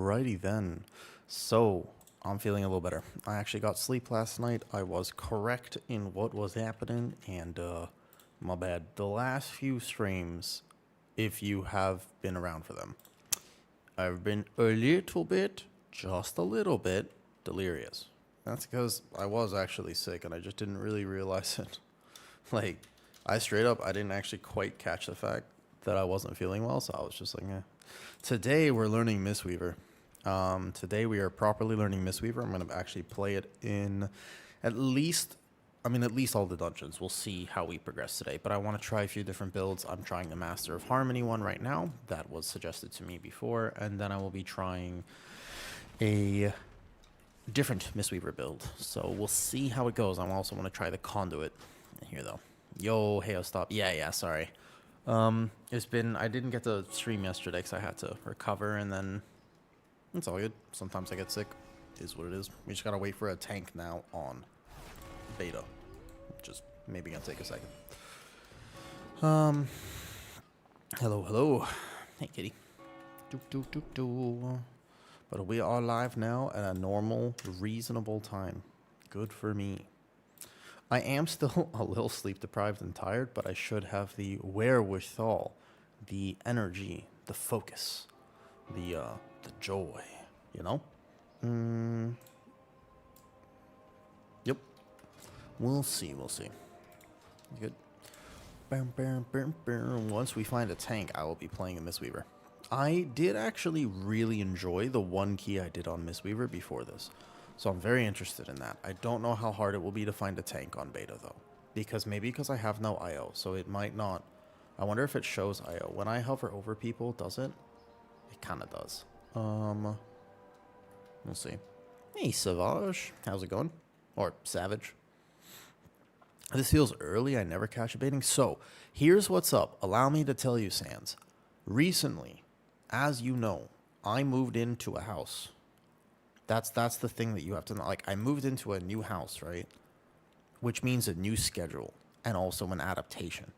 Alrighty then. So, I'm feeling a little better. I actually got sleep last night. I was correct in what was happening, and my bad. The last few streams, if you have been around for them, I've been a little bit, just a little bit, delirious. That's because I was actually sick and I just didn't really realize it. Like, I straight up, I didn't actually quite catch the fact that I wasn't feeling well, so I was just like, eh. Today we're learning Mistweaver. Today we are properly learning Mistweaver. I'm going to actually play it in at least all the dungeons. We'll see how we progress today, but I want to try a few different builds. I'm trying the Master of Harmony one right now. That was suggested to me before, and then I will be trying a different Mistweaver build. So we'll see how it goes. I also want to try the Conduit here, though. Yo, hey, stop. Yeah, sorry. I didn't get to stream yesterday because I had to recover, and then it's all good. Sometimes I get sick. It is what it is. We just gotta wait for a tank now on beta. Just maybe gonna take a second. Hello. Hey, kitty. But we are live now at a normal, reasonable time. Good for me. I am still a little sleep deprived and tired, but I should have the wherewithal, the energy, the focus, the joy, you know? Yep. We'll see. Good. Once we find a tank, I will be playing a Mistweaver. I did actually really enjoy the one key I did on Mistweaver before this. So I'm very interested in that. I don't know how hard it will be to find a tank on beta, though. Because I have no IO, so it might not. I wonder if it shows IO. When I hover over people, does it? It kind of does. We'll see. Hey, Savage. How's it going? Or Savage. This feels early. I never catch a baiting. So, here's what's up. Allow me to tell you, Sans. Recently, as you know, I moved into a house. That's the thing that you have to know. Like, I moved into a new house, right? Which means a new schedule and also an adaptation.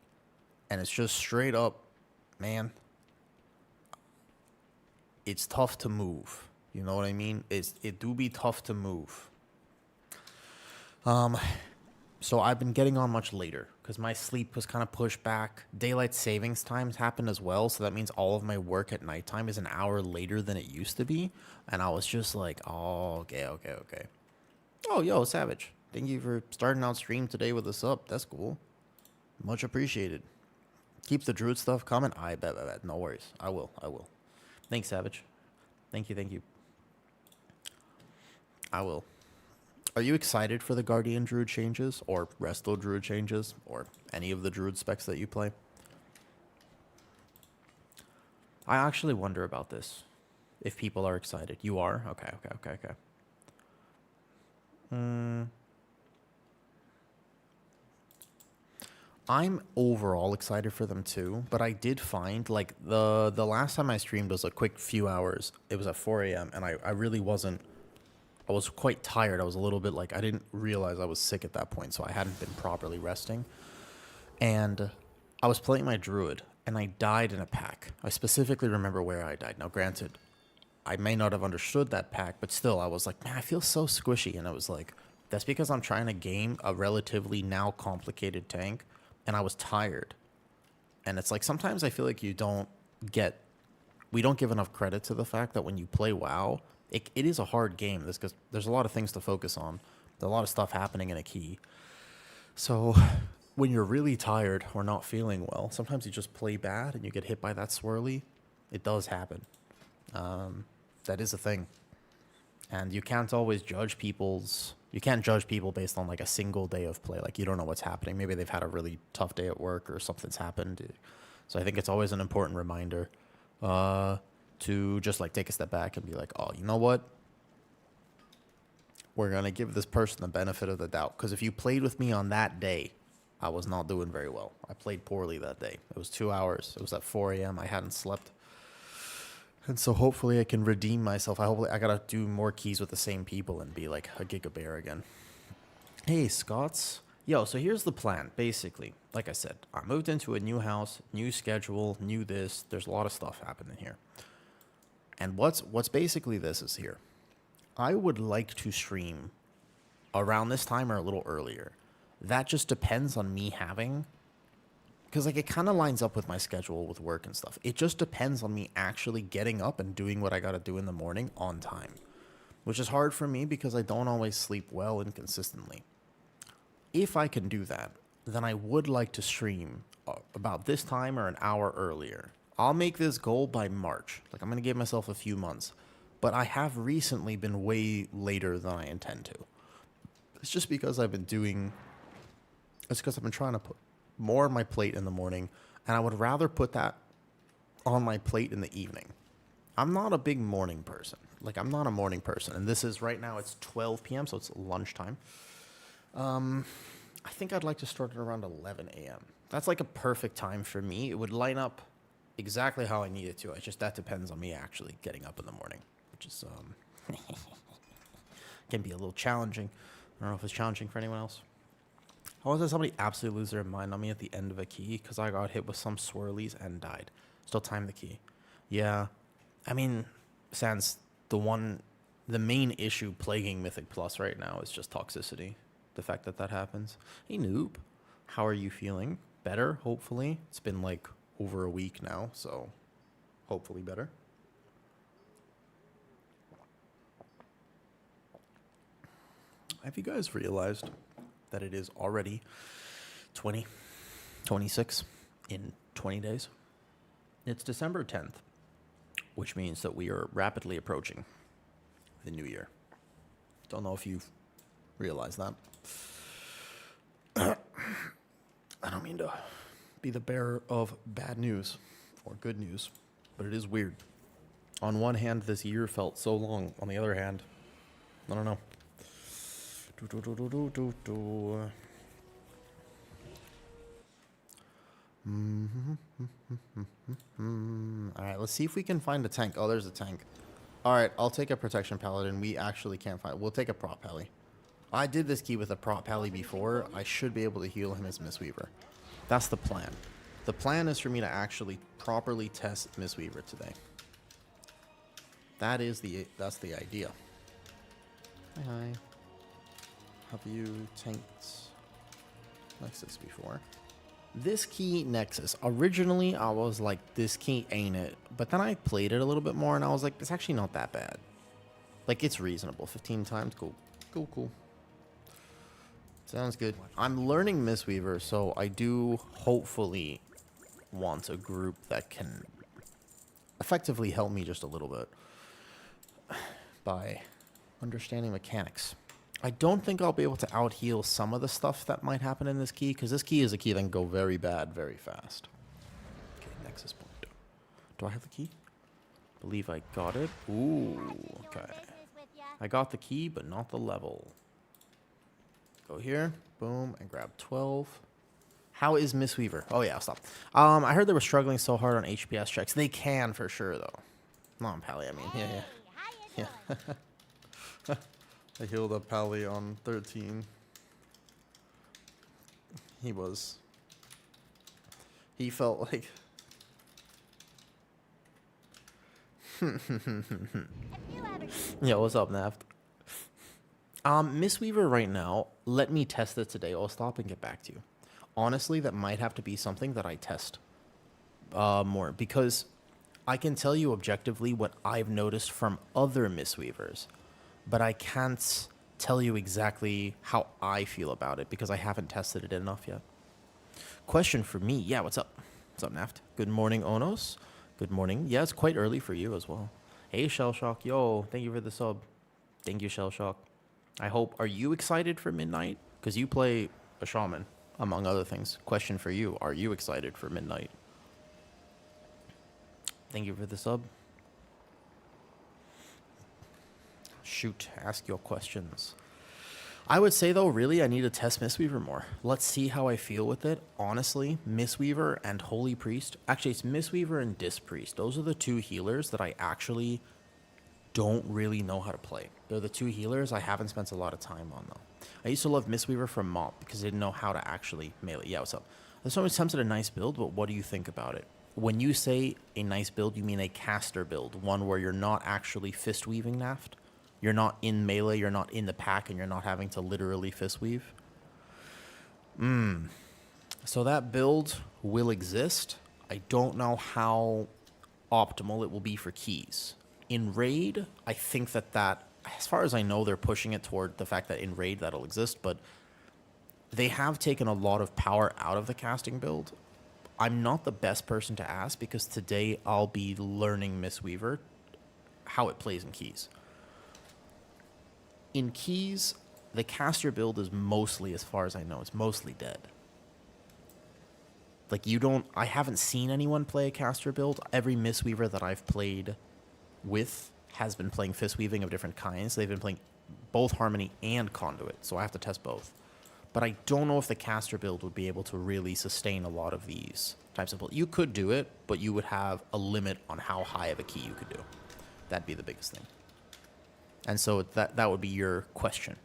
And it's just straight up, man, it's tough to move. You know what I mean? It do be tough to move. So I've been getting on much later because my sleep was kind of pushed back. Daylight savings times happened as well, so that means all of my work at nighttime is an hour later than it used to be. And I was just like, oh, okay. Oh, yo, Savage. Thank you for starting out stream today with us up. That's cool. Much appreciated. Keep the Druid stuff coming. I bet. No worries. I will. Thanks, Savage. Thank you. I will. Are you excited for the Guardian Druid changes, or Resto Druid changes, or any of the Druid specs that you play? I actually wonder about this. If people are excited. You are? Okay. I'm overall excited for them too, but I did find, like, the last time I streamed was a quick few hours. It was at 4 a.m., and I really wasn't... I was quite tired. I was a little bit like, I didn't realize I was sick at that point, so I hadn't been properly resting. And I was playing my Druid, and I died in a pack. I specifically remember where I died. Now, granted, I may not have understood that pack, but still, I was like, man, I feel so squishy. And I was like, that's because I'm trying to game a relatively now complicated tank, and I was tired. And it's like, sometimes I feel like we don't give enough credit to the fact that when you play WoW, it is a hard game, because there's a lot of things to focus on. There's a lot of stuff happening in a key. So when you're really tired or not feeling well, sometimes you just play bad and you get hit by that swirly. It does happen. That is a thing. And you can't always judge you can't judge people based on like a single day of play. Like, you don't know what's happening. Maybe they've had a really tough day at work or something's happened. So I think it's always an important reminder to just like take a step back and be like, oh, you know what? We're going to give this person the benefit of the doubt. Because if you played with me on that day, I was not doing very well. I played poorly that day. It was 2 hours. It was at 4 a.m. I hadn't slept. And so hopefully I can redeem myself. I got to do more keys with the same people and be like a Giga Bear again. Hey, Scots. Yo, so here's the plan, basically. Like I said, I moved into a new house, new schedule, new this. There's a lot of stuff happening here. And what's basically this is here. I would like to stream around this time or a little earlier. That just depends on me having, because like it kind of lines up with my schedule with work and stuff. It just depends on me actually getting up and doing what I got to do in the morning on time, which is hard for me because I don't always sleep well and consistently. If I can do that, then I would like to stream about this time or an hour earlier. I'll make this goal by March. Like, I'm going to give myself a few months. But I have recently been way later than I intend to. It's just because I've been doing... It's because I've been trying to put more on my plate in the morning, and I would rather put that on my plate in the evening. I'm not a big morning person. Like, I'm not a morning person. And this is, right now, it's 12 p.m., so it's lunchtime. I think I'd like to start it around 11 a.m. That's like a perfect time for me. It would line up exactly how I need it to. It's just that depends on me actually getting up in the morning, which is can be a little challenging. I don't know if it's challenging for anyone else. How was there somebody absolutely lose their mind on me at the end of a key because I got hit with some swirlies and died? Still time the key. Yeah. I mean, sans the main issue plaguing Mythic Plus right now is just toxicity. The fact that that happens. Hey, noob. How are you feeling? Better, hopefully. It's been like over a week now, so hopefully better. Have you guys realized that it is already 26 in 20 days? It's December 10th, which means that we are rapidly approaching the new year. Don't know if you've realized that. I don't mean to be the bearer of bad news or good news, but it is weird. On one hand, this year felt so long. On the other hand, I don't know. All right, let's see if we can find a tank. Oh, there's a tank. All right, I'll take a protection paladin. We actually can't find... We'll take a prop pally. I did this key with a prop pally before. I should be able to heal him as Mistweaver. That's the plan. The plan is for me to actually properly test Mistweaver today. That's the idea. Hi. Have you tanked Nexus before? This key, Nexus. Originally, I was like, this key ain't it. But then I played it a little bit more, and I was like, it's actually not that bad. Like, it's reasonable. 15 times, cool. Cool. Sounds good. I'm learning Mistweaver, so I do hopefully want a group that can effectively help me just a little bit by understanding mechanics. I don't think I'll be able to out-heal some of the stuff that might happen in this key, because this key is a key that can go very bad very fast. Okay, Nexus point. Do I have the key? Believe I got it. Ooh, okay. I got the key, but not the level. Go here, boom, and grab 12. How is Mistweaver? Oh yeah, I'll stop. I heard they were struggling so hard on HPS checks. They can for sure though. Not on Pally, I mean. Yeah. I healed up Pally on 13. He felt like... Yeah, what's up, Naft? Mistweaver right now, let me test it today. I'll stop and get back to you. Honestly, that might have to be something that I test more, because I can tell you objectively what I've noticed from other Mistweavers, but I can't tell you exactly how I feel about it because I haven't tested it enough yet. Question for me. Yeah, what's up? What's up, Naft? Good morning, Onos. Good morning. Yeah, it's quite early for you as well. Hey, Shellshock. Yo, thank you for the sub. Thank you, Shellshock. I hope... Are you excited for Midnight? Because you play a shaman, among other things. Question for you. Are you excited for Midnight? Thank you for the sub. Shoot, ask your questions. I would say, though, really, I need to test Mistweaver more. Let's see how I feel with it. Honestly, Mistweaver and Holy Priest... Actually, it's Mistweaver and Disc Priest. Those are the two healers that I actually don't really know how to play. They're the two healers I haven't spent a lot of time on, though. I used to love Mistweaver from Mop because I didn't know how to actually melee. Yeah, what's up? This one attempted a nice build, but what do you think about it? when you say a nice build, you mean a caster build, one where you're not actually fist weaving Naft. You're not in melee, you're not in the pack, and you're not having to literally fist weave. So that build will exist. I don't know how optimal it will be for keys. In raid, I think that as far as I know, they're pushing it toward the fact that in raid that'll exist, but they have taken a lot of power out of the casting build. I'm not the best person to ask because today I'll be learning Mistweaver, how it plays in keys. In keys, the caster build is mostly, as far as I know, it's mostly dead. Like, I haven't seen anyone play a caster build. Every Mistweaver that I've played with has been playing fist weaving of different kinds. They've been playing both Harmony and Conduit, so I have to test both. But I don't know if the caster build would be able to really sustain a lot of these types of builds. You could do it, but you would have a limit on how high of a key you could do. That'd be the biggest thing. And so that would be your question.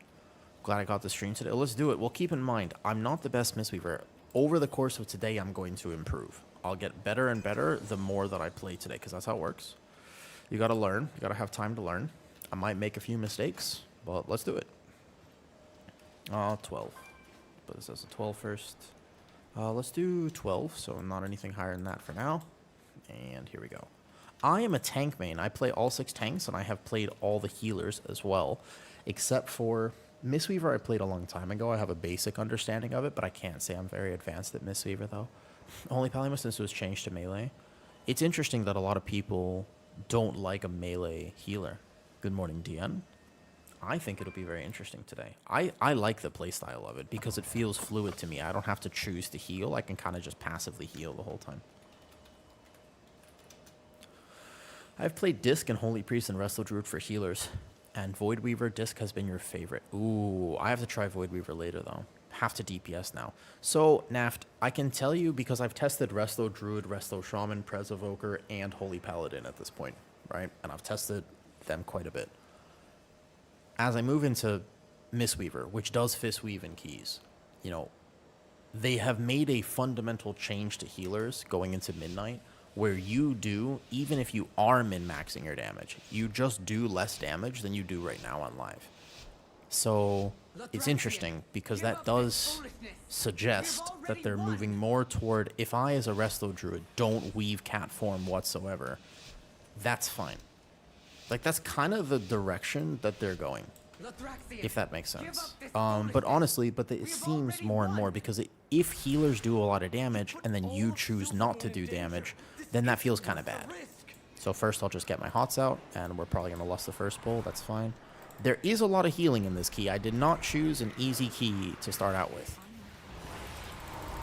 Glad I got the stream today. Let's do it. Well, keep in mind, I'm not the best Mistweaver. Over the course of today, I'm going to improve. I'll get better and better the more that I play today, because that's how it works. You got to learn. You got to have time to learn. I might make a few mistakes, but let's do it. 12. But this is a 12 first. Let's do 12, so not anything higher than that for now. And here we go. I am a tank main. I play all 6 tanks, and I have played all the healers as well, except for Mistweaver I played a long time ago. I have a basic understanding of it, but I can't say I'm very advanced at Mistweaver, though. Only Palima since it was changed to melee. It's interesting that a lot of people don't like a melee healer. Good morning, DN. I think it'll be very interesting today. I like the playstyle of it because it feels fluid to me. I don't have to choose to heal. I can kind of just passively heal the whole time. I've played Disc and Holy Priest and Resto Druid for healers. And Voidweaver Disc has been your favorite. Ooh, I have to try Voidweaver later, though. Have to DPS now. So, Naft, I can tell you because I've tested Resto Druid, Resto Shaman, Prez Evoker, and Holy Paladin at this point, right? And I've tested them quite a bit. As I move into Mistweaver, which does fist weave in keys, you know, they have made a fundamental change to healers going into Midnight, where you do, even if you are min-maxing your damage, you just do less damage than you do right now on live. So it's interesting because that does suggest that they're moving more toward, if I as a Resto Druid don't weave cat form whatsoever, that's fine. Like, that's kind of the direction that they're going, if that makes sense. But honestly, it seems more and more because if healers do a lot of damage and then you choose not to do damage, then that feels kind of bad. So first I'll just get my hots out, and we're probably going to lust the first pull. That's fine. There is a lot of healing in this key. I did not choose an easy key to start out with.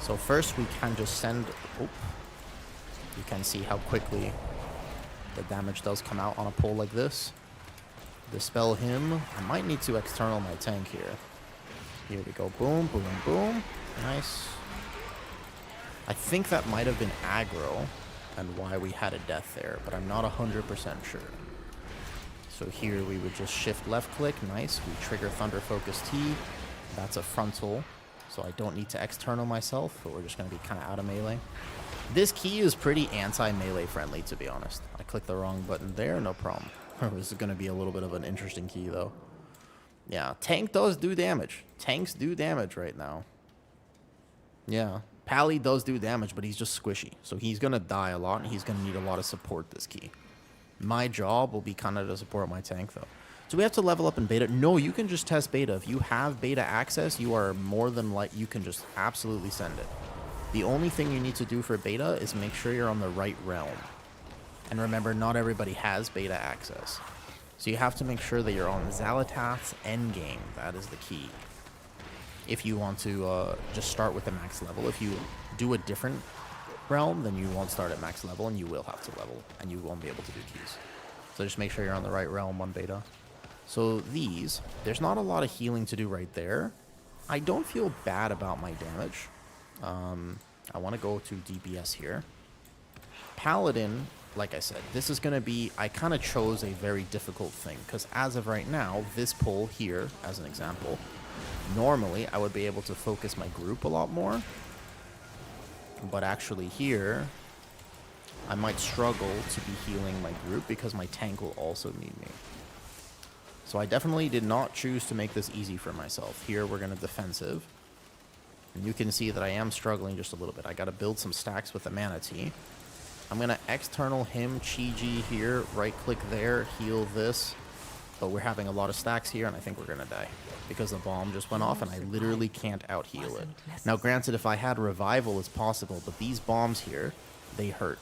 So first we can just send... Oh, you can see how quickly the damage does come out on a pull like this. Dispel him. I might need to external my tank here. Here we go. Boom, boom, boom. Nice. I think that might have been aggro and why we had a death there, but I'm not 100% sure. So here we would just shift left click. Nice. We trigger Thunder Focus T. That's a frontal, so I don't need to external myself, but we're just going to be kind of out of melee. This key is pretty anti-melee friendly, to be honest. I clicked the wrong button there, no problem. This is going to be a little bit of an interesting key, though. Yeah, tank does do damage. Tanks do damage right now. Yeah, Pally does do damage, but he's just squishy. So he's going to die a lot, and he's going to need a lot of support this key. My job will be kind of to support my tank, though. Do we have to level up in beta? No, you can just test beta. If you have beta access, you are more than you can just absolutely send it. The only thing you need to do for beta is make sure you're on the right realm. And remember, not everybody has beta access. So you have to make sure that you're on Xalatath's endgame. That is the key. If you want to just start with the max level. If you do a different realm, then you won't start at max level, and you will have to level, and you won't be able to do keys. So just make sure you're on the right realm on beta. So there's not a lot of healing to do right there. I don't feel bad about my damage. I want to go to DPS here. Paladin, like I said, this is going to be... I kind of chose a very difficult thing, because as of right now, this pull here, as an example, normally I would be able to focus my group a lot more. But actually here, I might struggle to be healing my group because my tank will also need me. So I definitely did not choose to make this easy for myself. Here we're going to defensive. And you can see that I am struggling just a little bit. I got to build some stacks with the Manatee. I'm going to external him, Chi-Ji here, right-click there, heal this. But we're having a lot of stacks here, and I think we're going to die. Because the bomb just went off, and I literally can't out-heal it. Now, granted, if I had revival, it's possible, but these bombs here, they hurt.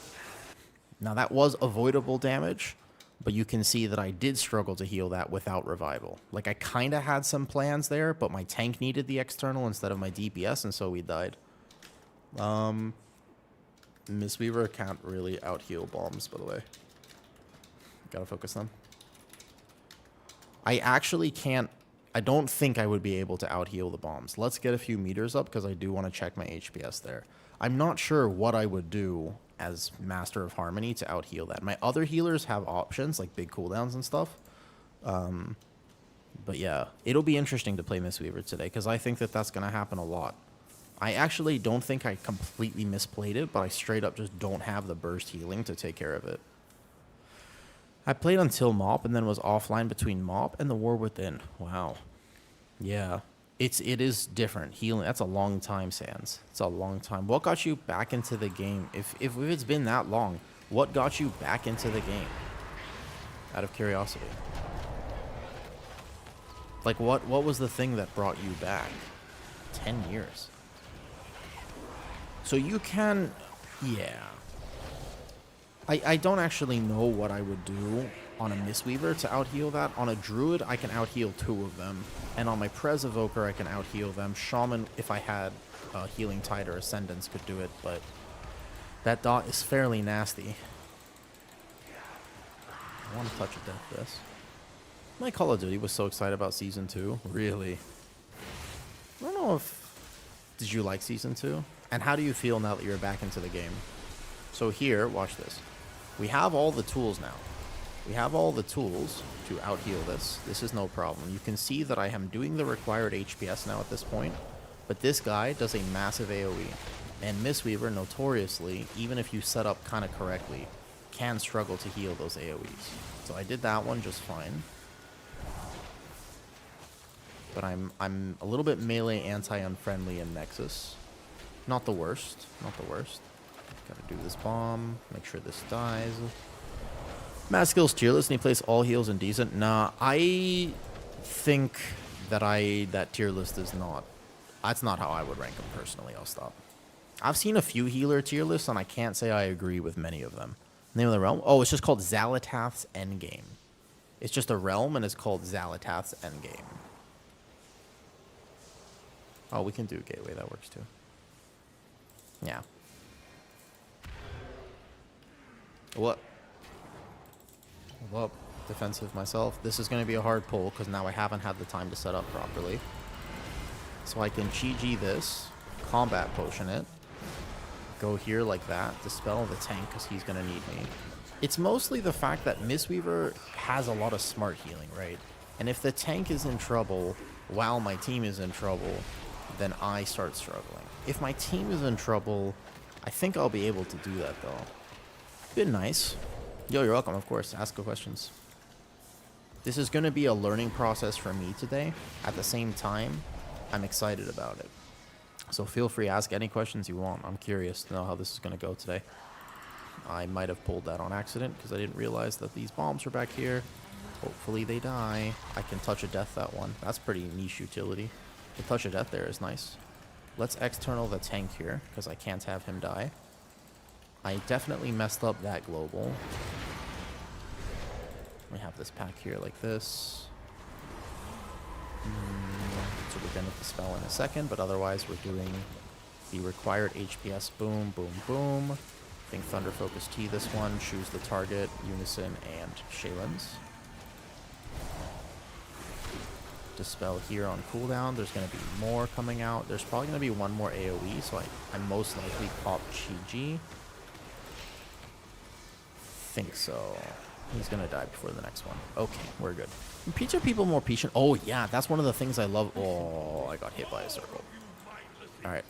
Now, that was avoidable damage, but you can see that I did struggle to heal that without revival. Like, I kind of had some plans there, but my tank needed the external instead of my DPS, and so we died. Mistweaver can't really out-heal bombs, by the way. Gotta focus them. I actually can't... I don't think I would be able to out-heal the bombs. Let's get a few meters up, because I do want to check my HPS there. I'm not sure what I would do as Master of Harmony to out-heal that. My other healers have options, like big cooldowns and stuff. But yeah, it'll be interesting to play Mistweaver today, because I think that that's going to happen a lot. I actually don't think I completely misplayed it, but I straight up just don't have the burst healing to take care of it. I played until Mop and then was offline between Mop and the War Within. Wow. Yeah. It is different. Healing, that's a long time, Sans. It's a long time. What got you back into the game? If it's been that long, what got you back into the game? Out of curiosity. Like, what was the thing that brought you back? 10 years. So you can... Yeah. I don't actually know what I would do on a Mistweaver to out-heal that. On a Druid, I can out-heal 2 of them. And on my Prez Evoker, I can out-heal them. Shaman, if I had Healing Tide or Ascendance, could do it, but that dot is fairly nasty. I want to touch a death this. My Call of Duty was so excited about Season 2. Really. I don't know if... Did you like Season 2? And how do you feel now that you're back into the game? So here, watch this. We have all the tools now. We have all the tools to out-heal this. This is no problem. You can see that I am doing the required HPS now at this point. But this guy does a massive AoE. And Mistweaver, notoriously, even if you set up kind of correctly, can struggle to heal those AoEs. So I did that one just fine. But I'm a little bit melee anti-unfriendly in Nexus. Not the worst. Not the worst. Gotta do this bomb. Make sure this dies. Mad Skills tier list, and he plays all heals and decent. Nah, I think that that tier list is not... That's not how I would rank him personally. I'll stop. I've seen a few healer tier lists, and I can't say I agree with many of them. Name of the realm? Oh, it's just called Xal'atath's Endgame. It's just a realm, and it's called Xal'atath's Endgame. Oh, we can do Gateway. That works, too. Yeah. What? Well, defensive myself. This is going to be a hard pull because now I haven't had the time to set up properly. So I can Chi-Ji this, combat potion it, go here like that, dispel the tank because he's going to need me. It's mostly the fact that Mistweaver has a lot of smart healing, right? And if the tank is in trouble while my team is in trouble, then I start struggling. If my team is in trouble, I think I'll be able to do that though. Been nice. Yo, you're welcome, of course. Ask the questions. This is going to be a learning process for me today. At the same time, I'm excited about it. So feel free to ask any questions you want. I'm curious to know how this is going to go today. I might have pulled that on accident because I didn't realize that these bombs are back here. Hopefully they die. I can touch a death that one. That's pretty niche utility. The touch of death there is nice. Let's external the tank here because I can't have him die. I definitely messed up that global. We have this pack here like this. So we're going to dispel in a second, but otherwise we're doing the required HPS. Boom, boom, boom. I think Thunder Focus T this one. Choose the target, Unison, and Shaylin's. Dispel here on cooldown. There's going to be more coming out. There's probably going to be one more AoE, so I most likely pop Chi-Ji. Think so. He's gonna die before the next one. Okay, we're good. Pizza people more patient. Oh yeah, that's one of the things I love. Oh, I got hit by a circle. All right,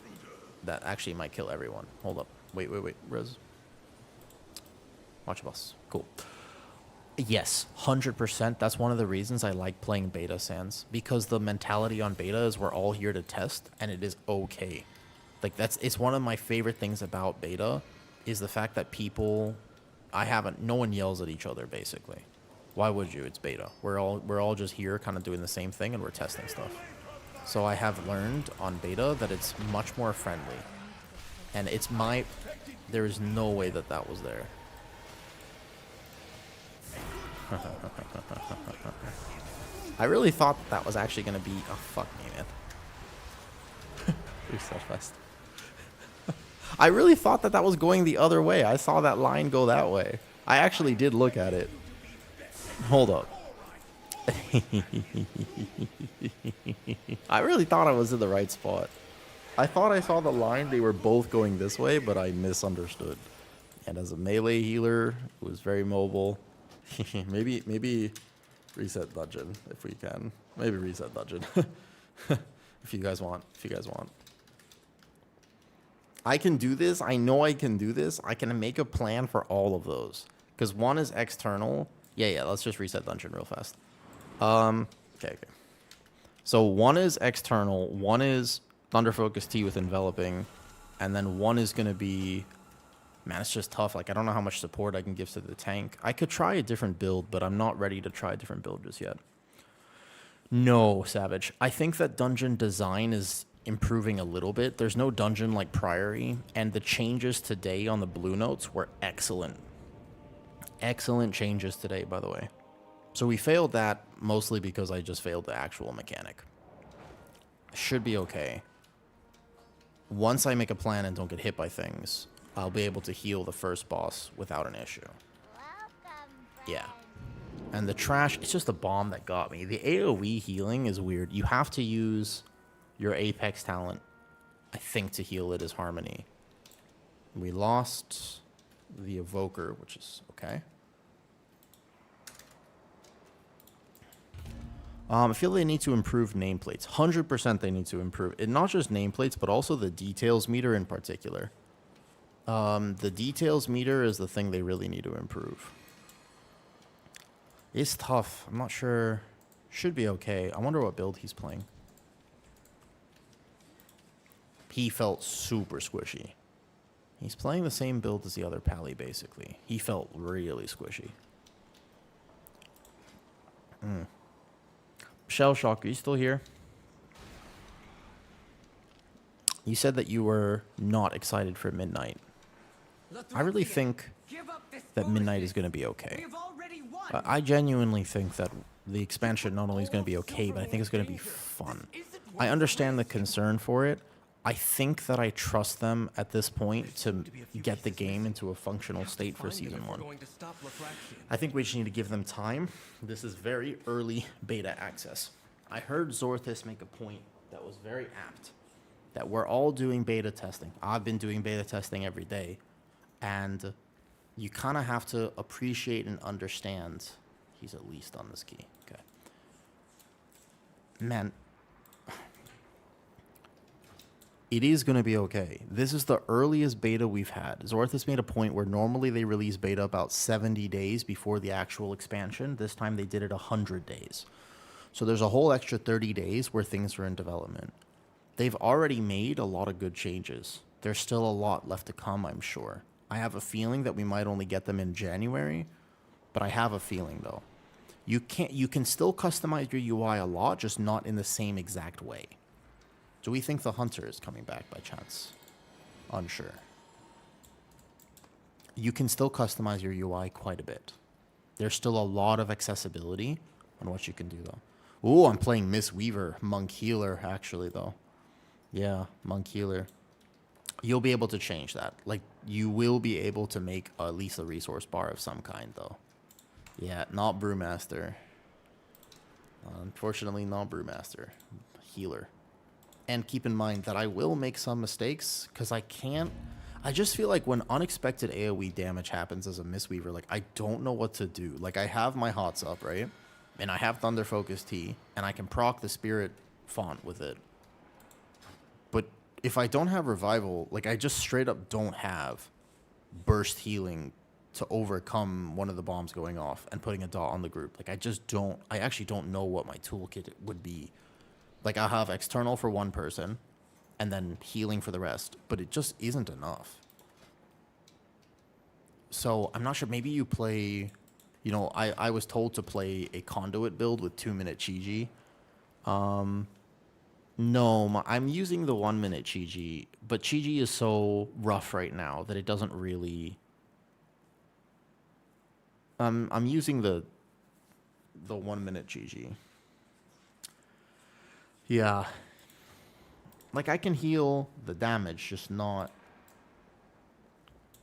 that actually might kill everyone. Hold up. Wait. Res. Watch boss. Cool. Yes, 100%. That's one of the reasons I like playing beta sans, because the mentality on beta is we're all here to test, and it is okay. Like it's one of my favorite things about beta, is the fact that no one yells at each other basically. Why would you? It's beta. We're all just here, kind of doing the same thing, and we're testing stuff. So I have learned on beta that it's much more friendly, and there is no way that was there. I really thought that was actually going to be... Oh, fuck me, man. Reset fest. I really thought that was going the other way. I saw that line go that way. I actually did look at it. Hold up. I really thought I was in the right spot. I thought I saw the line. They were both going this way, but I misunderstood. And as a melee healer who is very mobile... maybe reset dungeon if we can. Maybe reset dungeon. if you guys want. I can do this. I know I can do this. I can make a plan for all of those. Because one is external. Yeah, let's just reset dungeon real fast. Okay. So one is external, one is Thunder Focus T with enveloping, and then one is gonna be... Man, it's just tough. Like, I don't know how much support I can give to the tank. I could try a different build, but I'm not ready to try a different build just yet. No, Savage. I think that dungeon design is improving a little bit. There's no dungeon like Priory, and the changes today on the blue notes were excellent. Excellent changes today, by the way. So we failed that mostly because I just failed the actual mechanic. Should be okay. Once I make a plan and don't get hit by things, I'll be able to heal the first boss without an issue. Yeah. And the trash, it's just the bomb that got me. The AoE healing is weird. You have to use your Apex talent, I think, to heal it as Harmony. We lost the Evoker, which is okay. I feel they need to improve nameplates. 100% they need to improve it. Not just nameplates, but also the details meter in particular. The details meter is the thing they really need to improve. It's tough. I'm not sure. Should be okay. I wonder what build he's playing. He felt super squishy. He's playing the same build as the other Pally, basically. He felt really squishy. Shell Shock, are you still here? You said that you were not excited for Midnight. I really think that Midnight is going to be okay. I genuinely think that the expansion not only is going to be okay, but I think it's going to be fun. I understand the concern for it. I think that I trust them at this point to get the game into a functional state for Season 1. I think we just need to give them time. This is very early beta access. I heard Zorthis make a point that was very apt, that we're all doing beta testing. I've been doing beta testing every day. And you kind of have to appreciate and understand. He's at least on this key. Okay. Man, it is going to be okay. This is the earliest beta we've had. Zorthis made a point where normally they release beta about 70 days before the actual expansion. This time they did it 100 days. So there's a whole extra 30 days where things are in development. They've already made a lot of good changes. There's still a lot left to come, I'm sure. I have a feeling that we might only get them in January, but I have a feeling though. You can still customize your UI a lot, just not in the same exact way. Do we think the Hunter is coming back by chance? Unsure. You can still customize your UI quite a bit. There's still a lot of accessibility on what you can do though. Ooh, I'm playing Mistweaver, Monk Healer actually though. Yeah, Monk Healer. You'll be able to change that. Like, you will be able to make at least a resource bar of some kind, though. Yeah, not Brewmaster. Unfortunately, not Brewmaster. Healer. And keep in mind that I will make some mistakes, because I can't... I just feel like when unexpected AoE damage happens as a Mistweaver, like, I don't know what to do. Like, I have my HOTS up, right? And I have Thunder Focus T, and I can proc the Spirit font with it. But if I don't have Revival, like, I just straight up don't have burst healing to overcome one of the bombs going off and putting a dot on the group. Like, I actually don't know what my toolkit would be. Like, I have external for one person and then healing for the rest, but it just isn't enough. So I'm not sure. Maybe you play, you know, I was told to play a conduit build with 2-minute Chi-Ji. No, I'm using the 1-minute Chi-Ji, but Chi-Ji is so rough right now that it doesn't really. I'm using the 1-minute Chi-Ji. Yeah. Like, I can heal the damage, just not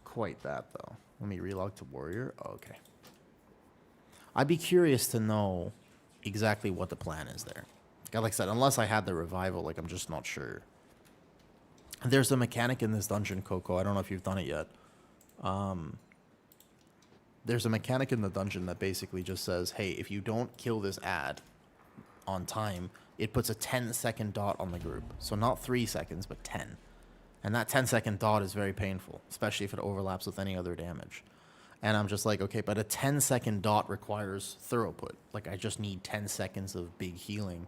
quite that, though. Let me relog to warrior. Oh, okay. I'd be curious to know exactly what the plan is there. Like I said, unless I had the revival, like, I'm just not sure. There's a mechanic in this dungeon, Coco. I don't know if you've done it yet. There's a mechanic in the dungeon that basically just says, hey, if you don't kill this ad on time, it puts a 10-second dot on the group. So not 3 seconds, but 10. And that 10-second dot is very painful, especially if it overlaps with any other damage. And I'm just like, okay, but a 10-second dot requires throughput. Like, I just need 10 seconds of big healing.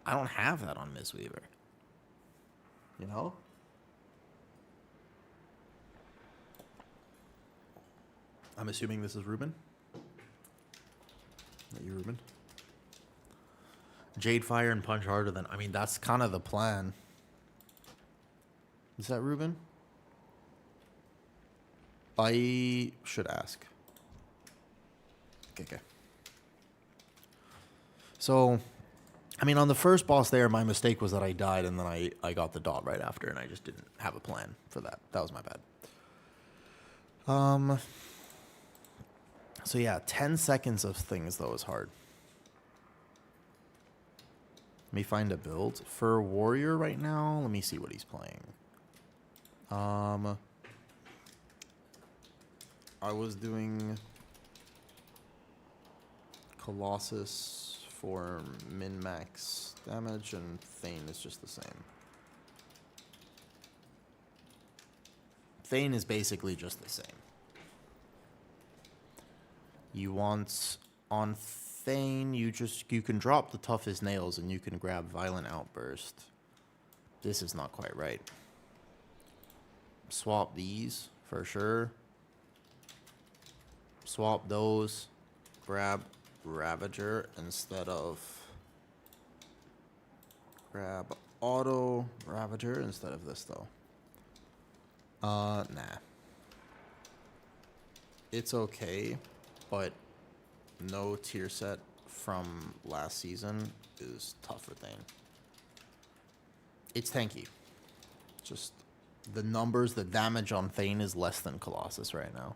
I don't have that on Mistweaver. You know? I'm assuming this is Ruben. Are you Ruben? Jade Fire and Punch Harder than... I mean, that's kind of the plan. Is that Ruben? I should ask. Okay. So, I mean, on the first boss there, my mistake was that I died and then I got the dot right after, and I just didn't have a plan for that. That was my bad. So yeah, 10 seconds of things, though, is hard. Let me find a build. For Warrior right now, let me see what he's playing. I was doing Colossus for min-max damage, and Thane is just the same. Thane is basically just the same. You want on Thane, you can drop the toughest nails and you can grab Violent Outburst. This is not quite right. Swap these for sure. Swap those. Grab Ravager instead of... Grab Auto Ravager instead of this, though. Nah. It's okay, but no tier set from last season is tougher thing. It's tanky. Just the numbers, the damage on Thane is less than Colossus right now.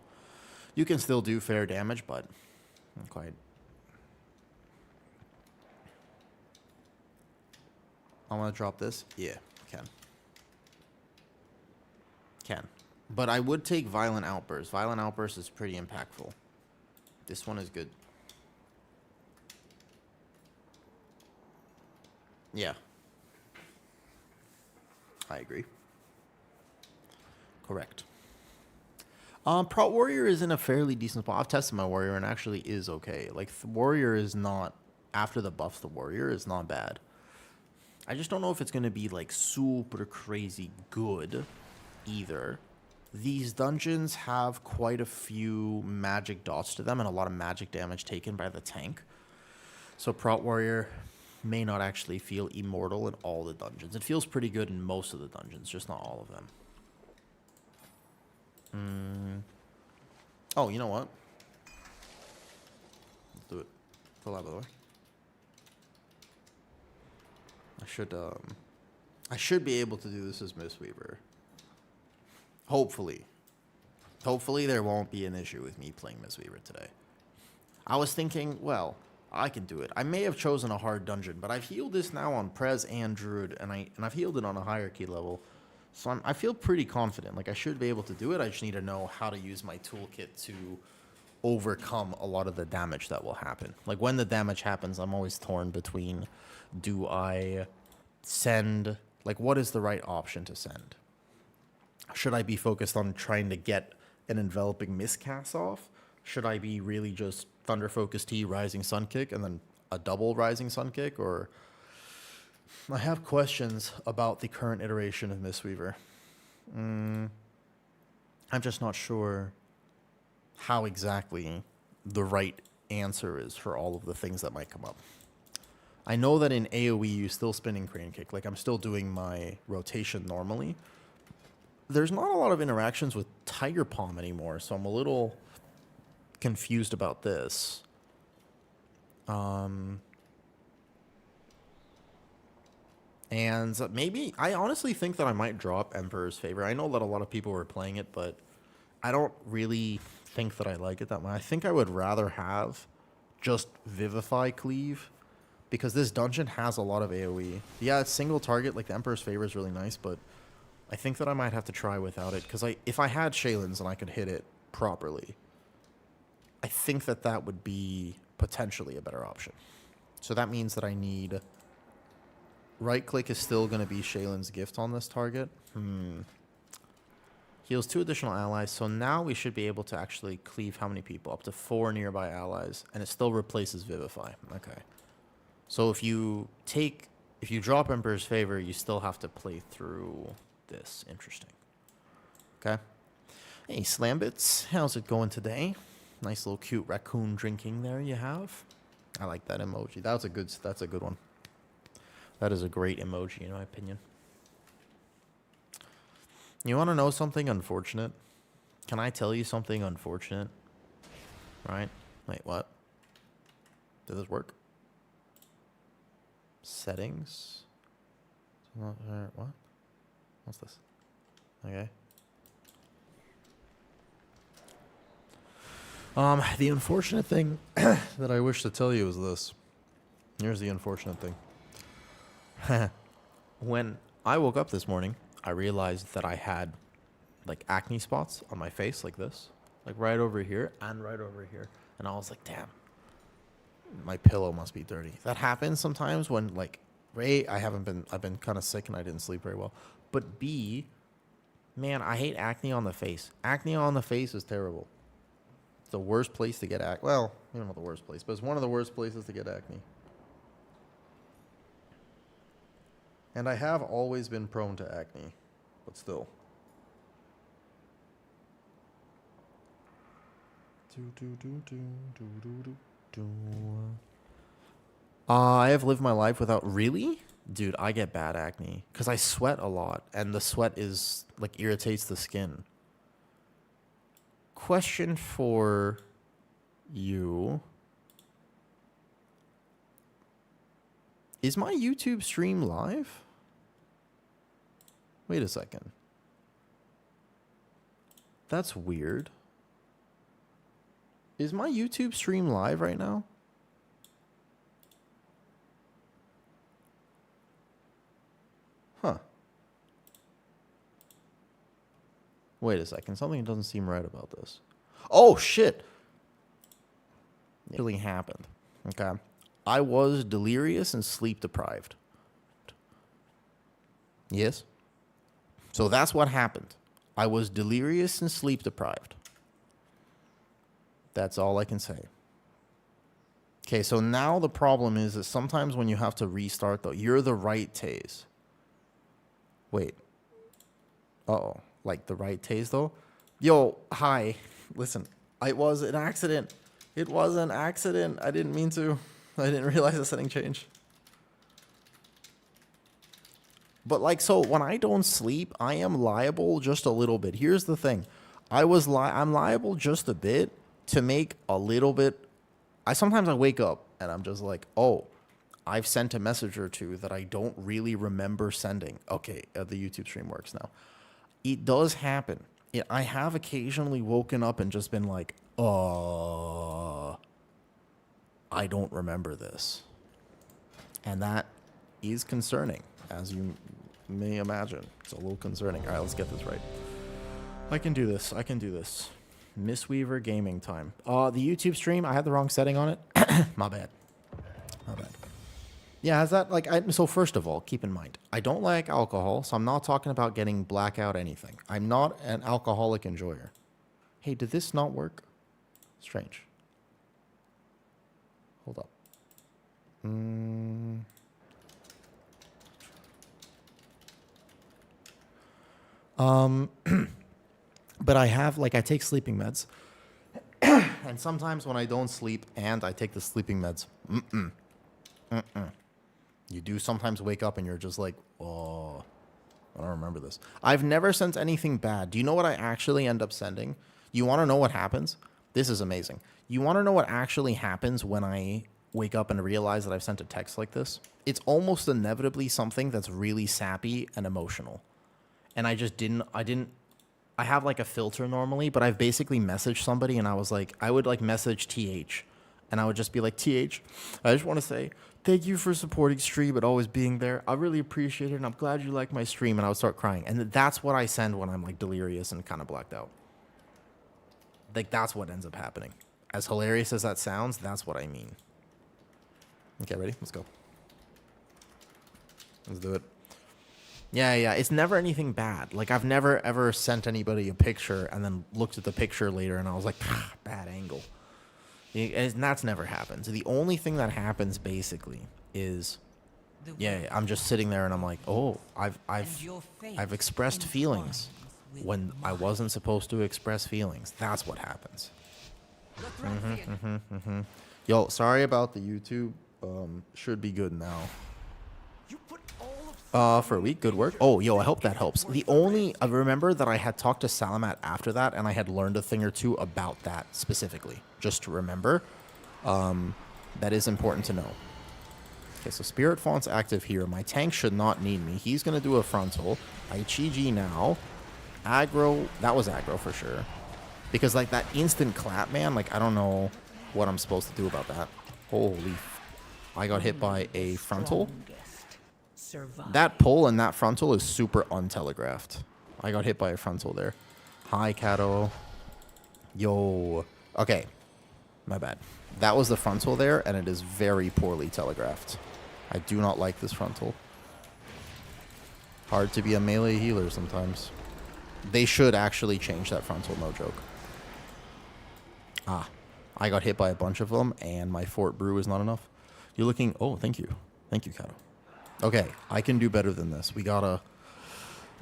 You can still do fair damage, but not quite. I want to drop this. Yeah, can. But I would take Violent Outburst. Violent Outburst is pretty impactful. This one is good. Yeah. I agree. Correct. Pro Warrior is in a fairly decent spot. I've tested my Warrior and actually is okay. Like, the Warrior is not... After the buffs, the Warrior is not bad. I just don't know if it's going to be, like, super crazy good either. These dungeons have quite a few magic dots to them and a lot of magic damage taken by the tank. So Pro Warrior may not actually feel immortal in all the dungeons. It feels pretty good in most of the dungeons, just not all of them. Oh, you know what? Let's do it. Pull out, by the way. I should be able to do this as Mistweaver. Hopefully. Hopefully there won't be an issue with me playing Mistweaver today. I was thinking, well, I can do it. I may have chosen a hard dungeon, but I've healed this now on Prez and Druid, and I've healed it on a hierarchy level. So I feel pretty confident. Like, I should be able to do it. I just need to know how to use my toolkit to overcome a lot of the damage that will happen. Like, when the damage happens, I'm always torn between, do I send... Like, what is the right option to send? Should I be focused on trying to get an enveloping miscast off? Should I be really just Thunder Focus T, Rising Sun Kick, and then a double Rising Sun Kick? Or I have questions about the current iteration of Mistweaver. I'm just not sure how exactly the right answer is for all of the things that might come up. I know that in AoE you still spinning Crane Kick. Like, I'm still doing my rotation normally. There's not a lot of interactions with Tiger Palm anymore, so I'm a little confused about this. And maybe, I honestly think that I might drop Emperor's Favor. I know that a lot of people were playing it, but I don't really think that I like it that much. I think I would rather have just Vivify Cleave, because this dungeon has a lot of AoE. Yeah, it's single target, like the Emperor's Favor is really nice, but I think that I might have to try without it, because if I had Shaylin's and I could hit it properly, I think that that would be potentially a better option. So that means that I need... Right click is still going to be Shaylin's Gift on this target. Heals 2 additional allies, so now we should be able to actually cleave how many people? Up to 4 nearby allies, and it still replaces Vivify. Okay. So if you drop Emperor's Favor, you still have to play through this. Interesting. Okay. Hey, Slambits, how's it going today? Nice little cute raccoon drinking there you have. I like that emoji. That's a good one. That is a great emoji in my opinion. You want to know something unfortunate? Can I tell you something unfortunate? Right? Wait, what? Did this work? Settings? What? What's this? Okay. The unfortunate thing that I wish to tell you is this. Here's the unfortunate thing. When I woke up this morning, I realized that I had like acne spots on my face like this, like right over here and right over here. And I was like, damn, my pillow must be dirty. That happens sometimes when like, A, I've been kind of sick and I didn't sleep very well. But B, man, I hate acne on the face. Acne on the face is terrible. It's the worst place to get acne. Well, you don't know the worst place, but it's one of the worst places to get acne. And I have always been prone to acne, but still. I have lived my life without... Really? Dude, I get bad acne. Because I sweat a lot, and the sweat is, like, irritates the skin. Question for you. Is my YouTube stream live? Wait a second. That's weird. Is my YouTube stream live right now? Huh. Wait a second. Something doesn't seem right about this. Oh, shit. It really happened. Okay. I was delirious and sleep deprived. Yes? So that's what happened. I was delirious and sleep deprived. That's all I can say. Okay, so now the problem is that sometimes when you have to restart, though, you're the right Taze. Wait. Uh-oh. Like the right Taze, though? Yo, hi. Listen, it was an accident. It was an accident. I didn't mean to. I didn't realize the setting changed. But like, so when I don't sleep, I am liable just a little bit. Here's the thing. I'm liable just a bit to make a little bit. Sometimes I wake up and I'm just like, oh, I've sent a message or two that I don't really remember sending. Okay, the YouTube stream works now. It does happen. I have occasionally woken up and just been like, I don't remember this. And that is concerning, as you may imagine. It's a little concerning. All right, let's get this right. I can do this. Mistweaver gaming time. The YouTube stream, I had the wrong setting on it. My bad. Yeah, has that, like, so first of all, keep in mind, I don't like alcohol, so I'm not talking about getting blackout anything. I'm not an alcoholic enjoyer. Hey, did this not work? Strange. Hold up. But I have, like, I take sleeping meds. And sometimes when I don't sleep and I take the sleeping meds, you do sometimes wake up and you're just like, oh, I don't remember this. I've never sent anything bad. Do you know what I actually end up sending? You want to know what happens? This is amazing. You want to know what actually happens when I wake up and realize that I've sent a text like this? It's almost inevitably something that's really sappy and emotional. And I just didn't, I have like a filter normally, but I've basically messaged somebody and I was like, I would like message TH and I would just be like, TH, I just want to say thank you for supporting stream and always being there. I really appreciate it and I'm glad you like my stream. And I would start crying. And that's what I send when I'm like delirious and kind of blacked out. Like that's what ends up happening. As hilarious as that sounds, that's what I mean. Okay, ready? Let's go. Let's do it. Yeah. It's never anything bad. Like, I've never, ever sent anybody a picture and then looked at the picture later and I was like, bad angle. And that's never happened. So the only thing that happens, basically, is, I'm just sitting there and I'm like, oh, I've expressed feelings when I wasn't supposed to express feelings. That's what happens. Yo, sorry about the YouTube. Should be good now. For a week, good work. Oh, yo, I hope that helps. I remember that I had talked to Salamat after that, and I had learned a thing or two about that specifically. Just to remember, that is important to know. Okay, so Spirit Font's active here. My tank should not need me. He's gonna do a frontal. I Chi-G now. Aggro, that was aggro for sure. Because like that instant clap, man, like I don't know what I'm supposed to do about that. Holy, I got hit by a frontal. That pull and that frontal is super untelegraphed. I got hit by a frontal there. Hi, Kato. Yo. Okay. My bad. That was the frontal there, and it is very poorly telegraphed. I do not like this frontal. Hard to be a melee healer sometimes. They should actually change that frontal, no joke. I got hit by a bunch of them, and my Fort Brew is not enough. You're looking... Oh, thank you. Thank you, Kato. Okay, I can do better than this. We gotta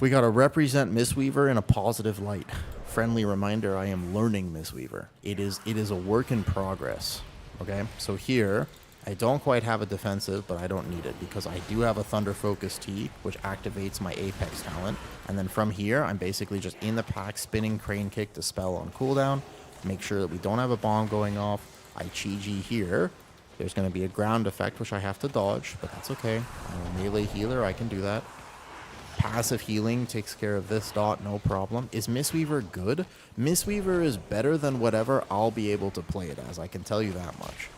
represent Mistweaver in a positive light. Friendly reminder, I am learning Mistweaver. It is a work in progress. Okay, so here, I don't quite have a defensive, but I don't need it because I do have a Thunder Focus T, which activates my Apex talent. And then from here, I'm basically just in the pack, spinning Crane Kick to spell on cooldown. Make sure that we don't have a bomb going off. I Chi-G here. There's going to be a ground effect, which I have to dodge, but that's okay. I'm a melee healer. I can do that. Passive healing takes care of this dot, no problem. Is Mistweaver good? Mistweaver is better than whatever I'll be able to play it as. I can tell you that much.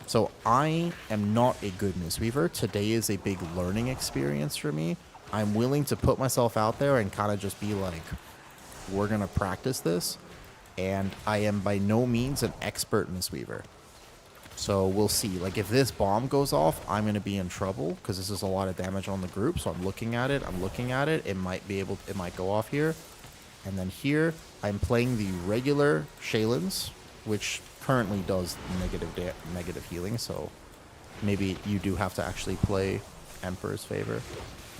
So I am not a good Mistweaver. Today is a big learning experience for me. I'm willing to put myself out there and kind of just be like, we're going to practice this. And I am by no means an expert Mistweaver. So we'll see. Like, if this bomb goes off, I'm going to be in trouble because this is a lot of damage on the group. So I'm looking at it. It might go off here. And then here, I'm playing the regular Shaylins, which currently does negative healing. So maybe you do have to actually play Emperor's Favor.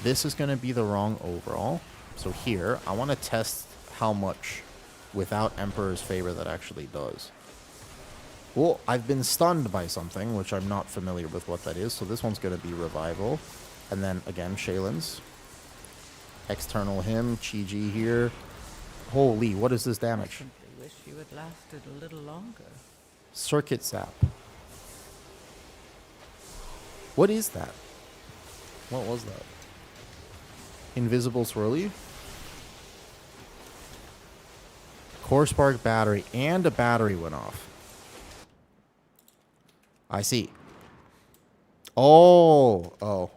This is going to be the wrong overall. So here, I want to test how much without Emperor's Favor that actually does. Well, I've been stunned by something, which I'm not familiar with what that is. So this one's going to be Revival. And then, again, Shaylins. External him, Chi-G here. Holy, what is this damage? I simply wish you had lasted a little longer. Circuit Sap. What is that? What was that? Invisible Swirly? Core Spark battery, and a battery went off. I see. Oh.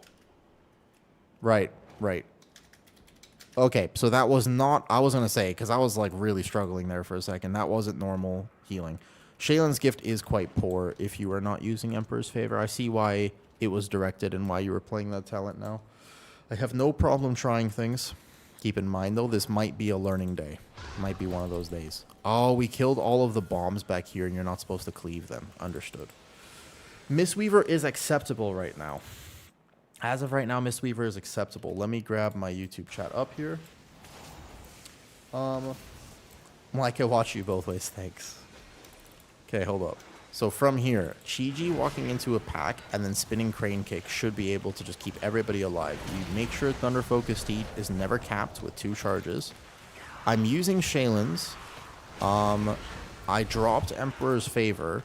Right. Okay, so that was not... I was going to say, because I was like really struggling there for a second. That wasn't normal healing. Shaylin's Gift is quite poor if you are not using Emperor's Favor. I see why it was directed and why you were playing that talent now. I have no problem trying things. Keep in mind, though, this might be a learning day. Might be one of those days. Oh, we killed all of the bombs back here, and you're not supposed to cleave them. Understood. Mistweaver is acceptable right now. As of right now, Mistweaver is acceptable. Let me grab my YouTube chat up here. Well, I can watch you both ways. Thanks. Okay, hold up. So from here, Chi-Ji walking into a pack and then spinning Crane Kick should be able to just keep everybody alive. You make sure Thunder Focused Heat is never capped with 2 charges. I'm using Shaylin's. I dropped Emperor's Favor,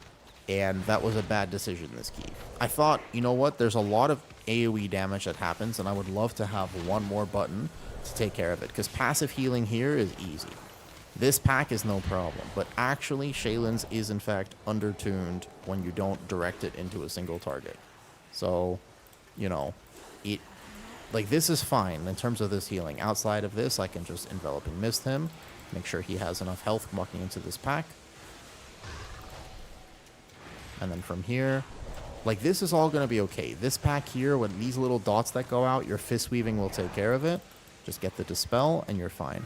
and that was a bad decision this key. I thought, you know what, there's a lot of AoE damage that happens, and I would love to have one more button to take care of it, because passive healing here is easy. This pack is no problem, but actually Shaylin's is in fact undertuned when you don't direct it into a single target. So, you know, like this is fine in terms of this healing. Outside of this, I can just Enveloping Mist him, make sure he has enough health walking into this pack. And then from here, like this is all going to be okay. This pack here, when these little dots that go out, your Fist Weaving will take care of it. Just get the Dispel and you're fine.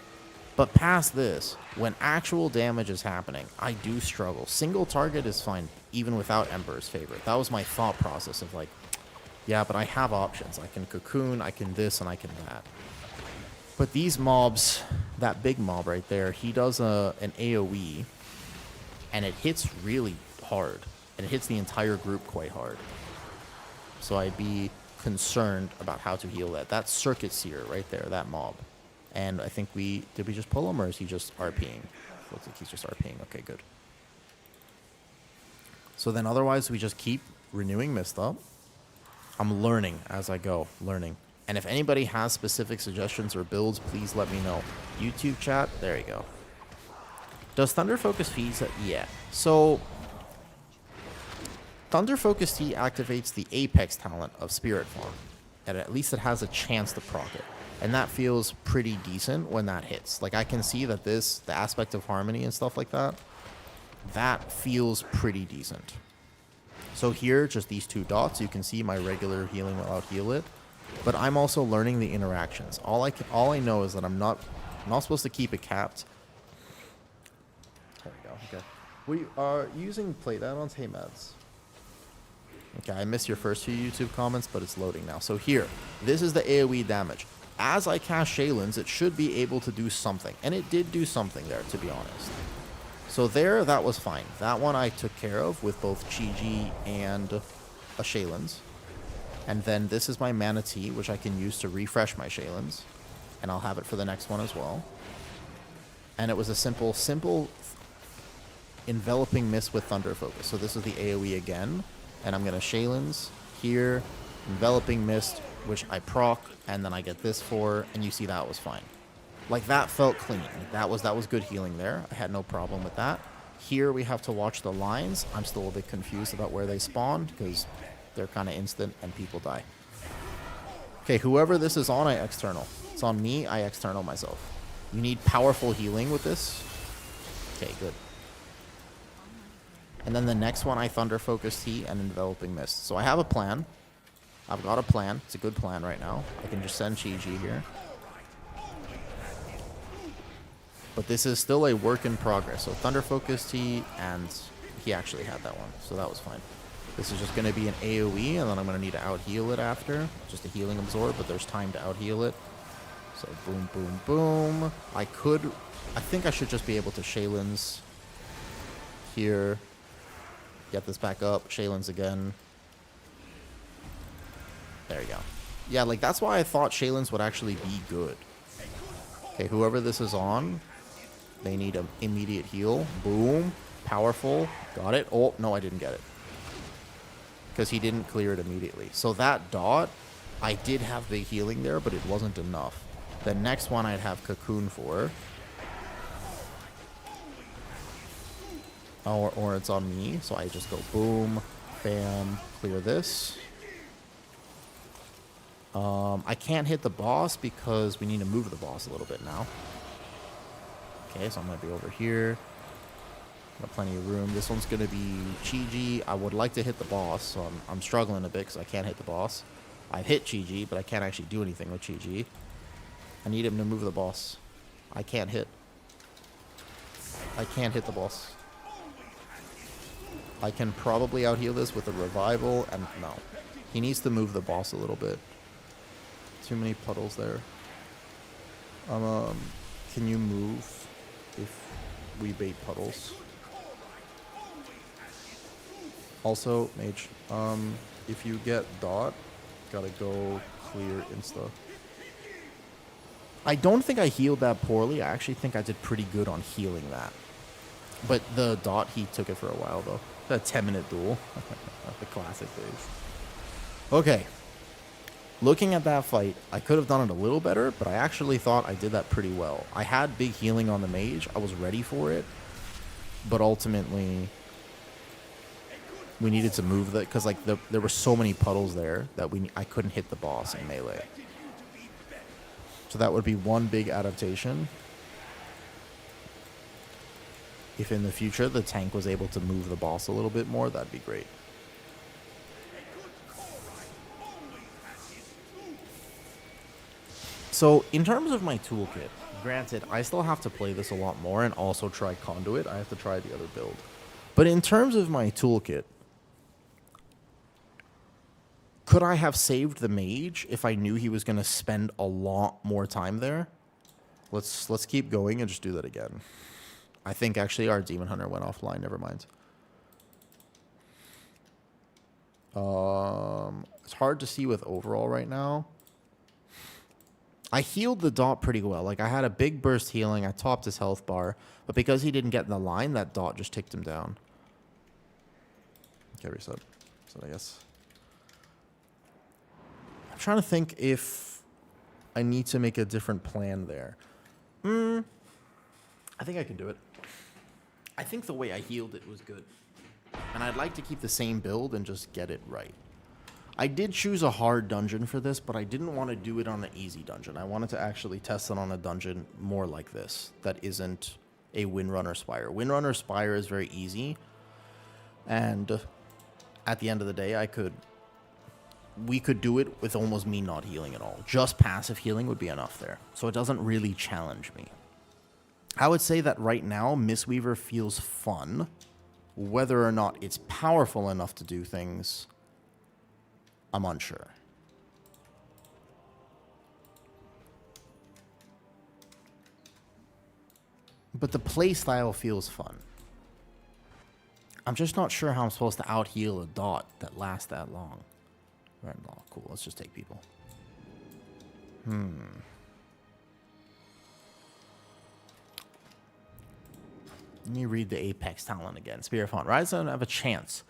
But past this, when actual damage is happening, I do struggle. Single target is fine, even without Emperor's Favor. That was my thought process of like, yeah, but I have options. I can Cocoon, I can this, and I can that. But these mobs, that big mob right there, he does an AoE, and it hits really hard. And it hits the entire group quite hard. So I'd be concerned about how to heal that. That's Circuit Seer right there, that mob. And I think did we just pull him, or is he just RPing? Looks like he's just RPing. Okay, good. So then otherwise, we just keep renewing Mist up. I'm learning as I go, learning. And if anybody has specific suggestions or builds, please let me know. YouTube chat, there you go. Does Thunder Focus feeds it? Yeah. So Thunder Focus T activates the Apex talent of Spirit Form. And at least it has a chance to proc it. And that feels pretty decent when that hits. Like, I can see that the aspect of Harmony and stuff like that, that feels pretty decent. So here, just these 2 dots, you can see my regular healing will out-heal it. But I'm also learning the interactions. All I know is that I'm not supposed to keep it capped. There we go, okay. We are using plate add-ons. Hey, Mads. Okay, I missed your first few YouTube comments, but it's loading now. So here, this is the AoE damage. As I cast Shaylin's, it should be able to do something. And it did do something there, to be honest. So there, that was fine. That one I took care of with both Chi-Ji and a Shaylin's. And then this is my Mana Tea, which I can use to refresh my Shaylin's. And I'll have it for the next one as well. And it was a simple Enveloping Mist with Thunder Focus. So this is the AoE again. And I'm going to Shaylin's here, Enveloping Mist, which I proc, and then I get this for, and you see that was fine. Like, that felt clean. That was good healing there. I had no problem with that. Here we have to watch the lines. I'm still a bit confused about where they spawned, because they're kind of instant and people die. Okay, whoever this is on, I external. It's on me, I external myself. You need powerful healing with this. Okay, good. And then the next one, I Thunder Focus Tea and Enveloping Mist. So I have a plan. I've got a plan. It's a good plan right now. I can just send Chi-Ji here. But this is still a work in progress. So Thunder Focus Tea, and he actually had that one. So that was fine. This is just going to be an AoE, and then I'm going to need to out-heal it after. Just a healing absorb, but there's time to out-heal it. So boom, boom, boom. I think I should just be able to Shaylin's here. Get this back up. Shaylin's again. There you go. Yeah, like, that's why I thought Shaylin's would actually be good. Okay, whoever this is on, they need an immediate heal. Boom. Powerful. Got it. Oh, no, I didn't get it. Because he didn't clear it immediately. So that dot, I did have big healing there, but it wasn't enough. The next one I'd have Cocoon for. Or it's on me, so I just go boom, bam, clear this. I can't hit the boss because we need to move the boss a little bit now. Okay, so I'm going to be over here. Got plenty of room. This one's going to be Chi-Ji. I would like to hit the boss, so I'm struggling a bit because I can't hit the boss. I've hit Chi-Ji, but I can't actually do anything with Chi-Ji. I need him to move the boss. I can't hit. I can't hit the boss. I can probably out-heal this with a revival, and no. He needs to move the boss a little bit. Too many puddles there. Can you move if we bait puddles? Also, mage, if you get dot, gotta go clear insta. I don't think I healed that poorly. I actually think I did pretty good on healing that. But the dot, he took it for a while, though. A 10-minute duel. The classic days. Okay. Looking at that fight, I could have done it a little better, but I actually thought I did that pretty well. I had big healing on the mage. I was ready for it. But ultimately, we needed to move that, because like there were so many puddles there that I couldn't hit the boss in melee. So that would be one big adaptation. If in the future the tank was able to move the boss a little bit more, that'd be great. So in terms of my toolkit, granted, I still have to play this a lot more and also try Conduit. I have to try the other build. But in terms of my toolkit, could I have saved the mage if I knew he was going to spend a lot more time there? Let's keep going and just do that again. I think actually our Demon Hunter went offline. Never mind. It's hard to see with overall right now. I healed the dot pretty well. Like, I had a big burst healing. I topped his health bar. But because he didn't get in the line, that dot just ticked him down. Okay, reset. So I guess. I'm trying to think if I need to make a different plan there. I think I can do it. I think the way I healed it was good. And I'd like to keep the same build and just get it right. I did choose a hard dungeon for this, but I didn't want to do it on an easy dungeon. I wanted to actually test it on a dungeon more like this, that isn't a Windrunner Spire. Windrunner Spire is very easy, and at the end of the day, we could do it with almost me not healing at all. Just passive healing would be enough there, so it doesn't really challenge me. I would say that right now, Mistweaver feels fun. Whether or not it's powerful enough to do things, I'm unsure. But the playstyle feels fun. I'm just not sure how I'm supposed to out-heal a dot that lasts that long. Right, no, cool. Let's just take people. Let me read the Apex talent again. Spirit Font. Rise doesn't have a chance.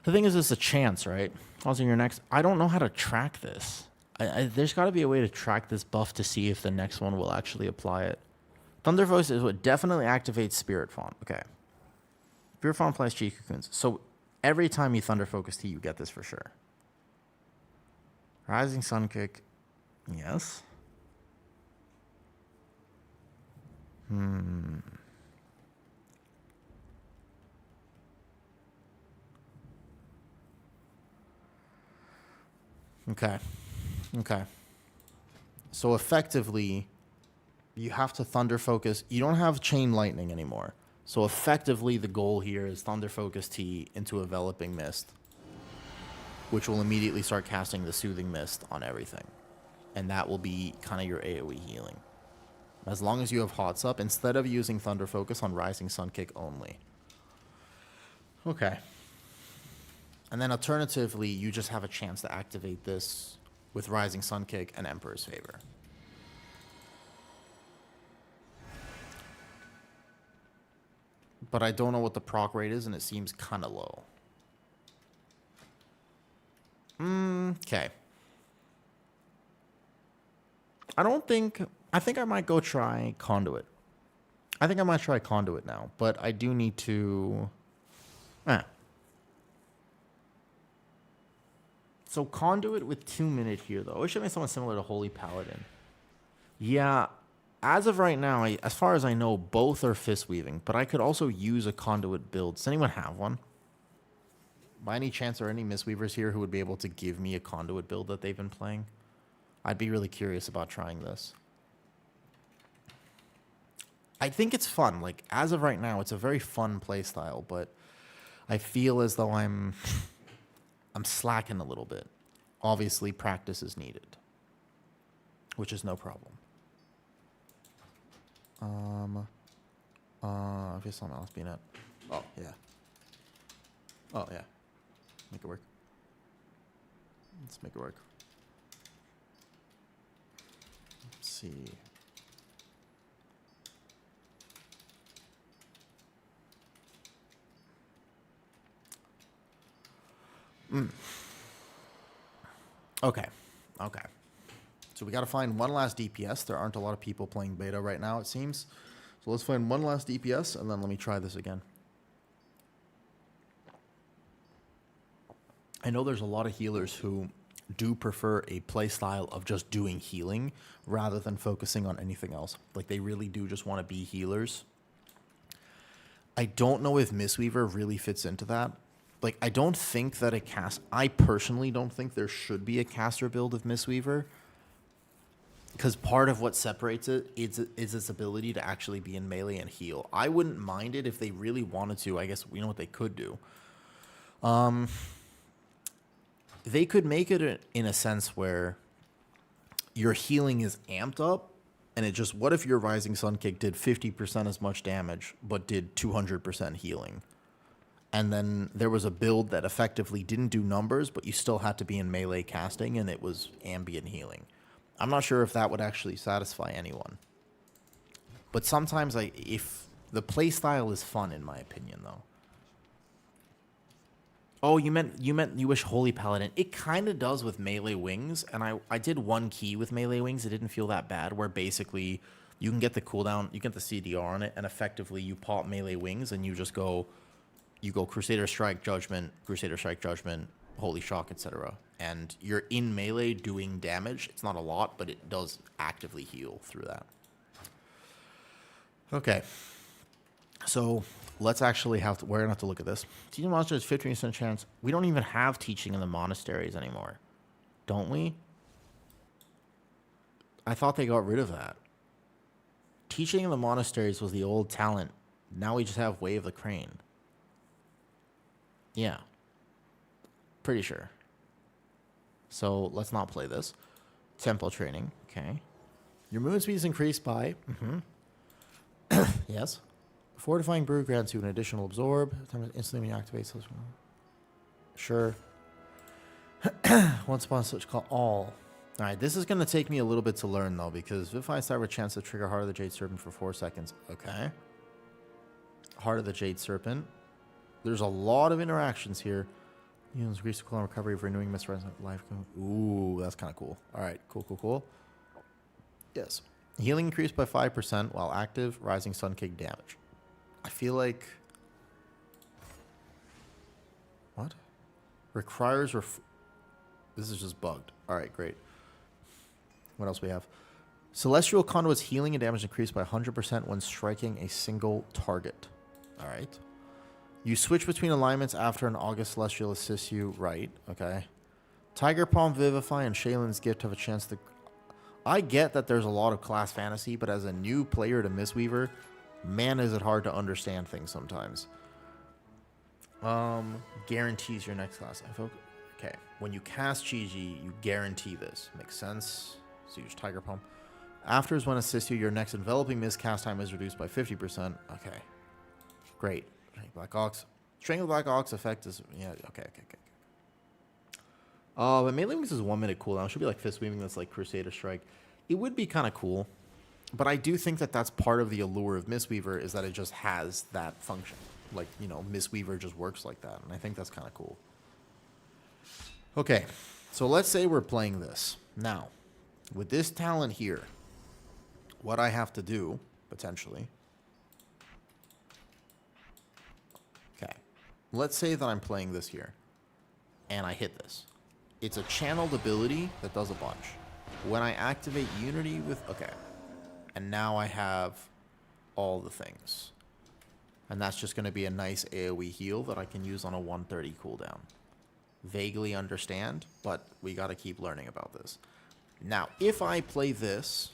The thing is, it's a chance, right? Also, your next... I don't know how to track this. There's got to be a way to track this buff to see if the next one will actually apply it. Thunder Voice is what definitely activates Spirit Font. Okay. Spirit Font applies Chi Cocoons. So every time you Thunder Focus T, you get this for sure. Rising Sun Kick. Yes. Okay. Okay. So effectively, you have to Thunder Focus. You don't have Chain Lightning anymore. So effectively, the goal here is Thunder Focus T into Enveloping Mist, which will immediately start casting the Soothing Mist on everything. And that will be kind of your AoE healing. As long as you have Hots up, instead of using Thunder Focus on Rising Sun Kick only. Okay. And then alternatively, you just have a chance to activate this with Rising Sun Kick and Emperor's Favor. But I don't know what the proc rate is, and it seems kind of low. Okay. I think I might go try Conduit. I think I might try Conduit now, but I do need to... So Conduit with 2 minute here, though. It should be someone similar to Holy Paladin. Yeah, as of right now, as far as I know, both are Fist Weaving, but I could also use a Conduit build. Does anyone have one? By any chance, are any Mistweavers here who would be able to give me a Conduit build that they've been playing? I'd be really curious about trying this. I think it's fun. Like, as of right now, it's a very fun play style, but I feel as though I'm slacking a little bit. Obviously, practice is needed, which is no problem. I feel something else being it. Oh, yeah. Oh, yeah. Make it work. Let's make it work. Let's see. Okay. Okay. So we got to find one last DPS. There aren't a lot of people playing beta right now, it seems. So let's find one last DPS, and then let me try this again. I know there's a lot of healers who do prefer a playstyle of just doing healing rather than focusing on anything else. Like, they really do just want to be healers. I don't know if Mistweaver really fits into that. Like, I don't think that I personally don't think there should be a caster build of Mistweaver, because part of what separates it is its ability to actually be in melee and heal. I wouldn't mind it if they really wanted to. I guess we know what they could do. They could make it in a sense where your healing is amped up, and it just, what if your Rising Sun Kick did 50% as much damage, but did 200% healing? And then there was a build that effectively didn't do numbers, but you still had to be in melee casting, and it was ambient healing. I'm not sure if that would actually satisfy anyone. But sometimes if the playstyle is fun, in my opinion, though. Oh, you wish Holy Paladin. It kind of does with melee wings, and I did one key with melee wings. It didn't feel that bad, where basically you can get the cooldown, you get the CDR on it, and effectively you pop melee wings, and you go Crusader Strike, Judgment, Holy Shock, etc. And you're in melee doing damage. It's not a lot, but it does actively heal through that. Okay. So let's actually we're going to have to look at this. Teaching monsters, 15% chance. We don't even have teaching in the monasteries anymore. Don't we? I thought they got rid of that. Teaching in the monasteries was the old talent. Now we just have Way of the Crane. Yeah. Pretty sure. So let's not play this. Tempo training. Okay. Your movement speed is increased by... Yes. Fortifying Brew grants you an additional absorb. Instantly when you activate... Sure. Once upon such call all. Alright, this is going to take me a little bit to learn, though, because Vivify Star with a chance to trigger Heart of the Jade Serpent for 4 seconds. Okay. Heart of the Jade Serpent. There's a lot of interactions here. Increase the cooldown recovery of renewing misresident life. Ooh, that's kind of cool. Alright, cool. Yes. Healing increased by 5% while active, Rising Sun Kick damage. I feel like... What? Requires... This is just bugged. Alright, great. What else we have? Celestial Conduit's healing and damage increased by 100% when striking a single target. Alright. You switch between alignments after an August Celestial assists you. Right, okay. Tiger Palm, Vivify, and Shaylin's Gift have a chance to... I get that there's a lot of class fantasy, but as a new player to Mistweaver, man, is it hard to understand things sometimes. Guarantees your next class. Okay, when you cast Chi-Ji, you guarantee this. Makes sense. So use Tiger Palm. After is when assists you, your next enveloping mist cast time is reduced by 50%. Okay, great. Black Ox. Strangle Black Ox effect is... Yeah, okay. But melee wings is 1 minute cooldown. It should be like Fist Weaving that's like Crusader Strike. It would be kind of cool. But I do think that that's part of the allure of Mistweaver, is that it just has that function. Like, you know, Mistweaver just works like that. And I think that's kind of cool. Okay. So let's say we're playing this. Now, with this talent here, what I have to do, potentially... Okay. Let's say that I'm playing this here, and I hit this. It's a channeled ability that does a bunch. When I activate Unity with... Okay. And now I have all the things. And that's just going to be a nice AoE heal that I can use on a 130 cooldown. Vaguely understand, but we got to keep learning about this. Now, if I play this,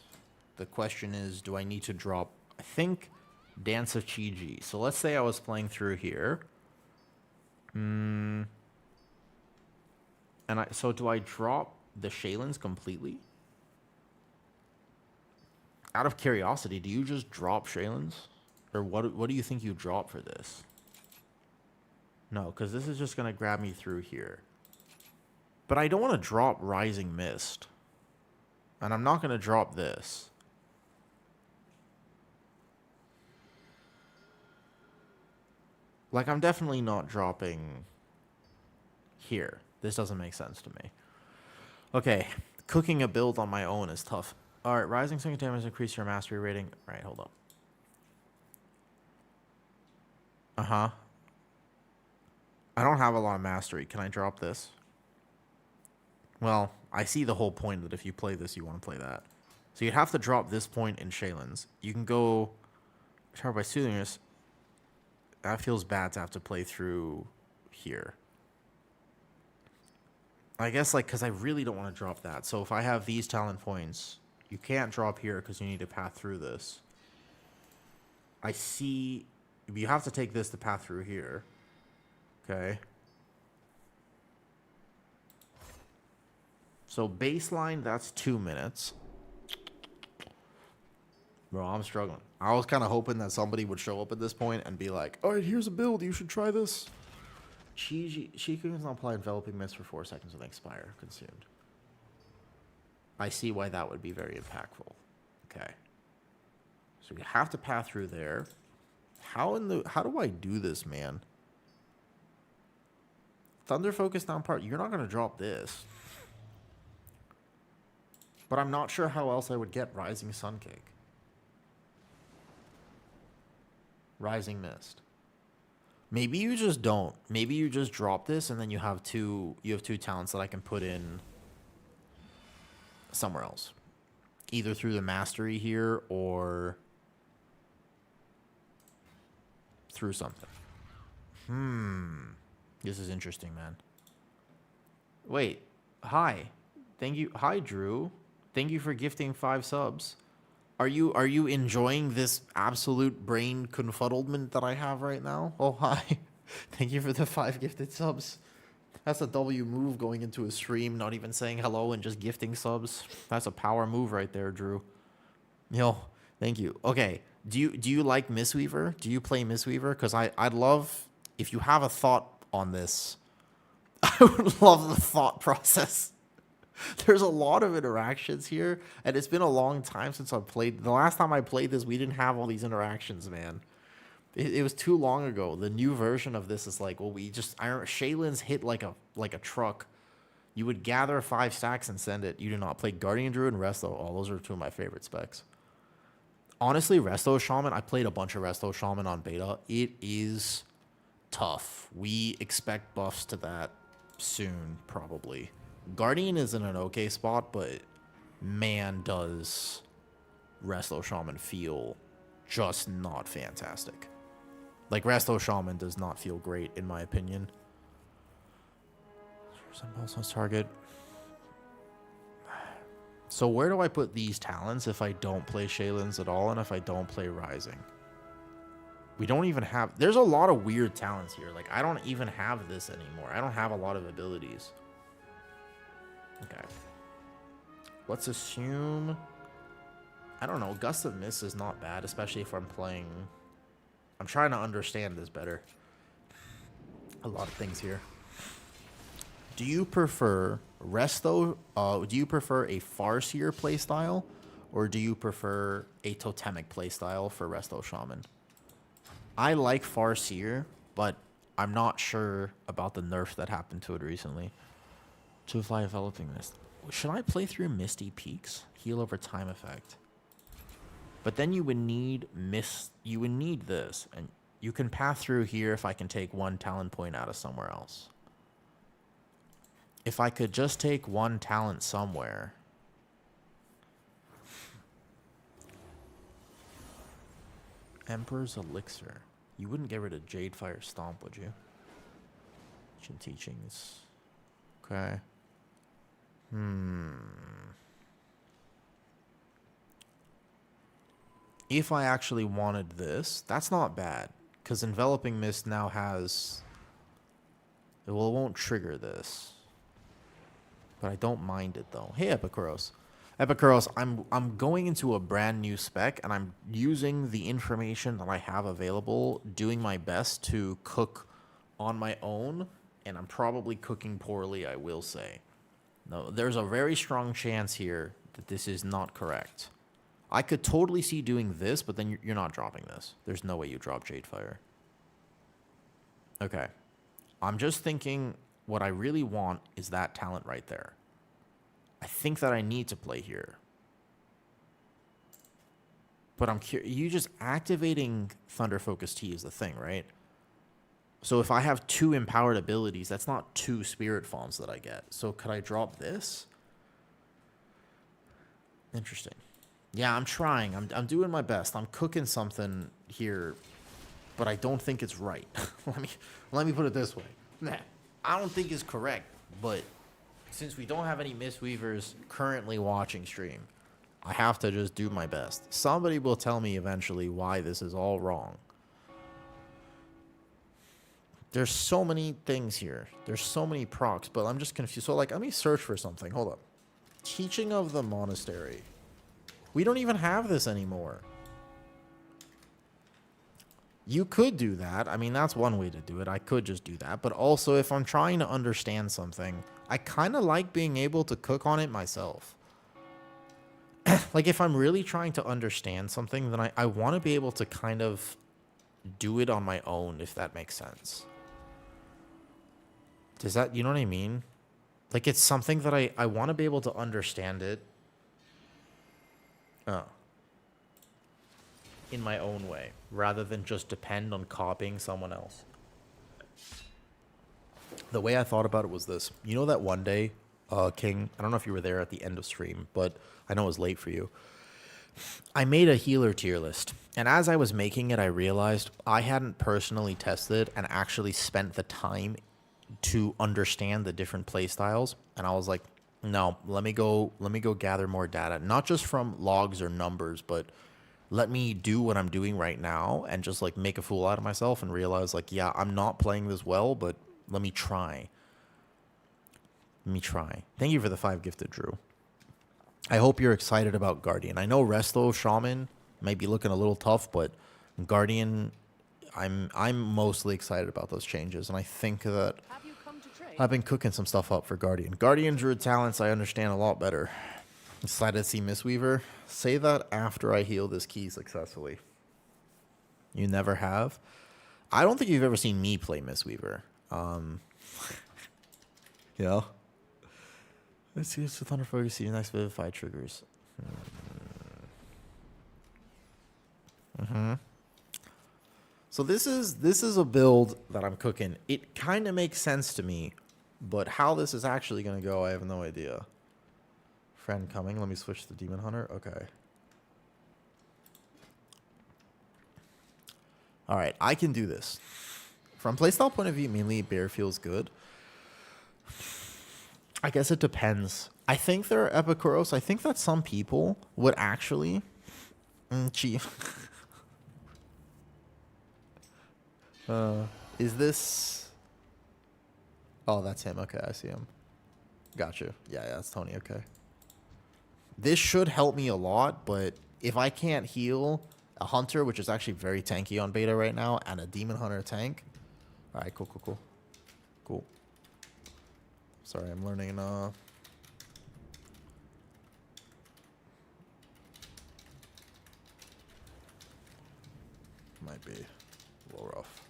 the question is, do I need to drop I think Dance of Chi-Ji. So let's say I was playing through here. And so do I drop the Shaylins completely? Out of curiosity, do you just drop Shaylins? Or what do you think you drop for this? No, because this is just going to grab me through here. But I don't want to drop Rising Mist. And I'm not going to drop this. Like, I'm definitely not dropping here. This doesn't make sense to me. Okay, cooking a build on my own is tough. Alright, Rising Swing damage increase your mastery rating. Alright, hold up. Uh-huh. I don't have a lot of mastery. Can I drop this? Well, I see the whole point that if you play this, you want to play that. So you'd have to drop this point in Shaylins. You can go Charged by Soothingness. That feels bad to have to play through here. I guess, like, because I really don't want to drop that. So if I have these talent points, you can't drop here because you need to path through this. I see... You have to take this to path through here. Okay. So baseline, that's 2 minutes. Bro, I'm struggling. I was kind of hoping that somebody would show up at this point and be like, all right, here's a build. You should try this. Shiku does not apply enveloping mist for 4 seconds with expire consumed. I see why that would be very impactful. Okay. So we have to pass through there. How do I do this, man? Thunder Focus down part. You're not going to drop this. But I'm not sure how else I would get Rising Sun Cake. Rising Mist. Maybe you just don't. Maybe you just drop this and then you have two talents that I can put in somewhere else. Either through the mastery here or through something. This is interesting, man. Wait. Hi. Thank you. Hi, Drew. Thank you for gifting 5 subs. Are you enjoying this absolute brain confuddlement that I have right now? Oh, hi. Thank you for the 5 gifted subs. That's a W move going into a stream, not even saying hello and just gifting subs. That's a power move right there, Drew. Yo, thank you. Okay, do you like Mistweaver? Do you play Mistweaver? Because I'd love, if you have a thought on this, I would love the thought process. There's a lot of interactions here, and it's been a long time since I've played. The last time I played this, we didn't have all these interactions, man. It was too long ago. The new version of this is like, well, I remember Shaylin's hit like a truck. You would gather 5 stacks and send it. You do not play Guardian Druid and Resto. Oh, those are 2 of my favorite specs. Honestly, Resto Shaman, I played a bunch of Resto Shaman on beta. It is tough. We expect buffs to that soon, probably. Guardian is in an okay spot, but man, does Resto Shaman feel just not fantastic. Like, Resto Shaman does not feel great, in my opinion. Impulse target. So where do I put these talents if I don't play Shaylins at all and if I don't play Rising? We don't even have... There's a lot of weird talents here. Like, I don't even have this anymore. I don't have a lot of abilities. Okay. Let's assume... I don't know. Gust of Mist is not bad, especially if I'm playing... I'm trying to understand this better. A lot of things here. Do you prefer Resto? Do you prefer a Farseer playstyle, or do you prefer a Totemic playstyle for Resto Shaman? I like Farseer, but I'm not sure about the nerf that happened to it recently. To fly enveloping mist. Should I play through Misty Peaks? Heal over time effect. But then you would need you would need this, and you can pass through here if I can take 1 talent point out of somewhere else. If I could just take 1 talent somewhere. Emperor's Elixir. You wouldn't get rid of Jadefire Stomp, would you? Ancient Teachings. Okay. if I actually wanted this, that's not bad. Because Enveloping Mist now has... Well, it won't trigger this. But I don't mind it, though. Hey, Epikuros. Epikuros, I'm going into a brand new spec, and I'm using the information that I have available, doing my best to cook on my own, and I'm probably cooking poorly, I will say. No, there's a very strong chance here that this is not correct. I could totally see doing this, but then you're not dropping this. There's no way you drop Jadefire. Okay. I'm just thinking what I really want is that talent right there. I think that I need to play here. But I'm curious. You just activating Thunder Focus Tea is the thing, right? So if I have 2 empowered abilities, that's not 2 Spirit Fawns that I get. So could I drop this? Interesting. Yeah, I'm trying. I'm doing my best. I'm cooking something here, but I don't think it's right. let me put it this way. Nah, I don't think it's correct, but since we don't have any Mistweavers currently watching stream, I have to just do my best. Somebody will tell me eventually why this is all wrong. There's so many things here. There's so many procs, but I'm just confused. So, like, let me search for something. Hold up. Teaching of the Monastery. We don't even have this anymore. You could do that. I mean, that's one way to do it. I could just do that. But also, if I'm trying to understand something, I kind of like being able to cook on it myself. Like, if I'm really trying to understand something, then I want to be able to kind of do it on my own, if that makes sense. Does that, you know what I mean? Like, it's something that I want to be able to understand it. In my own way, rather than just depend on copying someone else. The way I thought about it was this. You know that one day, King, I don't know if you were there at the end of stream, but I know it was late for you. I made a healer tier list, and as I was making it, I realized I hadn't personally tested and actually spent the time to understand the different play styles, and I was like, no, let me go gather more data, not just from logs or numbers, but let me do what I'm doing right now and just like make a fool out of myself and realize like, yeah, I'm not playing this well, but let me try. Thank you for the 5 gifted, Drew. I hope you're excited about Guardian. I know Resto Shaman may be looking a little tough, but Guardian, I'm mostly excited about those changes, and I think that I've been cooking some stuff up for Guardian. Guardian Druid talents I understand a lot better. Excited to see Mistweaver. Say that after I heal this key successfully. You never have? I don't think you've ever seen me play Mistweaver. You know? Let's see what's the Thunder Focus, see your next Vivify triggers. So this is a build that I'm cooking. It kind of makes sense to me, but how this is actually going to go, I have no idea. Friend coming. Let me switch to Demon Hunter. Okay. All right, I can do this. From playstyle point of view, mainly Bear feels good. I guess it depends. I think there are Epikuros. I think that some people would actually... is this... Oh, that's him. Okay, I see him. Gotcha. Yeah, that's Tony. Okay. This should help me a lot, but if I can't heal a Hunter, which is actually very tanky on beta right now, and a Demon Hunter tank... Alright, cool. Sorry, I'm learning, might be a little rough.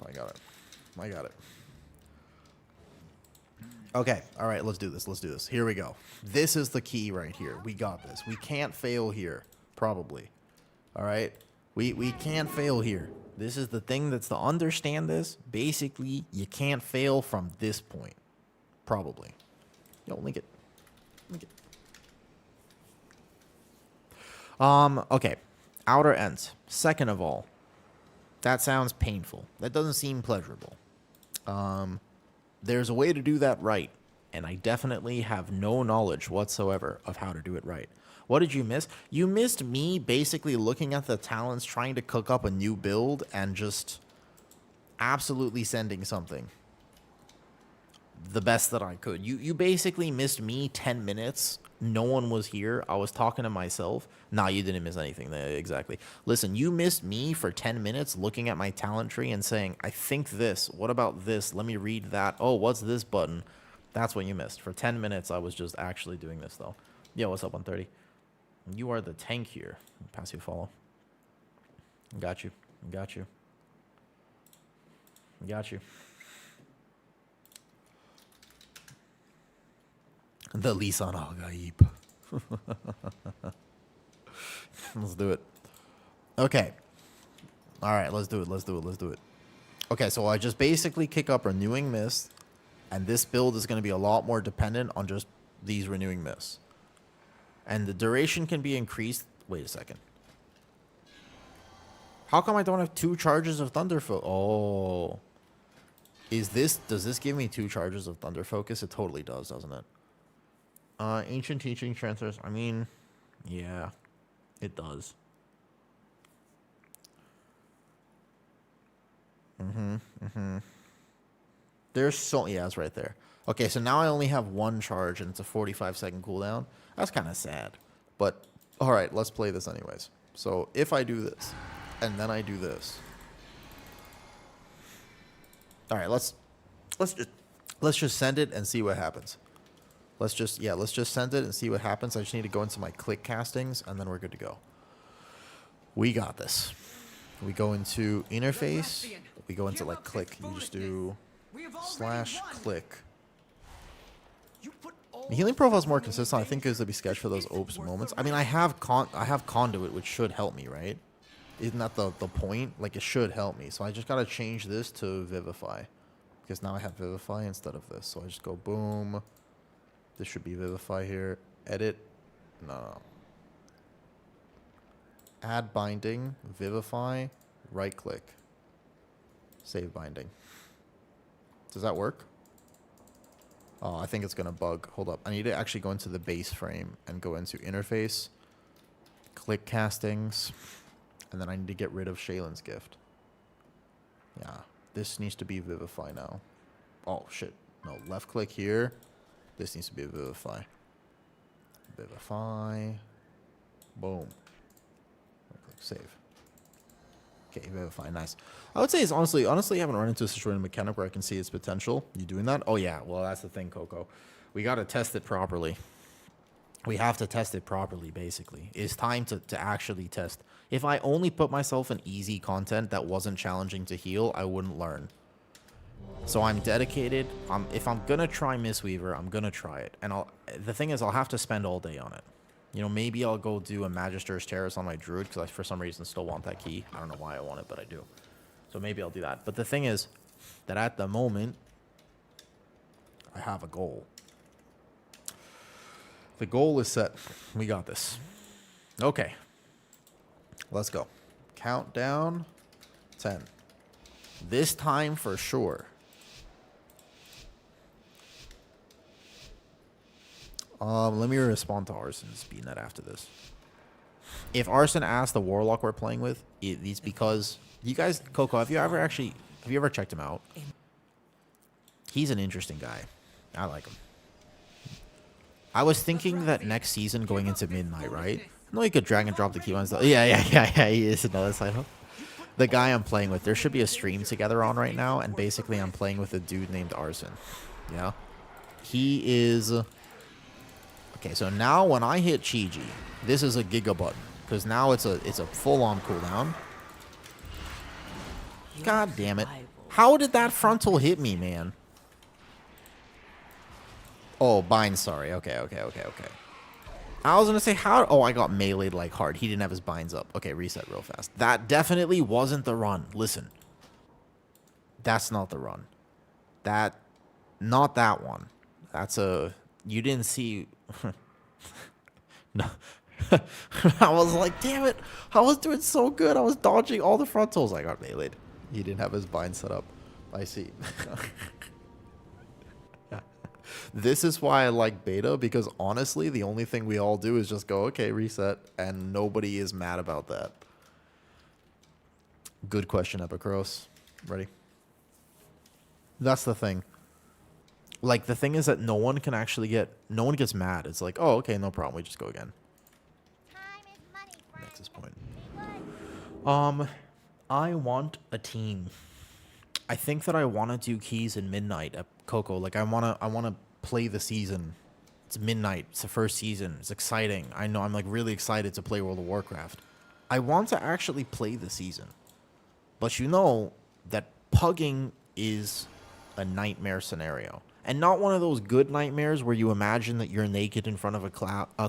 I got it. Okay, alright, let's do this. Here we go. This is the key right here. We got this. We can't fail here, probably. Alright? We can't fail here. This is the thing that's to understand this. Basically, you can't fail from this point. Probably. Yo, link it. Okay. Outer ends. Second of all, that sounds painful. That doesn't seem pleasurable. There's a way to do that right, and I definitely have no knowledge whatsoever of how to do it right. What did you miss? You missed me basically looking at the talents, trying to cook up a new build, and just absolutely sending something the best that I could. You basically missed me 10 minutes. No one was here. I was talking to myself. Nah, you didn't miss anything. Exactly. Listen, you missed me for 10 minutes looking at my talent tree and saying, I think this. What about this? Let me read that. Oh, what's this button? That's what you missed. For 10 minutes, I was just actually doing this, though. Yo, what's up, 130? You are the tank here. Pass you a follow. Got you. Got you. Got you. The Lisan Al Gaib. Let's do it. Okay. All right, let's do it. Let's do it. Let's do it. Okay, so I just basically kick up Renewing Mist, and this build is going to be a lot more dependent on just these Renewing Mists. And the duration can be increased. Wait a second. How come I don't have 2 charges of Thunder Focus? Oh. Does this give me 2 charges of Thunder Focus? It totally does, doesn't it? Ancient Teaching Transfers. I mean, yeah, it does. There's so, yeah, it's right there. Okay, so now I only have 1 charge and it's a 45-second cooldown. That's kind of sad. But, all right, let's play this anyways. So if I do this, and then I do this. All right, let's just send it and see what happens. Let's just send it and see what happens. I just need to go into my click castings, and then we're good to go. We got this. We go into interface. We go into like click. You just do /click. The healing profile is more consistent. I think because it'll be sketched for those OPS moments. I mean, I have conduit, which should help me, right? Isn't that the point? Like, it should help me. So I just gotta change this to Vivify, because now I have Vivify instead of this. So I just go boom. This should be Vivify here. Edit. No. Add binding. Vivify. Right click. Save binding. Does that work? Oh, I think it's going to bug. Hold up. I need to actually go into the base frame and go into interface. Click castings. And then I need to get rid of Shaylin's gift. Yeah. This needs to be Vivify now. Oh, shit. No, left click here. This needs to be a Vivify. Vivify. Boom. Click save. Okay, Vivify. Nice. I would say it's honestly, I haven't run into a situation mechanic where I can see its potential. You doing that? Oh, yeah. Well, that's the thing, Coco. We got to test it properly. We have to test it properly, basically. It's time to actually test. If I only put myself in easy content that wasn't challenging to heal, I wouldn't learn. So I'm dedicated. If I'm going to try Mistweaver, I'm going to try it. And the thing is, I'll have to spend all day on it. You know, maybe I'll go do a Magister's Terrace on my Druid, because I, for some reason, still want that key. I don't know why I want it, but I do. So maybe I'll do that. But the thing is that at the moment, I have a goal. The goal is set. We got this. Okay. Let's go. Countdown. 10. This time for sure. Let me respond to Arson's BNet after this. If Arson asks the Warlock we're playing with, it's because you guys, Coco, have you ever checked him out? He's an interesting guy. I like him. I was thinking that next season going into Midnight, right? No, you could drag and drop the key ones. Yeah. He is another side hook. The guy I'm playing with, there should be a stream together on right now, and basically I'm playing with a dude named Arson. Yeah? He is... Okay, so now when I hit Chi-Ji, this is a Giga button, because now it's a full-on cooldown. God damn it. How did that frontal hit me, man? Oh, bind, sorry. Okay. I was going to say, how... Oh, I got meleeed like hard. He didn't have his binds up. Okay, reset real fast. That definitely wasn't the run. Listen. That's not the run. Not that one. That's a... You didn't see... No. I was like, damn it. I was doing so good. I was dodging all the frontals. I got meleeed. He didn't have his bind set up. I see. This is why I like beta, because honestly, the only thing we all do is just go, okay, reset, and nobody is mad about that. Good question, Epicros. Ready? That's the thing. Like, the thing is that no one gets mad. It's like, oh, okay, no problem. We just go again. Time is money, friend. Nexus point. Be good. I want a team. I think that I want to do keys in midnight at Coco. Like, I wanna play the season. It's midnight. It's the first season. It's exciting. I know. I'm like really excited to play World of Warcraft. I want to actually play the season, but you know that pugging is a nightmare scenario, and not one of those good nightmares where you imagine that you're naked in front of a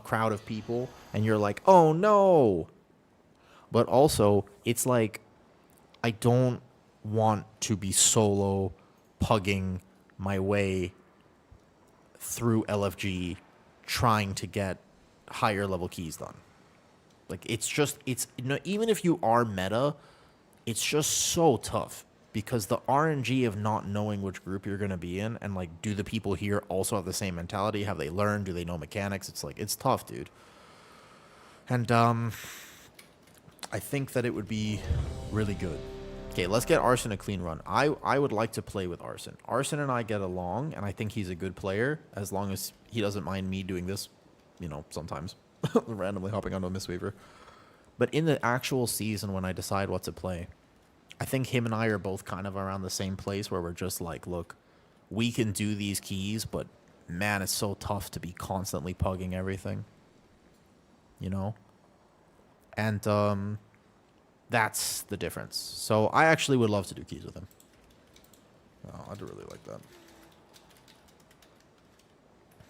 crowd of people and you're like, oh no. But also, it's like, I don't want to be solo pugging my way through LFG trying to get higher level keys done. Like, even if you are meta, it's just so tough because the RNG of not knowing which group you're going to be in, and like, do the people here also have the same mentality? Have they learned? Do they know mechanics? It's like, it's tough, dude. And I think that it would be really good. Okay, let's get Arson a clean run. I would like to play with Arson. Arson and I get along, and I think he's a good player, as long as he doesn't mind me doing this, you know, sometimes. Randomly hopping onto a Mistweaver. But in the actual season, when I decide what to play, I think him and I are both kind of around the same place where we're just like, look, we can do these keys, but man, it's so tough to be constantly pugging everything. You know? And, that's the difference. So I actually would love to do keys with him. Oh, I'd really like that.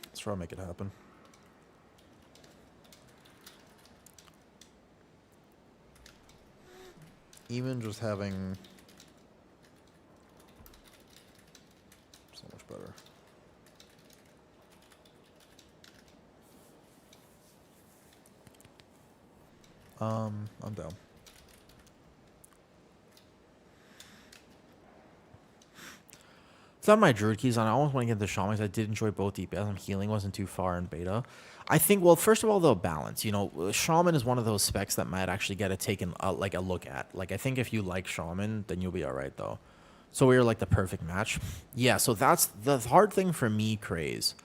Let's try to make it happen. Even just having so much better. I'm down. It's not my druid keys on. I almost want to get the shamans. I did enjoy both DPS and healing wasn't too far in beta. I think, well, first of all, the balance. You know, shaman is one of those specs that might actually get it taken like a look at. Like, I think if you like shaman, then you'll be all right though. So we're like the perfect match. Yeah. So that's the hard thing for me. Craze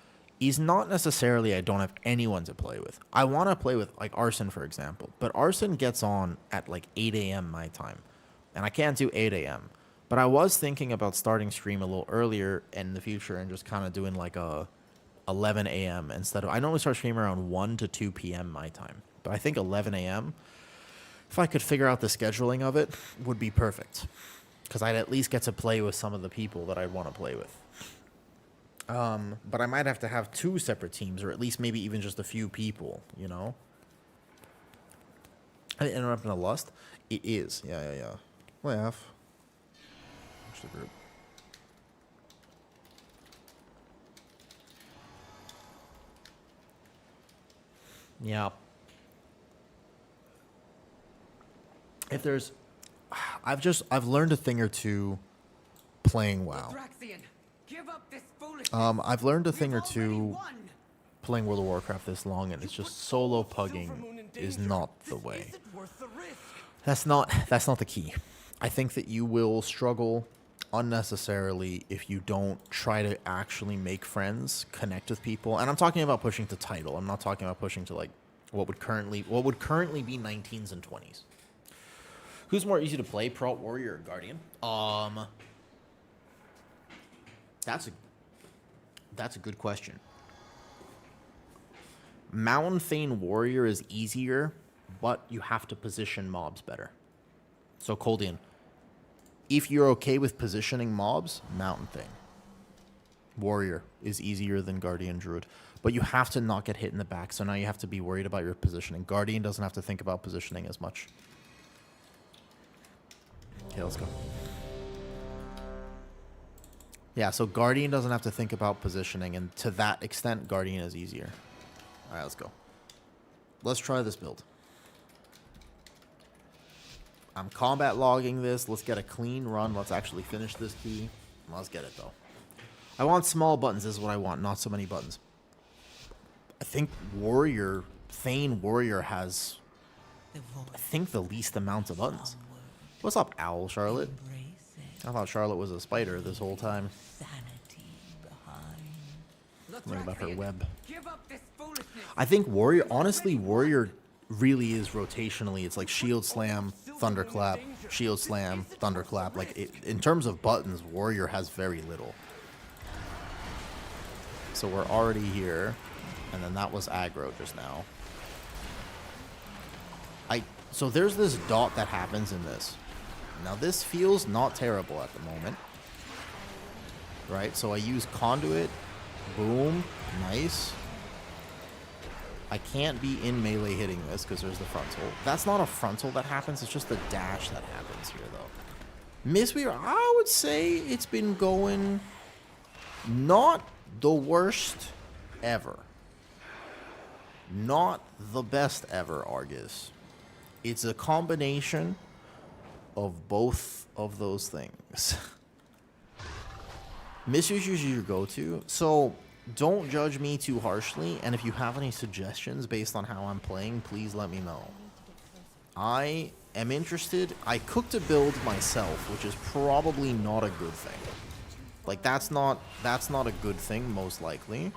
is not necessarily I don't have anyone to play with. I want to play with like Arson, for example, but Arson gets on at like 8 a.m. my time, and I can't do 8 a.m. But I was thinking about starting stream a little earlier in the future and just kind of doing like a 11 a.m. instead of... I normally start streaming around 1 to 2 p.m. my time. But I think 11 a.m., if I could figure out the scheduling of it, would be perfect. Because I'd at least get to play with some of the people that I'd want to play with. But I might have to have 2 separate teams, or at least maybe even just a few people, you know? I didn't interrupt in a lust? It is. Yeah. Laugh. The group. Yeah. If there's, I've learned a thing or two playing WoW. I've learned a thing or two playing World of Warcraft this long, and it's just solo pugging is not the way. That's not the key. I think that you will struggle unnecessarily if you don't try to actually make friends, connect with people. And I'm talking about pushing to title. I'm not talking about pushing to like what would currently be 19s and 20s. Who's more easy to play, Pro, Warrior, or Guardian? That's a good question. Mountain Thane Warrior is easier, but you have to position mobs better. So Coldian, if you're okay with positioning mobs, Mountain Thane. Warrior is easier than Guardian Druid. But you have to not get hit in the back, so now you have to be worried about your positioning. Guardian doesn't have to think about positioning as much. Okay, let's go. Yeah, so Guardian doesn't have to think about positioning, and to that extent, Guardian is easier. Alright, let's go. Let's try this build. I'm combat logging this. Let's get a clean run. Let's actually finish this key. Let's get it, though. I want small buttons. This is what I want, not so many buttons. I think Warrior, Thane Warrior has, I think, the least amount of buttons. What's up, Owl Charlotte? I thought Charlotte was a spider this whole time. Something about her web. I think Warrior, honestly, Warrior really is rotationally. It's like Shield Slam, Thunderclap, Shield Slam, Thunderclap. Like, in terms of buttons, Warrior has very little. So we're already here. And then that was aggro just now. So there's this dot that happens in this. Now this feels not terrible at the moment. Right? So I use Conduit. Boom. Nice. I can't be in melee hitting this because there's the frontal. That's not a frontal that happens. It's just the dash that happens here, though. Mistweaver, I would say it's been going not the worst ever. Not the best ever, Argus. It's a combination of both of those things. Mistweaver is usually your go-to, so don't judge me too harshly, and if you have any suggestions based on how I'm playing, please let me know. I am interested. I cooked a build myself, which is probably not a good thing. Like, that's not a good thing, most likely,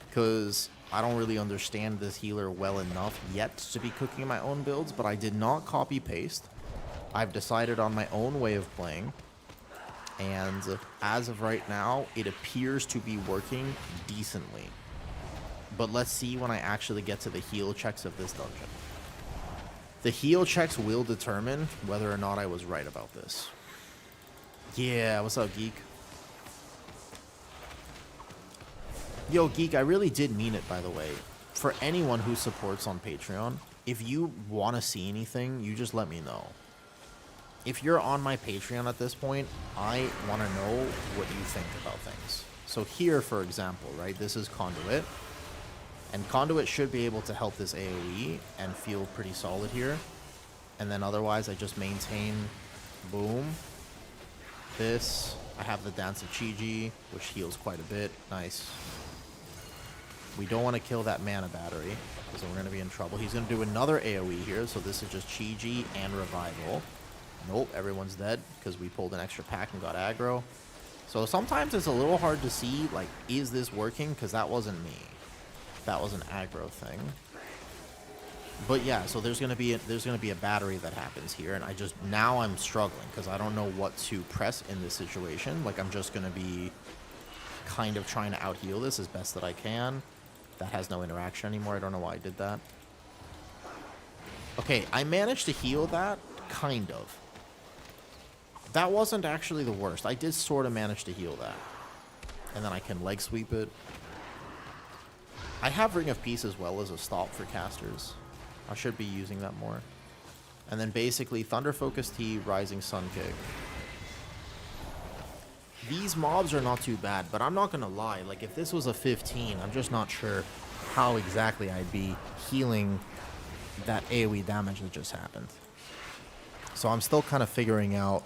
because I don't really understand this healer well enough yet to be cooking my own builds, but I did not copy-paste. I've decided on my own way of playing, and as of right now, it appears to be working decently. But let's see when I actually get to the heal checks of this dungeon. The heal checks will determine whether or not I was right about this. Yeah, what's up, Geek? Yo, Geek, I really did mean it, by the way. For anyone who supports on Patreon, if you want to see anything, you just let me know. If you're on my Patreon at this point, I want to know what you think about things. So here, for example, right, this is Conduit. And Conduit should be able to help this AoE and feel pretty solid here. And then otherwise, I just maintain, boom, this. I have the Dance of Chi-Ji, which heals quite a bit. Nice. We don't want to kill that mana battery, because we're going to be in trouble. He's going to do another AoE here, so this is just Chi-Ji and Revival. Nope, everyone's dead, because we pulled an extra pack and got aggro. So sometimes it's a little hard to see, like, is this working? Because that wasn't me. That was an aggro thing. But yeah, so there's gonna be a battery that happens here, and now I'm struggling because I don't know what to press in this situation. Like, I'm just gonna be kind of trying to out heal this as best that I can. That has no interaction anymore. I don't know why I did that. Okay, I managed to heal that, kind of. That wasn't actually the worst. I did sort of manage to heal that. And then I can leg sweep it. I have Ring of Peace as well as a stop for casters. I should be using that more. And then basically Thunder Focus T, Rising Sun Kick. These mobs are not too bad, but I'm not going to lie. Like, if this was a 15, I'm just not sure how exactly I'd be healing that AoE damage that just happened. So I'm still kind of figuring out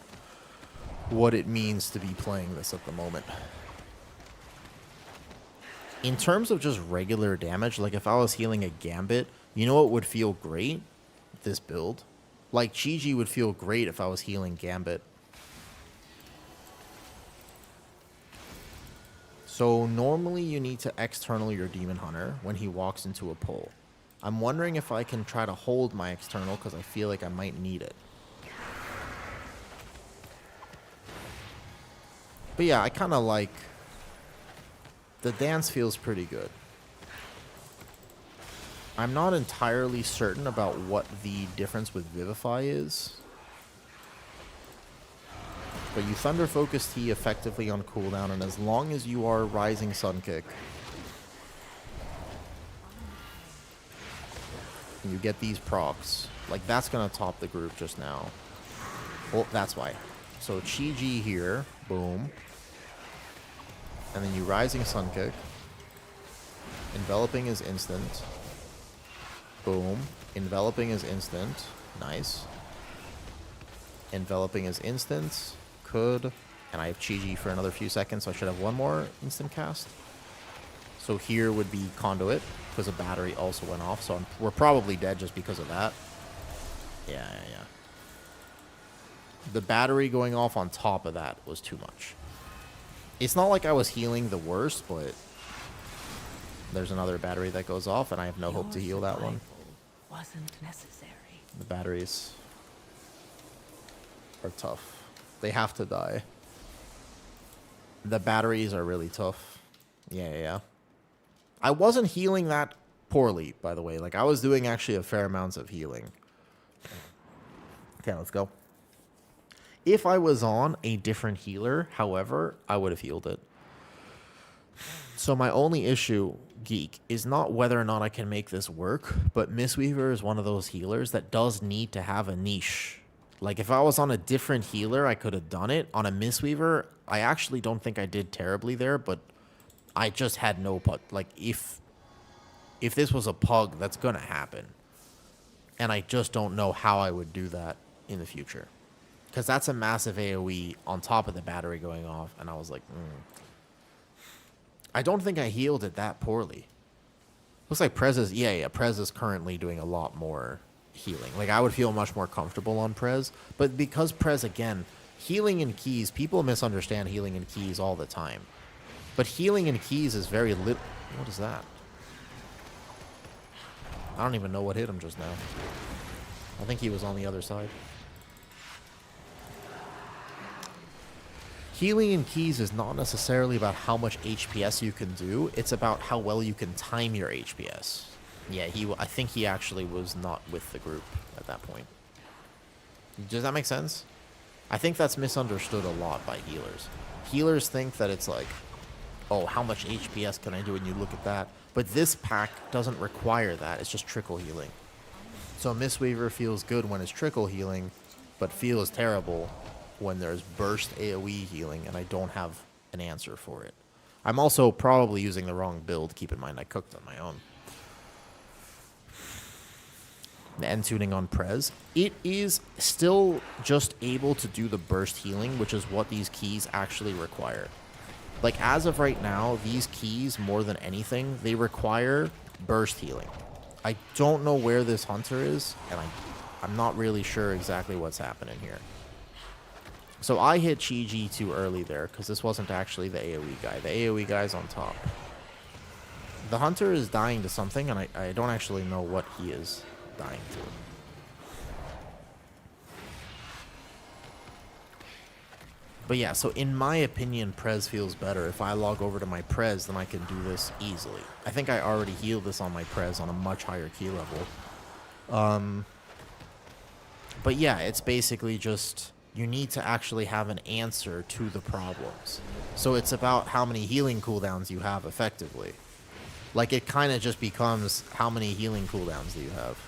what it means to be playing this at the moment. In terms of just regular damage, like if I was healing a Gambit, you know what would feel great? This build. Like, Chi-Ji would feel great if I was healing Gambit. So normally you need to external your Demon Hunter when he walks into a pull. I'm wondering if I can try to hold my external because I feel like I might need it. But yeah, I kind of like... The dance feels pretty good. I'm not entirely certain about what the difference with Vivify is. But you Thunder Focus T effectively on cooldown, and as long as you are Rising Sun Kick, and you get these procs, like that's going to top the group just now. Well, that's why. So Chi-Ji here, boom. And then you Rising Sun Kick. Enveloping is instant. Boom. Enveloping is instant. Nice. Enveloping is instant. Could. And I have Chi-Ji for another few seconds, so I should have one more instant cast. So here would be Conduit, because a battery also went off. So we're probably dead just because of that. Yeah. The battery going off on top of that was too much. It's not like I was healing the worst, but there's another battery that goes off, and I have no hope to heal that one. Wasn't necessary. The batteries are tough. They have to die. The batteries are really tough. Yeah. I wasn't healing that poorly, by the way. Like, I was doing actually a fair amount of healing. Okay, let's go. If I was on a different healer, however, I would have healed it. So my only issue, Geek, is not whether or not I can make this work, but Mistweaver is one of those healers that does need to have a niche. Like, if I was on a different healer, I could have done it. On a Mistweaver, I actually don't think I did terribly there, but I just had no put. Like, if this was a pug, that's going to happen. And I just don't know how I would do that in the future. Because that's a massive AoE on top of the battery going off. And I was like, I don't think I healed it that poorly. Looks like Prez is, Prez is currently doing a lot more healing. Like, I would feel much more comfortable on Prez. But because Prez, again, healing in keys, people misunderstand healing in keys all the time. But healing in keys is very lit. What is that? I don't even know what hit him just now. I think he was on the other side. Healing in keys is not necessarily about how much HPS you can do. It's about how well you can time your HPS. Yeah, I think he actually was not with the group at that point. Does that make sense? I think that's misunderstood a lot by healers. Healers think that it's like, oh, how much HPS can I do? And you look at that. But this pack doesn't require that. It's just trickle healing. So Mistweaver feels good when it's trickle healing, but feels terrible when there's burst AoE healing, and I don't have an answer for it. I'm also probably using the wrong build. Keep in mind, I cooked on my own. The end tuning on Prez. It is still just able to do the burst healing, which is what these keys actually require. Like, as of right now, these keys, more than anything, they require burst healing. I don't know where this hunter is, and I'm not really sure exactly what's happening here. So I hit Chi-Ji too early there, because this wasn't actually the AoE guy. The AoE guy's on top. The hunter is dying to something, and I don't actually know what he is dying to. But yeah, so in my opinion, Prez feels better. If I log over to my Prez, then I can do this easily. I think I already healed this on my Prez on a much higher key level. But yeah, it's basically just, you need to actually have an answer to the problems. So it's about how many healing cooldowns you have effectively. Like, it kind of just becomes, how many healing cooldowns do you have?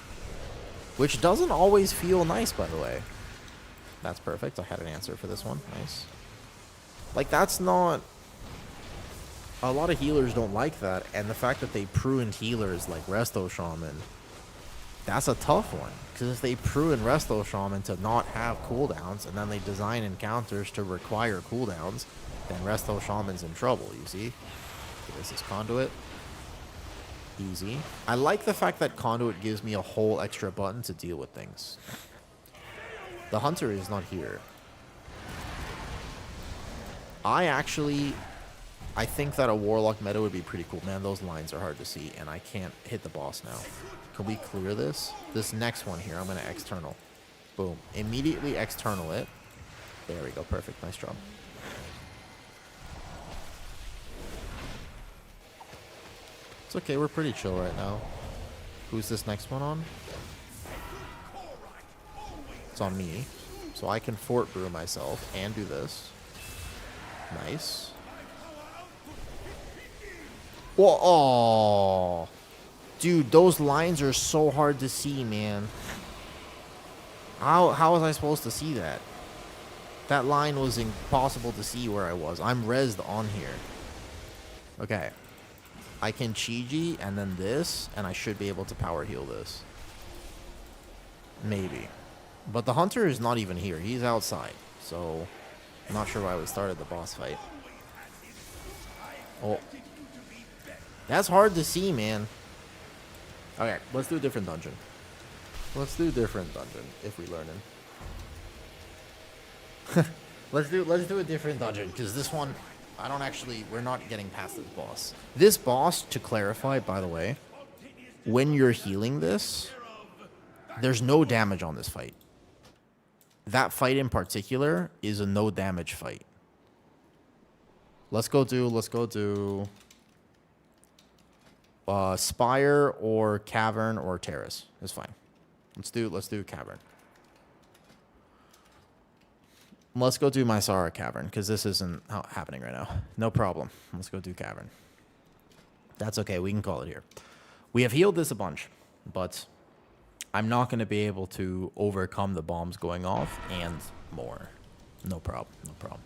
Which doesn't always feel nice, by the way. That's perfect. I had an answer for this one. Nice. Like, that's not... A lot of healers don't like that. And the fact that they pruned healers like Resto Shaman, that's a tough one. Because if they prune Resto Shaman to not have cooldowns, and then they design encounters to require cooldowns, then Resto Shaman's in trouble, you see? Okay, this is Conduit. Easy. I like the fact that Conduit gives me a whole extra button to deal with things. The hunter is not here. I think that a warlock meta would be pretty cool. Man, those lines are hard to see, and I can't hit the boss now. Can we clear this? This next one here, I'm going to external. Boom. Immediately external it. There we go. Perfect. Nice job. It's okay. We're pretty chill right now. Who's this next one on? It's on me. So I can fort brew myself and do this. Nice. Whoa, oh. Dude, those lines are so hard to see, man. How was I supposed to see that? That line was impossible to see where I was. I'm rezzed on here. Okay. I can Chi-Ji and then this, and I should be able to power heal this. Maybe. But the hunter is not even here. He's outside. So I'm not sure why we started the boss fight. Oh. That's hard to see, man. Okay, let's do a different dungeon. Let's do a different dungeon, if we learn it. let's do a different dungeon, because this one, we're not getting past this boss. This boss, to clarify, by the way, when you're healing this, there's no damage on this fight. That fight in particular is a no damage fight. Let's go do Spire or Cavern or Terrace. It's fine. Let's do Cavern. Let's go do Mysara Cavern, because this isn't happening right now. No problem. Let's go do Cavern. That's okay. We can call it here. We have healed this a bunch, but I'm not going to be able to overcome the bombs going off and more. No problem. No problem.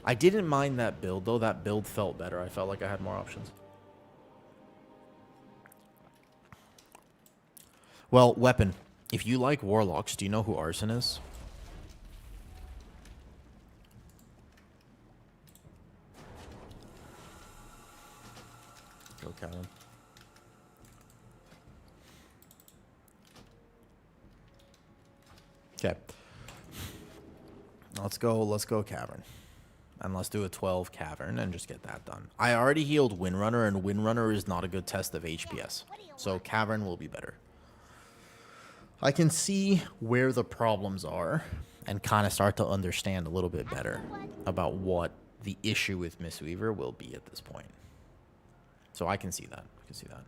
I didn't mind that build, though. That build felt better. I felt like I had more options. Well, weapon. If you like warlocks, do you know who Arson is? Go Cavern. Okay. Let's go Cavern. And let's do a 12 Cavern and just get that done. I already healed Windrunner, and Windrunner is not a good test of HPS. So Cavern will be better. I can see where the problems are and kind of start to understand a little bit better about what the issue with Mistweaver will be at this point. So I can see that. I can see that.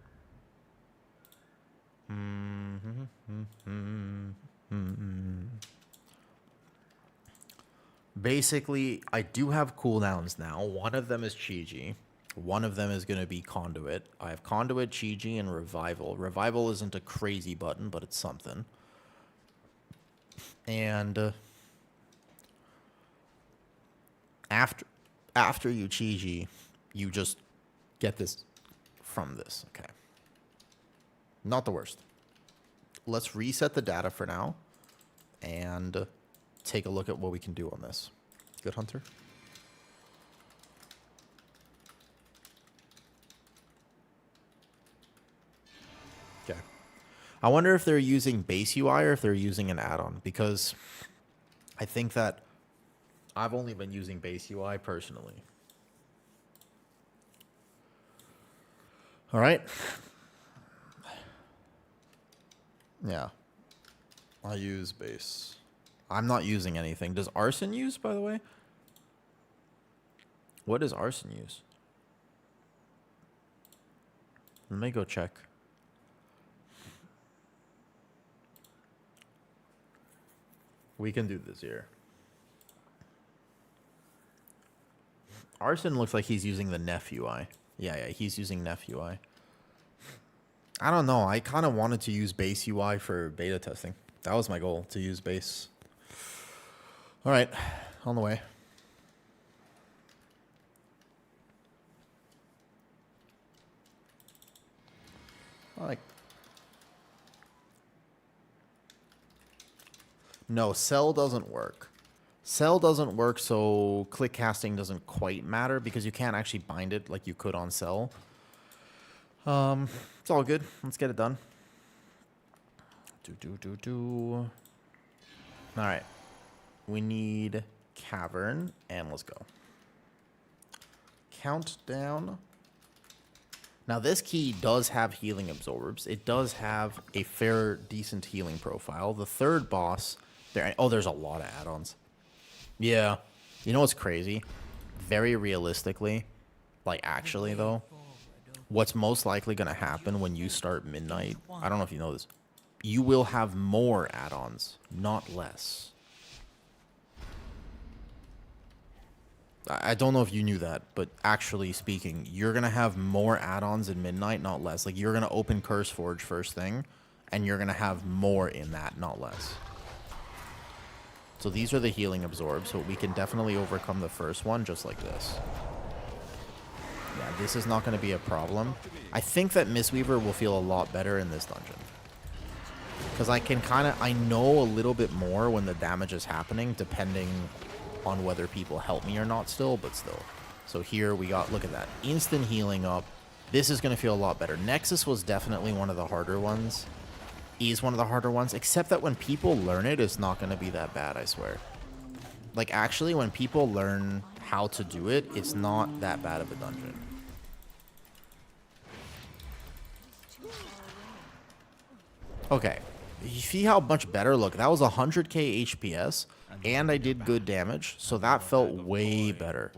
Basically, I do have cooldowns now. One of them is Chi-Ji. One of them is going to be Conduit. I have Conduit, Chi-Ji, and Revival. Revival isn't a crazy button, but it's something. And after you Chi-Ji, you just get this from this. Okay. Not the worst. Let's reset the data for now and take a look at what we can do on this. Good Hunter. Okay. I wonder if they're using base UI or if they're using an add-on, because I think that I've only been using base UI personally. All right. Yeah. I use base. I'm not using anything. Does Arson use, by the way? What does Arson use? Let me go check. We can do this here. Arson looks like he's using the Nef UI. Yeah, he's using Nef UI. I don't know. I kind of wanted to use base UI for beta testing. That was my goal, to use base. All right, on the way. No, cell doesn't work. Cell doesn't work, so click casting doesn't quite matter because you can't actually bind it like you could on cell. It's all good. Let's get it done. All right. We need Cavern, and let's go. Countdown. Now, this key does have healing absorbs. It does have a fair, decent healing profile. The third boss, there's a lot of add-ons. Yeah. You know what's crazy? Very realistically, like actually though, what's most likely going to happen when you start Midnight, I don't know if you know this, you will have more add-ons, not less. I don't know if you knew that, but actually speaking, you're going to have more add-ons in Midnight, not less. Like, you're going to open CurseForge first thing, and you're going to have more in that, not less. So these are the healing absorbs, so we can definitely overcome the first one just like this. Yeah, this is not going to be a problem. I think that Mistweaver will feel a lot better in this dungeon. Because I know a little bit more when the damage is happening, depending on whether people help me or not still, but still. So here we got, look at that, instant healing up. This is going to feel a lot better. Nexus was definitely one of the harder ones. Is one of the harder ones, except that when people learn it, it's not going to be that bad, I swear. Like, actually, when people learn how to do it, it's not that bad of a dungeon. Okay. You see how much better? Look, that was 100k HPS, and I did good damage, so that felt way better.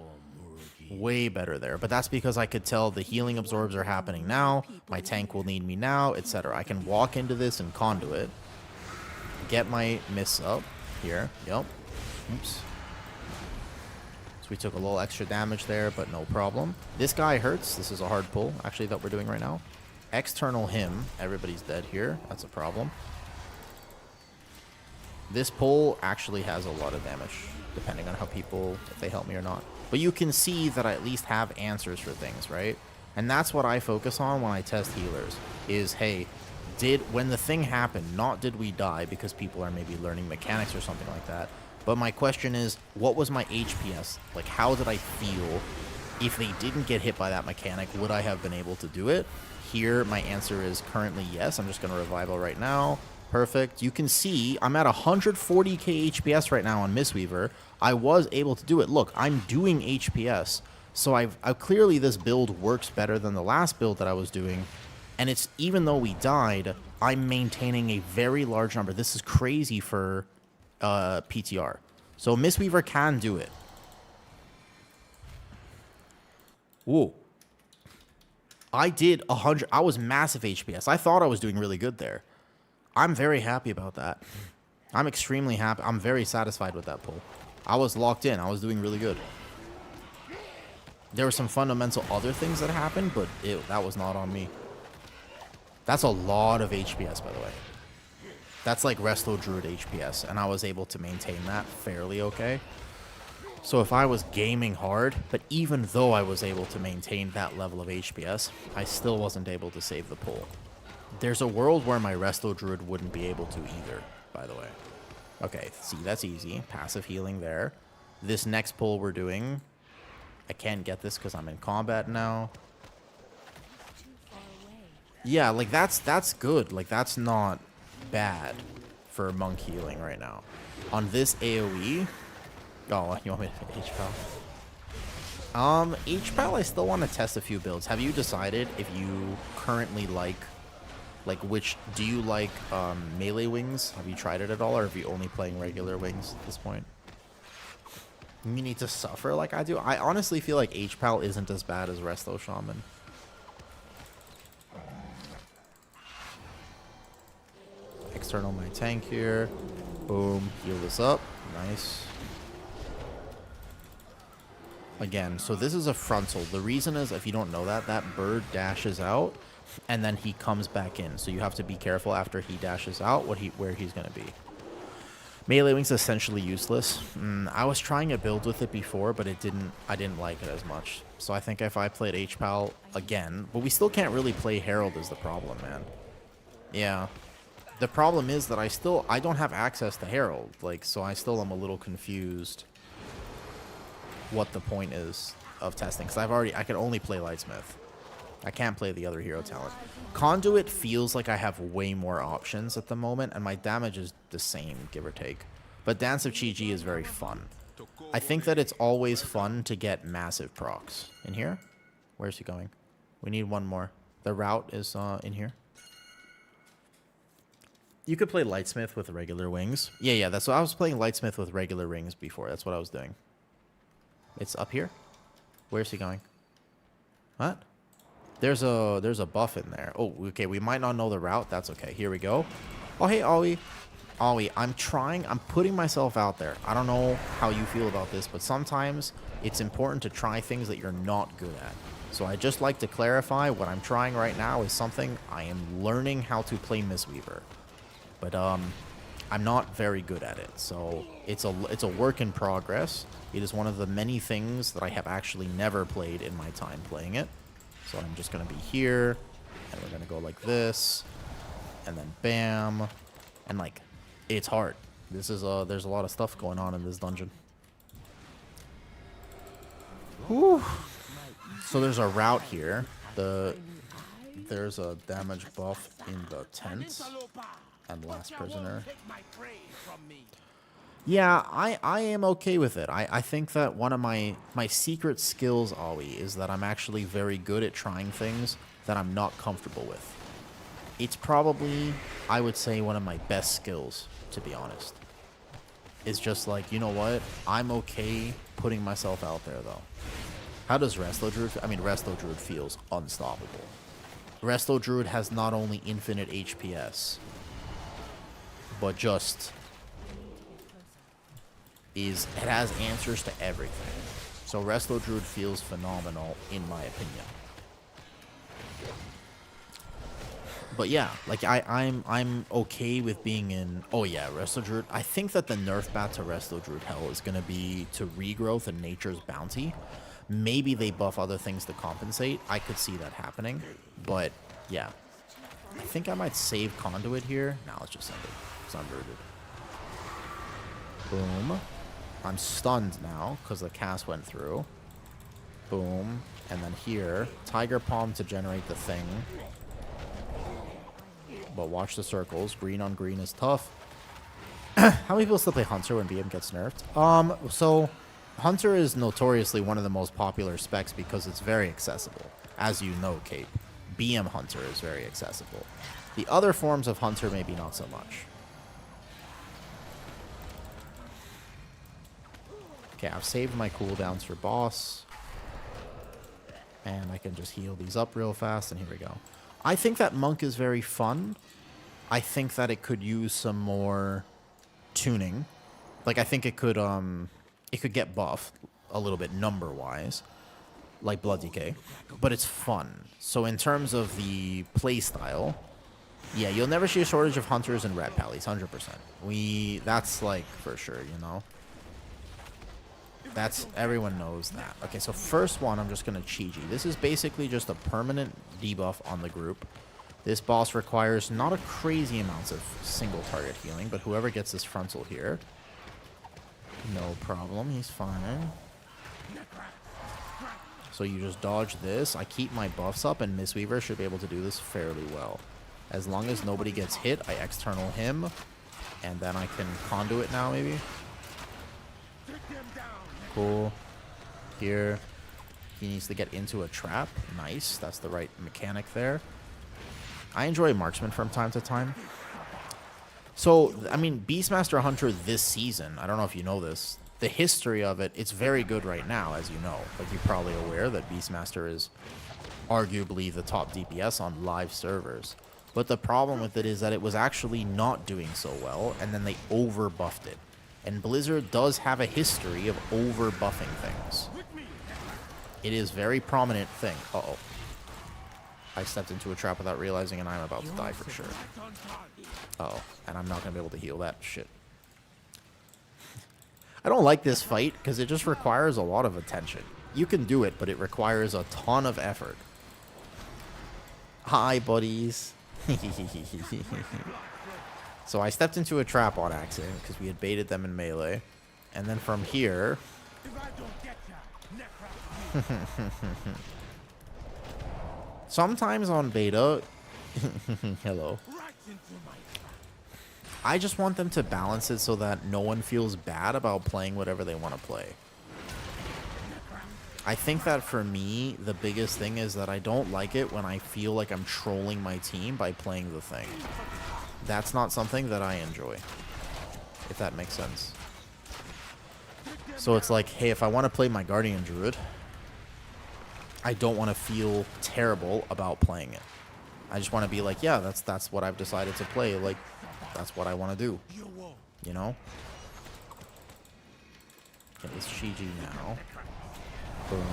Way better there. But that's because I could tell the healing absorbs are happening now, my tank will need me now, etc. I can walk into this and conduit, get my miss up here. Yep. Oops. So we took a little extra damage there, but no problem. This guy hurts. This is a hard pull, actually, that we're doing right now. External him. Everybody's dead here. That's a problem. This pull actually has a lot of damage, depending on how people, if they help me or not. But you can see that I at least have answers for things, right? And that's what I focus on when I test healers, is, hey, when the thing happened, not did we die because people are maybe learning mechanics or something like that, but my question is, what was my HPS? Like, how did I feel? If they didn't get hit by that mechanic, would I have been able to do it? Here, my answer is currently yes. I'm just going to revival right now. Perfect. You can see I'm at 140k HPS right now on Mistweaver. I was able to do it. Look, I'm doing HPS. So I've clearly this build works better than the last build that I was doing. And it's, even though we died, I'm maintaining a very large number. This is crazy for PTR. So Mistweaver can do it. Whoa. I did 100. I was massive HPS. I thought I was doing really good there. I'm very happy about that. I'm extremely happy. I'm very satisfied with that pull. I was locked in. I was doing really good. There were some fundamental other things that happened, but that was not on me. That's a lot of HPS, by the way. That's like Resto Druid HPS, and I was able to maintain that fairly okay. So if I was gaming hard, but even though I was able to maintain that level of HPS, I still wasn't able to save the pull. There's a world where my Resto Druid wouldn't be able to either, by the way. Okay, see, that's easy. Passive healing there. This next pull we're doing, I can't get this because I'm in combat now. Yeah, like, that's good. Like, that's not bad for monk healing right now. On this AoE... Oh, you want me to HPAL? HPAL, I still want to test a few builds. Have you decided if you currently like which, do you like melee wings? Have you tried it at all, or are you only playing regular wings at this point? You need to suffer like I do? I honestly feel like HPAL isn't as bad as Resto Shaman. External my tank here. Boom. Heal this up. Nice. Again, so this is a frontal. The reason is, if you don't know that, that bird dashes out and then he comes back in. So you have to be careful after he dashes out where he's going to be. Melee wing's essentially useless. I was trying a build with it before, but I didn't like it as much. So I think if I played HPAL again, but we still can't really play Herald is the problem, man. Yeah. The problem is that I don't have access to Herald, like, so I still am a little confused what the point is of testing, because I can only play Lightsmith. I can't play the other hero talent. Conduit feels like I have way more options at the moment, and my damage is the same, give or take. But Dance of Chi-Ji is very fun. I think that it's always fun to get massive procs. In here? Where's he going? We need one more. The route is in here. You could play Lightsmith with regular wings. Yeah, that's what I was playing, Lightsmith with regular rings before. That's what I was doing. It's up here? Where's he going? What? There's a buff in there. Oh, okay, we might not know the route. That's okay. Here we go. Oh, hey, Ollie. Ollie, I'm putting myself out there. I don't know how you feel about this, but sometimes it's important to try things that you're not good at. So I just like to clarify what I'm trying right now is something I am learning how to play Mistweaver. But I'm not very good at it. So it's a work in progress. It is one of the many things that I have actually never played in my time playing it. So I'm just going to be here, and we're going to go like this, and then bam, And, like, it's hard. This is, there's a lot of stuff going on in this dungeon. Whew. So there's a route here. There's a damage buff in the tent. And last prisoner. Yeah, I am okay with it. I think that one of my secret skills, Ollie, is that I'm actually very good at trying things that I'm not comfortable with. It's probably, I would say, one of my best skills, to be honest. It's just like, you know what? I'm okay putting myself out there, though. How does Resto Druid... I mean, Resto Druid feels unstoppable. Resto Druid has not only infinite HPS, but just... it has answers to everything. So Resto Druid feels phenomenal, in my opinion. But yeah, like I'm okay with being in. Oh yeah, Resto Druid. I think that the nerf bat to Resto Druid Hell is gonna be to regrowth and Nature's Bounty. Maybe they buff other things to compensate. I could see that happening. But yeah, I think I might save Conduit here. Now let's just send it. It's unrooted. Boom. I'm stunned now because the cast went through. Boom. And then here, Tiger Palm to generate the thing. But watch the circles. Green on green is tough. How many people still play Hunter when BM gets nerfed? So Hunter is notoriously one of the most popular specs because it's very accessible. As you know, Cape, BM Hunter is very accessible. The other forms of Hunter maybe not so much. Okay, I've saved my cooldowns for boss. And I can just heal these up real fast, and here we go. I think that Monk is very fun. I think that it could use some more tuning. Like, I think it could get buffed a little bit number-wise, like Blood DK, but it's fun. So in terms of the playstyle, yeah, you'll never see a shortage of Hunters and Red Pallies, 100%. That's, like, for sure, you know? Everyone knows that. Okay, so first one, I'm just going to Chi-Ji. This is basically just a permanent debuff on the group. This boss requires not a crazy amount of single target healing, but whoever gets this frontal here, no problem, he's fine. So you just dodge this. I keep my buffs up, and Mistweaver should be able to do this fairly well. As long as nobody gets hit, I external him, and then I can Conduit now, maybe. Cool. Here. He needs to get into a trap. Nice. That's the right mechanic there. I enjoy Marksman from time to time. So, I mean, Beastmaster Hunter this season, I don't know if you know this, the history of it, it's very good right now, as you know. Like, you're probably aware that Beastmaster is arguably the top DPS on live servers. But the problem with it is that it was actually not doing so well, and then they over-buffed it. And Blizzard does have a history of over-buffing things. It is a very prominent thing. Uh-oh. I stepped into a trap without realizing, and I'm about to die for sure. Uh-oh. And I'm not going to be able to heal that shit. I don't like this fight, because it just requires a lot of attention. You can do it, but it requires a ton of effort. Hi, buddies. So I stepped into a trap on accident because we had baited them in melee. And then from here... Sometimes on beta... Hello. I just want them to balance it so that no one feels bad about playing whatever they want to play. I think that for me, the biggest thing is that I don't like it when I feel like I'm trolling my team by playing the thing. That's not something that I enjoy, if that makes sense. So it's like, hey, if I want to play my Guardian Druid, I don't want to feel terrible about playing it. I just want to be like, yeah, that's what I've decided to play. Like, that's what I want to do. You know? Okay, it's Chi-Ji now. Boom.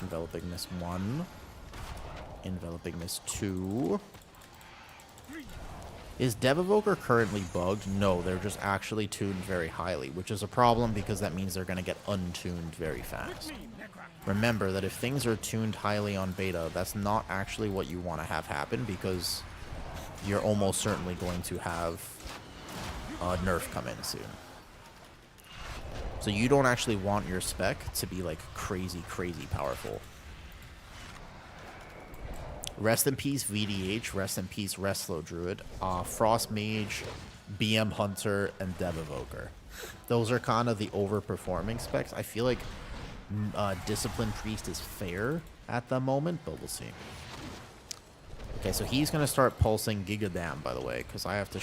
Enveloping Mist 1. Enveloping Mist 2. Is Dev-Evoker currently bugged? No, they're just actually tuned very highly, which is a problem because that means they're going to get untuned very fast. Remember that if things are tuned highly on beta, that's not actually what you want to have happen because you're almost certainly going to have a nerf come in soon. So you don't actually want your spec to be like crazy, crazy powerful. Rest in peace VDH, rest in peace Restlo Druid, Frost Mage, BM Hunter, and Dev Evoker. Those are kind of the overperforming specs. I feel like Discipline Priest is fair at the moment, but we'll see. Okay, so he's going to start pulsing Giga Dam, by the way, because I have to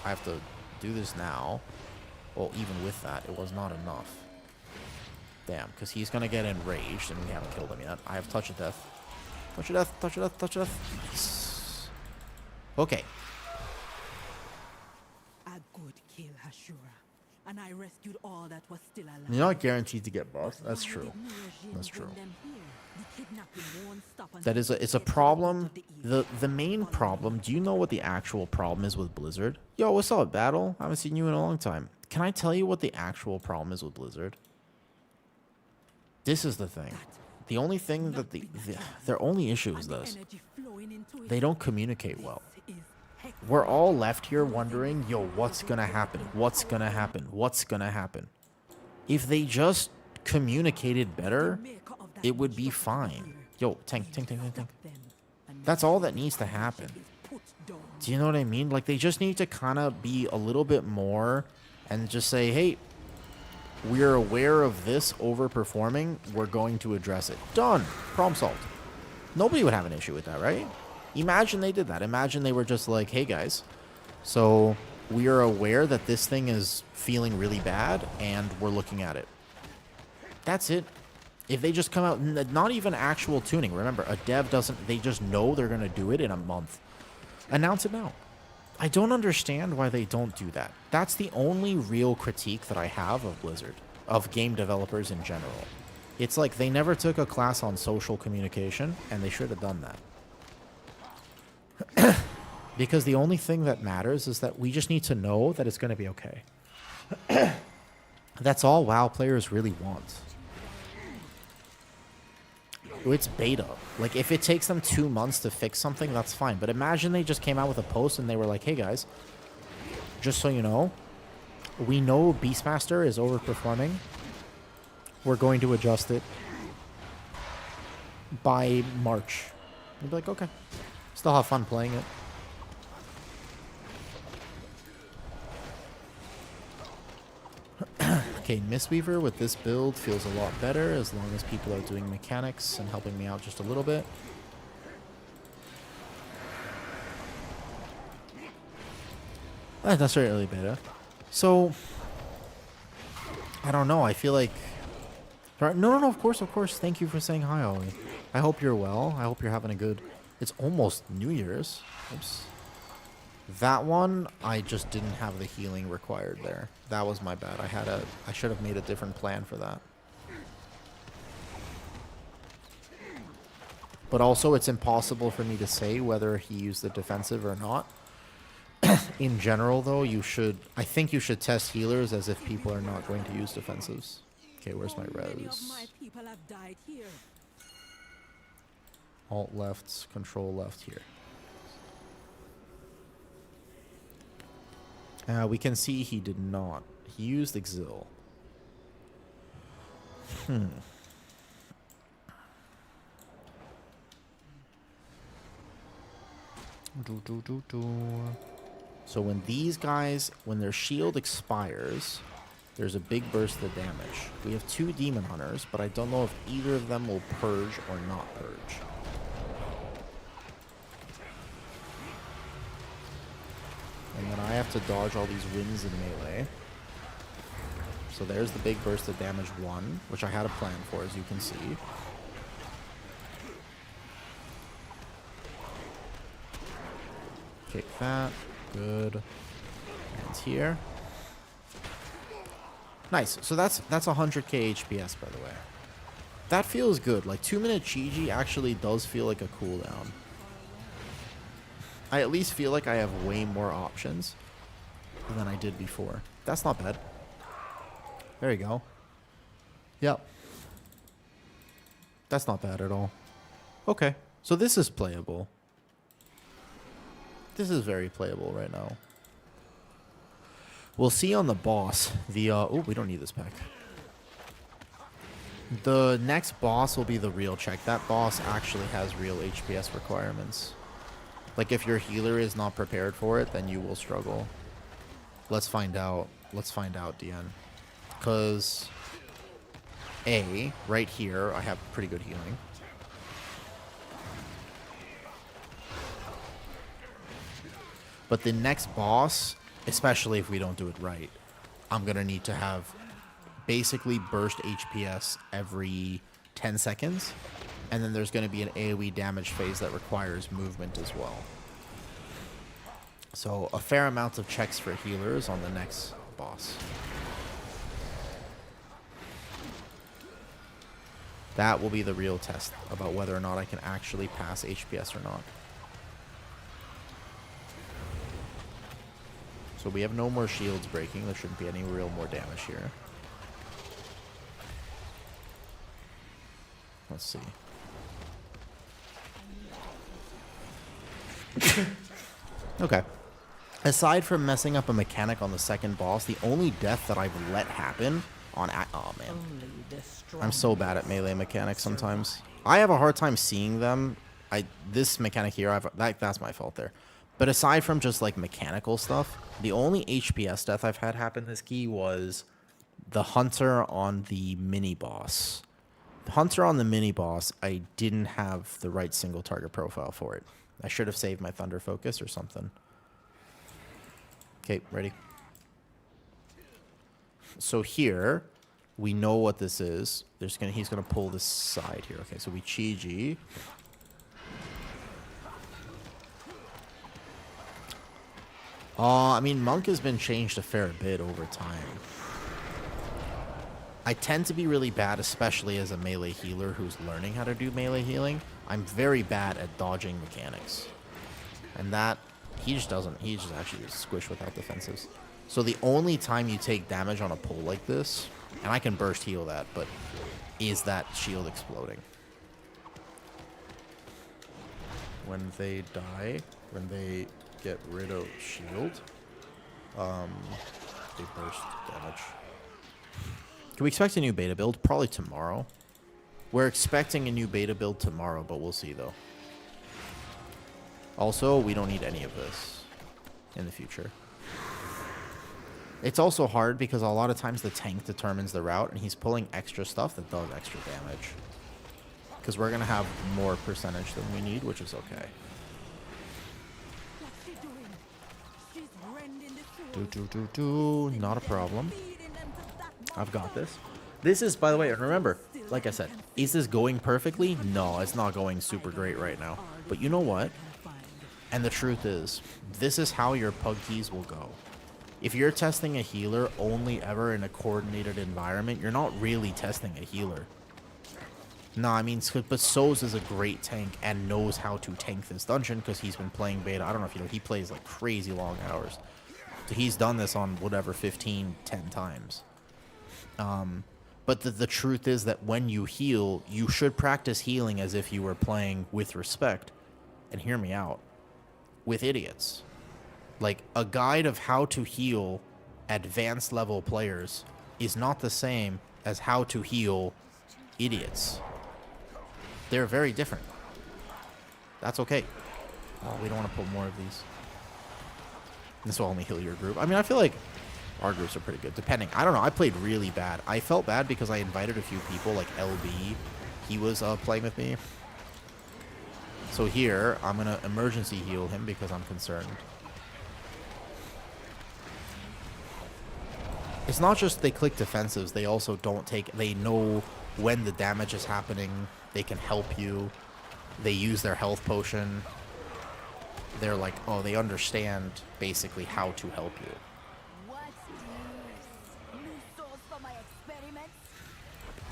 I have to do this now. Well, even with that, it was not enough. Damn, because he's going to get enraged, and we haven't killed him yet. I have Touch of Death. Touch of Death, Touch of Death, Touch of Death. Nice. Okay. A good kill, Hashura. And I rescued all that was still alive. You're not guaranteed to get buffed. That's true. That's true. That is it's a problem. The main problem, do you know what the actual problem is with Blizzard? Yo, what's up, Battle? I haven't seen you in a long time. Can I tell you what the actual problem is with Blizzard? This is the thing. The only thing that their only issue is this. They don't communicate well. We're all left here wondering, yo, what's gonna happen? What's gonna happen? What's gonna happen? If they just communicated better, it would be fine. Yo, tank. That's all that needs to happen. Do you know what I mean? Like, they just need to kind of be a little bit more and just say, hey, we're aware of this overperforming. We're going to address it. Done. Problem solved. Nobody would have an issue with that, right? Imagine they did that. Imagine they were just like, hey, guys, so we are aware that this thing is feeling really bad, and we're looking at it. That's it. If they just come out, not even actual tuning. Remember, a dev doesn't, they just know they're going to do it in a month. Announce it now. I don't understand why they don't do that. That's the only real critique that I have of Blizzard, of game developers in general. It's like they never took a class on social communication, and they should have done that. Because the only thing that matters is that we just need to know that it's going to be okay. That's all WoW players really want. It's beta. Like, if it takes them 2 months to fix something, that's fine. But imagine they just came out with a post and they were like, hey guys, just so you know, we know Beastmaster is overperforming. We're going to adjust it by March. You'd be like, okay. Still have fun playing it. Okay, Mistweaver with this build feels a lot better as long as people are doing mechanics and helping me out just a little bit. That's not really beta. So, I don't know. I feel like... No, of course. Thank you for saying hi, Ollie. I hope you're well. I hope you're having a good... It's almost New Year's. Oops. That one, I just didn't have the healing required there. That was my bad. I should have made a different plan for that. But also, it's impossible for me to say whether he used the defensive or not. In general, though, I think you should test healers as if people are not going to use defensives. Okay, where's my res? Alt left, control left here. We can see he did not. He used Exil. So when these guys, when their shield expires, there's a big burst of damage. We have 2 Demon Hunters, but I don't know if either of them will purge or not purge. And then I have to dodge all these winds in melee. So there's the big burst of damage 1, which I had a plan for, as you can see. Kick that. Good. And here. Nice. So that's 100k HPS, by the way. That feels good. Like, 2-minute Chi actually does feel like a cooldown. I at least feel like I have way more options than I did before. That's not bad. There you go. Yep. That's not bad at all. Okay. So this is playable. This is very playable right now. We'll see on the boss. The oh, we don't need this pack. The next boss will be the real check. That boss actually has real HPS requirements. Like, if your healer is not prepared for it, then you will struggle. Let's find out. Let's find out, DN. Because, right here, I have pretty good healing. But the next boss, especially if we don't do it right, I'm going to need to have basically burst HPS every 10 seconds. And then there's going to be an AoE damage phase that requires movement as well. So a fair amount of checks for healers on the next boss. That will be the real test about whether or not I can actually pass HPS or not. So we have no more shields breaking. There shouldn't be any real more damage here. Let's see. Okay. Aside from messing up a mechanic on the second boss, the only death that I've let happen on... Oh, man. I'm so bad at melee mechanics sometimes. I have a hard time seeing them. This mechanic here, that's my fault there. But aside from just, like, mechanical stuff, the only HPS death I've had happen this key was the Hunter on the mini-boss. The Hunter on the mini-boss, I didn't have the right single target profile for it. I should have saved my Thunder Focus or something. Okay, ready? So here, we know what this is. He's gonna pull this side here. Okay, so we Chi-Ji. I mean, Monk has been changed a fair bit over time. I tend to be really bad, especially as a melee healer who's learning how to do melee healing. I'm very bad at dodging mechanics. And that, he just actually squish without defensives. So the only time you take damage on a pull like this, and I can burst heal that, but is that shield exploding. When they die, when they get rid of shield, they burst damage. Can we expect a new beta build? Probably tomorrow. We're expecting a new beta build tomorrow, but we'll see, though. Also, we don't need any of this in the future. It's also hard because a lot of times the tank determines the route, and he's pulling extra stuff that does extra damage. Because we're going to have more percentage than we need, which is okay. What's she doing? She's rending the sword. Not a problem. I've got this. This is, by the way, remember, like I said, is this going perfectly? No, it's not going super great right now. But you know what? And the truth is, this is how your pug keys will go. If you're testing a healer only ever in a coordinated environment, you're not really testing a healer. No, I mean, but Soz is a great tank and knows how to tank this dungeon because he's been playing beta. I don't know if you know, he plays like crazy long hours. So he's done this on whatever, 10 times. But the truth is that when you heal, you should practice healing as if you were playing with respect. And hear me out. With idiots. Like, a guide of how to heal advanced level players is not the same as how to heal idiots. They're very different. That's okay. Oh, we don't want to put more of these. This will only heal your group. I mean, I feel like our groups are pretty good, depending. I don't know. I played really bad. I felt bad because I invited a few people, like LB. He was playing with me. So here, I'm going to emergency heal him because I'm concerned. It's not just they click defensives. They also don't take... They know when the damage is happening. They can help you. They use their health potion. They're like, oh, they understand basically how to help you.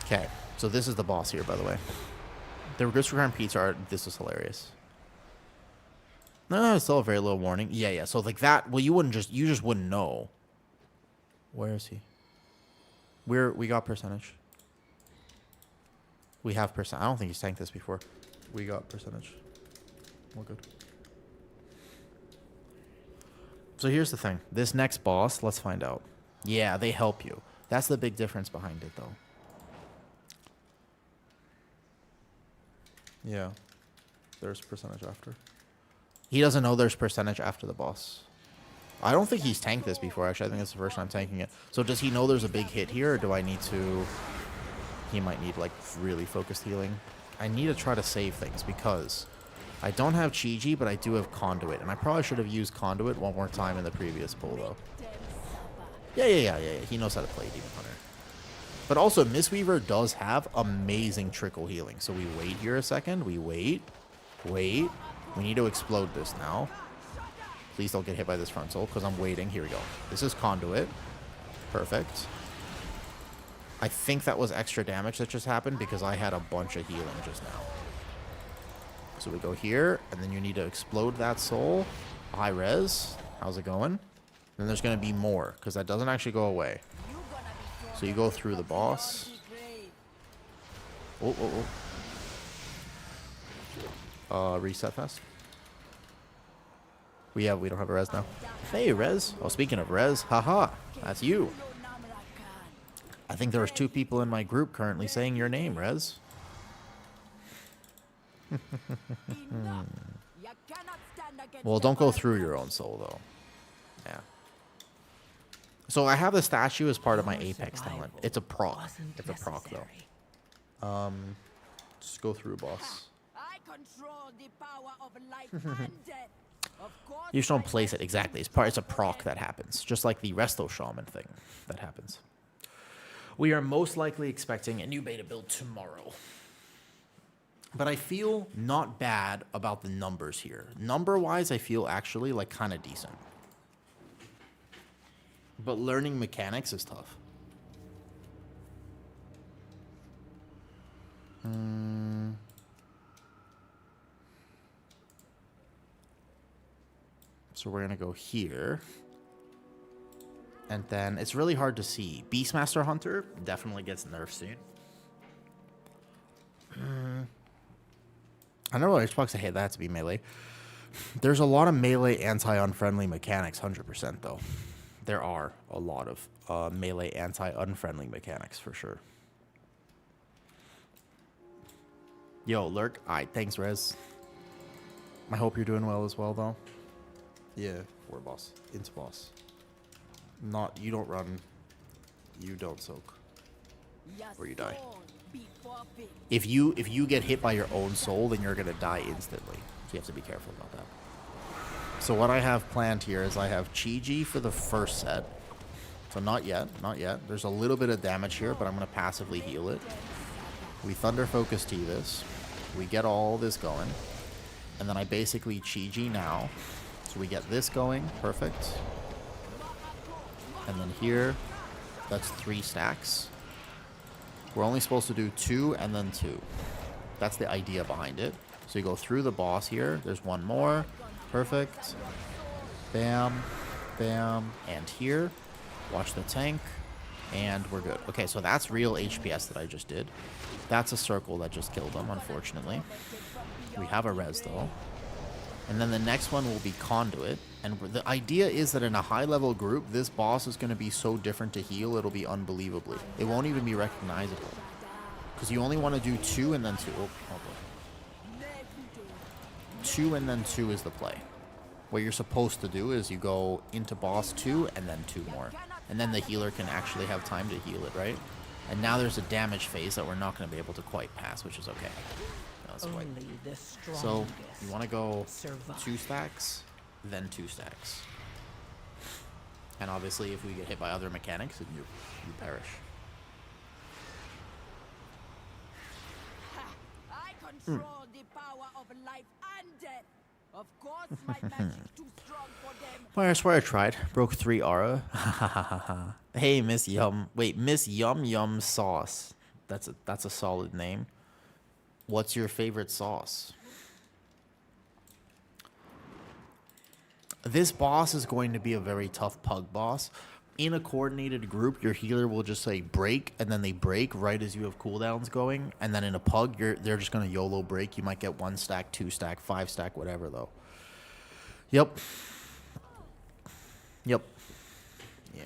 Okay, so this is the boss here, by the way. The Regrets Requirement Pizza art, this was hilarious. No, it's still a very little warning. Yeah, so like that, well, you just wouldn't know. Where is he? We got percentage. We have percent. I don't think he's tanked this before. We got percentage. We're good. So here's the thing. This next boss, let's find out. Yeah, they help you. That's the big difference behind it, though. Yeah. There's percentage after. He doesn't know there's percentage after the boss. I don't think he's tanked this before, actually. I think it's the first time tanking it. So does he know there's a big hit here, or do I need to... He might need, like, really focused healing. I need to try to save things, because I don't have Chi-Ji, but I do have Conduit. And I probably should have used Conduit one more time in the previous pull, though. Yeah. He knows how to play Demon Hunter. But also, Mistweaver does have amazing trickle healing. So we wait here a second. We wait. Wait. We need to explode this now. Please don't get hit by this front soul, because I'm waiting. Here we go. This is Conduit. Perfect. I think that was extra damage that just happened, because I had a bunch of healing just now. So we go here, and then you need to explode that soul. High res. How's it going? Then there's going to be more, because that doesn't actually go away. So you go through the boss. Reset fast. We don't have a res now. Hey, res. Oh, speaking of res, haha, that's you. I think there was 2 people in my group currently saying your name, Rez. Well, don't go through your own soul, though. Yeah. So I have the statue as part of my Apex talent. It's a proc. It's a proc, though. Just go through, boss. You just don't place it exactly. It's a proc that happens, just like the Resto Shaman thing that happens. We are most likely expecting a new beta build tomorrow. But I feel not bad about the numbers here. Number-wise, I feel actually like kind of decent. But learning mechanics is tough. So we're going to go here. And then it's really hard to see. Beastmaster Hunter definitely gets nerfed soon. I don't know why Xbox I hate that to be melee. There's a lot of melee anti-unfriendly mechanics, 100% though. There are a lot of melee anti-unfriendly mechanics for sure. Yo, Lurk. Alright, thanks, Rez. I hope you're doing well as well, though. Yeah, we're boss. Into boss. Not, you don't run. You don't soak. Or you die. If you get hit by your own soul, then you're gonna die instantly. So you have to be careful about that. So what I have planned here is I have Chi-Ji for the first set. So not yet, not yet. There's a little bit of damage here, but I'm gonna passively heal it. We Thunder Focus T this. We get all this going. And then I basically Chi-Ji now. So we get this going, perfect. And then here, that's 3 stacks. We're only supposed to do 2 and then 2. That's the idea behind it. So you go through the boss here. There's one more. Perfect. Bam. Bam. And here. Watch the tank. And we're good. Okay, so that's real HPS that I just did. That's a circle that just killed him, unfortunately. We have a res, though. And then the next one will be Conduit. And the idea is that in a high-level group, this boss is going to be so different to heal, it'll be unbelievably. It won't even be recognizable. Because you only want to do 2 and then 2. Oh, boy. 2 and then 2 is the play. What you're supposed to do is you go into boss 2 and then 2 more. And then the healer can actually have time to heal it, right? And now there's a damage phase that we're not going to be able to quite pass, which is okay. So you want to go 2 stacks, then 2 stacks. And obviously if we get hit by other mechanics, then you perish. I control the power of life and death. Of course my magic too strong for them. Well, I swear I tried. Broke 3 aura. Hey, Miss Yum. Wait, Miss Yum Yum Sauce. That's a solid name. What's your favorite sauce? This boss is going to be a very tough pug boss. In a coordinated group, your healer will just say break, and then they break right as you have cooldowns going. And then in a pug, they're just going to YOLO break. You might get 1 stack, 2 stack, 5 stack, whatever, though. Yep. Yep. Yeah.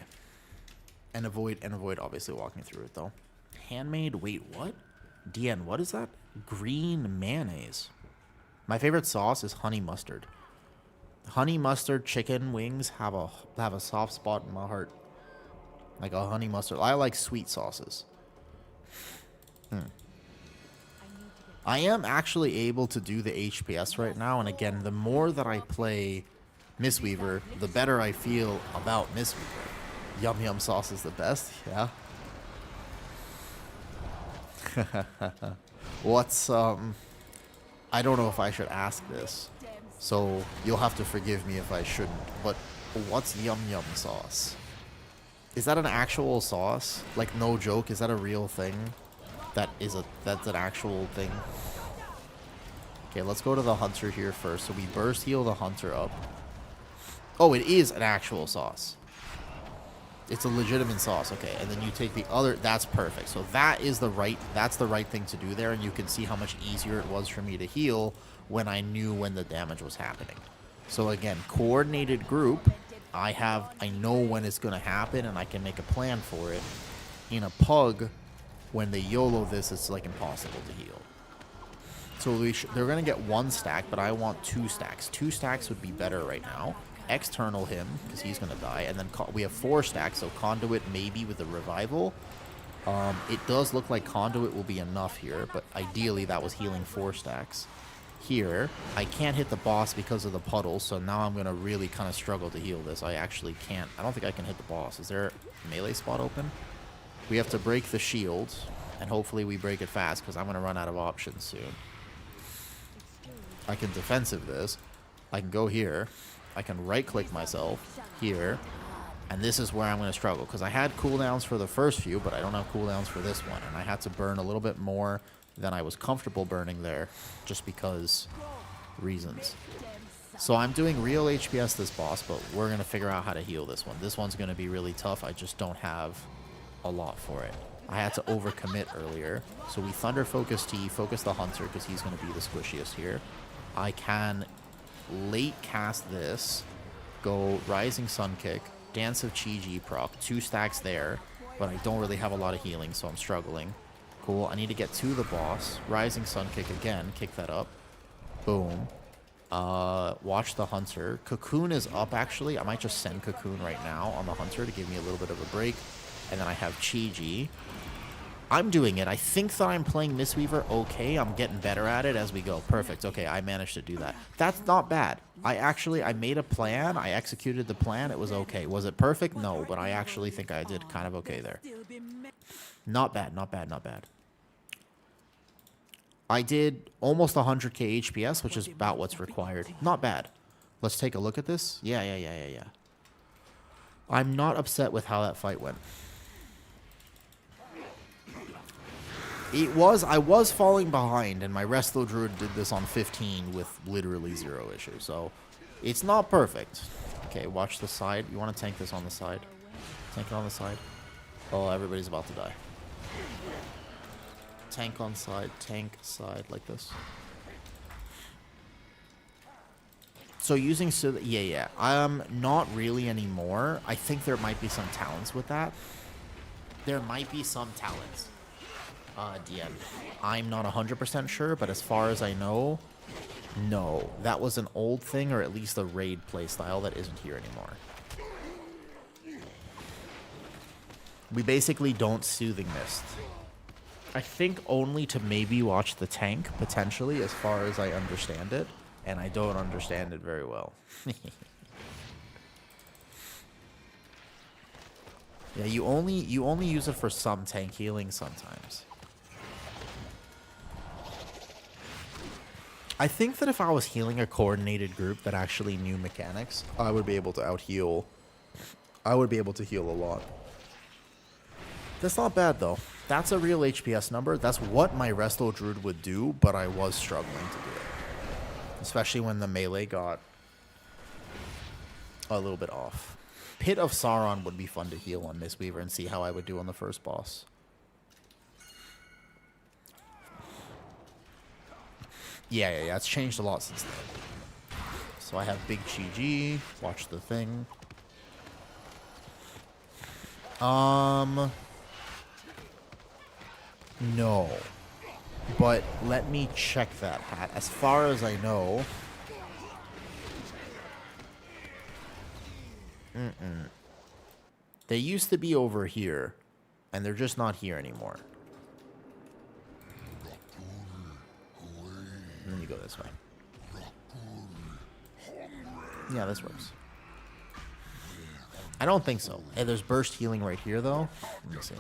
And avoid obviously walking through it though. Handmade, wait, what? DN, what is that? Green mayonnaise. My favorite sauce is honey mustard. Honey mustard chicken wings have a soft spot in my heart. Like a honey mustard. I like sweet sauces. I am actually able to do the HPS right now, and again, the more that I play Mistweaver, the better I feel about Mistweaver. Yum Yum sauce is the best, yeah. What's, I don't know if I should ask this, so you'll have to forgive me if I shouldn't, but what's Yum Yum sauce? Is that an actual sauce? Like, no joke, is that a real thing? That's an actual thing. Okay, let's go to the hunter here first. So we burst heal the hunter up. Oh, it is an actual sauce. It's a legitimate sauce. Okay, and then you take the other. That's perfect. So that's the right thing to do there, and you can see how much easier it was for me to heal when I knew when the damage was happening. So again, coordinated group. I know when it's gonna happen, and I can make a plan for it. In a pug, when they YOLO this, it's like impossible to heal. So they're going to get 1 stack, but I want 2 stacks. 2 stacks would be better right now. External him, because he's going to die. And then we have 4 stacks, so Conduit maybe with a revival. It does look like Conduit will be enough here, but ideally that was healing 4 stacks. Here, I can't hit the boss because of the puddle, so now I'm going to really kind of struggle to heal this. I actually can't. I don't think I can hit the boss. Is there a melee spot open? We have to break the shield, and hopefully we break it fast, because I'm going to run out of options soon. I can defensive this. I can go here. I can right-click myself here. And this is where I'm going to struggle, because I had cooldowns for the first few, but I don't have cooldowns for this one. And I had to burn a little bit more than I was comfortable burning there, just because reasons. So I'm doing real HPS this boss, but we're going to figure out how to heal this one. This one's going to be really tough. I just don't have a lot for it. I had to overcommit earlier. So we Thunder Focus T, focus the Hunter, because he's going to be the squishiest here. I can late cast this, go Rising Sun Kick, Dance of Chi-Ji proc, 2 stacks there, but I don't really have a lot of healing, so I'm struggling. Cool, I need to get to the boss. Rising Sun Kick again, kick that up. Boom. Watch the Hunter. Cocoon is up, actually. I might just send Cocoon right now on the Hunter to give me a little bit of a break. And then I have Chi-Ji. I'm doing it. I think that I'm playing Mistweaver okay. I'm getting better at it as we go. Perfect. Okay, I managed to do that. That's not bad. I made a plan. I executed the plan. It was okay. Was it perfect? No, but I actually think I did kind of okay there. Not bad, not bad, not bad. I did almost 100k HPS, which is about what's required. Not bad. Let's take a look at this. Yeah. I'm not upset with how that fight went. I was falling behind, and my Resto Druid did this on 15 with literally 0 issues, so it's not perfect. Okay, watch the side. You want to tank this on the side? Tank it on the side. Oh, everybody's about to die. Tank on side, tank side, like this. So using... Yeah. Not really anymore. I think there might be some talents with that. There might be some talents. DM. I'm not 100% sure, but as far as I know, no. That was an old thing, or at least a raid playstyle that isn't here anymore. We basically don't Soothing Mist. I think only to maybe watch the tank, potentially, as far as I understand it. And I don't understand it very well. Yeah, you only use it for some tank healing sometimes. I think that if I was healing a coordinated group that actually knew mechanics, I would be able to out-heal. I would be able to heal a lot. That's not bad, though. That's a real HPS number. That's what my Resto Druid would do, but I was struggling to do it. Especially when the melee got a little bit off. Pit of Sauron would be fun to heal on Mistweaver and see how I would do on the first boss. Yeah, it's changed a lot since then. So I have Big Chi-Ji, watch the thing. No. But let me check that, Pat. As far as I know... They used to be over here, and they're just not here anymore. And then you go this way. Yeah, this works. I don't think so. Hey, there's burst healing right here, though. Let me see.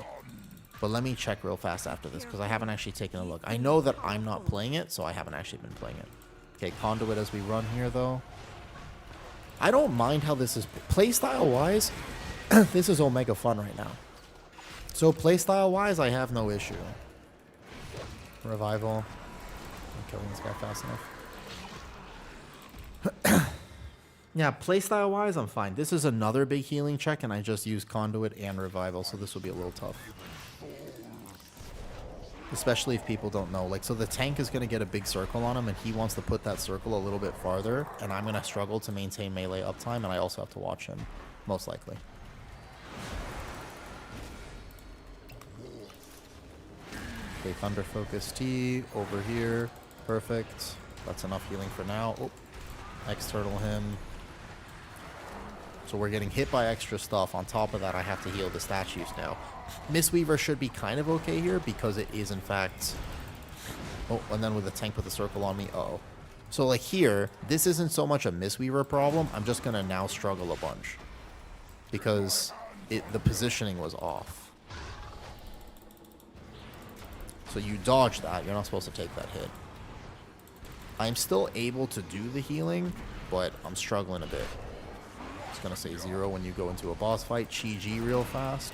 But let me check real fast after this, because I haven't actually taken a look. I know that I'm not playing it, so I haven't actually been playing it. Okay, conduit as we run here, though. I don't mind how this is... Playstyle-wise, this is Omega fun right now. So playstyle-wise, I have no issue. Revival. I'm killing this guy fast enough. Yeah, playstyle-wise, I'm fine. This is another big healing check, and I just use Conduit and Revival, so this will be a little tough. Especially if people don't know. Like, so the tank is going to get a big circle on him, and he wants to put that circle a little bit farther, and I'm going to struggle to maintain melee uptime, and I also have to watch him, most likely. Okay, Thunder Focus T over here. Perfect. That's enough healing for now. Oh, external him. So we're getting hit by extra stuff. On top of that, I have to heal the statues now. Mistweaver should be kind of okay here because it is, in fact... Oh, and then with the tank with the circle on me. Uh-oh. So, like, here, this isn't so much a Mistweaver problem. I'm just going to now struggle a bunch. Because the positioning was off. So you dodge that. You're not supposed to take that hit. I'm still able to do the healing, but I'm struggling a bit. It's going to say 0 when you go into a boss fight. Chi-G real fast.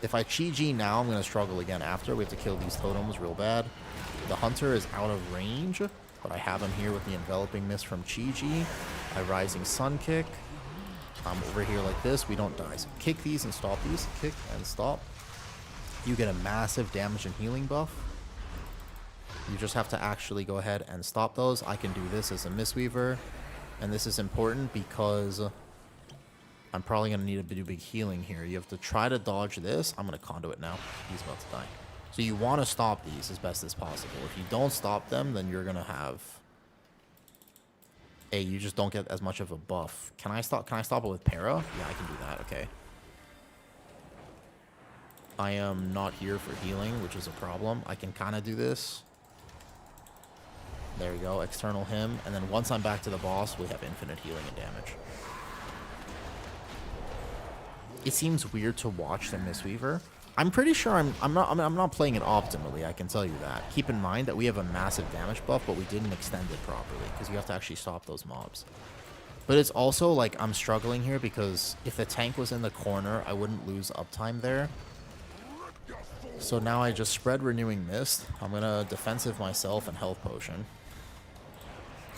If I Chi-G now, I'm going to struggle again after. We have to kill these totems real bad. The Hunter is out of range, but I have him here with the Enveloping Mist from Chi-G. I Rising Sun Kick. I'm over here like this. We don't die. So kick these and stop these. Kick and stop. You get a massive damage and healing buff. You just have to actually go ahead and stop those. I can do this as a Mistweaver. And this is important because I'm probably going to need to do big healing here. You have to try to dodge this. I'm going to Conduit now. He's about to die. So you want to stop these as best as possible. If you don't stop them, then you're going to have... A, you just don't get as much of a buff. Can I stop it with Para? Yeah, I can do that. Okay. I am not here for healing, which is a problem. I can kind of do this. There we go. External him. And then once I'm back to the boss, we have infinite healing and damage. It seems weird to watch the Mistweaver. I'm pretty sure I'm not playing it optimally, I can tell you that. Keep in mind that we have a massive damage buff, but we didn't extend it properly, because you have to actually stop those mobs. But it's also like I'm struggling here because if the tank was in the corner, I wouldn't lose uptime there. So now I just spread Renewing Mist. I'm going to defensive myself and Health Potion.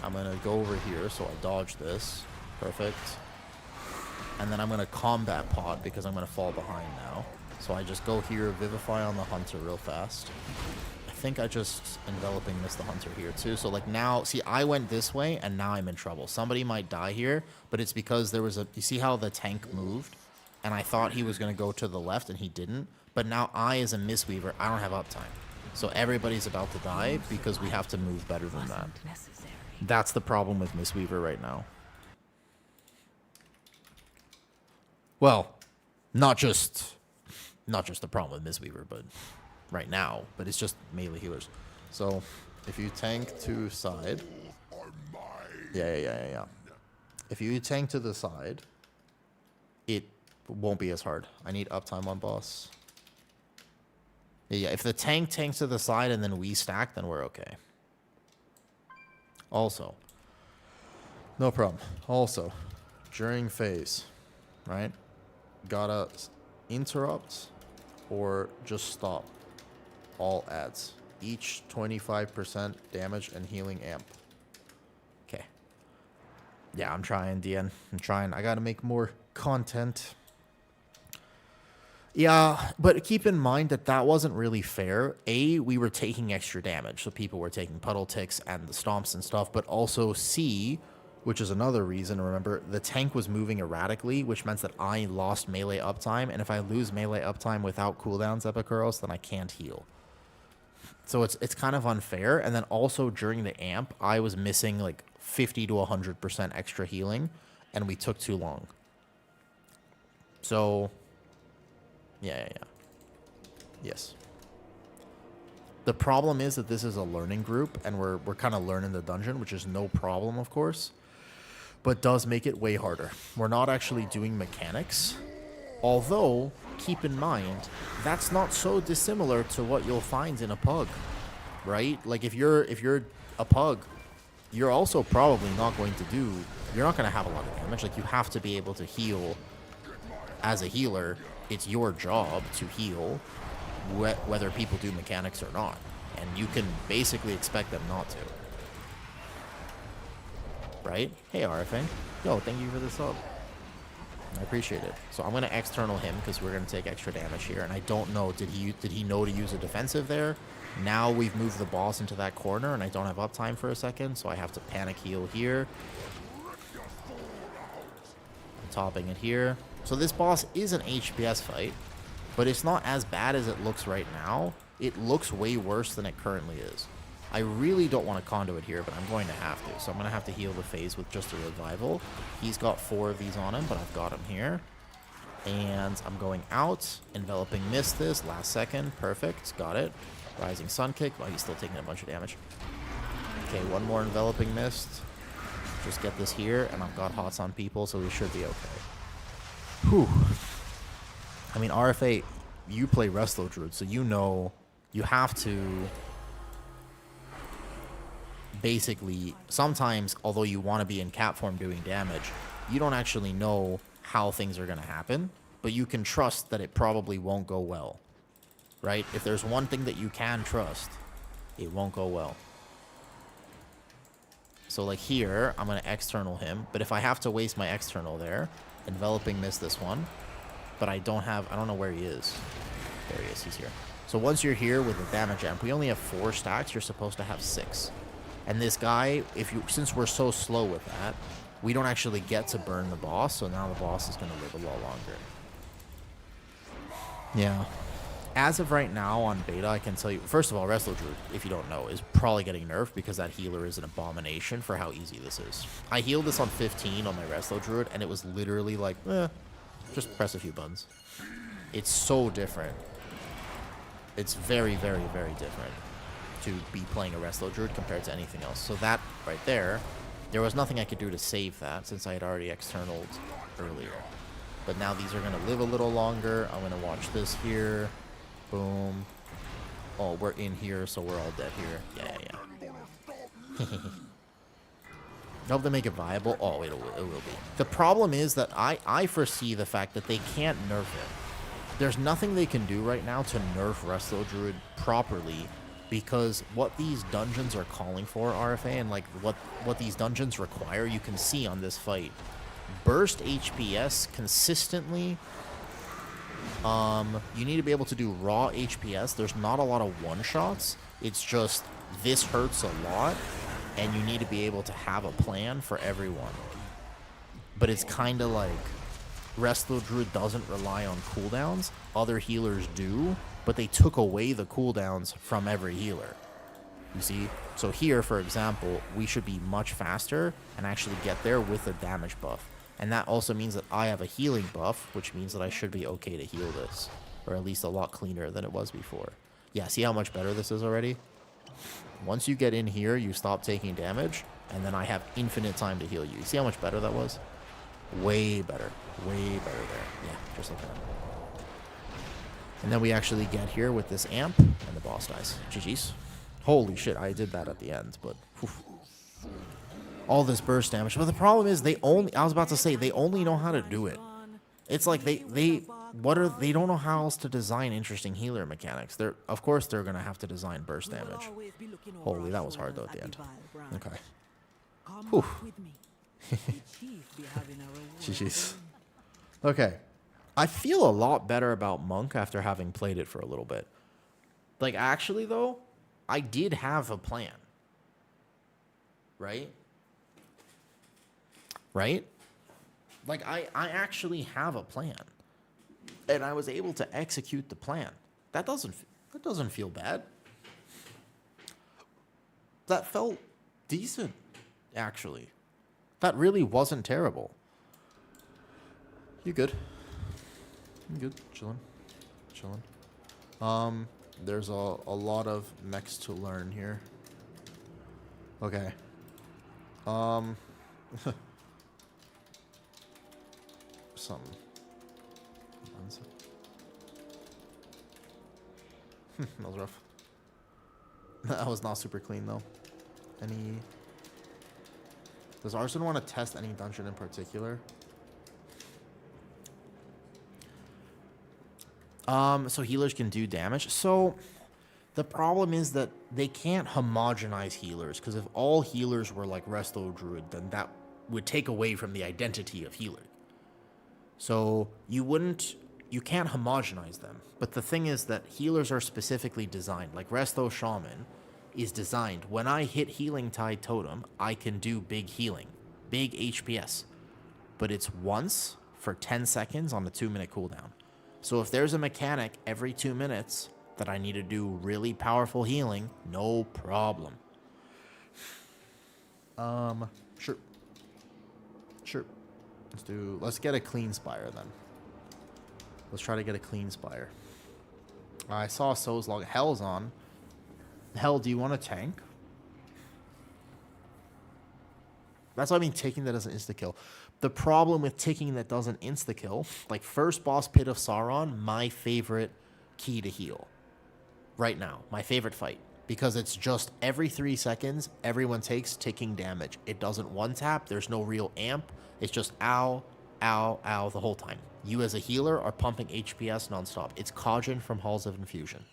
I'm going to go over here, so I dodge this. Perfect. And then I'm going to Combat Pod because I'm going to fall behind now. So I just go here, Vivify on the Hunter real fast. I think I just Enveloping Mist the Hunter here too. So like now, see, I went this way and now I'm in trouble. Somebody might die here, but it's because there was a... You see how the tank moved? And I thought he was going to go to the left and he didn't. But now I, as a Mistweaver, I don't have uptime. So everybody's about to die because we have to move better than that. That's the problem with Mistweaver right now. Well, not just the problem with Mistweaver, but right now. But it's just melee healers. So if you tank to side... Yeah. If you tank to the side, it won't be as hard. I need uptime on boss. Yeah, if the tank tanks to the side and then we stack, then we're okay. Also, no problem. Also, during phase, right? Gotta interrupt or just stop all ads. Each 25% damage and healing amp. Okay. Yeah, I'm trying, DN. I'm trying. I gotta make more content. Yeah, but keep in mind that that wasn't really fair. A, we were taking extra damage, so people were taking puddle ticks and the stomps and stuff, but also C, which is another reason. Remember, the tank was moving erratically, which meant that I lost melee uptime, and if I lose melee uptime without cooldowns, Epikuros, then I can't heal. So it's kind of unfair. And then also during the amp, I was missing like 50 to 100% extra healing, and we took too long. So, yeah. Yes. The problem is that this is a learning group, and we're kind of learning the dungeon, which is no problem, of course, but does make it way harder. We're not actually doing mechanics, although keep in mind that's not so dissimilar to what you'll find in a pug, right? Like if you're a pug, you're also probably not going to do. You're not going to have a lot of damage. Like you have to be able to heal. As a healer, it's your job to heal, whether people do mechanics or not, and you can basically expect them not to, right? Hey RFA, yo, thank you for the sub, I appreciate it. So I'm gonna external him because we're gonna take extra damage here, and I don't know, did he know to use a defensive there? Now we've moved the boss into that corner and I don't have uptime for a second, so I have to panic heal here. I'm topping it here. So this boss is an HPS fight, but it's not as bad as it looks right now. It looks way worse than it currently is. I really don't want to conduit here, but I'm going to have to. So I'm going to have to heal the phase with just a revival. He's got 4 of these on him, but I've got him here. And I'm going out. Enveloping Mist this. Last second. Perfect. Got it. Rising Sun Kick. Oh, he's still taking a bunch of damage. Okay, one more Enveloping Mist. Just get this here, and I've got Hots on people, so we should be okay. Whew. I mean, RFA, you play Wrestler Druid, so you know you have to basically, sometimes, although you want to be in cap form doing damage, you don't actually know how things are going to happen, but you can trust that it probably won't go well, right? If there's one thing that you can trust, it won't go well. So like here, I'm going to external him, but if I have to waste my external there, Enveloping Mist this one, but I don't know where he is. There he is, he's here. So once you're here with the damage amp, we only have 4 stacks, you're supposed to have 6. And this guy, since we're so slow with that, we don't actually get to burn the boss, so now the boss is going to live a lot longer. Yeah. As of right now on beta, I can tell you, first of all, Wrestler Druid, if you don't know, is probably getting nerfed because that healer is an abomination for how easy this is. I healed this on 15 on my Wrestler Druid, and it was literally like, just press a few buttons. It's so different. It's very, very, very different to be playing a Wrestler Druid compared to anything else. So that right there, there was nothing I could do to save that since I had already externaled earlier. But now these are going to live a little longer. I'm going to watch this here. Boom. Oh, we're in here, so we're all dead here. Yeah. I hope they make it viable. Oh, it will be. The problem is that I foresee the fact that they can't nerf it. There's nothing they can do right now to nerf Resto Druid properly, because what these dungeons are calling for, RFA, and like what these dungeons require, you can see on this fight. Burst HPS consistently. You need to be able to do raw HPS. There's not a lot of one-shots. It's just this hurts a lot, and you need to be able to have a plan for everyone. But it's kind of like Resto Druid doesn't rely on cooldowns. Other healers do, but they took away the cooldowns from every healer. You see? So here, for example, we should be much faster and actually get there with a damage buff. And that also means that I have a healing buff, which means that I should be okay to heal this. Or at least a lot cleaner than it was before. Yeah, see how much better this is already? Once you get in here, you stop taking damage, and then I have infinite time to heal you. See how much better that was? Way better. Way better there. Yeah, just like that. And then we actually get here with this amp, and the boss dies. GG's. Holy shit, I did that at the end, but... Whew. All this burst damage. But the problem is they only know how to do it. It's like they don't know how else to design interesting healer mechanics. Of course they're gonna have to design burst damage. Holy, that was hard though at the end. Okay. Whew. Jeez. Okay. I feel a lot better about Monk after having played it for a little bit. Like actually though, I did have a plan. Right? right? Like, I actually have a plan. And I was able to execute the plan. That doesn't feel bad. That felt decent, actually. That really wasn't terrible. You good? You good? Chilling. There's a lot of mechs to learn here. Okay. Some. That was rough. That was not super clean though. Does Arson want to test any dungeon in particular? So healers can do damage. So the problem is that they can't homogenize healers, because if all healers were like Resto Druid, then that would take away from the identity of healer. So you can't homogenize them. But the thing is that healers are specifically designed, like Resto Shaman is designed. When I hit Healing Tide Totem, I can do big healing, big HPS. But it's once for 10 seconds on a 2-minute cooldown. So if there's a mechanic every 2 minutes that I need to do really powerful healing, no problem. Sure. Let's get a clean spire then. Let's try to get a clean spire. I saw So's log. Hell's on. Hell, do you want a tank? That's what I mean, taking that doesn't insta-kill. The problem with taking that doesn't insta-kill, like first boss Pit of Sauron, my favorite key to heal. Right now, my favorite fight. Because it's just every 3 seconds, everyone takes ticking damage. It doesn't one-tap, there's no real amp. It's just ow, ow, ow the whole time. You as a healer are pumping HPS nonstop. It's Kajin from Halls of Infusion.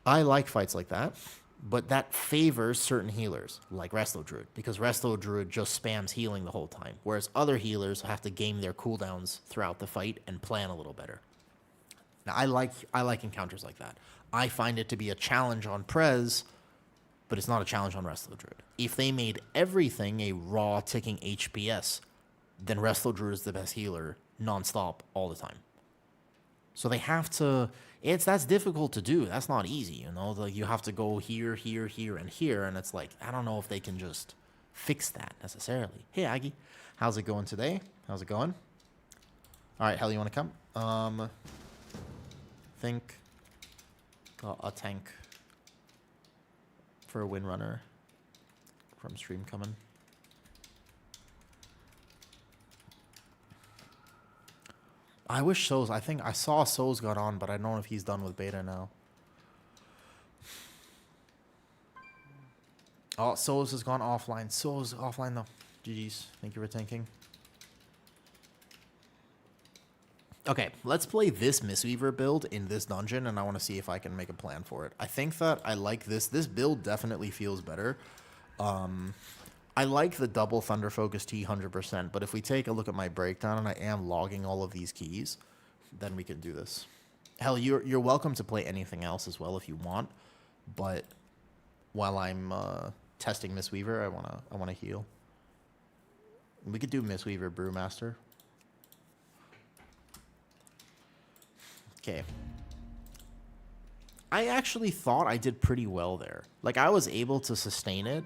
I like fights like that, but that favors certain healers, like Resto Druid, because Resto Druid just spams healing the whole time, whereas other healers have to game their cooldowns throughout the fight and plan a little better. Now, I like encounters like that. I find it to be a challenge on Prez, but it's not a challenge on Resto Druid. If they made everything a raw ticking HPS, then Resto Druid is the best healer nonstop all the time. So they have to. That's difficult to do. That's not easy, you know. Like you have to go here, here, here, and here, and it's like I don't know if they can just fix that necessarily. Hey Aggie, how's it going today? How's it going? All right, Hell, you want to come? Think got a tank for a Windrunner from stream coming. I wish So's. I think I saw So's got on, but I don't know if he's done with beta now. Oh, So's has gone offline. So's offline though. GG's. Thank you for tanking. Okay, let's play this Mistweaver build in this dungeon, and I want to see if I can make a plan for it. I think that I like this. This build definitely feels better. I like the double Thunder Focus T 100%, but if we take a look at my breakdown and I am logging all of these keys, then we can do this. Hell, you're welcome to play anything else as well if you want, but while I'm testing Mistweaver, I wanna heal. We could do Mistweaver Brewmaster. Okay. I actually thought I did pretty well there. Like I was able to sustain it.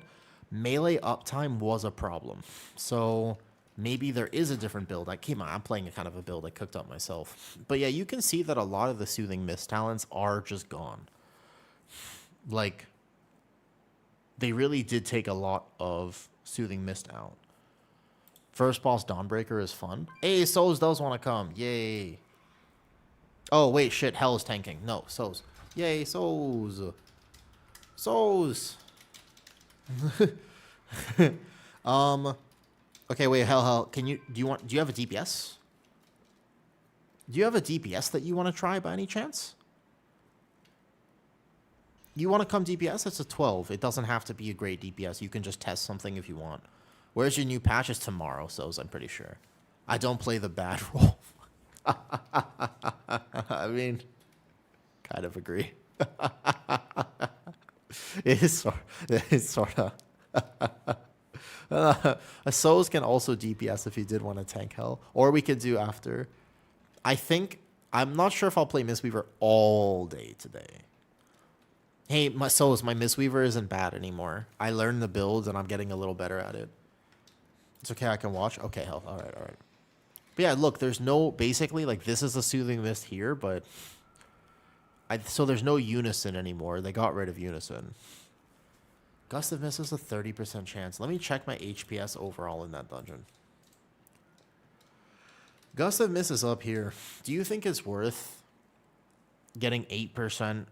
Melee uptime was a problem. So maybe there is a different build. I'm playing a kind of a build I cooked up myself. But yeah, you can see that a lot of the Soothing Mist talents are just gone. Like, they really did take a lot of Soothing Mist out. First boss Dawnbreaker is fun. Hey, Souls does want to come. Yay. Oh, wait, shit. Hell is tanking. No, Souls. Yay, Souls. Souls. Okay, wait, Hell, do you have a DPS? Do you have a DPS that you want to try by any chance? You want to come DPS? It's a 12. It doesn't have to be a great DPS. You can just test something if you want. Where's your new patch? Is tomorrow, so I'm pretty sure. I don't play the bad role. I mean, kind of agree. It is sort of. Souls can also DPS if you did want to tank hell. Or we could do after. I'm not sure if I'll play Mistweaver all day today. Hey, my Mistweaver isn't bad anymore. I learned the builds and I'm getting a little better at it. It's okay, I can watch. Okay, health. All right. But yeah, look, there's no, basically, like, this is a Soothing Mist here, but so there's no Unison anymore. They got rid of Unison. Gust of Mist is a 30% chance. Let me check my HPS overall in that dungeon. Gust of Mist is up here. Do you think it's worth getting 8%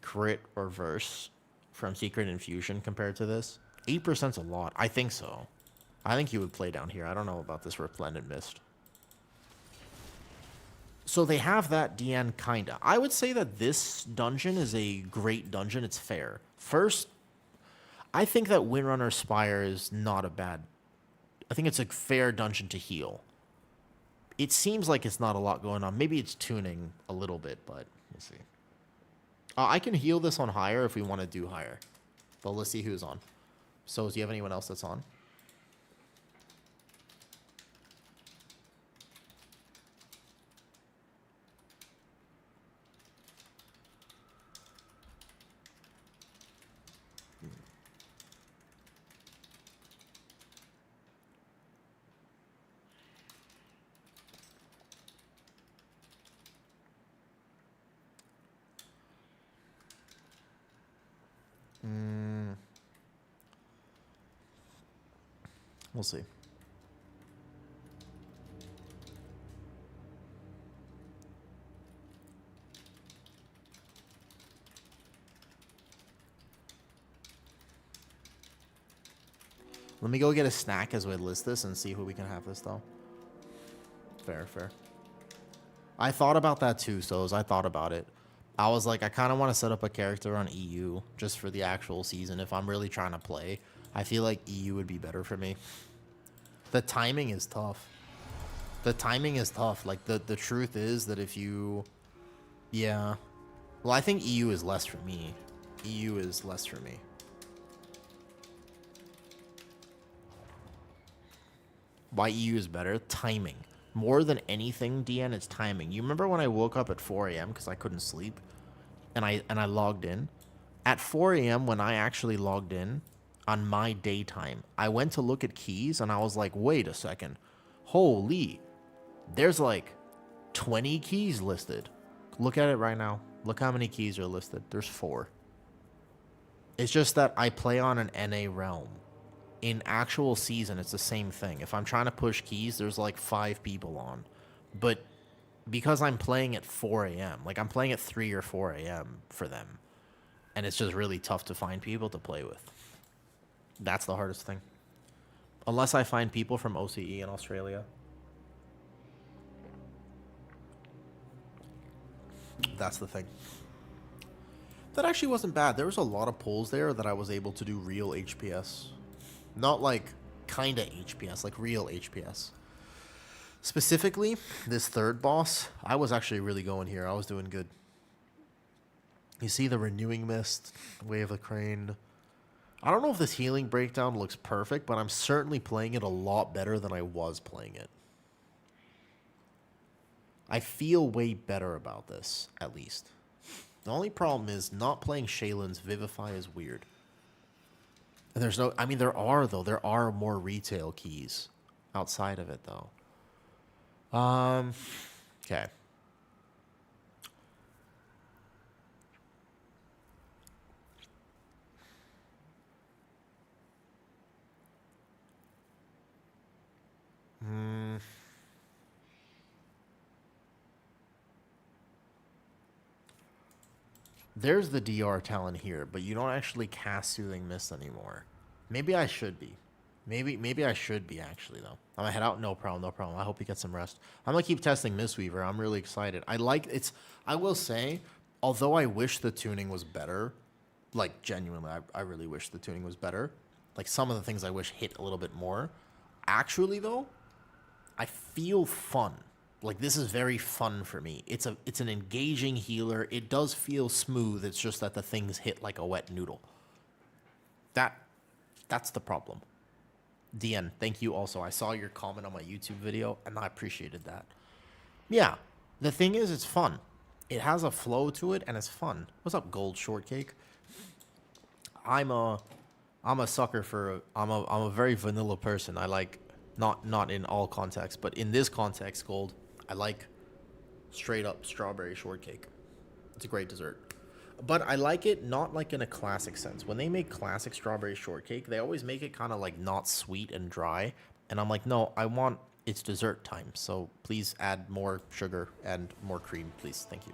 crit or verse from Secret Infusion compared to this? 8%'s a lot. I think so. I think you would play down here. I don't know about this Resplendent Mist. So they have that DN, kinda. I would say that this dungeon is a great dungeon. It's fair. First, I think that Windrunner Spire is not a bad... I think it's a fair dungeon to heal. It seems like it's not a lot going on. Maybe it's tuning a little bit, but we'll see. I can heal this on higher if we want to do higher. But let's see who's on. So, do you have anyone else that's on? We'll see. Let me go get a snack as we list this and see who we can have this, though. Fair. I thought about that too, Soz. I thought about it. I was like, I kind of want to set up a character on EU just for the actual season. If I'm really trying to play, I feel like EU would be better for me. The timing is tough. Like, the truth is that if you... Yeah. Well, I think EU is less for me. Why EU is better? Timing. More than anything, DN, it's timing. You remember when I woke up at 4 a.m. because I couldn't sleep? And I logged in? At 4 a.m. when I actually logged in, on my daytime, I went to look at keys, and I was like, wait a second. Holy. There's like 20 keys listed. Look at it right now. Look how many keys are listed. There's 4. It's just that I play on an NA realm. In actual season, it's the same thing. If I'm trying to push keys, there's like 5 people on. But because I'm playing at 4 a.m., like I'm playing at 3 or 4 a.m. for them, and it's just really tough to find people to play with. That's the hardest thing. Unless I find people from OCE in Australia. That's the thing. That actually wasn't bad. There was a lot of pulls there that I was able to do real HPS. Not like kinda HPS, like real HPS. Specifically, this third boss, I was actually really going here. I was doing good. You see the Renewing Mist, Wave of Crane. I don't know if this healing breakdown looks perfect, but I'm certainly playing it a lot better than I was playing it. I feel way better about this, at least. The only problem is not playing Shaylin's Vivify is weird. And there's no... I mean, there are more retail keys outside of it, though. Okay. There's the DR talent here, but you don't actually cast Soothing Mist anymore. Maybe I should be. Maybe I should be, actually, though. I'm gonna head out. No problem. I hope you get some rest. I'm gonna keep testing Mistweaver. I'm really excited. I will say, although I wish the tuning was better, like, genuinely, I really wish the tuning was better. Like, some of the things I wish hit a little bit more. Actually, though, I feel fun. Like, this is very fun for me. It's an engaging healer. It does feel smooth. It's just that the things hit like a wet noodle. That's the problem. DN, thank you also. I saw your comment on my YouTube video, and I appreciated that. Yeah, the thing is, it's fun. It has a flow to it, and it's fun. What's up, Gold Shortcake? I'm a sucker for. I'm a very vanilla person. I like not in all contexts, but in this context, Gold, I like straight up strawberry shortcake. It's a great dessert. But I like it not like in a classic sense. When they make classic strawberry shortcake, they always make it kind of like not sweet and dry. And I'm like, no, I want it's dessert time. So please add more sugar and more cream, please. Thank you.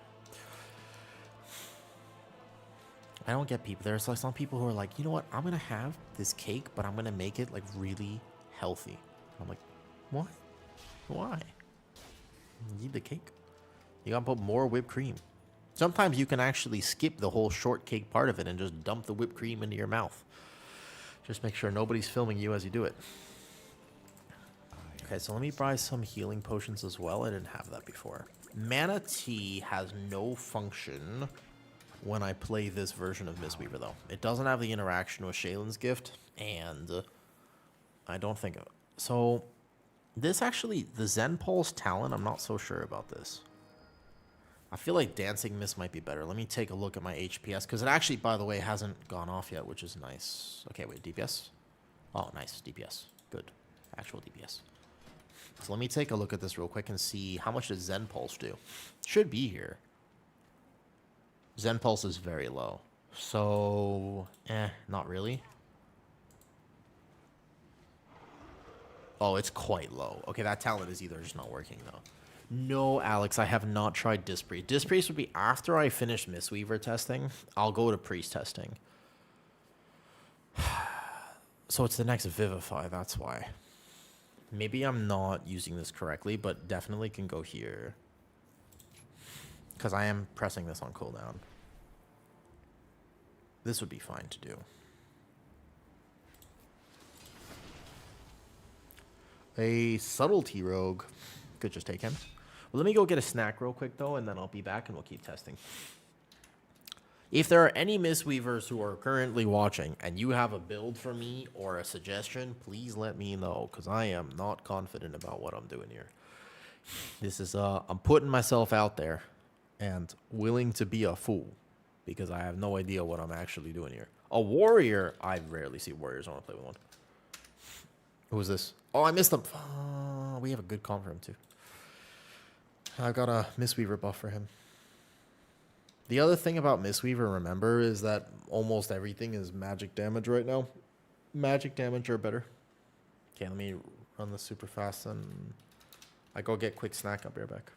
I don't get people. There's like some people who are like, you know what? I'm going to have this cake, but I'm going to make it like really healthy. I'm like, what? Why? You need the cake. You got to put more whipped cream. Sometimes you can actually skip the whole shortcake part of it and just dump the whipped cream into your mouth. Just make sure nobody's filming you as you do it. Okay, so let me buy some healing potions as well. I didn't have that before. Mana Tea has no function when I play this version of Mistweaver, though. It doesn't have the interaction with Shaylin's gift, and I don't think... So, this actually... The Zen Pulse talent, I'm not so sure about this. I feel like Dancing Mist might be better. Let me take a look at my HPS, because it actually, by the way, hasn't gone off yet, which is nice. Okay, wait, DPS? Oh, nice, DPS. Good. Actual DPS. So let me take a look at this real quick and see how much does Zen Pulse do. Should be here. Zen Pulse is very low. So, not really. Oh, it's quite low. Okay, that talent is either just not working, though. No, Alex, I have not tried Disc Priest. Disc Priest would be after I finish Mistweaver testing. I'll go to Priest testing. So it's the next Vivify, that's why. Maybe I'm not using this correctly, but definitely can go here. Because I am pressing this on cooldown. This would be fine to do. A Subtlety Rogue. Could just take him. Well, let me go get a snack real quick, though, and then I'll be back and we'll keep testing. If there are any Mistweavers who are currently watching and you have a build for me or a suggestion, please let me know, because I am not confident about what I'm doing here. This is, I'm putting myself out there and willing to be a fool, because I have no idea what I'm actually doing here. A warrior, I rarely see warriors. I want to play with one. Who is this? Oh, I missed him. We have a good comp for him, too. I've got a Mistweaver buff for him. The other thing about Mistweaver, remember, is that almost everything is magic damage right now. Magic damage or better. Okay, let me run this super fast and I go get quick snack. I'll be right back.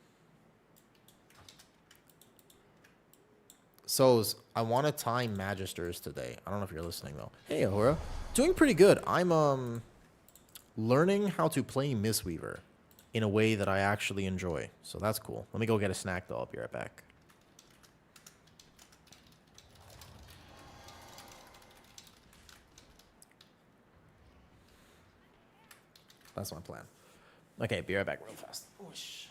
So, I want to time Magisters today. I don't know if you're listening, though. Hey, Ahura. Doing pretty good. I'm learning how to play Mistweaver in a way that I actually enjoy. So that's cool. Let me go get a snack, though. I'll be right back. That's my plan. Okay, be right back real fast. Whoosh.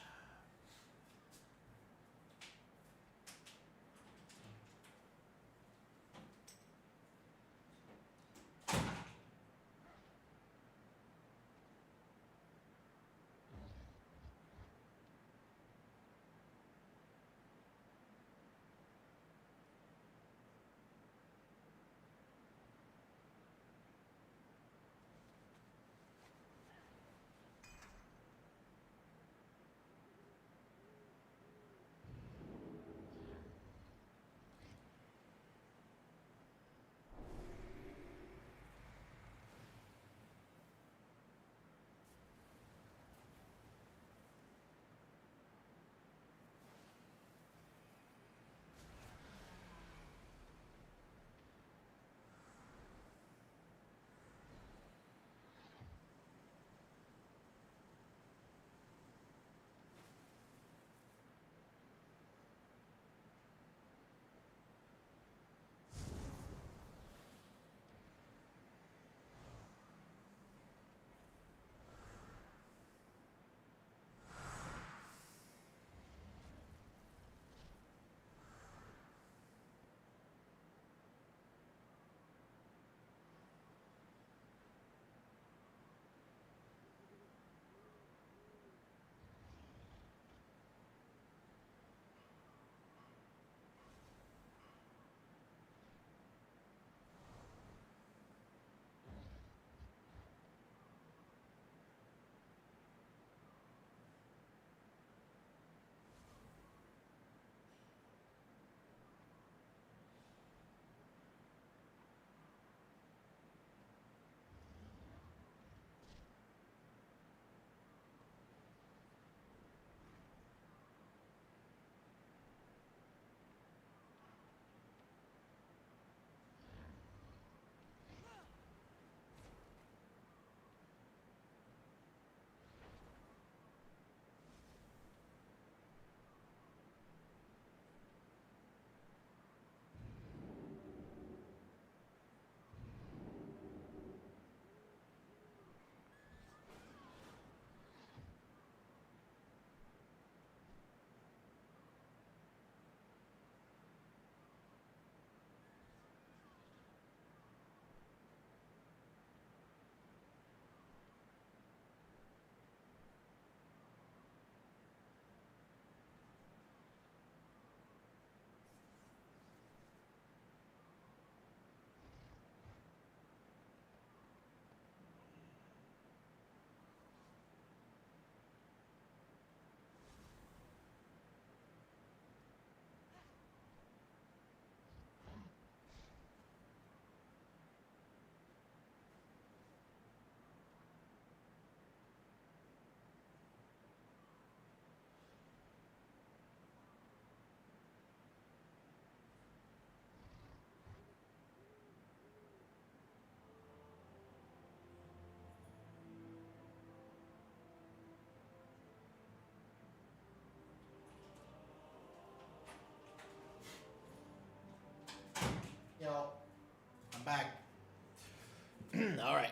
All right.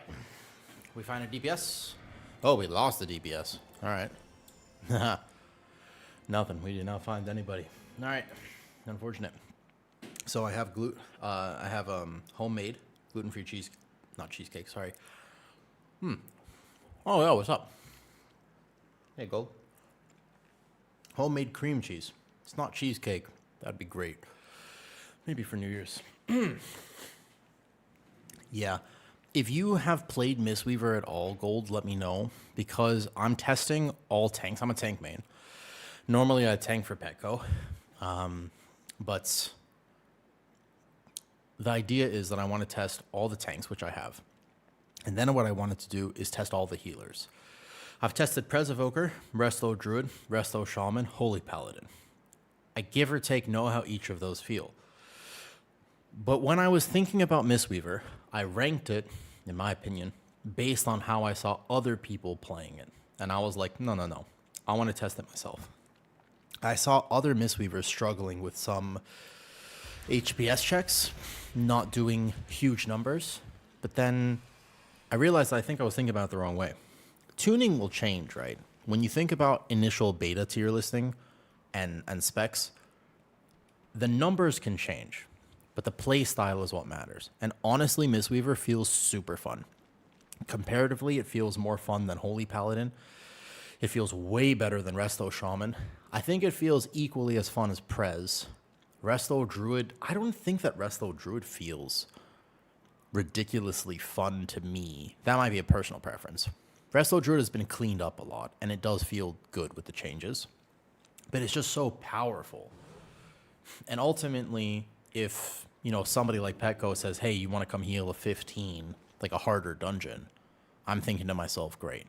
We find a DPS. Oh, we lost the DPS. All right. Nothing. We did not find anybody. All right. Unfortunate. So I have homemade gluten-free cheese, not cheesecake. Sorry. Oh yeah. What's up? Hey, Gold. Homemade cream cheese. It's not cheesecake. That'd be great. Maybe for New Year's. Yeah. If you have played Mistweaver at all, Gold, let me know. Because I'm testing all tanks. I'm a tank main. Normally I tank for Petco. But the idea is that I want to test all the tanks, which I have. And then what I wanted to do is test all the healers. I've tested Prez Evoker, Resto Druid, Resto Shaman, Holy Paladin. I give or take know how each of those feel. But when I was thinking about Mistweaver, I ranked it, in my opinion, based on how I saw other people playing it. And I was like, no. I want to test it myself. I saw other Mistweavers struggling with some HPS checks, not doing huge numbers. But then I realized I think I was thinking about it the wrong way. Tuning will change, right? When you think about initial beta tier listing and specs, the numbers can change. But the play style is what matters. And honestly, Mistweaver feels super fun. Comparatively, it feels more fun than Holy Paladin. It feels way better than Resto Shaman. I think it feels equally as fun as Prez. Resto Druid, I don't think that Resto Druid feels ridiculously fun to me. That might be a personal preference. Resto Druid has been cleaned up a lot, and it does feel good with the changes. But it's just so powerful. And ultimately, if, somebody like Petco says, hey, you want to come heal a 15, like a harder dungeon, I'm thinking to myself, great.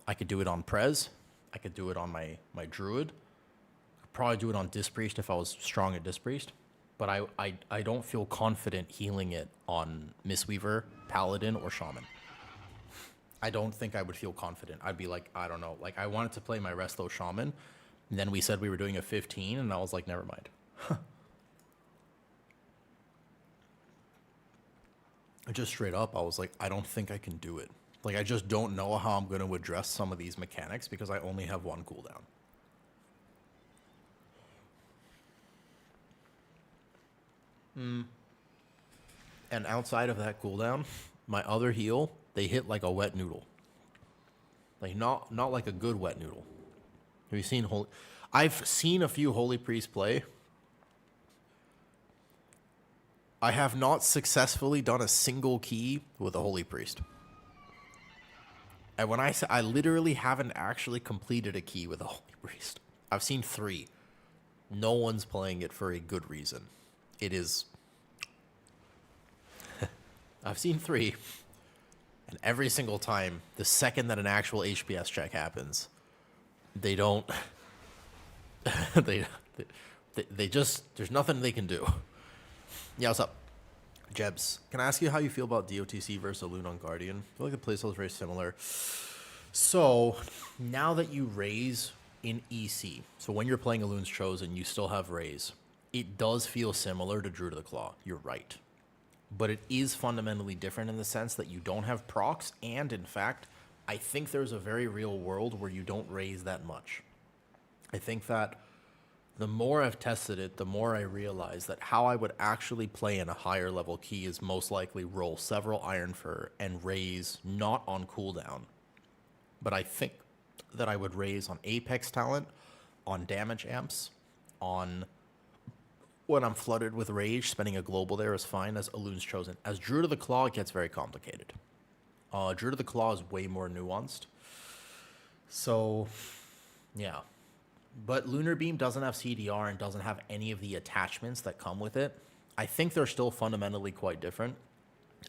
I could do it on Prez. I could do it on my Druid. I could probably do it on Dispriest if I was strong at Dispriest. But I don't feel confident healing it on Mistweaver, Paladin, or Shaman. I don't think I would feel confident. I'd be like, I don't know. Like, I wanted to play my Resto Shaman. And then we said we were doing a 15, and I was like, never mind. Just straight up, I was like, I don't think I can do it. Like, I just don't know how I'm going to address some of these mechanics because I only have one cooldown. And outside of that cooldown, my other heal, they hit like a wet noodle. Like, not like a good wet noodle. Have you seen I've seen a few Holy Priests play. I have not successfully done a single key with a Holy Priest. And when I say I literally haven't actually completed a key with a Holy Priest. I've seen 3. No one's playing it for a good reason. It is... I've seen 3. And every single time, the second that an actual HPS check happens, they don't... they just... There's nothing they can do. Yeah, what's up? Jebs, can I ask you how you feel about DOTC versus Elune on Guardian? I feel like the playstyle is very similar. So, now that you raise in EC, so when you're playing Elune's Chosen, you still have raise. It does feel similar to Druid of the Claw. You're right. But it is fundamentally different in the sense that you don't have procs, and in fact, I think there's a very real world where you don't raise that much. I think that the more I've tested it, the more I realize that how I would actually play in a higher level key is most likely roll several Iron Fur and raise not on cooldown. But I think that I would raise on Apex talent, on damage amps, on when I'm flooded with rage, spending a global there is fine as Elune's Chosen. As Druid of the Claw, it gets very complicated. Druid of the Claw is way more nuanced. So, yeah. But Lunar Beam doesn't have CDR and doesn't have any of the attachments that come with it. I think they're still fundamentally quite different.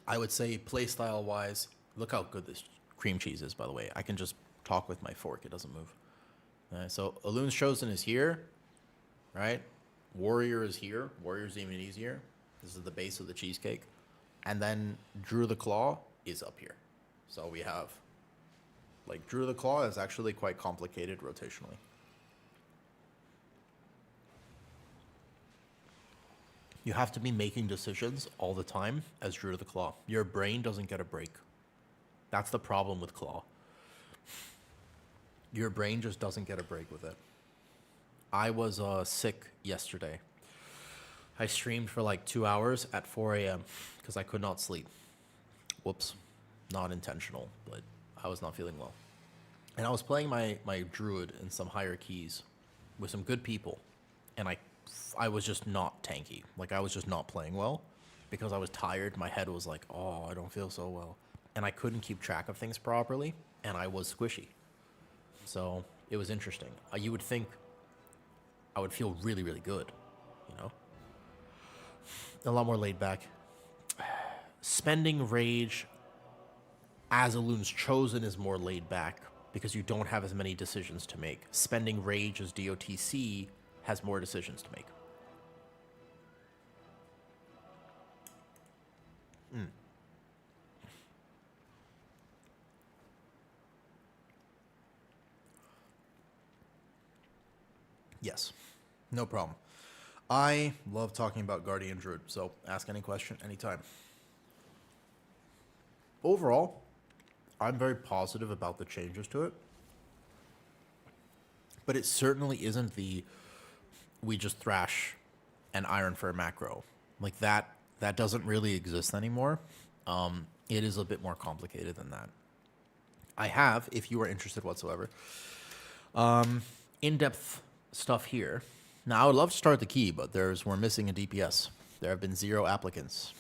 I would say playstyle-wise, look how good this cream cheese is, by the way. I can just talk with my fork. It doesn't move. So Elune's Chosen is here, right? Warrior is here. Warrior's even easier. This is the base of the cheesecake. And then Druid of the Claw is up here. So we have, like, Druid of the Claw is actually quite complicated rotationally. You have to be making decisions all the time as Druid of the Claw. Your brain doesn't get a break. That's the problem with Claw. Your brain just doesn't get a break with it. I was sick yesterday. I streamed for like 2 hours at 4 a.m. because I could not sleep. Whoops. Not intentional, but I was not feeling well. And I was playing my druid in some higher keys with some good people. And I was just not tanky. Like, I was just not playing well because I was tired. My head was like, oh, I don't feel so well. And I couldn't keep track of things properly. And I was squishy. So it was interesting. You would think I would feel really, really good, you know? A lot more laid back. Spending rage as a Loon's Chosen is more laid back because you don't have as many decisions to make. Spending rage as DOTC has more decisions to make. Yes, no problem. I love talking about Guardian Druid, so ask any question anytime. Overall, I'm very positive about the changes to it. But it certainly isn't the we just thrash and iron for a macro. Like that doesn't really exist anymore. It is a bit more complicated than that. I have, if you are interested whatsoever, in-depth stuff here. Now, I would love to start the key, but we're missing a DPS. There have been 0 applicants.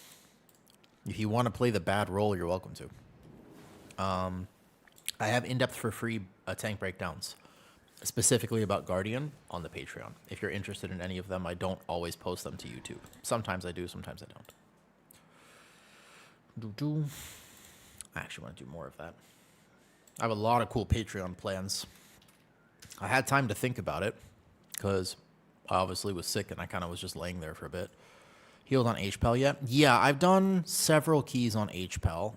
If you want to play the bad role, you're welcome to. I have in-depth for free tank breakdowns, specifically about Guardian on the Patreon. If you're interested in any of them, I don't always post them to YouTube. Sometimes I do, sometimes I don't. I actually want to do more of that. I have a lot of cool Patreon plans. I had time to think about it because I obviously was sick and I kind of was just laying there for a bit. Healed on HPEL yet? Yeah, I've done several keys on HPEL.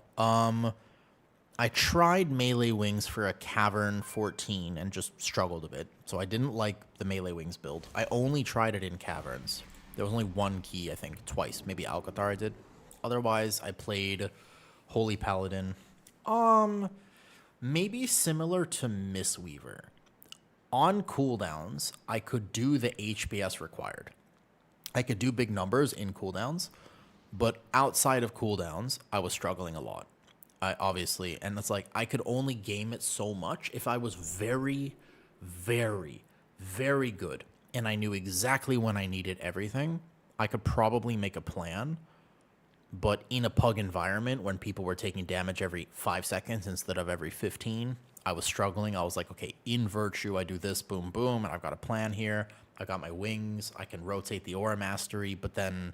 I tried Melee Wings for a Cavern 14 and just struggled a bit. So I didn't like the Melee Wings build. I only tried it in Caverns. There was only one key, I think, twice. Maybe Alcathar I did. Otherwise, I played Holy Paladin. Maybe similar to Mistweaver. On cooldowns, I could do the HBS required. I could do big numbers in cooldowns, but outside of cooldowns, I was struggling a lot. Obviously, and it's like I could only game it so much if I was very, very, very good and I knew exactly when I needed everything. I could probably make a plan, but in a pug environment when people were taking damage every 5 seconds instead of every 15, I was struggling. I was like, okay, in Virtue, I do this, boom, boom, and I've got a plan here. I got my wings. I can rotate the Aura Mastery, but then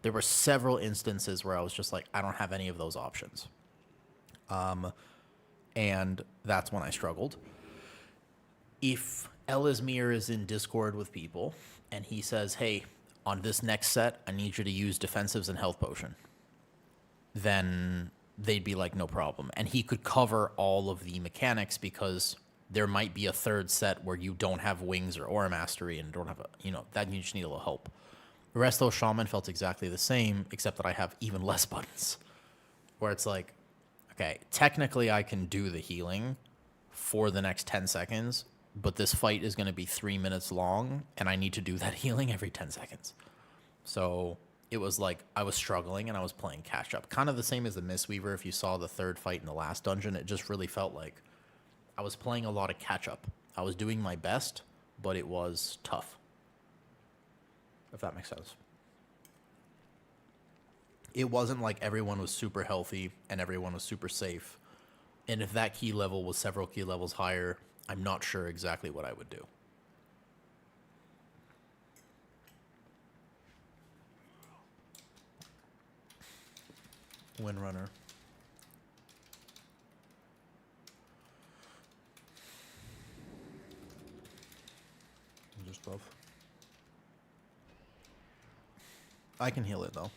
there were several instances where I was just like, I don't have any of those options. And that's when I struggled. If Elismir is in Discord with people and he says, hey, on this next set, I need you to use defensives and health potion, then they'd be like, no problem. And he could cover all of the mechanics because there might be a third set where you don't have wings or Aura Mastery and don't have that you just need a little help. The rest of those Shaman felt exactly the same, except that I have even less buttons. Where it's like, okay, technically I can do the healing for the next 10 seconds, but this fight is going to be 3 minutes long, and I need to do that healing every 10 seconds. So it was like I was struggling, and I was playing catch-up. Kind of the same as the Mistweaver. If you saw the third fight in the last dungeon, it just really felt like I was playing a lot of catch-up. I was doing my best, but it was tough, if that makes sense. It wasn't like everyone was super healthy and everyone was super safe. And if that key level was several key levels higher, I'm not sure exactly what I would do. Windrunner. Just buff. I can heal it though.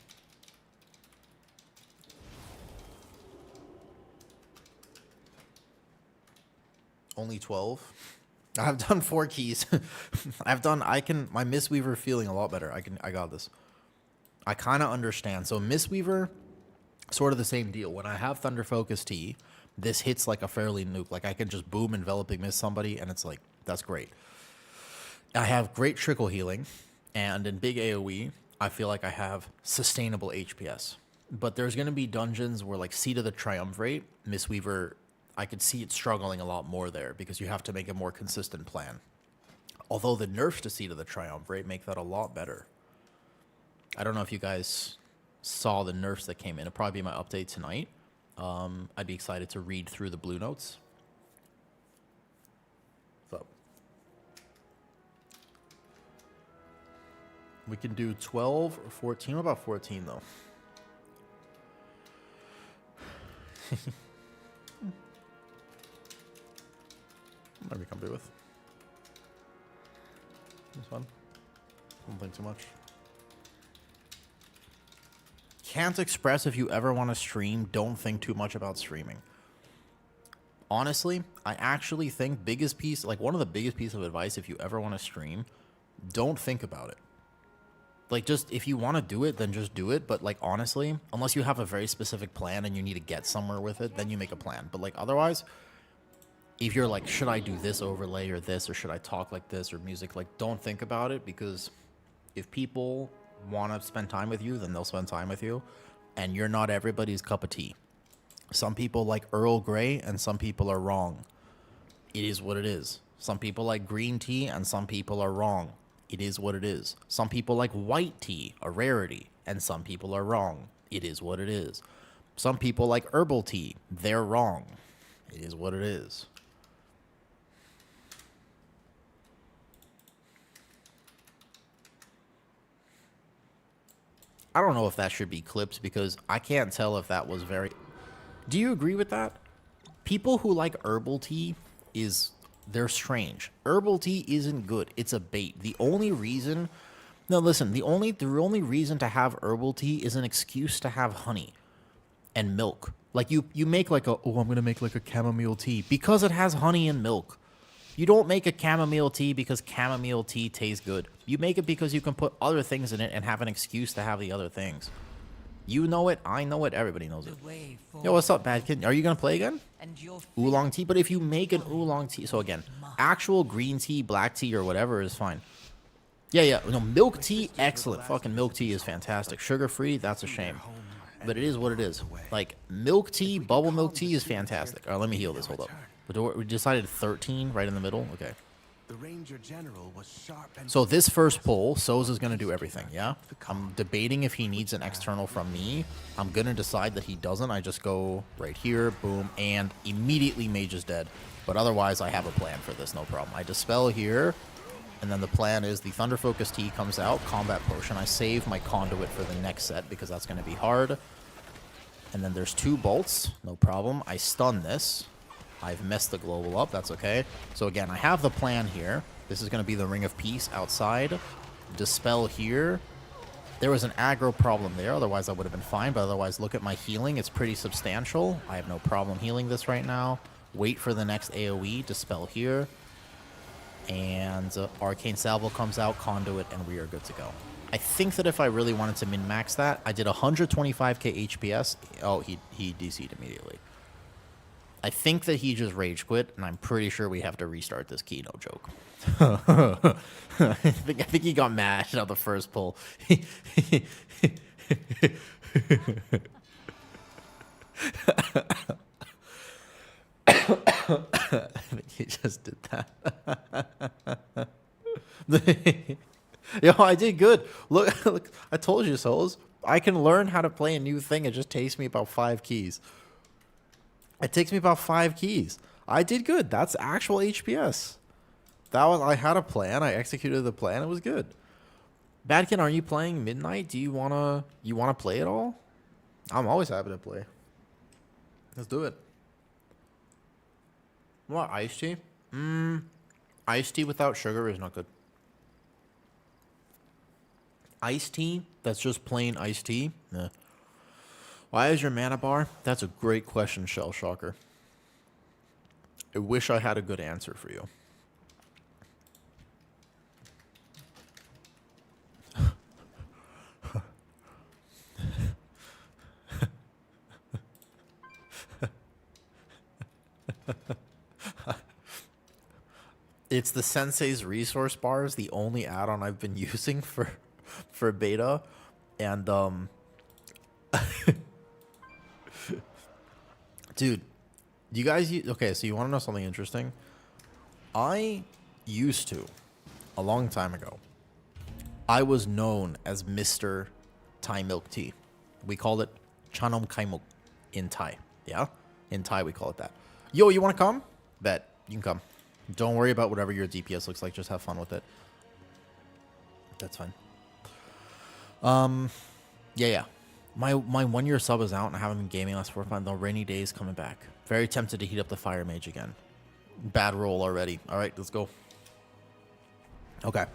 Only 12. I've done 4 keys. my Mistweaver feeling a lot better. I got this. I kind of understand. So Mistweaver, sort of the same deal. When I have Thunder Focus T This hits like a fairly nuke. Like I can just boom enveloping miss somebody, and it's like that's great. I have great trickle healing, and in big AoE, I feel like I have sustainable HPS. But there's going to be dungeons where, like, Seat of the Triumvirate, Mistweaver, I could see it struggling a lot more there because you have to make a more consistent plan. Although the nerfs to Seat of the Triumvirate make that a lot better. I don't know if you guys saw the nerfs that came in. It'll probably be my update tonight. I'd be excited to read through the blue notes. So we can do 12 or 14. What about 14, though? Might be comfy with. It's fun. Don't think too much. Can't express if you ever want to stream. Don't think too much about streaming. Honestly, I actually think one of the biggest piece of advice if you ever want to stream, don't think about it. Like, just, if you want to do it, then just do it. But, like, honestly, unless you have a very specific plan and you need to get somewhere with it, then you make a plan. But, like, otherwise, if you're like, should I do this overlay or this, or should I talk like this or music, like, don't think about it, because if people want to spend time with you, then they'll spend time with you. And you're not everybody's cup of tea. Some people like Earl Grey and some people are wrong. It is what it is. Some people like green tea and some people are wrong. It is what it is. Some people like white tea, a rarity, and some people are wrong. It is what it is. Some people like herbal tea. They're wrong. It is what it is. I don't know if that should be clipped because I can't tell if that was very... Do you agree with that? People who like herbal tea they're strange. Herbal tea isn't good. It's a bait. The only reason... No, listen. The only reason to have herbal tea is an excuse to have honey and milk. Like, you make like I'm going to make like a chamomile tea because it has honey and milk. You don't make a chamomile tea because chamomile tea tastes good. You make it because you can put other things in it and have an excuse to have the other things. You know it, I know it, everybody knows it. Yo, what's up, bad kid? Are you going to play again? Oolong tea? But if you make an oolong tea... So again, actual green tea, black tea, or whatever is fine. Yeah. No, milk tea, excellent. Fucking milk tea is fantastic. Sugar-free, that's a shame. But it is what it is. Like, milk tea, bubble milk tea is fantastic. All right, let me heal this. Hold up. We decided 13 right in the middle. Okay. The Ranger General was sharp and so this first pull, Soza's going to do everything, yeah? I'm debating if he needs an external from me. I'm going to decide that he doesn't. I just go right here, boom, and immediately Mage is dead. But otherwise, I have a plan for this, no problem. I Dispel here, and then the plan is the Thunder Focus Tea comes out, Combat Potion. I save my Conduit for the next set because that's going to be hard. And then there's 2 bolts, no problem. I stun this. I've messed the global up. That's okay. So again, I have the plan here. This is going to be the Ring of Peace outside. Dispel here. There was an aggro problem there. Otherwise, I would have been fine. But otherwise, look at my healing. It's pretty substantial. I have no problem healing this right now. Wait for the next AoE. Dispel here. And Arcane Salvo comes out. Conduit. And we are good to go. I think that if I really wanted to min-max that, I did 125k HPS. Oh, he DC'd immediately. I think that he just rage quit, and I'm pretty sure we have to restart this key, no joke. I think he got mad on the first pull. I think he just did that. Yo, I did good. Look, I told you, Souls. I can learn how to play a new thing. It just takes me about 5 keys. It takes me about 5 keys. I did good. That's actual HPS. I had a plan. I executed the plan. It was good. Badkin, are you playing Midnight? Do you wanna play at all? I'm always happy to play. Let's do it. What, iced tea? Iced tea without sugar is not good. Iced tea that's just plain iced tea? Nah. Why is your mana bar? That's a great question, Shell Shocker. I wish I had a good answer for you. It's the Sensei's resource bar is the only add-on I've been using for beta, and dude, you guys okay? So you want to know something interesting? I used to, a long time ago, I was known as Mr. Thai milk tea. We called it Chanom Kai Muk in Thai. Yeah, in Thai we call it that. Yo, you want to come? Bet you can come. Don't worry about whatever your DPS looks like. Just have fun with it. That's fine. Yeah. My 1 year sub is out and I haven't been gaming last 4 or 5. The rainy days coming back. Very tempted to heat up the fire mage again. Bad roll already. All right, let's go. Okay.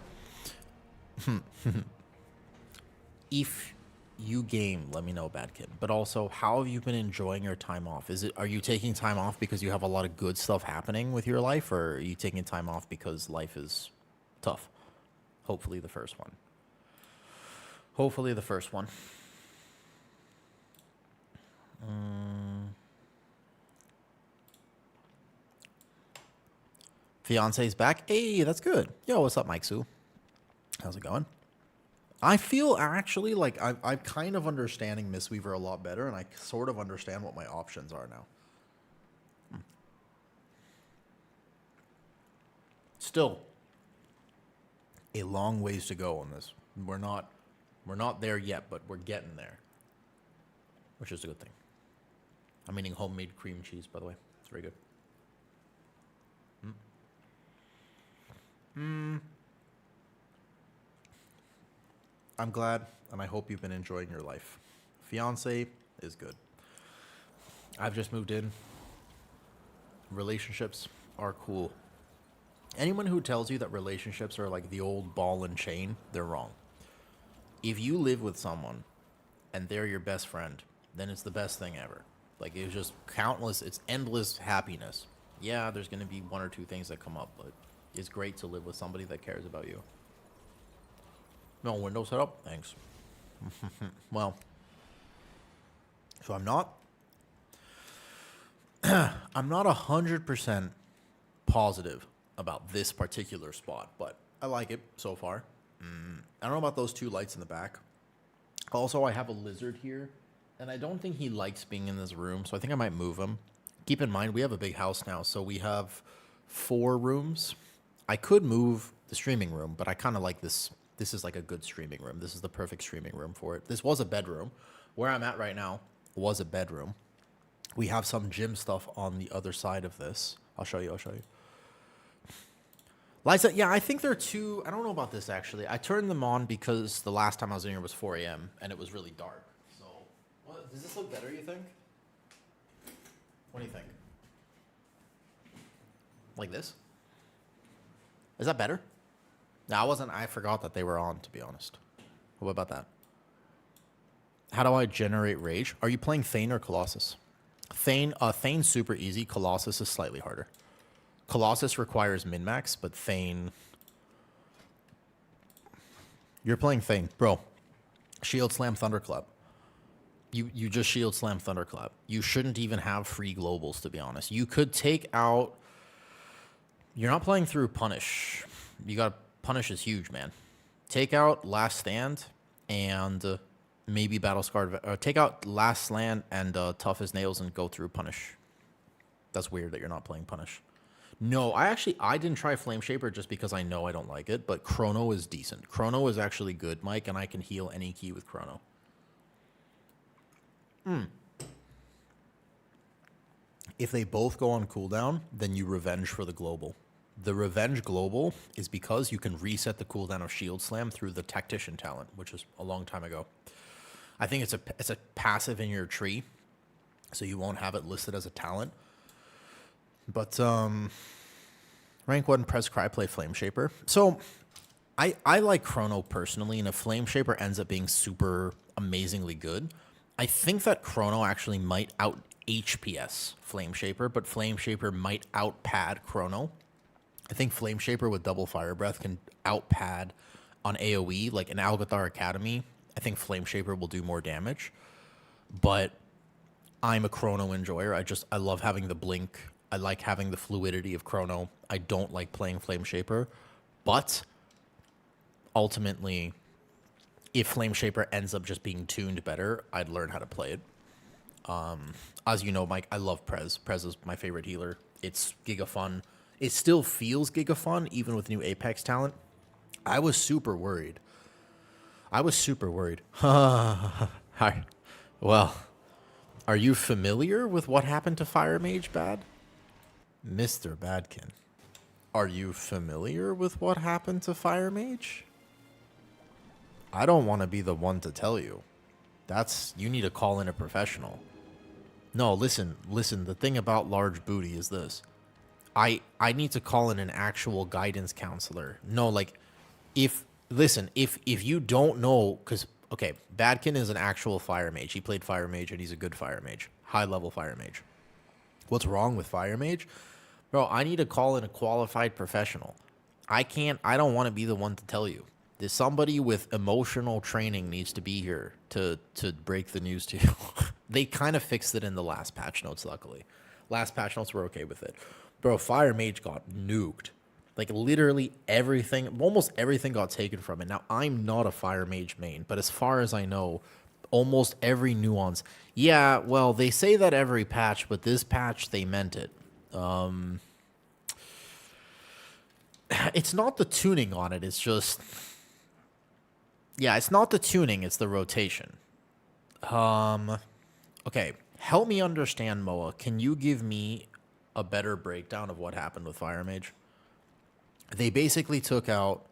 If you game, let me know, bad kid. But also, how have you been enjoying your time off? Are you taking time off because you have a lot of good stuff happening with your life, or are you taking time off because life is tough? Hopefully the first one. Hopefully the first one. Fiance's back. Hey, that's good. Yo, what's up, Mike Sue? How's it going? I feel actually like I'm kind of understanding Mistweaver a lot better, and I sort of understand what my options are now. Still, a long ways to go on this. We're not there yet, but we're getting there, which is a good thing. I'm eating homemade cream cheese, by the way. It's very good. I'm glad, and I hope you've been enjoying your life. Fiance is good. I've just moved in. Relationships are cool. Anyone who tells you that relationships are like the old ball and chain, they're wrong. If you live with someone and they're your best friend, then it's the best thing ever. Like, it's just countless, it's endless happiness. Yeah, there's going to be 1 or 2 things that come up, but it's great to live with somebody that cares about you. No window setup? Thanks. Well, so I'm not 100% positive about this particular spot, but I like it so far. I don't know about those 2 lights in the back. Also, I have a lizard here, and I don't think he likes being in this room, so I think I might move him. Keep in mind, we have a big house now, so we have 4 rooms. I could move the streaming room, but I kind of like this. This is like a good streaming room. This is the perfect streaming room for it. This was a bedroom. Where I'm at right now was a bedroom. We have some gym stuff on the other side of this. I'll show you. Liza, yeah, I think there are 2. I don't know about this, actually. I turned them on because the last time I was in here was 4 a.m. and it was really dark. So, what, does this look better, you think? What do you think? Like this? Is that better? No, I forgot that they were on, to be honest. What about that? How do I generate rage? Are you playing Thane or Colossus? Thane's super easy. Colossus is slightly harder. Colossus requires min-max, but Thane... You're playing Thane. Bro, Shield Slam Thunderclap. You just Shield Slam Thunderclap. You shouldn't even have free globals, to be honest. You could take out... You're not playing through Punish. You got... Punish is huge, man. Take out Last Stand and maybe Battle Scarred... take out Last Stand and Tough as Nails and go through Punish. That's weird that you're not playing Punish. No, I didn't try Flame Shaper just because I know I don't like it, but Chrono is decent. Chrono is actually good, Mike, and I can heal any key with Chrono. If they both go on cooldown, then you Revenge for the global. The Revenge global is because you can reset the cooldown of Shield Slam through the Tactician talent, which is a long time ago. I think it's a passive in your tree, so you won't have it listed as a talent. But rank 1 press cry play Flame Shaper. So I like Chrono personally, and if Flame Shaper ends up being super amazingly good, I think that Chrono actually might out HPS Flame Shaper, but Flame Shaper might out pad Chrono. I think Flame Shaper with double Fire Breath can out pad on AoE, like in Algathar Academy. I think Flame Shaper will do more damage, but I'm a Chrono enjoyer. I love having the blink I like having the fluidity of Chrono. I don't like playing Flame Shaper. But ultimately, if Flame Shaper ends up just being tuned better, I'd learn how to play it. As you know, Mike, I love Prez. Prez is my favorite healer. It's giga fun. It still feels giga fun, even with new Apex talent. I was super worried. Hi. Well, are you familiar with what happened to Fire Mage Bad? Mr. Badkin. Are you familiar with what happened to Fire Mage? I don't want to be the one to tell you. You need to call in a professional. No, listen, the thing about large booty is this. I need to call in an actual guidance counselor. No, like, if you don't know, because, okay, Badkin is an actual fire mage. He played fire mage, and he's a good fire mage. High-level fire mage. What's wrong with fire mage? Bro, I need to call in a qualified professional. I don't want to be the one to tell you. There's somebody with emotional training needs to be here to break the news to you. They kind of fixed it in the last patch notes, luckily. Last patch notes were okay with it. Bro, Fire Mage got nuked. Like, literally everything, almost everything got taken from it. Now, I'm not a Fire Mage main, but as far as I know, almost every nuance. Yeah, well, they say that every patch, but this patch, they meant it. It's not the tuning on it, it's just... Yeah, it's not the tuning, it's the rotation. Okay, help me understand, Moa. Can you give me a better breakdown of what happened with Fire Mage? They basically took out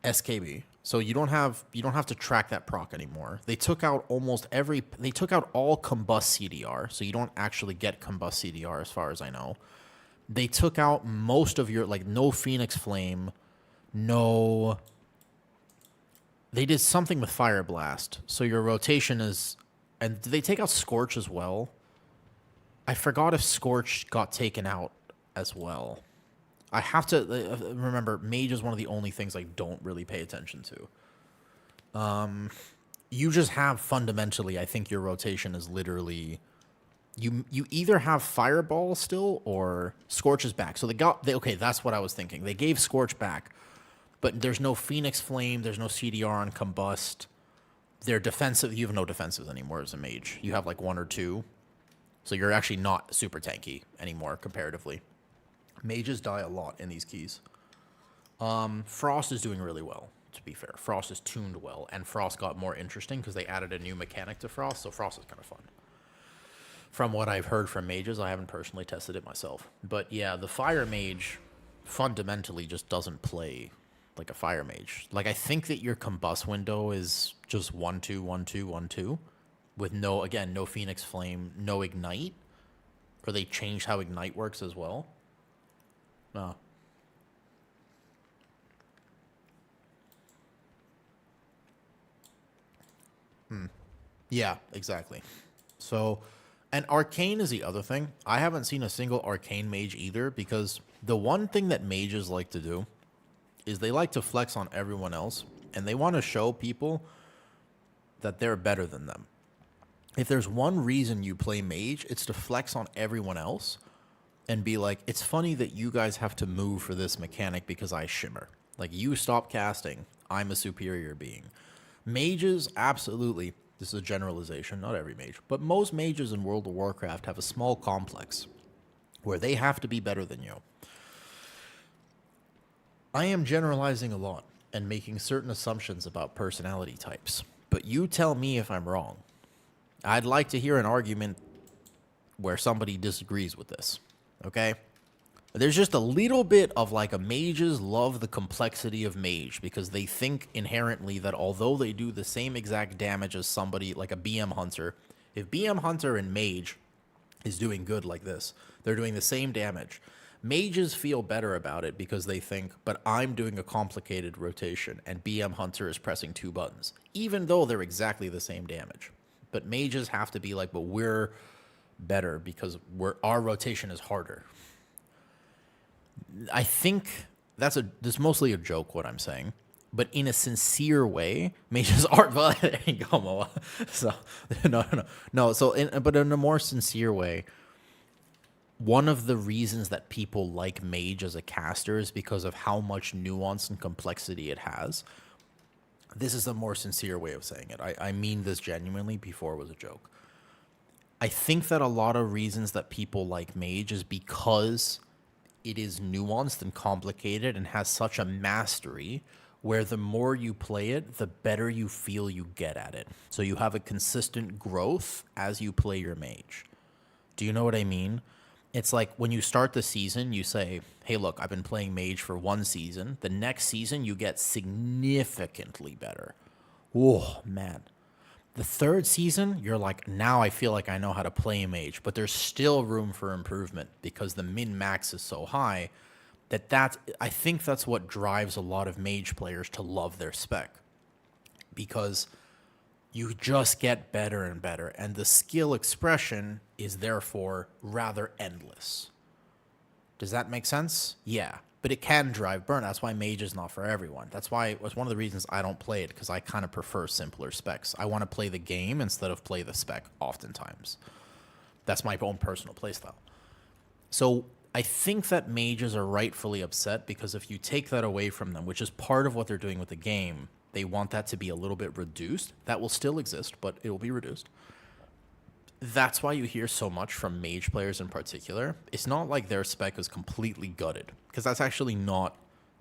SKB, so you don't have to track that proc anymore. They took out all combust CDR, so you don't actually get combust CDR as far as I know. They took out most of your, like, no Phoenix Flame, no... They did something with Fire Blast, so your rotation is... And did they take out Scorch as well? I forgot if Scorch got taken out as well. I have to... remember, Mage is one of the only things I don't really pay attention to. You just have, fundamentally, I think your rotation is literally... You either have Fireball still, or Scorch is back. So okay, that's what I was thinking. They gave Scorch back. But there's no Phoenix Flame, there's no CDR on Combust. They're defensive. You have no defensives anymore as a mage. You have like one or two. So you're actually not super tanky anymore, comparatively. Mages die a lot in these keys. Frost is doing really well, to be fair. Frost is tuned well, and Frost got more interesting because they added a new mechanic to Frost, so Frost is kind of fun. From what I've heard from mages, I haven't personally tested it myself. But yeah, the Fire Mage fundamentally just doesn't play like a Fire Mage. Like, I think that your combust window is just 1-2, 1-2, 1-2 with no Phoenix Flame, no Ignite, or they changed how Ignite works as well. No. Yeah, exactly. So, and Arcane is the other thing. I haven't seen a single Arcane Mage either, because the one thing that mages like to do is they like to flex on everyone else, and they want to show people that they're better than them. If there's one reason you play mage, it's to flex on everyone else and be like, it's funny that you guys have to move for this mechanic because I shimmer. Like, you stop casting, I'm a superior being. Mages, absolutely, this is a generalization, not every mage, but most mages in World of Warcraft have a small complex where they have to be better than you. I am generalizing a lot and making certain assumptions about personality types, but you tell me if I'm wrong. I'd like to hear an argument where somebody disagrees with this, okay? There's just a little bit of like a mages love the complexity of mage because they think inherently that although they do the same exact damage as somebody like a BM hunter, if BM hunter and mage is doing good like this, they're doing the same damage. Mages feel better about it because they think, but I'm doing a complicated rotation and BM Hunter is pressing 2 buttons, even though they're exactly the same damage. But mages have to be like, but we're better because our rotation is harder. I think this is mostly a joke, what I'm saying, but in a sincere way, mages are, well, there you go, Moa. So, no. So, but in a more sincere way, one of the reasons that people like Mage as a caster is because of how much nuance and complexity it has. This is a more sincere way of saying it. I mean this genuinely, before it was a joke. I think that a lot of reasons that people like Mage is because it is nuanced and complicated and has such a mastery where the more you play it, the better you feel you get at it. So you have a consistent growth as you play your Mage. Do you know what I mean? It's like when you start the season, you say, hey, look, I've been playing Mage for one season. The next season, you get significantly better. Oh, man. The third season, you're like, now I feel like I know how to play Mage, but there's still room for improvement because the min-max is so high that I think that's what drives a lot of Mage players to love their spec, because you just get better and better, and the skill expression is therefore rather endless. Does that make sense? Yeah, but it can drive burn. That's why Mage is not for everyone. That's why it was one of the reasons I don't play it, because I kind of prefer simpler specs. I want to play the game instead of play the spec oftentimes. That's my own personal playstyle. So I think that mages are rightfully upset, because if you take that away from them, which is part of what they're doing with the game, they want that to be a little bit reduced. That will still exist, but it will be reduced. That's why you hear so much from mage players in particular. It's not like their spec is completely gutted, because that's actually not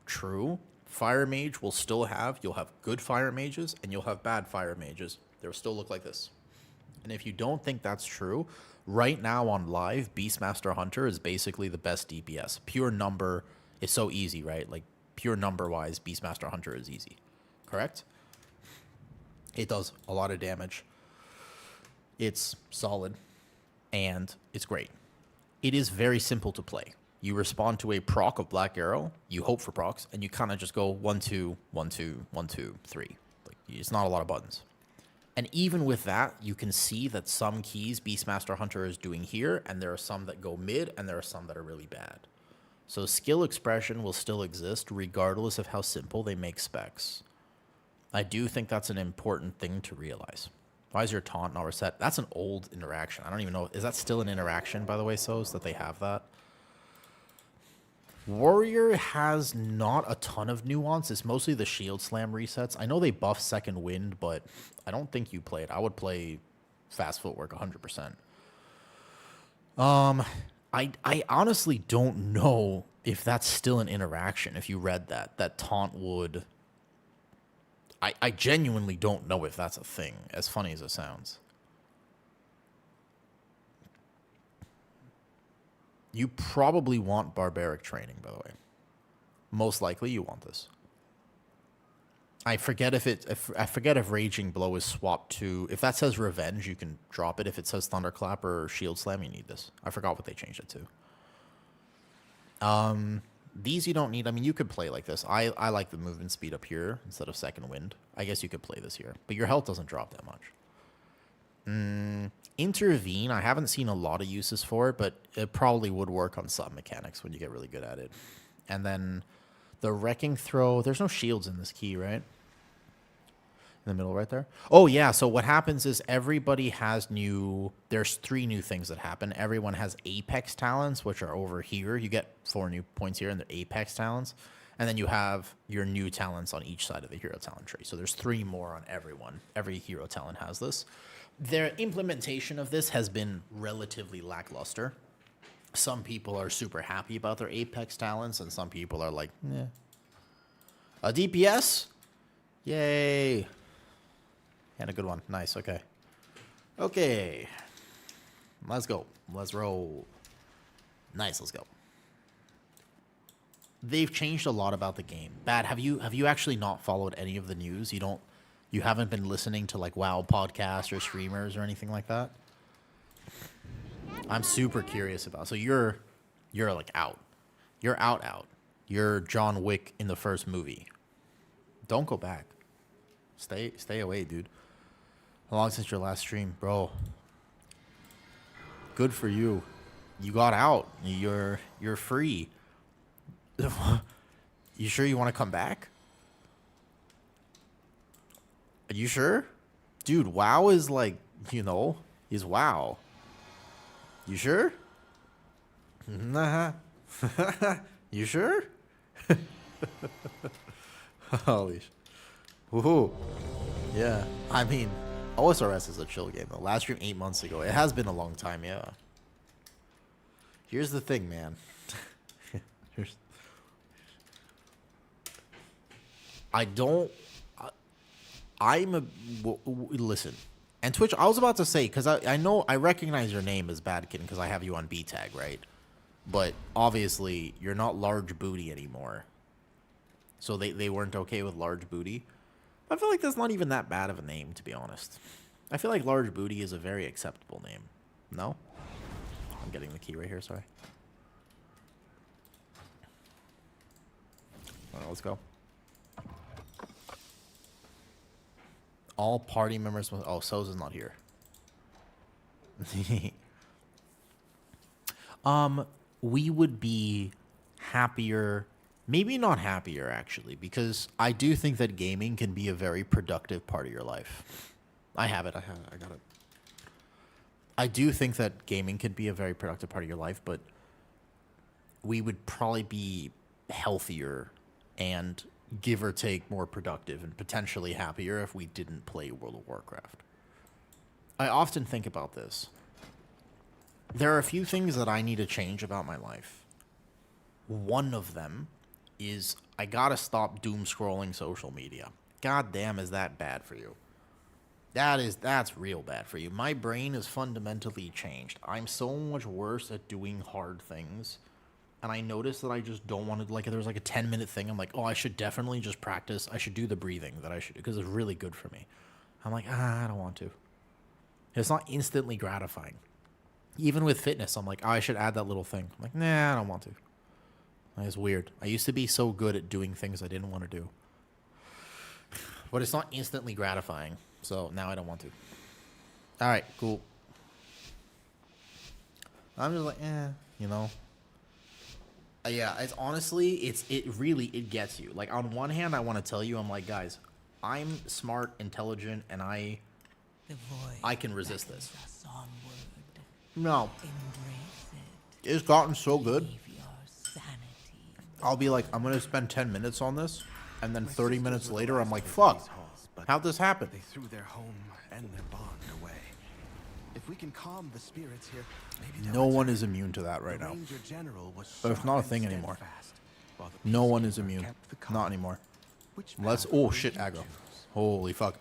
true. Fire mage will still have, you'll have good fire mages and you'll have bad fire mages. They'll still look like this. And if you don't think that's true, right now on live, Beastmaster Hunter is basically the best DPS. Pure number is so easy, right? Like pure number wise, Beastmaster Hunter is easy. Correct? It does a lot of damage. It's solid, and it's great. It is very simple to play. You respond to a proc of Black Arrow, you hope for procs, and you kind of just go 1, 2, 1, 2, 1, 2, 3. Like, it's not a lot of buttons. And even with that, you can see that some keys Beastmaster Hunter is doing here, and there are some that go mid, and there are some that are really bad. So skill expression will still exist regardless of how simple they make specs. I do think that's an important thing to realize. Why is your taunt not reset? That's an old interaction. I don't even know. Is that still an interaction, by the way, Sos, that they have that? Warrior has not a ton of nuance. It's mostly the shield slam resets. I know they buff second wind, but I don't think you play it. I would play fast footwork 100%. I honestly don't know if that's still an interaction. If you read that taunt would... I genuinely don't know if that's a thing, as funny as it sounds. You probably want barbaric training, by the way. Most likely you want this. I forget if Raging Blow is swapped to... If that says Revenge, you can drop it. If it says Thunderclap or Shield Slam, you need this. I forgot what they changed it to. These you don't need. I mean, you could play like this. I like the movement speed up here instead of second wind. I guess you could play this here. But your health doesn't drop that much. Intervene, I haven't seen a lot of uses for it, but it probably would work on some mechanics when you get really good at it. And then the Wrecking Throw. There's no shields in this key, right? In the middle right there. Oh, yeah. So what happens is everybody has there's 3 new things that happen. Everyone has Apex talents, which are over here. You get 4 new points here, and they're Apex talents. And then you have your new talents on each side of the hero talent tree. So there's 3 more on everyone. Every hero talent has this. Their implementation of this has been relatively lackluster. Some people are super happy about their Apex talents, and some people are like, eh. A DPS? Yay. And a good one. Nice, okay. Okay. Let's go. Let's roll. Nice, let's go. They've changed a lot about the game. Bad, have you actually not followed any of the news? You haven't been listening to like WoW podcasts or streamers or anything like that? I'm super curious about. So you're like out. You're out. You're John Wick in the first movie. Don't go back. Stay away, dude. How long since your last stream, bro? Good for you. You got out. You're free. You sure you want to come back? Are you sure? Dude, WoW is like, is WoW. You sure? Nah. You sure? Holy sh... Woohoo. Yeah. I mean, OSRS is a chill game though. Last stream 8 months ago. It has been a long time, yeah. Here's the thing, man. Here's... I don't... I'm a... listen. And Twitch, I was about to say, because I know, I recognize your name as Badkin because I have you on B-Tag, right? But obviously, you're not large booty anymore. So they weren't okay with large booty. I feel like that's not even that bad of a name, to be honest. I feel like large booty is a very acceptable name. No? I'm getting the key right here, sorry. Alright, let's go. All party members must... Oh, Soza's not here. We would be happier... Maybe not happier, actually, because I do think that gaming can be a very productive part of your life. I have it. I got it. I do think that gaming could be a very productive part of your life, but we would probably be healthier and give or take more productive and potentially happier if we didn't play World of Warcraft. I often think about this. There are a few things that I need to change about my life. One of them is I gotta stop doom scrolling social media. God damn, is that bad for you? That's real bad for you. My brain is fundamentally changed. I'm so much worse at doing hard things. And I noticed that I just don't want to, like, there's like a 10-minute thing. I'm like, oh, I should definitely just practice. I should do the breathing that I should do because it's really good for me. I'm like, I don't want to. It's not instantly gratifying. Even with fitness, I'm like, oh, I should add that little thing. I'm like, nah, I don't want to. It's weird. I used to be so good at doing things I didn't want to do. But it's not instantly gratifying. So now I don't want to. All right, cool. I'm just like, you know. Yeah, it's honestly, it gets you. Like, on one hand, I want to tell you, I'm like, guys, I'm smart, intelligent, and I can resist this. No. It's gotten so good. I'll be like, I'm going to spend 10 minutes on this, and then 30 minutes later, I'm like, fuck, how'd this happen? They threw their home and their bond away. If we can calm the spirits here, maybe no one is immune to that right now. But it's not a thing anymore. No one is immune. Not anymore. Let's... Oh, shit, aggro. Holy fuck.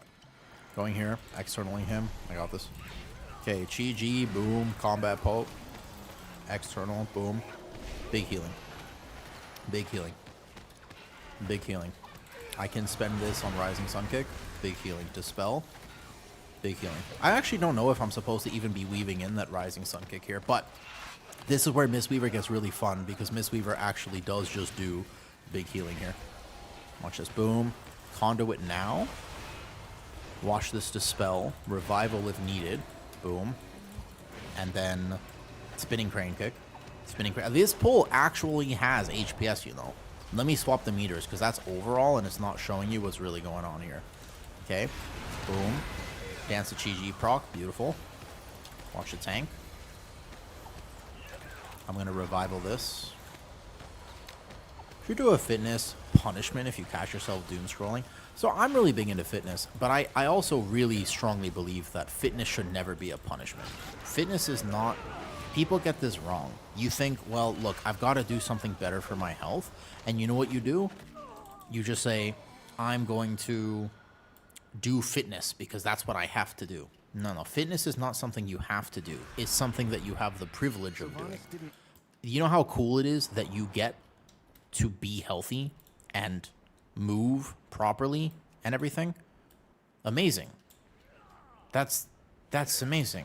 Going here, externaling him. I got this. Okay, Chi G, boom, combat poke. External, boom. Big healing. Big healing. Big healing. I can spend this on Rising Sun Kick. Big healing. Dispel. Big healing. I actually don't know if I'm supposed to even be weaving in that Rising Sun Kick here, but this is where Mistweaver gets really fun because Mistweaver actually does just do big healing here. Watch this. Boom. Conduit now. Watch this Dispel. Revival if needed. Boom. And then Spinning Crane Kick. Spinning Crane. This pull actually has HPS, you know. Let me swap the meters because that's overall and it's not showing you what's really going on here. Okay. Boom. Dance the Chi-Ji proc. Beautiful. Watch the tank. I'm going to revival this. If you do a fitness, punishment if you catch yourself doom scrolling. So I'm really big into fitness, but I also really strongly believe that fitness should never be a punishment. Fitness is not... People get this wrong. You think, well, look, I've got to do something better for my health. And you know what you do? You just say, I'm going to do fitness because that's what I have to do. No, fitness is not something you have to do. It's something that you have the privilege of doing. You know how cool it is that you get to be healthy and move properly and everything? Amazing. That's amazing.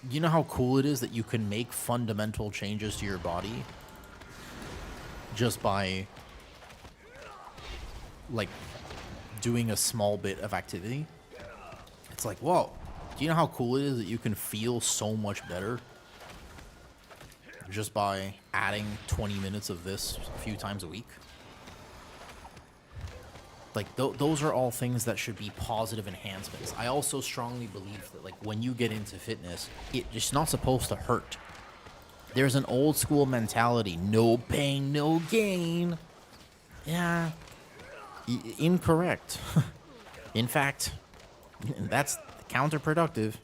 You know how cool it is that you can make fundamental changes to your body just by, like, doing a small bit of activity? It's like, whoa. Do you know how cool it is that you can feel so much better just by adding 20 minutes of this a few times a week? Like, those are all things that should be positive enhancements. I also strongly believe that, like, when you get into fitness, it's not supposed to hurt. There's an old school mentality, no pain, no gain. Yeah, incorrect. In fact, that's counterproductive.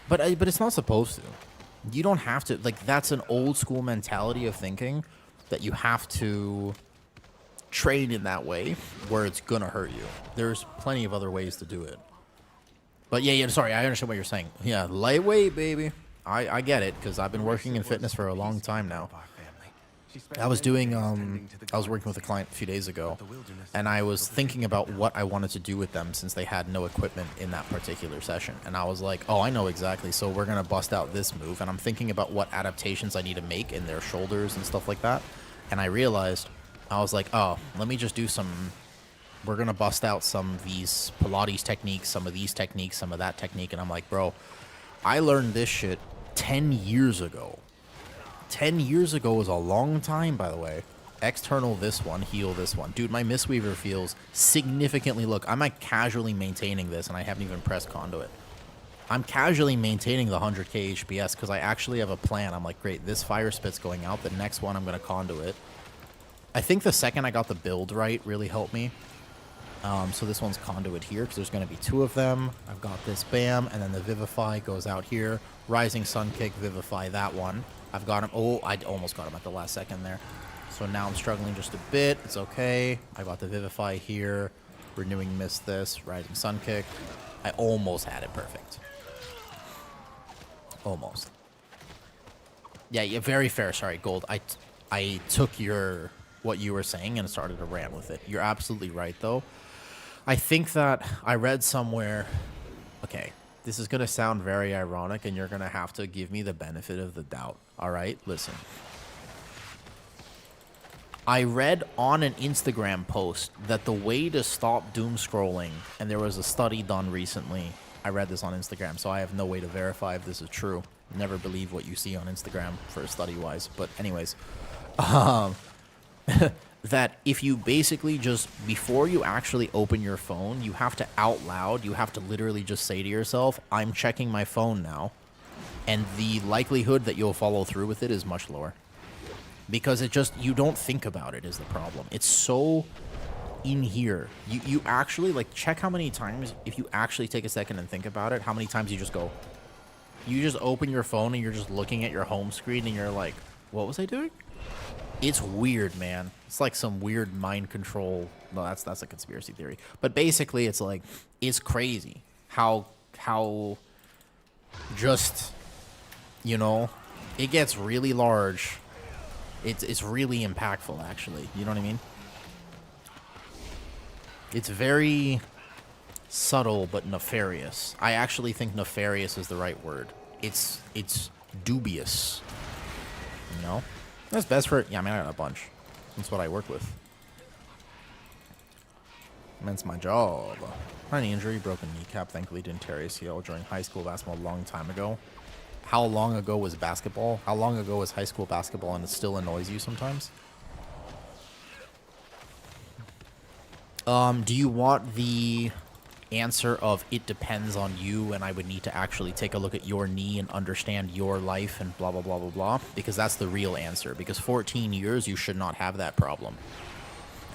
But it's not supposed to. You don't have to, like, that's an old school mentality of thinking that you have to train in that way where it's gonna hurt you. There's plenty of other ways to do it. But yeah, sorry, I understand what you're saying. Yeah, lightweight, baby. I get it, because I've been working in fitness for a long time now. I was doing, I was working with a client a few days ago, and I was thinking about what I wanted to do with them since they had no equipment in that particular session. And I was like, oh, I know exactly. So we're going to bust out this move. And I'm thinking about what adaptations I need to make in their shoulders and stuff like that. And I realized, I was like, oh, let me just do some, we're going to bust out some of these Pilates techniques, some of these techniques, some of that technique. And I'm like, bro, I learned this shit 10 years ago. 10 years ago was a long time, by the way. External this one, heel this one. Dude, my Mistweaver feels significantly... Look, I'm like casually maintaining this, and I haven't even pressed conduit. I'm casually maintaining the 100k HPS because I actually have a plan. I'm like, great, this fire spit's going out. The next one, I'm going to conduit. I think the second I got the build right really helped me. So this one's conduit here because there's going to be 2 of them. I've got this bam, and then the Vivify goes out here. Rising Sun Kick, Vivify that one. I've got him. Oh, I almost got him at the last second there. So now I'm struggling just a bit. It's okay. I got the Vivify here. Renewing Mist this. Rising Sun Kick. I almost had it perfect. Almost. Yeah, very fair. Sorry, Gold. I took what you were saying and started to rant with it. You're absolutely right, though. I think that I read somewhere... Okay, this is going to sound very ironic, and you're going to have to give me the benefit of the doubt. All right, listen. I read on an Instagram post that the way to stop doom scrolling, and there was a study done recently. I read this on Instagram, so I have no way to verify if this is true. Never believe what you see on Instagram for study-wise. But anyways, that if you basically just, before you actually open your phone, you have to out loud, you have to literally just say to yourself, I'm checking my phone now. And the likelihood that you'll follow through with it is much lower. Because it just, you don't think about it is the problem. It's so in here. You actually, like, check how many times, if you actually take a second and think about it, how many times you just go. You just open your phone and you're just looking at your home screen and you're like, what was I doing? It's weird, man. It's like some weird mind control. No, that's a conspiracy theory. But basically, it's like, it's crazy how just, you know, it gets really large. It's really impactful, actually. You know what I mean? It's very subtle but nefarious. I actually think nefarious is the right word. It's dubious. You know? That's best for... Yeah, I mean, I got a bunch. That's what I work with. That's my job. Tiny injury, broken kneecap. Thankfully didn't tear ACL during high school basketball a long time ago. How long ago was basketball? How long ago was high school basketball and it still annoys you sometimes? Do you want the answer of it depends on you and I would need to actually take a look at your knee and understand your life and blah, blah, blah, blah, blah? Because that's the real answer. Because 14 years, you should not have that problem.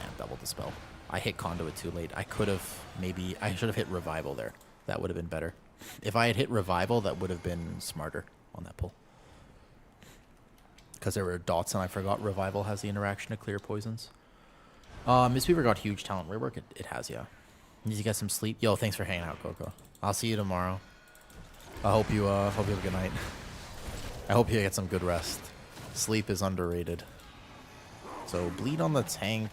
And double dispel. I hit conduit too late. I could have maybe... I should have hit revival there. That would have been better. If I had hit revival, that would have been smarter on that pull. Because there were dots and I forgot revival has the interaction to clear poisons. Mistweaver got huge talent rework. It has, yeah. Need to get some sleep. Yo, thanks for hanging out, Coco. I'll see you tomorrow. I hope you have a good night. I hope you get some good rest. Sleep is underrated. So bleed on the tank.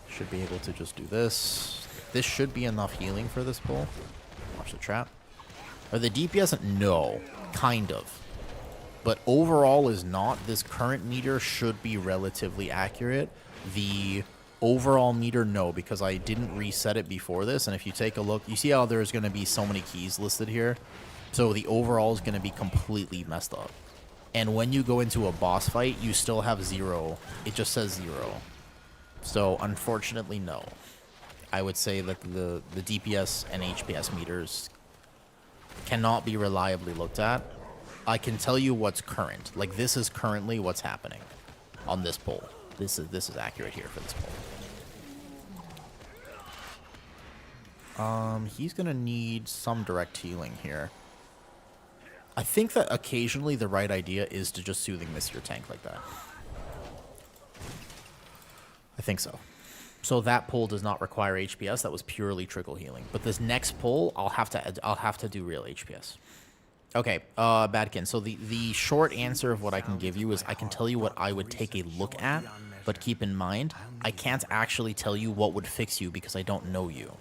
Should be able to just do this. This should be enough healing for this pull. Watch the trap. Are the DPS? No. Kind of. But overall is not. This current meter should be relatively accurate. The overall meter, no, because I didn't reset it before this. And if you take a look, you see how there's going to be so many keys listed here? So the overall is going to be completely messed up. And when you go into a boss fight, you still have 0. It just says 0. So unfortunately, no. I would say that the DPS and HPS meters cannot be reliably looked at. I can tell you what's current. Like, this is currently what's happening on this poll. This is accurate here for this poll. He's gonna need some direct healing here. I think that occasionally the right idea is to just soothing miss your tank like that. I think so. So that pull does not require HPS. That was purely trickle healing. But this next pull, I'll have to do real HPS. Okay, Badkin. So the short answer of what I can give you is I can tell you what I would take a look at, but keep in mind I can't actually tell you what would fix you because I don't know you.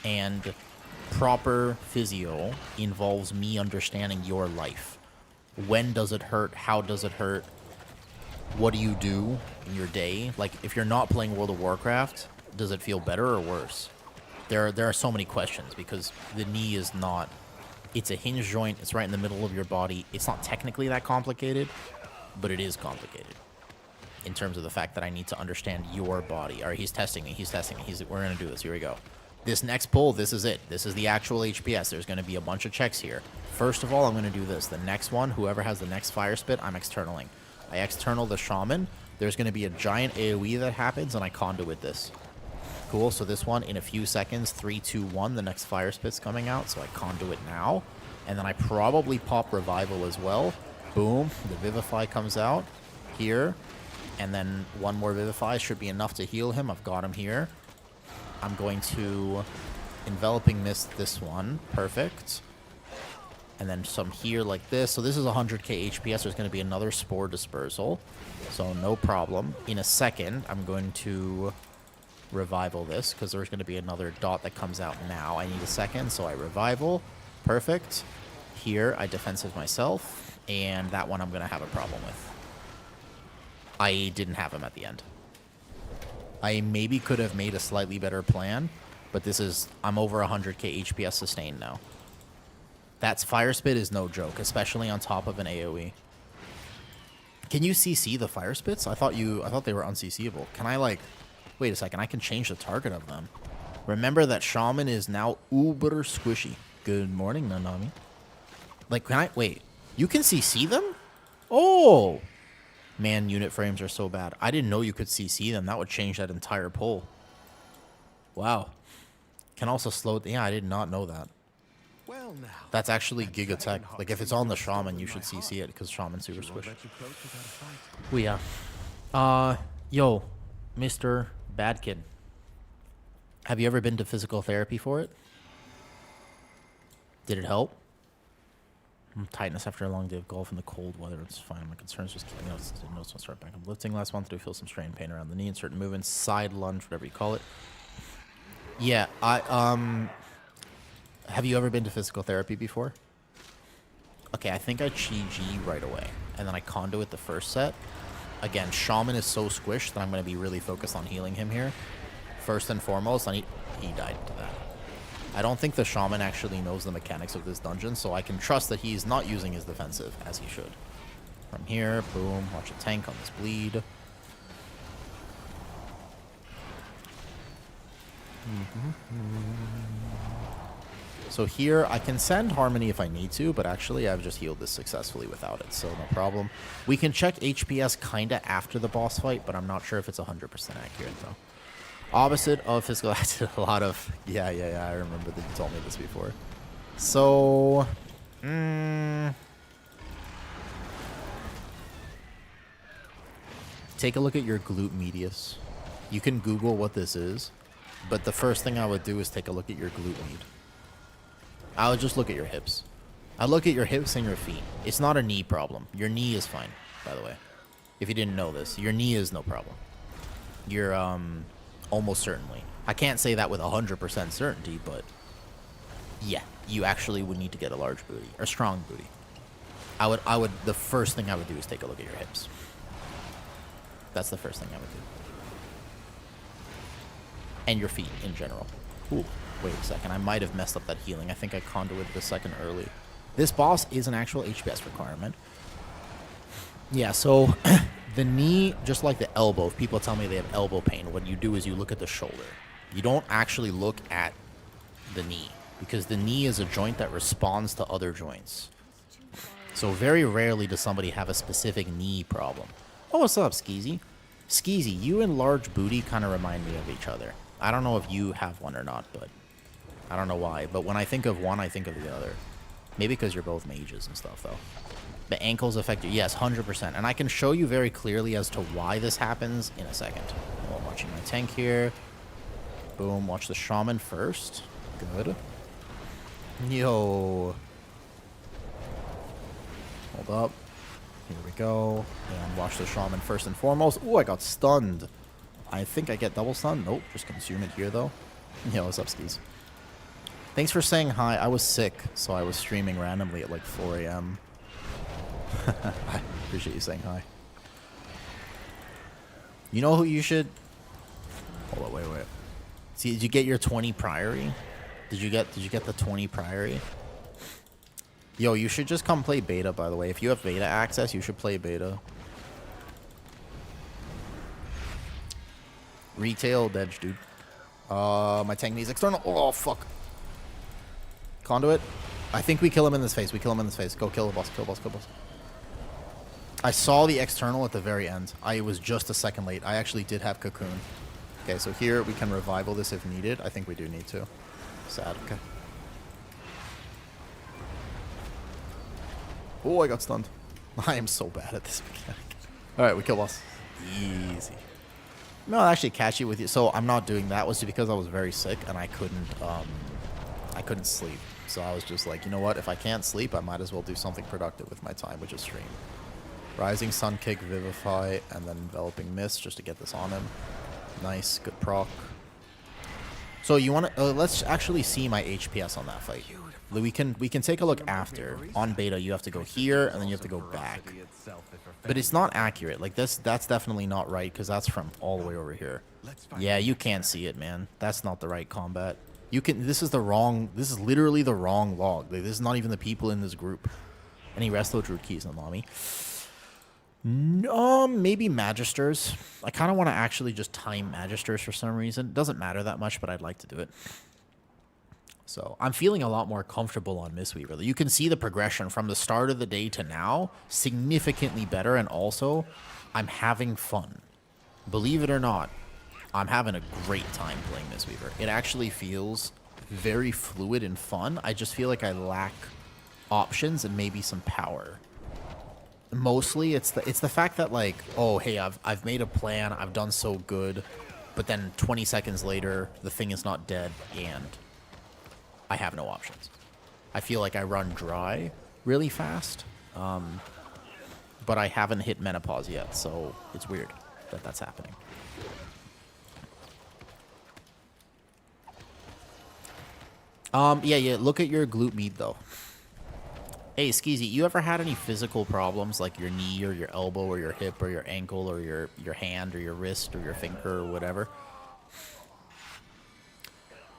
And proper physio involves me understanding your life. When does it hurt? How does it hurt? What do you do in your day? Like, if you're not playing World of Warcraft, does it feel better or worse? There are so many questions because the knee is not... It's a hinge joint. It's right in the middle of your body. It's not technically that complicated, but it is complicated in terms of the fact that I need to understand your body. All right, he's testing me. He's testing me. We're going to do this. Here we go. This next pull, this is it. This is the actual HPS. There's going to be a bunch of checks here. First of all, I'm going to do this. The next one, whoever has the next fire spit, I'm externaling. I external the shaman. There's going to be a giant AoE that happens, and I conduit this. Cool. So this one, in a few seconds, 3, 2, 1, the next fire spit's coming out. So I conduit now. And then I probably pop revival as well. Boom. The vivify comes out here. And then one more vivify should be enough to heal him. I've got him here. I'm going to enveloping mist this one. Perfect. And then some here like this. So this is 100k HPS. There's going to be another spore dispersal. So no problem. In a second, I'm going to revival this because there's going to be another dot that comes out now. I need a second, so I revival. Perfect. Here, I defensive myself. And that one I'm going to have a problem with. I didn't have him at the end. I maybe could have made a slightly better plan, but this is... I'm over 100k HPS sustained now. That's fire spit is no joke, especially on top of an AoE. Can you CC the fire spits? I thought they were unCCable. Can I, like... Wait a second, I can change the target of them. Remember that shaman is now uber squishy. Good morning, Nanami. Like, can I... Wait, you can CC them? Oh! Man, unit frames are so bad. I didn't know you could CC them. That would change that entire pull. Wow. Can also slow... Yeah, I did not know that. Well, now. That's actually Giga Tech. Like, if it's on the shaman, you should CC it, because shaman's super squish. Oh, yeah. Yo, Mr. Badkin. Have you ever been to physical therapy for it? Did it help? Tightness after a long day of golf in the cold weather. It's fine. My concerns just keeping notes. Didn't notice when start back. I'm lifting last month. Do feel some strain pain around the knee and certain movements, side lunge, whatever you call it. Yeah, have you ever been to physical therapy before? Okay, I think I Chi-G right away, and then I conduit the first set. Again, shaman is so squished that I'm going to be really focused on healing him here. First and foremost, he died to that. I don't think the shaman actually knows the mechanics of this dungeon, so I can trust that he's not using his defensive, as he should. From here, boom, watch a tank on this bleed. So here, I can send Harmony if I need to, but actually I've just healed this successfully without it, so no problem. We can check HPS kinda after the boss fight, but I'm not sure if it's 100% accurate, though. Opposite of physical, I did a lot of... Yeah, I remember that you told me this before. So... Take a look at your glute medius. You can Google what this is, but the first thing I would do is take a look at your glute med. I would just look at your hips. I look at your hips and your feet. It's not a knee problem. Your knee is fine, by the way. If you didn't know this, your knee is no problem. You're, almost certainly. I can't say that with 100% certainty, but yeah, you actually would need to get a large booty, or strong booty. The first thing I would do is take a look at your hips. That's the first thing I would do. And your feet in general. Ooh, wait a second. I might have messed up that healing. I think I conduited the second early. This boss is an actual HPS requirement. Yeah, so The knee, just like the elbow, if people tell me they have elbow pain, what you do is you look at the shoulder. You don't actually look at the knee, because the knee is a joint that responds to other joints. So very rarely does somebody have a specific knee problem. Oh, what's up, Skeezy? Skeezy, you and Large Booty kind of remind me of each other. I don't know if you have one or not, but I don't know why. But when I think of one, I think of the other. Maybe because you're both mages and stuff, though. The ankles affect you. Yes, 100%. And I can show you very clearly as to why this happens in a second. Oh, I'm watching my tank here. Boom. Watch the shaman first. Good. Yo. Hold up. Here we go. And watch the shaman first and foremost. Oh, I got stunned. I think I get double stun. Nope. Just consume it here, though. Yo, what's up, skis? Thanks for saying hi. I was sick, so I was streaming randomly at like 4 a.m. I appreciate you saying hi. You know who you should... Hold on, wait. See, did you get your 20 priory? Did you get the 20 priory? Yo, you should just come play beta, by the way. If you have beta access, you should play beta. Retail edge, dude. My tank needs external. Oh, fuck. Conduit. I think we kill him in this phase. Go kill the boss. Kill boss. I saw the external at the very end. I was just a second late. I actually did have cocoon. Okay, so here we can revival this if needed. I think we do need to. Sad. Okay. Oh, I got stunned. I am so bad at this mechanic. Alright, we kill boss. Easy. No, I'll actually catch you with you. So I'm not doing that. Was because I was very sick and I couldn't sleep. So I was just like, you know what? If I can't sleep, I might as well do something productive with my time, which is stream. Rising Sun Kick, Vivify, and then Enveloping Mist just to get this on him. Nice, good proc. So you want to? Let's actually see my HPS on that fight. We can take a look after. On beta, you have to go here, and then you have to go back. But it's not accurate. Like this, that's definitely not right because that's from all the way over here. Yeah, you can't see it, man. That's not the right combat. You can. This is the wrong. This is literally the wrong log. Like, this is not even the people in this group. Any resto druid keys on mommy? No, maybe Magisters. I kind of want to actually just time Magisters for some reason. It doesn't matter that much, but I'd like to do it. So I'm feeling a lot more comfortable on Mistweaver. You can see the progression from the start of the day to now, significantly better, and also I'm having fun. Believe it or not, I'm having a great time playing Mistweaver. It actually feels very fluid and fun. I just feel like I lack options and maybe some power. Mostly it's the fact that, like, oh hey, I've made a plan, I've done so good, but then 20 seconds later the thing is not dead and I have no options. I feel like I run dry really fast, but I haven't hit menopause yet, so it's weird that that's happening. Yeah, look at your glute med though. Hey, Skeezy, you ever had any physical problems like your knee or your elbow or your hip or your ankle or your hand or your wrist or your finger or whatever?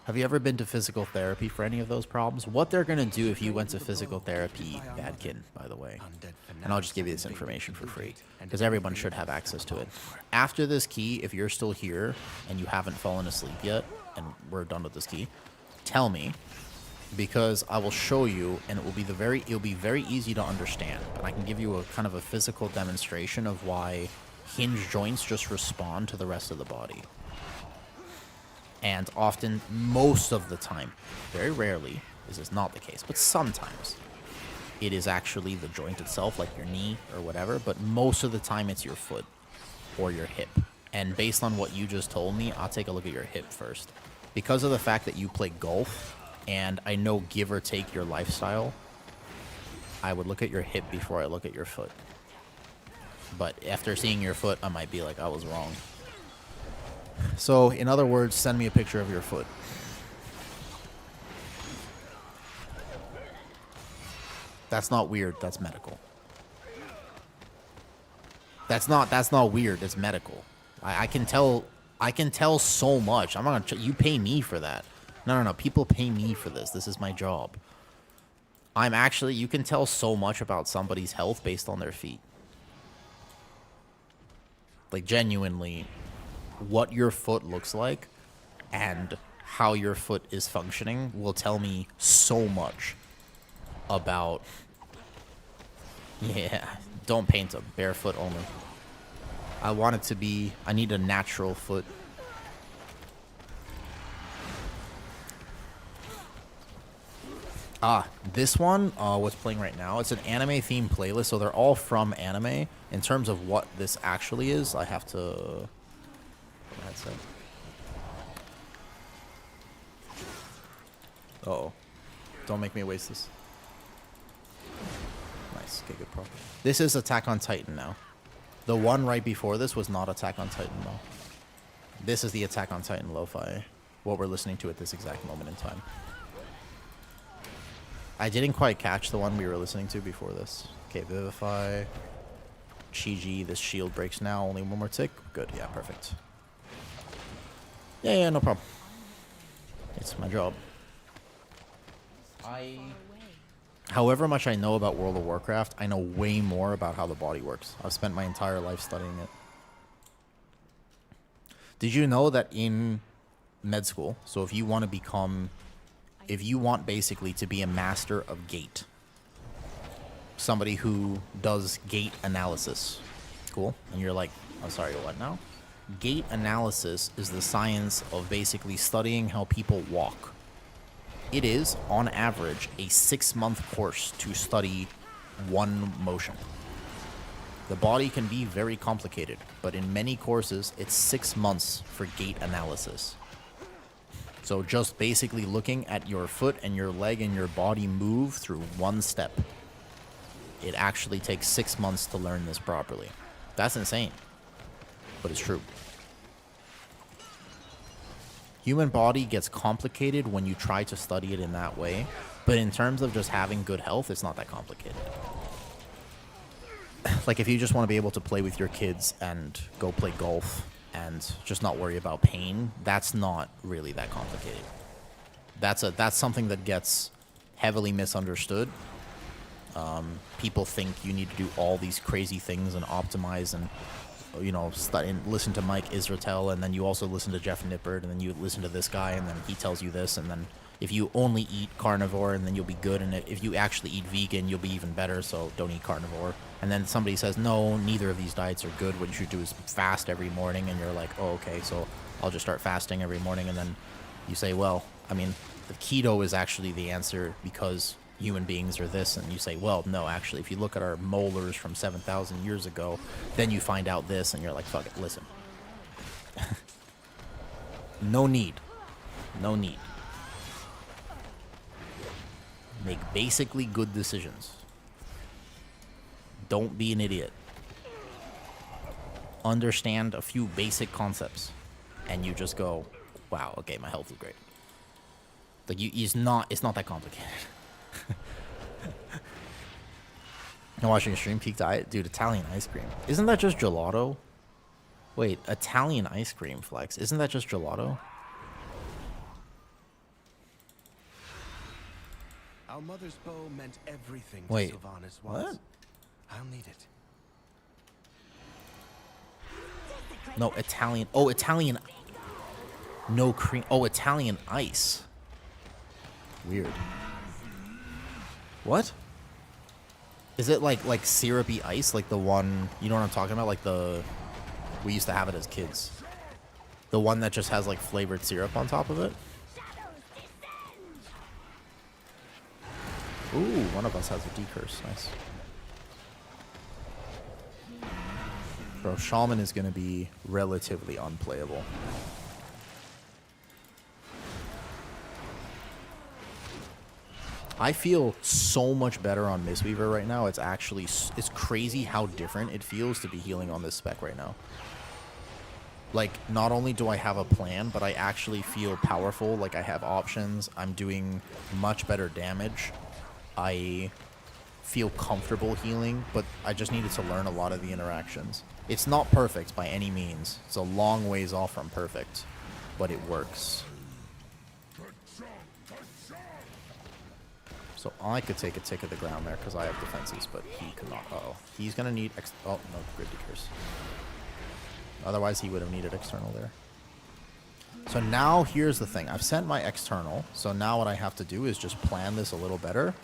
Have you ever been to physical therapy for any of those problems? What they're going to do if you went to physical therapy, Badkin, by the way, and I'll just give you this information for free, because everyone should have access to it. After this key, if you're still here and you haven't fallen asleep yet, and we're done with this key, tell me, because I will show you, and it'll be very easy to understand. And I can give you a kind of a physical demonstration of why hinge joints just respond to the rest of the body. And often, most of the time, very rarely, this is not the case, but sometimes it is actually the joint itself, like your knee or whatever, but most of the time it's your foot or your hip. And based on what you just told me, I'll take a look at your hip first. Because of the fact that you play golf, and I know, give or take, your lifestyle, I would look at your hip before I look at your foot. But after seeing your foot, I might be like, I was wrong. So, in other words, send me a picture of your foot. That's not weird, that's medical. That's not weird, it's medical. I can tell so much. I'm not gonna you pay me for that. No. People pay me for this. This is my job. You can tell so much about somebody's health based on their feet. Like, genuinely, what your foot looks like and how your foot is functioning will tell me so much about... Yeah, don't paint them. Barefoot only. I want it to be... I need a natural foot. This one, what's playing right now, it's an anime-themed playlist, so they're all from anime. In terms of what this actually is, I have to... Put my headset. Uh-oh. Don't make me waste this. Nice. Okay, good problem. This is Attack on Titan now. The one right before this was not Attack on Titan, though. This is the Attack on Titan lo-fi. What we're listening to at this exact moment in time. I didn't quite catch the one we were listening to before this. Okay, Vivify. Chi-Ji, this shield breaks now. Only one more tick. Good, yeah, perfect. Yeah, no problem. It's my job. However much I know about World of Warcraft, I know way more about how the body works. I've spent my entire life studying it. Did you know that in med school, so if you want to become... If you want basically to be a master of gate, somebody who does gate analysis, cool, and you're like, I'm sorry, what now? Gate analysis is the science of basically studying how people walk. It is, on average, a 6-month course to study one motion. The body can be very complicated, but in many courses, it's 6 months for gait analysis. So just basically looking at your foot and your leg and your body move through one step. It actually takes 6 months to learn this properly. That's insane, but it's true. Human body gets complicated when you try to study it in that way, but in terms of just having good health, it's not that complicated. Like if you just want to be able to play with your kids and go play golf and just not worry about pain, that's not really that complicated. That's something that gets heavily misunderstood. People think you need to do all these crazy things and optimize and, you know, study and listen to Mike Israetel, and then you also listen to Jeff Nippert, and then you listen to this guy, and then he tells you this, and then if you only eat carnivore, and then you'll be good, and if you actually eat vegan, you'll be even better, so don't eat carnivore. And then somebody says, no, neither of these diets are good. What you should do is fast every morning, and you're like, oh, okay, so I'll just start fasting every morning, and then you say, well, I mean, the keto is actually the answer because human beings are this, and you say, well, no, actually, if you look at our molars from 7,000 years ago, then you find out this, and you're like, fuck it, listen. No need. No need. Make basically good decisions. Don't be an idiot. Understand a few basic concepts, and you just go, wow, okay, my health is great. Like, it's not that complicated. I'm watching a stream, peak diet. Dude, Italian ice cream. Isn't that just gelato? Wait, Italian ice cream, Flex. Isn't that just gelato? Our mother's bow meant everything Wait, to Sylvanas what? once. I'll need it. No, Italian. Oh, Italian. No cream. Oh, Italian ice. Weird. What? Is it like syrupy ice? Like the one, you know what I'm talking about? Like we used to have it as kids. The one that just has like flavored syrup on top of it? Ooh, one of us has a decurse. Nice. Bro, Shaman is going to be relatively unplayable. I feel so much better on Mistweaver right now. It's actually, it's crazy how different it feels to be healing on this spec right now. Like, not only do I have a plan, but I actually feel powerful. Like, I have options. I'm doing much better damage. I feel comfortable healing, but I just needed to learn a lot of the interactions. It's not perfect by any means. It's a long ways off from perfect, but it works. So I could take a tick of the ground there because I have defenses, but he could not. Uh-oh. He's going to need... oh, no, grid decurs. Otherwise, he would have needed external there. So now here's the thing. I've sent my external. So now what I have to do is just plan this a little better.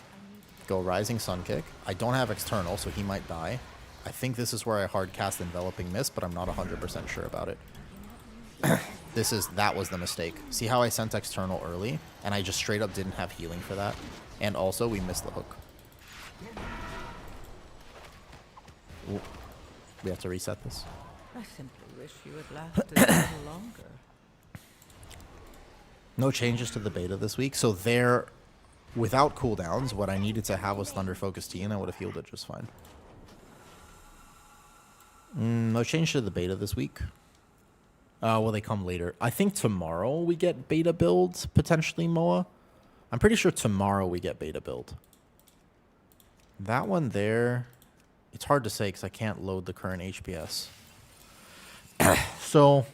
Go Rising Sun Kick. I don't have external, so he might die. I think this is where I hard cast Enveloping Mist, but I'm not 100% sure about it. That was the mistake. See how I sent external early, and I just straight up didn't have healing for that. And also, we missed the hook. Ooh. We have to reset this. I simply wish you had lasted a little longer. No changes to the beta this week, so there, without cooldowns, what I needed to have was Thunder Focus Tea, and I would have healed it just fine. No change to the beta this week. Will they come later? I think tomorrow we get beta builds, potentially Moa. I'm pretty sure tomorrow we get beta build. That one there, it's hard to say because I can't load the current HPS. So,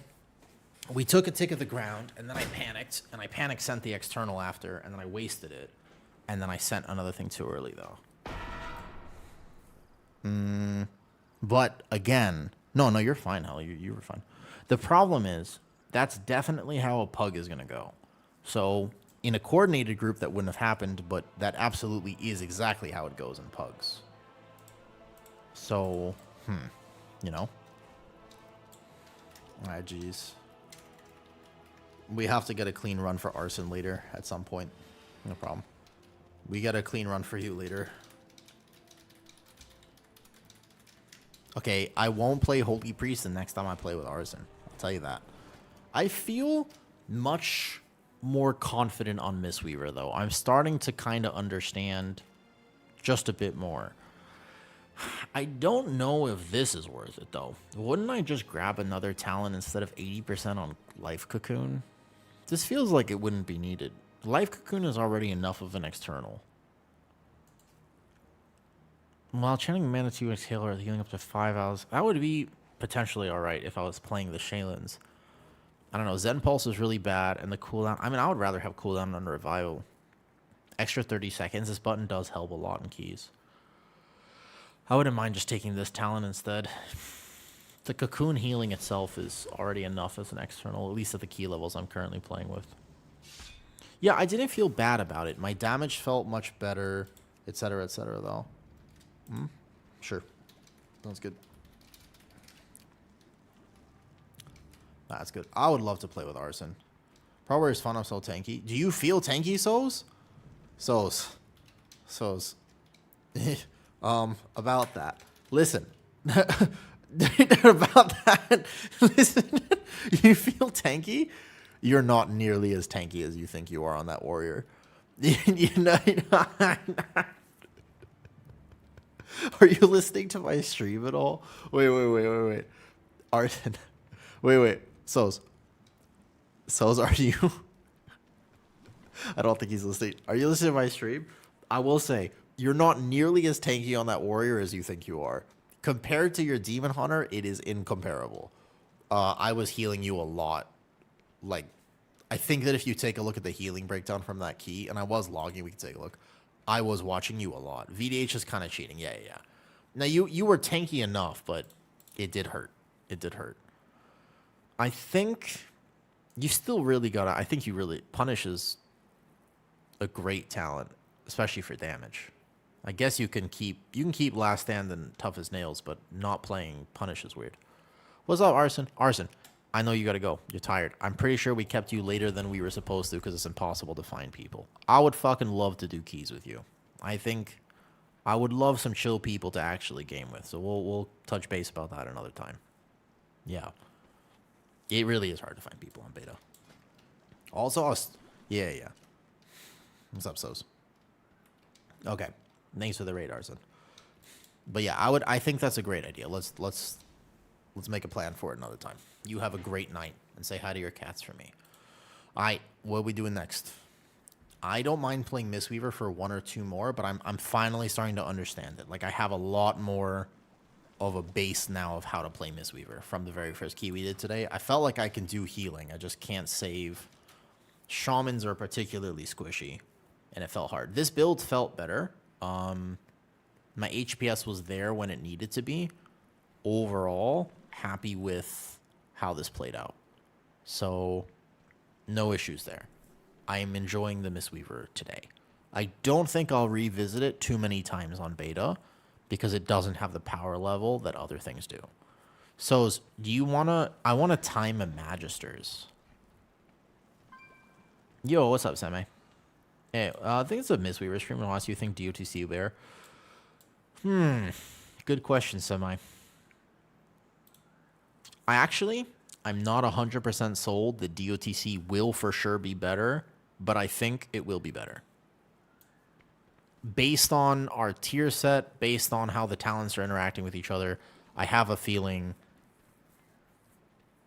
we took a tick of the ground, and then I panicked, and I panic sent the external after, and then I wasted it. And then I sent another thing too early, though. But, again, no, you're fine, Hell. You were fine. The problem is, that's definitely how a pug is going to go. So, in a coordinated group, that wouldn't have happened, but that absolutely is exactly how it goes in pugs. So, you know? Ah, jeez. We have to get a clean run for Arson later at some point. No problem. We get a clean run for you later. Okay, I won't play Holy Priest the next time I play with Arson. I'll tell you that. I feel much more confident on Mistweaver, though. I'm starting to kind of understand just a bit more. I don't know if this is worth it, though. Wouldn't I just grab another talent instead of 80% on Life Cocoon? This feels like it wouldn't be needed. Life Cocoon is already enough of an external. While channeling Mana 2 Exhaler, healing up to 5 hours. That would be potentially alright if I was playing the Shaylins. I don't know. Zen Pulse is really bad, and the cooldown... I mean, I would rather have cooldown on Revival. Extra 30 seconds. This button does help a lot in keys. I wouldn't mind just taking this talent instead. The Cocoon healing itself is already enough as an external, at least at the key levels I'm currently playing with. Yeah, I didn't feel bad about it. My damage felt much better, etc., though. Sure. Sounds good. That's good. I would love to play with Arson. Probably is fun. I'm so tanky. Do you feel tanky, Sos? Sos. About that. Listen. About that. Listen. You feel tanky? You're not nearly as tanky as you think you are on that warrior. You know. Are you listening to my stream at all? Wait. Arson. Wait. Sos, are you? I don't think he's listening. Are you listening to my stream? I will say, you're not nearly as tanky on that warrior as you think you are. Compared to your demon hunter, it is incomparable. I was healing you a lot. Like, I think that if you take a look at the healing breakdown from that key, and I was logging, we can take a look. I was watching you a lot. VDH is kind of cheating. Yeah. Now, you were tanky enough, but it did hurt. I think you still really gotta... I think you really... Punish is a great talent, especially for damage. I guess you can keep Last Stand and Tough as Nails, but not playing Punish is weird. What's up, Arson? Arson, I know you gotta go. You're tired. I'm pretty sure we kept you later than we were supposed to because it's impossible to find people. I would fucking love to do keys with you. I think I would love some chill people to actually game with. So we'll touch base about that another time. Yeah. It really is hard to find people on beta. Also, yeah. What's up, Sos? Okay. Thanks for the raid, Arson. But yeah, I think that's a great idea. Let's make a plan for it another time. You have a great night, and say hi to your cats for me. Alright, what are we doing next? I don't mind playing Mistweaver for 1 or 2 more, but I'm finally starting to understand it. Like, I have a lot more of a base now of how to play Mistweaver from the very first key we did today. I felt like I can do healing. I just can't save. Shamans are particularly squishy, and it felt hard. This build felt better. My HPS was there when it needed to be. Overall, happy with how this played out. So, no issues there. I am enjoying the Mistweaver today. I don't think I'll revisit it too many times on beta because it doesn't have the power level that other things do. So, do you want to... I want to time a Magisters. Yo, what's up, Semi? Hey, I think it's a Mistweaver stream. I'll ask you, think DOTC there? Good question, Semi. I'm not 100% sold that DOTC will for sure be better, but I think it will be better. Based on our tier set, based on how the talents are interacting with each other, I have a feeling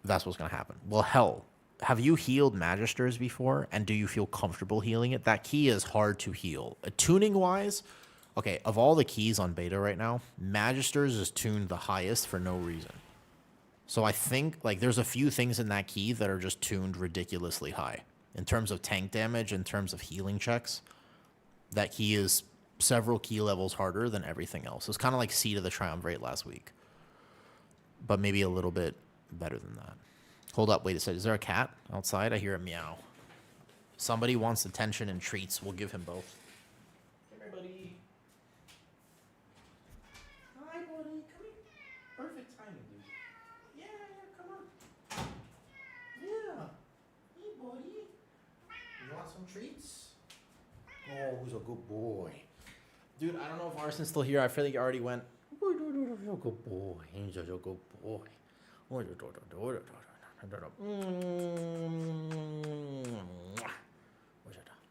that's what's going to happen. Well, hell, have you healed Magisters before, and do you feel comfortable healing it? That key is hard to heal. Tuning-wise, okay, of all the keys on beta right now, Magisters is tuned the highest for no reason. So I think, like, there's a few things in that key that are just tuned ridiculously high. In terms of tank damage, in terms of healing checks, that key is several key levels harder than everything else. It's kind of like Seed of the Triumvirate last week. But maybe a little bit better than that. Hold up, wait a second. Is there a cat outside? I hear a meow. Somebody wants attention and treats. We'll give him both. Come here, buddy. Hi, buddy. Come here. Perfect timing, dude. Yeah, come on. Yeah. Hey, buddy. You want some treats? Oh, who's a good boy? Dude, I don't know if Arson's still here. I feel like he already went. Good boy. He's a good boy.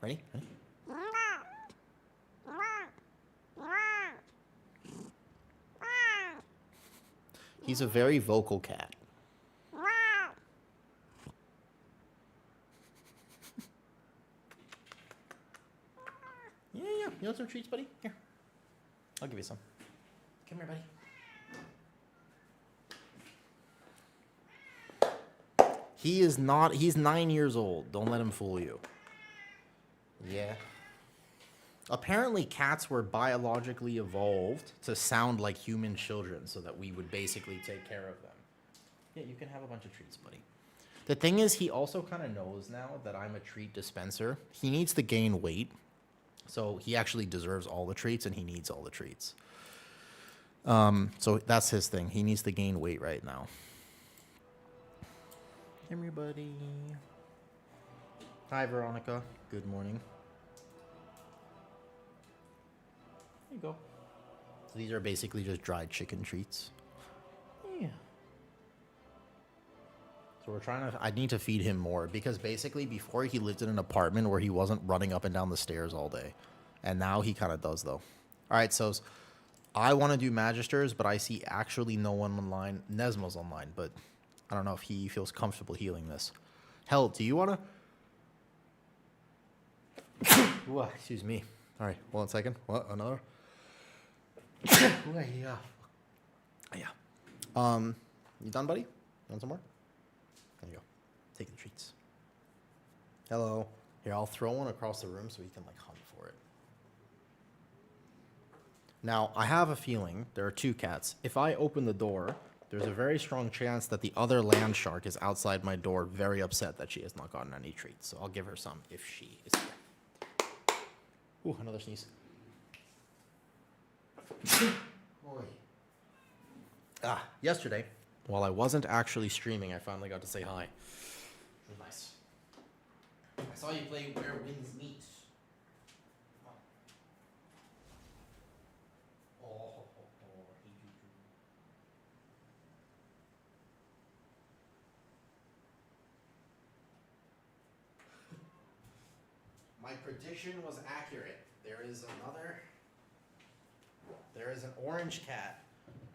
Ready? He's a very vocal cat. Yeah. You want some treats, buddy? Here. I'll give you some. Come here, buddy. He's 9 years old. Don't let him fool you. Yeah. Apparently cats were biologically evolved to sound like human children so that we would basically take care of them. Yeah, you can have a bunch of treats, buddy. The thing is, he also kind of knows now that I'm a treat dispenser. He needs to gain weight. So he actually deserves all the treats and he needs all the treats. So that's his thing. He needs to gain weight right now. Everybody. Hi, Veronica. Good morning. There you go. So these are basically just dried chicken treats. Yeah. So we're trying to... I need to feed him more because basically before he lived in an apartment where he wasn't running up and down the stairs all day. And now he kind of does, though. All right, so I want to do Magisters, but I see actually no one online. Nesmo's online, but I don't know if he feels comfortable healing this. Hell, do you want to... Ooh, excuse me. All right, 1 second. What? Another? Ooh, yeah. You done, buddy? Want some more? There you go. Take the treats. Hello. Here, I'll throw one across the room so he can, like, hunt for it. Now, I have a feeling there are 2 cats. If I open the door, there's a very strong chance that the other land shark is outside my door, very upset that she has not gotten any treats. So I'll give her some if she is here. Ooh, another sneeze. Boy. Yesterday, while I wasn't actually streaming, I finally got to say hi. It was nice. I saw you play Where Winds Meet. My prediction was accurate. There is an orange cat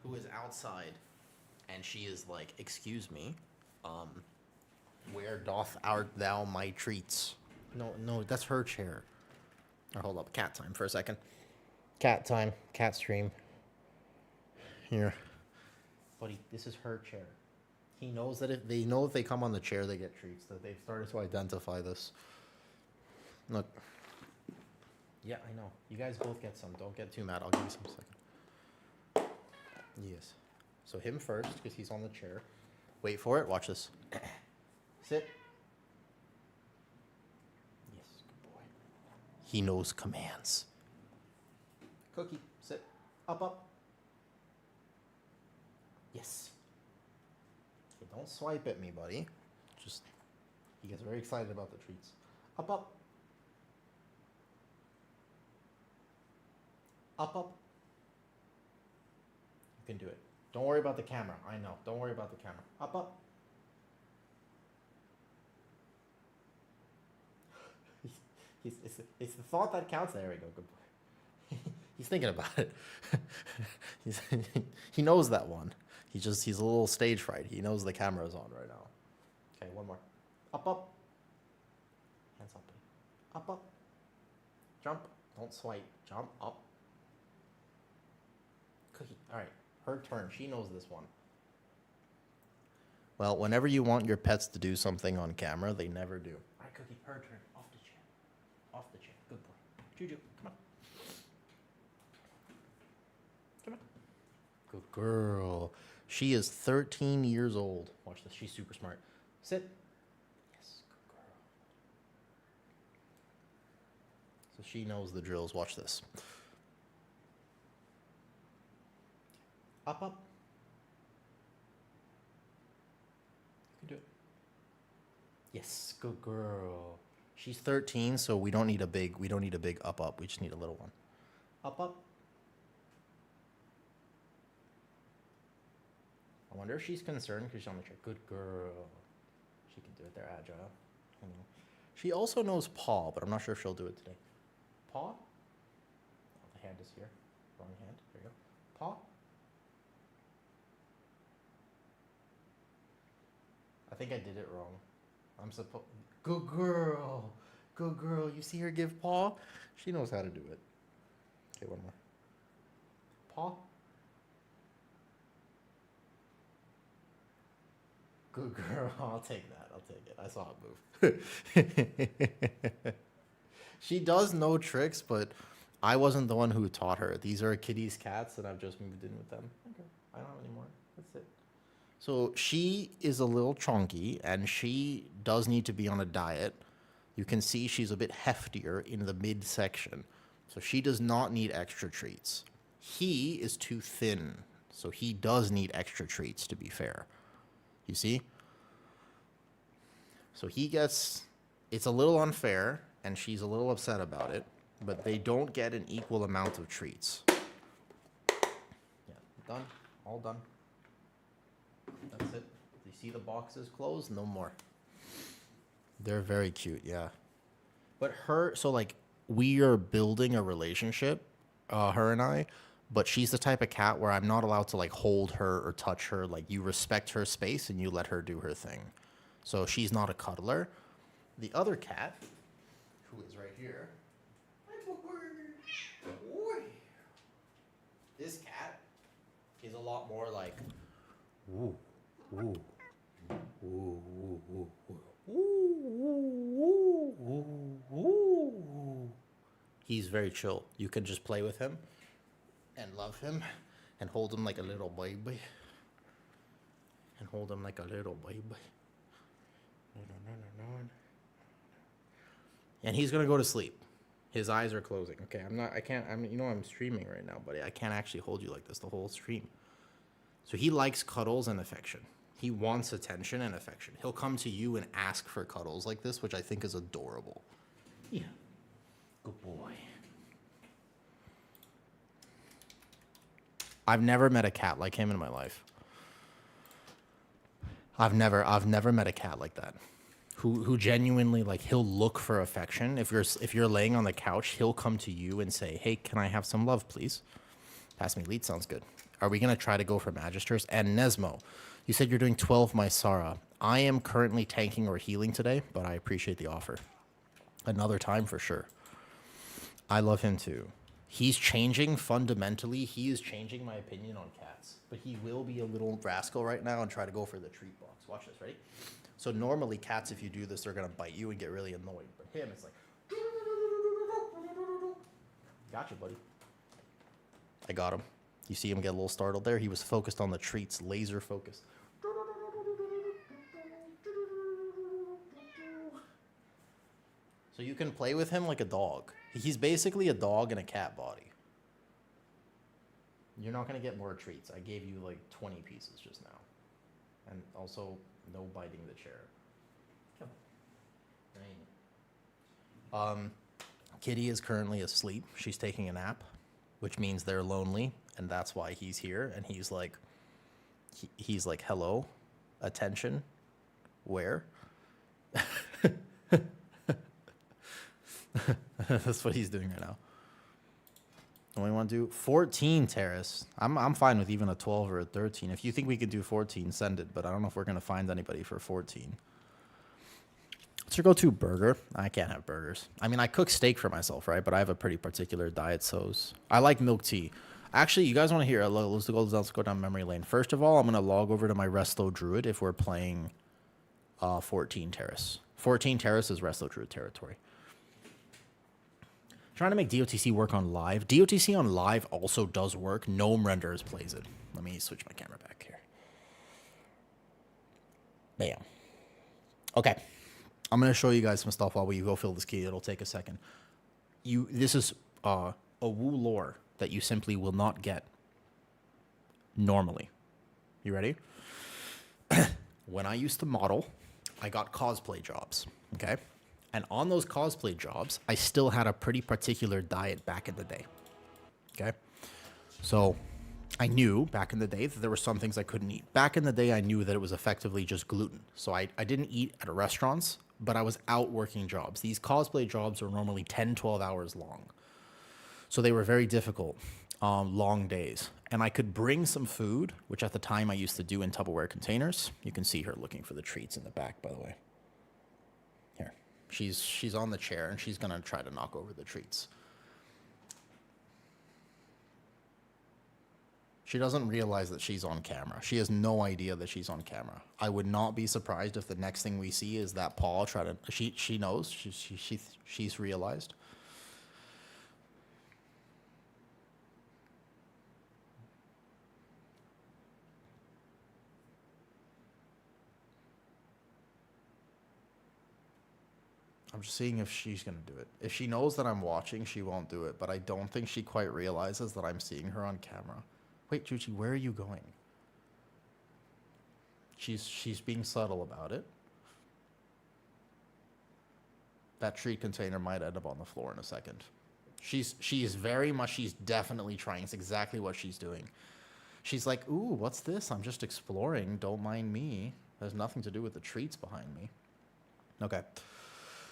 who is outside, and she is like, "Excuse me, where art thou my treats?" No, that's her chair. Or hold up, cat time for a second. Cat time, cat stream. Here, buddy, this is her chair. He knows that if they come on the chair, they get treats. That they've started to identify this. Look. Yeah, I know. You guys both get some. Don't get too mad. I'll give you some second. Yes. So him first, because he's on the chair. Wait for it. Watch this. Sit. Yes, good boy. He knows commands. Cookie, sit. Up, up. Yes. Okay, don't swipe at me, buddy. Just, he gets very excited about the treats. Up, up. Up, up. You can do it. Don't worry about the camera. I know. Don't worry about the camera. Up, up. It's the thought that counts. There we go. Good boy. He's thinking about it. He knows that one. He's a little stage fright. He knows the camera's on right now. Okay, one more. Up, up. Hands up. Up, up. Jump. Don't swipe. Jump up. Cookie. All right. Her turn. She knows this one. Well, whenever you want your pets to do something on camera, they never do. All right, Cookie. Her turn. Off the chair. Off the chair. Good boy. Juju, come on. Come on. Good girl. She is 13 years old. Watch this. She's super smart. Sit. Yes, good girl. So she knows the drills. Watch this. Up, up. You can do it. Yes, good girl. She's 13, so we don't need a big up, up. We just need a little one. Up, up. I wonder if she's concerned because she's on the chair. Good girl. She can do it. They're agile. I know. She also knows paw, but I'm not sure if she'll do it today. Paw? Oh, the hand is here. Wrong hand. There you go. Paw? I think I did it wrong. I'm supposed... Good girl. Good girl. You see her give paw? She knows how to do it. Okay, one more. Paw? Good girl. I'll take that. I'll take it. I saw it move. She does know tricks, but I wasn't the one who taught her. These are Kitty's cats, and I've just moved in with them. Okay. I don't have any more. That's it. So she is a little chunky, and she does need to be on a diet. You can see she's a bit heftier in the midsection. So she does not need extra treats. He is too thin, so he does need extra treats, to be fair. You see? So he gets... It's a little unfair, and she's a little upset about it, but they don't get an equal amount of treats. Yeah, done. All done. That's it. You see the boxes closed? No more. They're very cute, yeah. But her, so like, we are building a relationship, her and I, but she's the type of cat where I'm not allowed to like hold her or touch her. Like, you respect her space and you let her do her thing. So she's not a cuddler. The other cat, who is right here, this cat is a lot more like, ooh, ooh, ooh, ooh, ooh, ooh, ooh, ooh. He's very chill. You can just play with him and love him and hold him like a little baby. And hold him like a little baby. And he's gonna go to sleep. His eyes are closing. Okay, I'm streaming right now, buddy. I can't actually hold you like this the whole stream. So he likes cuddles and affection. He wants attention and affection. He'll come to you and ask for cuddles like this, which I think is adorable. Yeah. Good boy. I've never met a cat like him in my life. I've never met a cat like that. Who genuinely, like, he'll look for affection. If you're laying on the couch, he'll come to you and say, "Hey, can I have some love, please?" Pass me lead, sounds good. Are we gonna try to go for Magisters? And Nesmo, you said you're doing 12 Mysara. I am currently tanking or healing today, but I appreciate the offer. Another time for sure. I love him too. He's changing fundamentally. He is changing my opinion on cats, but he will be a little rascal right now and try to go for the treat box. Watch this, ready? So normally cats, if you do this, they're gonna bite you and get really annoyed. But him, it's like, gotcha, buddy. I got him. You see him get a little startled there? He was focused on the treats, laser focused. you can play with him like a dog. He's basically a dog in a cat body. You're not going to get more treats. I gave you like 20 pieces just now. And also, no biting the chair. Come on. Kitty is currently asleep. She's taking a nap, which means they're lonely, and that's why he's here. And he's like, hello, attention, where? That's what he's doing right now. And we want to do 14 terrace. I'm fine with even a 12 or a 13. If you think we could do 14, send it. But I don't know if we're going to find anybody for 14. Let's go to burger. I can't have burgers. I mean, I cook steak for myself, right? But I have a pretty particular diet, so I like milk tea. Actually, you guys want to hear? Let's go down memory lane. First of all, I'm going to log over to my Resto Druid if we're playing 14 terrace. 14 terrace is Resto Druid territory. Trying to make DOTC work on live. DOTC on live also does work. Gnome Renders plays it. Let me switch my camera back here. Bam. Okay. I'm going to show you guys some stuff while we go fill this key. It'll take a second. This is a Woo lore that you simply will not get normally. You ready? When I used to model, I got cosplay jobs. Okay? And on those cosplay jobs, I still had a pretty particular diet back in the day. Okay? So I knew back in the day that there were some things I couldn't eat. Back in the day, I knew that it was effectively just gluten. So I didn't eat at restaurants, but I was out working jobs. These cosplay jobs were normally 10, 12 hours long. So they were very difficult, long days. And I could bring some food, which at the time I used to do in Tupperware containers. You can see her looking for the treats in the back, by the way. Here. She's on the chair, and she's going to try to knock over the treats. She doesn't realize that she's on camera. She has no idea that she's on camera. I would not be surprised if the next thing we see is that paw try to... She knows. She's realized. I'm just seeing if she's going to do it. If she knows that I'm watching, she won't do it. But I don't think she quite realizes that I'm seeing her on camera. Wait, Chuchi, where are you going? She's being subtle about it. That treat container might end up on the floor in a second. She's definitely trying. It's exactly what she's doing. She's like, ooh, what's this? I'm just exploring. Don't mind me. There's nothing to do with the treats behind me. Okay.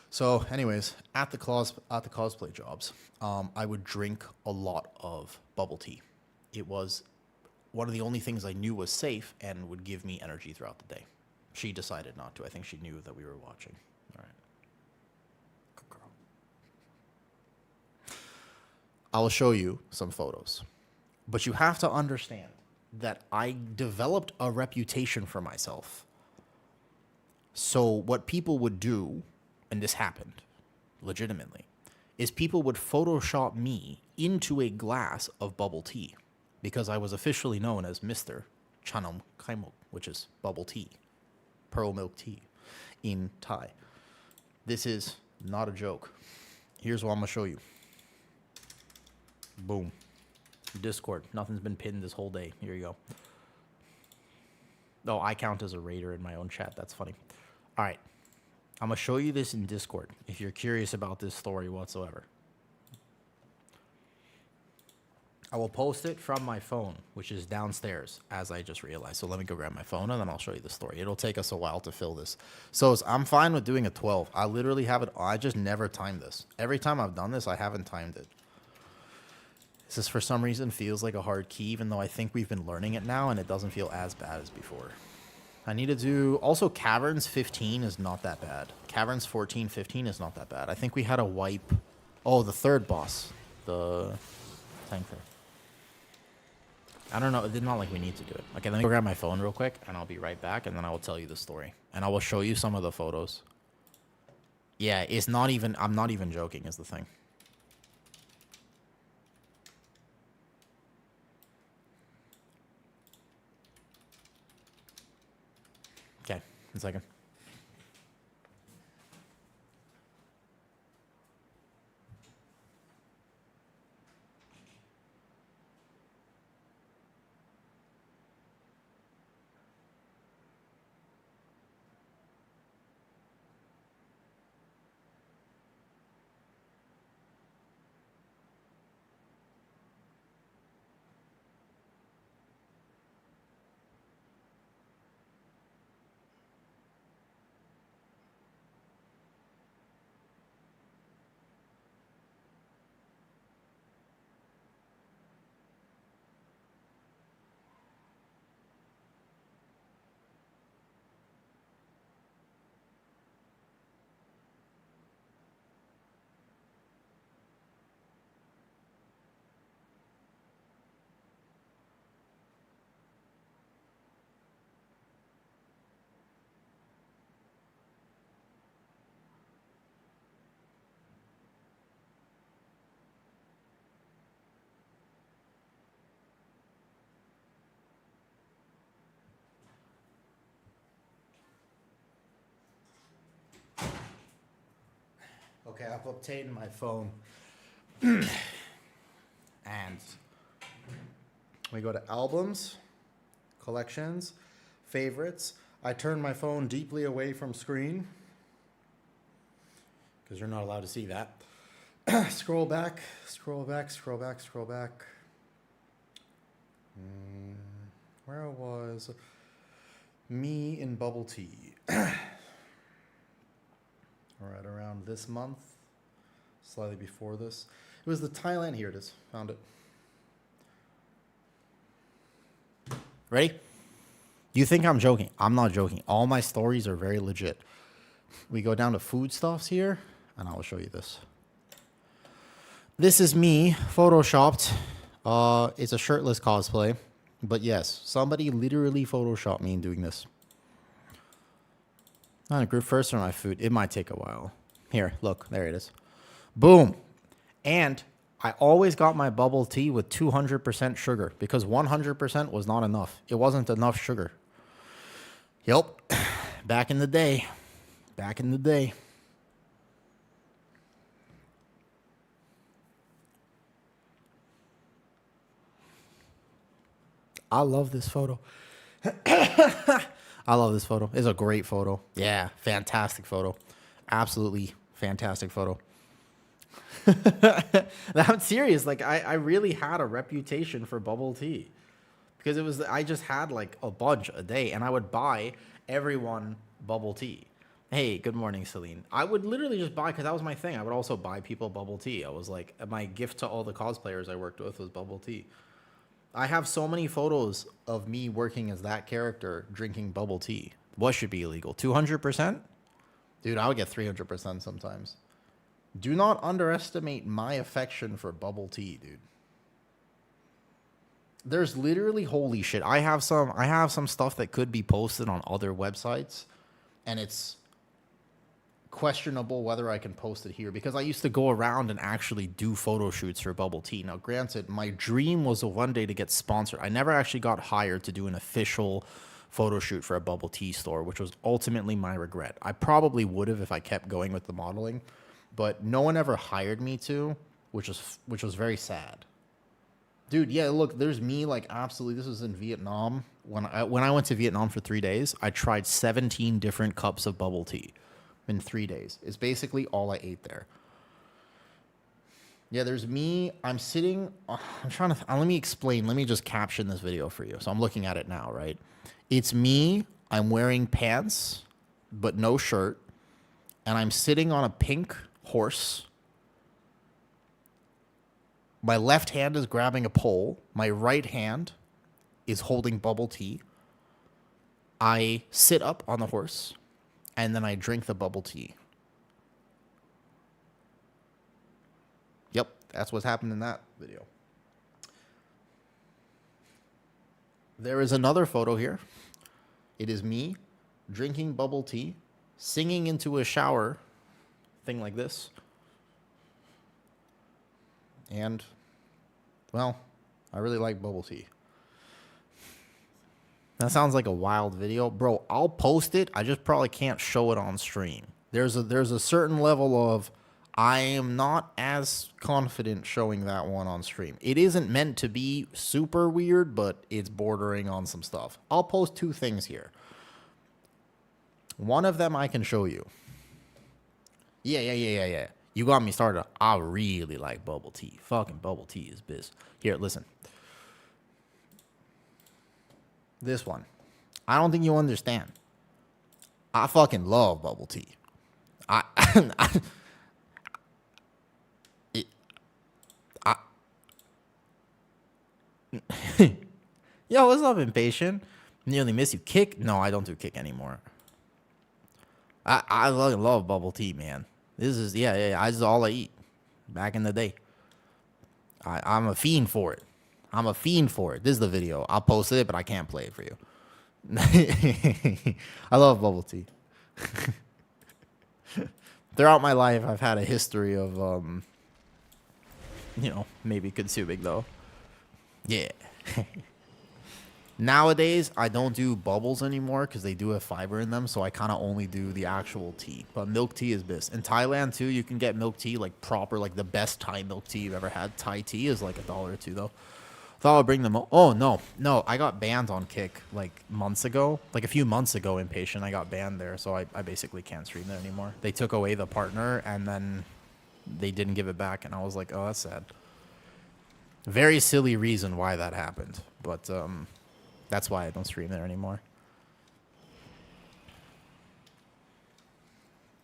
So, anyways, at the cosplay jobs, I would drink a lot of bubble tea. It was one of the only things I knew was safe and would give me energy throughout the day. She decided not to. I think she knew that we were watching. All right. Good girl. I'll show you some photos. But you have to understand that I developed a reputation for myself. So what people would do, and this happened legitimately, is people would Photoshop me into a glass of bubble tea because I was officially known as Mr. Chanam Kaimok, which is bubble tea, pearl milk tea in Thai. This is not a joke. Here's what I'm going to show you. Boom. Discord. Nothing's been pinned this whole day. Here you go. Oh, I count as a raider in my own chat. That's funny. All right. I'm going to show you this in Discord if you're curious about this story whatsoever. I will post it from my phone, which is downstairs, as I just realized. So let me go grab my phone, and then I'll show you the story. It'll take us a while to fill this. So I'm fine with doing a 12. I literally have it. I just never timed this. Every time I've done this, I haven't timed it. This, for some reason, feels like a hard key, even though I think we've been learning it now, and it doesn't feel as bad as before. I need to do... Also, Caverns 15 is not that bad. Caverns 14, 15 is not that bad. I think we had a wipe... Oh, the third boss. The tanker. I don't know. It's not like we need to do it. Okay, let me go grab my phone real quick, and I'll be right back, and then I will tell you the story. And I will show you some of the photos. Yeah, it's not even... I'm not even joking, is the thing. Okay, 1 second. Okay, I've obtained my phone. And we go to albums, collections, favorites. I turn my phone deeply away from screen because you're not allowed to see that. Scroll back, scroll back, scroll back, scroll back. Where was me in bubble tea? All right, around this month, slightly before this. It was the Thailand. Here it is. Found it. Ready? You think I'm joking? I'm not joking. All my stories are very legit. We go down to foodstuffs here, and I will show you this. This is me, photoshopped. It's a shirtless cosplay. But yes, somebody literally photoshopped me in doing this. Not a group first on my food. It might take a while. Here, look. There it is. Boom. And I always got my bubble tea with 200% sugar because 100% was not enough. It wasn't enough sugar. Yep. Back in the day. Back in the day. I love this photo. I love this photo. It's a great photo. Yeah, fantastic photo. Absolutely fantastic photo. I'm serious. Like I really had a reputation for bubble tea because I just had like a bunch a day, and I would buy everyone bubble tea. Hey, good morning, Celine. I would literally just buy because that was my thing. I would also buy people bubble tea. I was like, my gift to all the cosplayers I worked with was bubble tea. I have so many photos of me working as that character drinking bubble tea. What should be illegal? 200%? Dude, I would get 300% sometimes. Do not underestimate my affection for bubble tea, dude. There's literally, holy shit. I have some stuff that could be posted on other websites, and it's questionable whether I can post it here because I used to go around and actually do photo shoots for bubble tea. Now, granted, my dream was one day to get sponsored. I never actually got hired to do an official photo shoot for a bubble tea store, which was ultimately my regret. I probably would have if I kept going with the modeling, but no one ever hired me to, which was very sad. Dude, yeah, look, there's me, like, absolutely. This was in Vietnam. When I went to Vietnam for 3 days, I tried 17 different cups of bubble tea in 3 days. It's basically all I ate there. Yeah, there's me. I'm sitting. I'm trying to. Let me explain. Let me just caption this video for you. So I'm looking at it now, right? It's me. I'm wearing pants, but no shirt. And I'm sitting on a pink horse. My left hand is grabbing a pole. My right hand is holding bubble tea. I sit up on the horse, and then I drink the bubble tea. Yep, that's what's happened in that video. There is another photo here. It is me drinking bubble tea, singing into a shower, thing like this. And, well, I really like bubble tea. That sounds like a wild video. Bro, I'll post it. I just probably can't show it on stream. There's a certain level of I am not as confident showing that one on stream. It isn't meant to be super weird, but it's bordering on some stuff. I'll post 2 things here. One of them I can show you. Yeah. You got me started. I really like bubble tea. Fucking bubble tea is biz. Here, listen. This one. I don't think you understand. I fucking love bubble tea. Yo, what's up, impatient? Nearly miss you. Kick? No, I don't do kick anymore. I love bubble tea, man. This is, yeah. This is all I eat. Back in the day. I'm a fiend for it. This is the video. I'll post it, but I can't play it for you. I love bubble tea. Throughout my life, I've had a history of, maybe consuming, though. Yeah. Nowadays, I don't do bubbles anymore because they do have fiber in them, so I kind of only do the actual tea. But milk tea is best. In Thailand, too, you can get milk tea, like proper, like the best Thai milk tea you've ever had. Thai tea is like $1 or $2, though. Thought I'd bring them. Oh, no. I got banned on Kick like months ago. Like a few months ago, Impatient, I got banned there, so I basically can't stream there anymore. They took away the partner, and then they didn't give it back, and I was like, oh, that's sad. Very silly reason why that happened, but that's why I don't stream there anymore.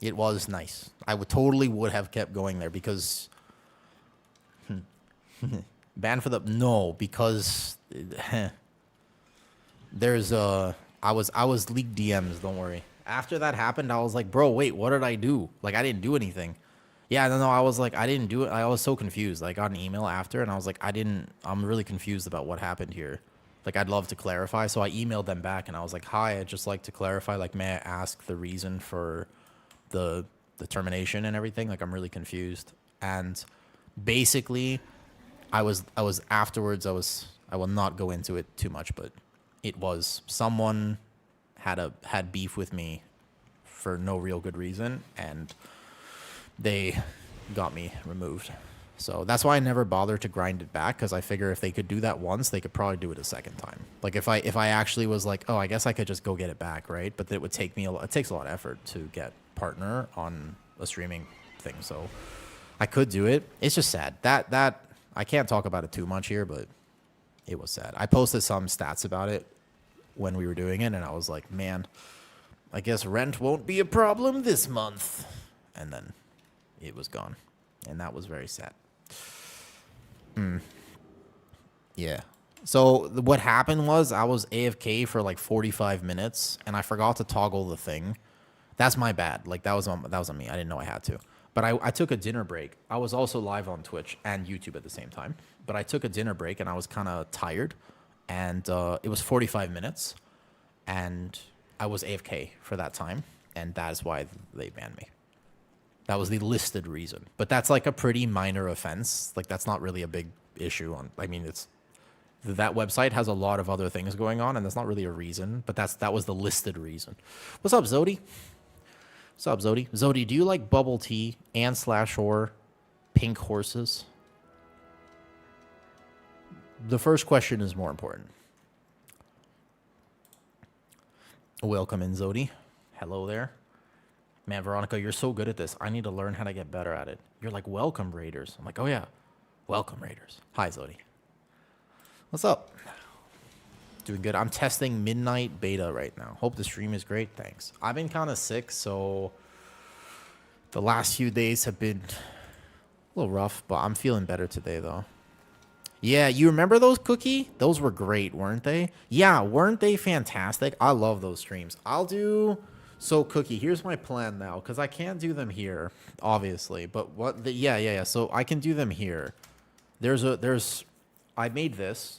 It was nice. I would have kept going there because banned for the because there's I was leaked DMs, don't worry. After that happened, I was like, bro, wait, what did I do? Like, I didn't do anything. Yeah, no, I was like, I didn't do it. I was so confused. I got an email after, and I was like, I'm really confused about what happened here. Like, I'd love to clarify. So I emailed them back, and I was like, hi, I'd just like to clarify. Like, may I ask the reason for the termination and everything? Like, I'm really confused. And basically, I was afterwards, I will not go into it too much, but it was someone had beef with me for no real good reason, and they got me removed. So that's why I never bother to grind it back, because I figure if they could do that once, they could probably do it a second time. Like if I actually was like, oh, I guess I could just go get it back, right? But it would take me it takes a lot of effort to get partner on a streaming thing. So I could do it. It's just sad. That I can't talk about it too much here, but it was sad. I posted some stats about it when we were doing it, and I was like, man, I guess rent won't be a problem this month. And then it was gone, and that was very sad. Yeah. So what happened was I was AFK for like 45 minutes, and I forgot to toggle the thing. That's my bad. Like that was on me. I didn't know I had to. But I took a dinner break. I was also live on Twitch and YouTube at the same time. But I took a dinner break, and I was kind of tired, and it was 45 minutes, and I was AFK for that time, and that is why they banned me. That was the listed reason. But that's like a pretty minor offense. Like that's not really a big issue I mean, that website has a lot of other things going on, and that's not really a reason, but that was the listed reason. What's up, Zodi? What's up, Zodi? Zodi, do you like bubble tea and /or pink horses? The first question is more important. Welcome in, Zodi. Hello there. Man, Veronica, you're so good at this. I need to learn how to get better at it. You're like, welcome, Raiders. I'm like, oh, yeah. Welcome, Raiders. Hi, Zodi. What's up? Doing good. I'm testing Midnight Beta right now. Hope the stream is great. Thanks. I've been kind of sick, so the last few days have been a little rough, but I'm feeling better today, though. Yeah, you remember those, Cookie? Those were great, weren't they? Yeah, weren't they fantastic? I love those streams. I'll do... So, Cookie, here's my plan now, because I can't do them here, obviously. But what? Yeah. So I can do them here. I made this.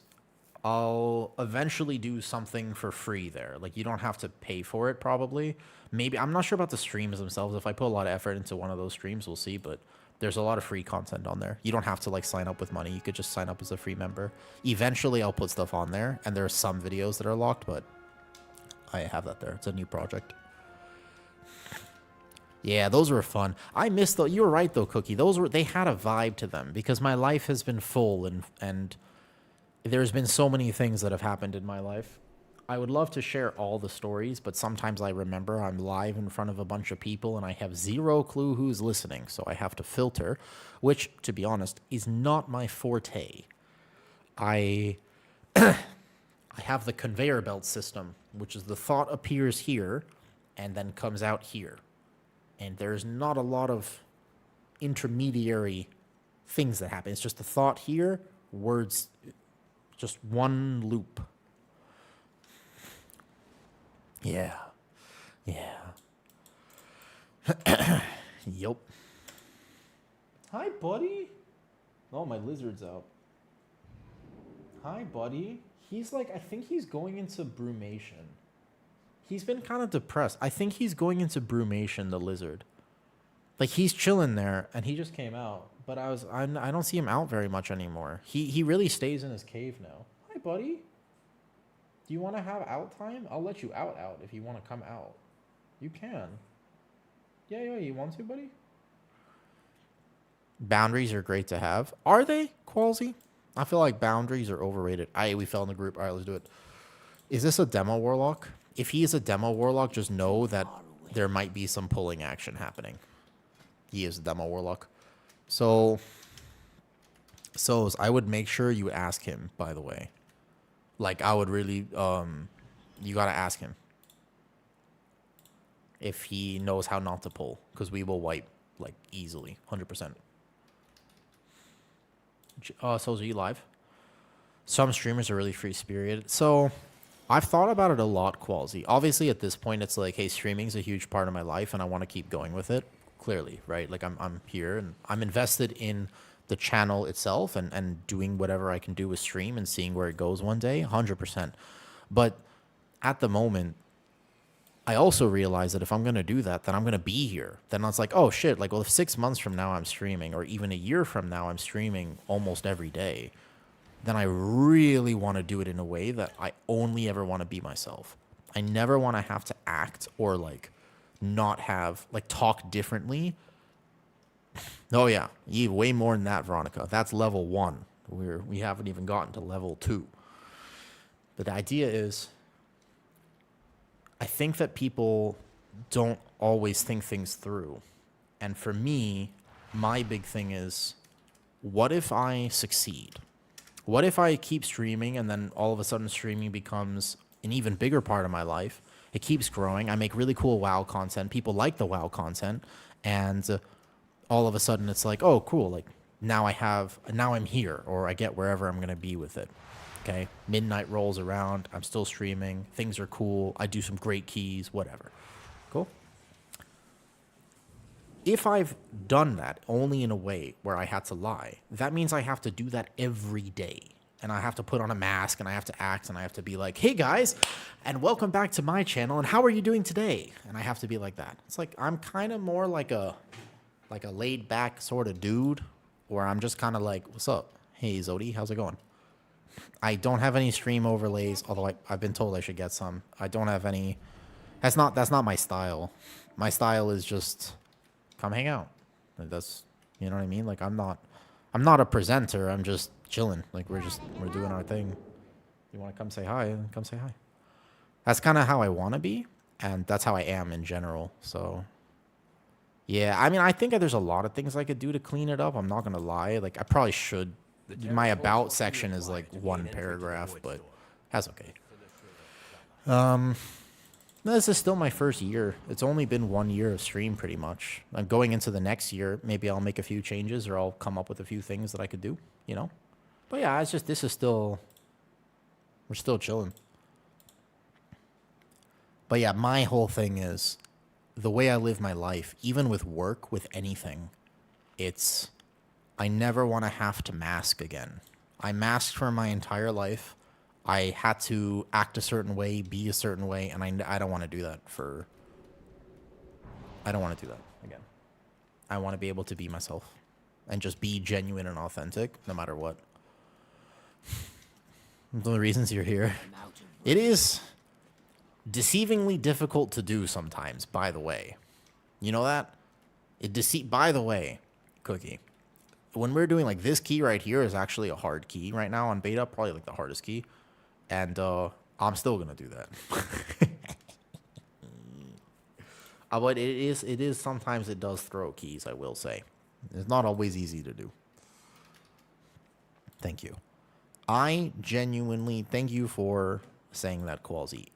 I'll eventually do something for free there. Like you don't have to pay for it, probably. Maybe I'm not sure about the streams themselves. If I put a lot of effort into one of those streams, we'll see. But there's a lot of free content on there. You don't have to like sign up with money. You could just sign up as a free member. Eventually, I'll put stuff on there, and there are some videos that are locked, but I have that there. It's a new project. Yeah, those were fun. I missed though. You were right though, Cookie. They had a vibe to them because my life has been full and there's been so many things that have happened in my life. I would love to share all the stories, but sometimes I remember I'm live in front of a bunch of people and I have zero clue who's listening, so I have to filter, which, to be honest, is not my forte. I have the conveyor belt system, which is the thought appears here and then comes out here. And there's not a lot of intermediary things that happen. It's just the thought here, words, just one loop. Yeah. Yup. Hi, buddy. Oh, my lizard's out. Hi, buddy. He's like, I think he's going into brumation. He's been kind of depressed. I think he's going into brumation, the lizard. Like, he's chilling there, and he just came out. But I don't see him out very much anymore. He really stays in his cave now. Hi, buddy. Do you want to have out time? I'll let you out if you want to come out. You can. Yeah, you want to, buddy? Boundaries are great to have. Are they, Qualsy? I feel like boundaries are overrated. We fell in the group. All right, let's do it. Is this a demo warlock? If he is a demo warlock, just know that there might be some pulling action happening. He is a demo warlock. So I would make sure you ask him, by the way. Like, I would really, you got to ask him if he knows how not to pull, because we will wipe, like, easily, 100%. So are you live? Some streamers are really free-spirited. So I've thought about it a lot, Qualsy. Obviously, at this point, it's like, hey, streaming's a huge part of my life, and I want to keep going with it. Clearly, right? Like, I'm here, and I'm invested in the channel itself and doing whatever I can do with stream and seeing where it goes one day, 100%. But at the moment, I also realize that if I'm going to do that, then I'm going to be here. Then it's like, oh, shit. Like, well, if 6 months from now I'm streaming, or even a year from now I'm streaming almost every day, then I really want to do it in a way that I only ever want to be myself. I never want to have to act or, like, not have, like, talk differently. Oh, yeah. You way more than that, Veronica. That's level 1. We haven't even gotten to level 2. But the idea is, I think that people don't always think things through. And for me, my big thing is, what if I succeed? What if I keep streaming and then all of a sudden streaming becomes an even bigger part of my life? It keeps growing. I make really cool WoW content. People like the WoW content. And all of a sudden it's like, oh, cool. Like, now I'm here, or I get wherever I'm going to be with it. Okay, midnight rolls around, I'm still streaming, things are cool, I do some great keys, whatever. Cool. If I've done that only in a way where I had to lie, that means I have to do that every day. And I have to put on a mask, and I have to act, and I have to be like, hey guys, and welcome back to my channel, and how are you doing today? And I have to be like that. It's like, I'm kind of more like a laid back sort of dude, where I'm just kind of like, what's up? Hey Zodi, how's it going? I don't have any stream overlays, although I've been told I should get some. I don't have any. That's not my style. My style is just come hang out. That's, you know what I mean? Like, I'm not a presenter. I'm just chilling. Like, we're doing our thing. You want to come say hi? Come say hi. That's kind of how I want to be, and that's how I am in general. So, yeah. I mean, I think there's a lot of things I could do to clean it up. I'm not gonna lie. Like, I probably should. My about section is like one paragraph, but that's okay. This is still my first year. It's only been 1 year of stream, pretty much. I'm going into the next year. Maybe I'll make a few changes, or I'll come up with a few things that I could do, you know? But yeah, it's just, we're still chilling. But yeah, my whole thing is, the way I live my life, even with work, with anything, I never want to have to mask again. I masked for my entire life. I had to act a certain way, be a certain way, and I don't want to do that I don't want to do that again. I want to be able to be myself and just be genuine and authentic no matter what. The reasons you're here. It is deceivingly difficult to do sometimes, by the way. You know that? By the way, Cookie, when we're doing, like, this key right here is actually a hard key right now on beta, probably like the hardest key. And I'm still gonna do that. But it is sometimes it does throw keys, I will say. It's not always easy to do. Thank you. I genuinely thank you for saying that, Qualsy.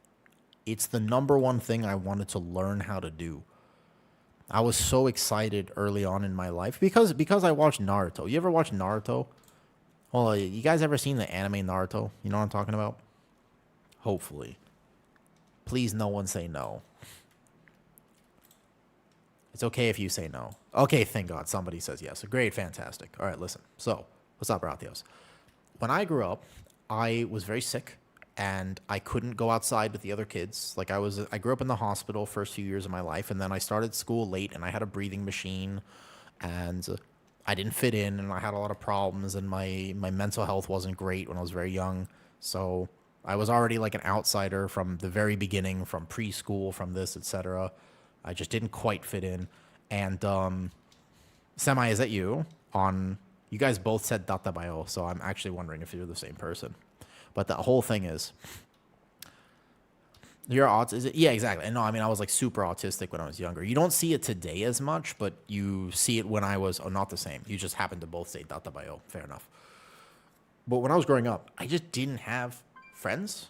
It's the #1 thing I wanted to learn how to do. I was so excited early on in my life because I watched Naruto. You ever watch Naruto? Well, you guys ever seen the anime Naruto? You know what I'm talking about? Hopefully. Please, no one say no. It's okay if you say no. Okay, thank God. Somebody says yes. Great, fantastic. All right, listen. So, what's up, Rathios? When I grew up, I was very sick, and I couldn't go outside with the other kids. Like, I grew up in the hospital first few years of my life, and then I started school late, and I had a breathing machine, and I didn't fit in, and I had a lot of problems, and my mental health wasn't great when I was very young. So I was already like an outsider from the very beginning, from preschool, from this, etc. I just didn't quite fit in. And Semi, is that you? You guys both said Databayo, so I'm actually wondering if you're the same person. But the whole thing is, you're autistic. Yeah, exactly. No, I mean, I was like super autistic when I was younger. You don't see it today as much, but you see it when I was not the same. You just happen to both say Databayo. Fair enough. But when I was growing up, I just didn't have friends.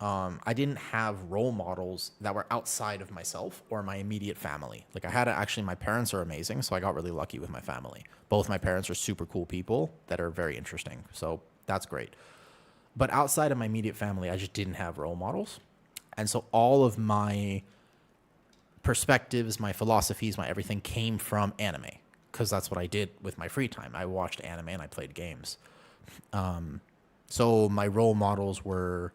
I didn't have role models that were outside of myself or my immediate family. Like actually, my parents are amazing, so I got really lucky with my family. Both my parents are super cool people that are very interesting, so that's great. But outside of my immediate family, I just didn't have role models. And so all of my perspectives, my philosophies, my everything came from anime, because that's what I did with my free time. I watched anime and I played games. So my role models were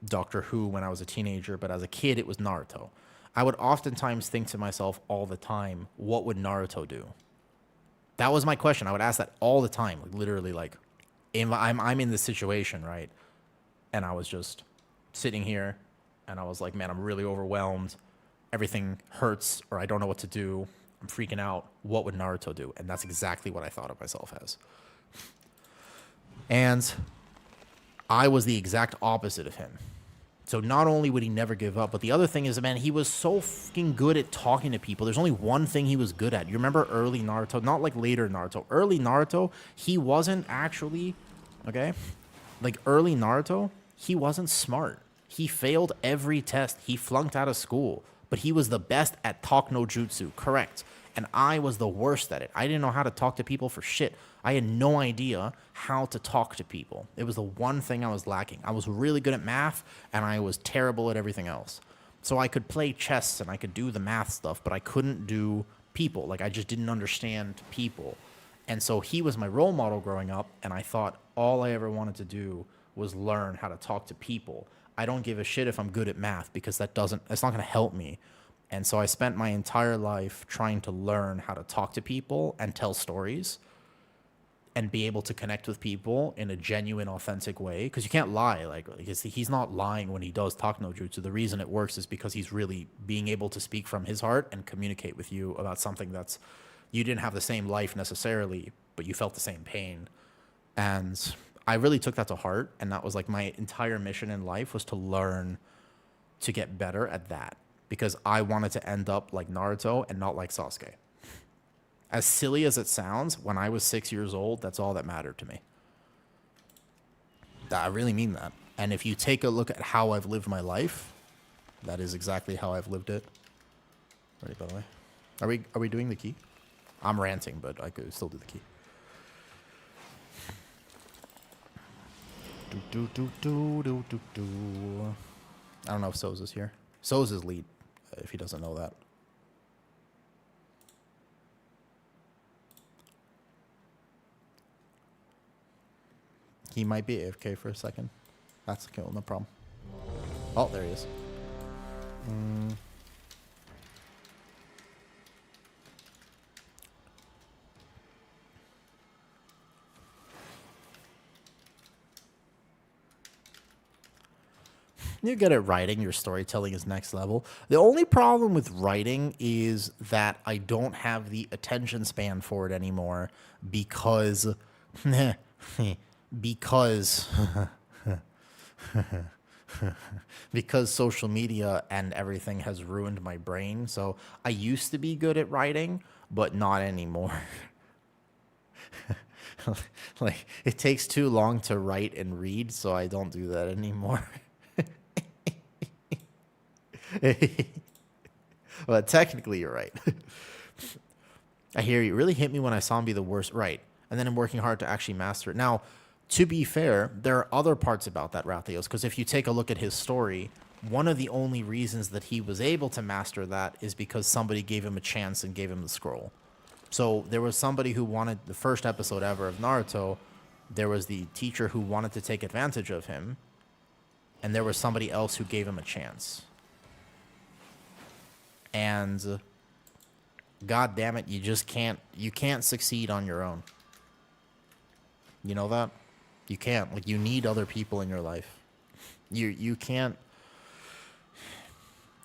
Doctor Who when I was a teenager, but as a kid, it was Naruto. I would oftentimes think to myself all the time, what would Naruto do? That was my question. I would ask that all the time, like literally, like, I'm in this situation, right? And I was just sitting here, and I was like, man, I'm really overwhelmed. Everything hurts, or I don't know what to do. I'm freaking out. What would Naruto do? And that's exactly what I thought of myself as. And I was the exact opposite of him. So not only would he never give up, but the other thing is, man, he was so fucking good at talking to people. There's only one thing he was good at. You remember early Naruto? Not like later Naruto. Early Naruto, he wasn't actually, okay? Like early Naruto, he wasn't smart. He failed every test. He flunked out of school. But he was the best at talk no jutsu, correct. And I was the worst at it. I didn't know how to talk to people for shit. I had no idea how to talk to people. It was the one thing I was lacking. I was really good at math, and I was terrible at everything else. So I could play chess, and I could do the math stuff, but I couldn't do people. Like, I just didn't understand people. And so he was my role model growing up, and I thought all I ever wanted to do was learn how to talk to people. I don't give a shit if I'm good at math, because it's not going to help me. And so I spent my entire life trying to learn how to talk to people and tell stories and be able to connect with people in a genuine, authentic way. Because you can't lie. Like he's not lying when he does talk no jutsu. The reason it works is because he's really being able to speak from his heart and communicate with you about something that's, you didn't have the same life necessarily, but you felt the same pain. And I really took that to heart. And that was like my entire mission in life, was to learn to get better at that. Because I wanted to end up like Naruto and not like Sasuke. As silly as it sounds, when I was 6 years old, that's all that mattered to me. I really mean that. And if you take a look at how I've lived my life, that is exactly how I've lived it. Ready, by the way? Are we doing the key? I'm ranting, but I could still do the key. I don't know if Soz is here. Soz is lead, if he doesn't know that. He might be AFK for a second. That's okay, no problem. Oh, there he is. You get at writing, your storytelling is next level. The only problem with writing is that I don't have the attention span for it anymore because because social media and everything has ruined my brain. So I used to be good at writing, but not anymore. Like, it takes too long to write and read, so I don't do that anymore. Well, technically, you're right. I hear you. It really hit me when I saw him be the worst. Right. And then I'm working hard to actually master it. Now, to be fair, there are other parts about that, Rathios, because if you take a look at his story, one of the only reasons that he was able to master that is because somebody gave him a chance and gave him the scroll. So there was somebody who wanted, the first episode ever of Naruto, there was the teacher who wanted to take advantage of him, and there was somebody else who gave him a chance. And God damn it, you can't succeed on your own. You know that? You can't. Like, you need other people in your life. You can't.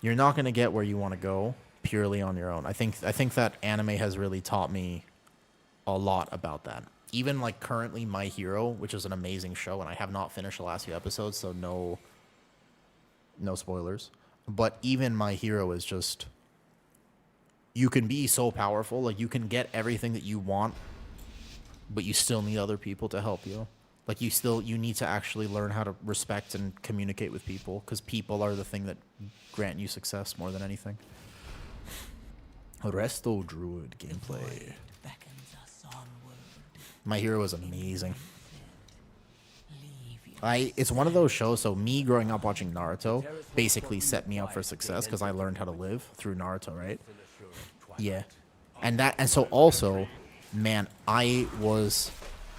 You're not gonna get where you want to go purely on your own. I think that anime has really taught me a lot about that. Even like currently My Hero, which is an amazing show, and I have not finished the last few episodes, so no spoilers. But even My Hero is just, you can be so powerful, like you can get everything that you want, but you still need other people to help you. Like you need to actually learn how to respect and communicate with people, because people are the thing that grant you success more than anything. Resto Druid gameplay. Beckons us onward. My Hero is amazing. It's one of those shows, so me growing up watching Naruto basically set me up for success because I learned how to live through Naruto, right? Yeah. And so also, man, I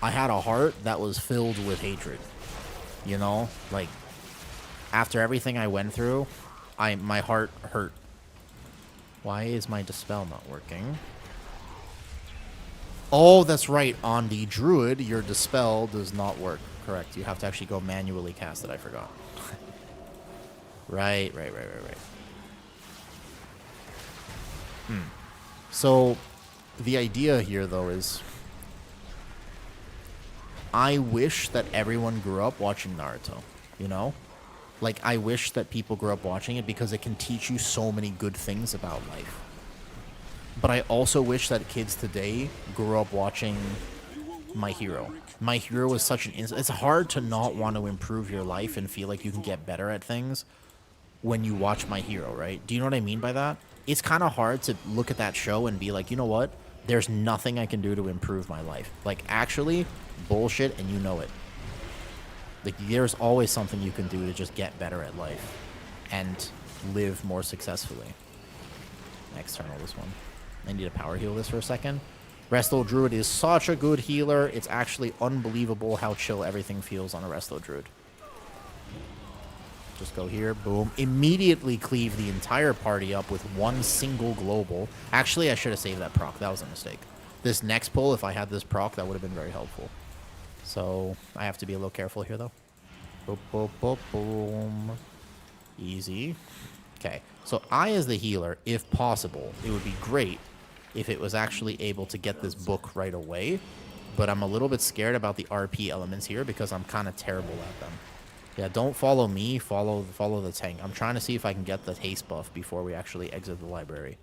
had a heart that was filled with hatred. You know? Like, after everything I went through, my heart hurt. Why is my dispel not working? Oh, that's right. On the druid, your dispel does not work. Correct. You have to actually go manually cast it. I forgot. Right. So, the idea here, though, is I wish that everyone grew up watching Naruto, you know? Like, I wish that people grew up watching it because it can teach you so many good things about life. But I also wish that kids today grew up watching My Hero. My Hero is such an... It's hard to not want to improve your life and feel like you can get better at things when you watch My Hero, right? Do you know what I mean by that? It's kind of hard to look at that show and be like, you know what? There's nothing I can do to improve my life. Like, actually, bullshit, and you know it. Like, there's always something you can do to just get better at life and live more successfully. External this one. I need to power heal this for a second. Resto Druid is such a good healer. It's actually unbelievable how chill everything feels on a Resto Druid. Just go here, boom. Immediately cleave the entire party up with one single global. Actually, I should have saved that proc. That was a mistake. This next pull, if I had this proc, that would have been very helpful. So, I have to be a little careful here, though. Boop, boop, boop, boom. Easy. Okay, so I, as the healer, if possible, it would be great if it was actually able to get this book right away. But I'm a little bit scared about the RP elements here because I'm kind of terrible at them. Yeah, don't follow me, follow the tank. I'm trying to see if I can get the haste buff before we actually exit the library.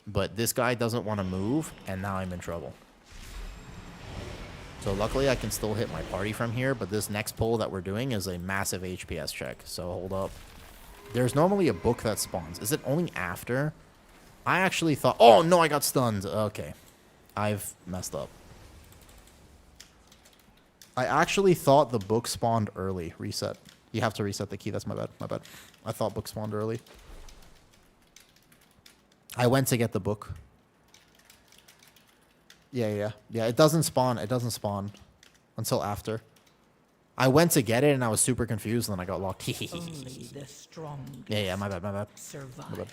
But this guy doesn't want to move, and now I'm in trouble. So luckily I can still hit my party from here, but this next pull that we're doing is a massive HPS check. So hold up. There's normally a book that spawns. Is it only after? I actually thought... Oh, no, I got stunned. Okay. I've messed up. I actually thought the book spawned early. Reset. You have to reset the key. That's my bad. My bad. I thought book spawned early. I went to get the book. Yeah. It doesn't spawn. It doesn't spawn until after. I went to get it and I was super confused and then I got locked. Only the strong Yeah, my bad. survive.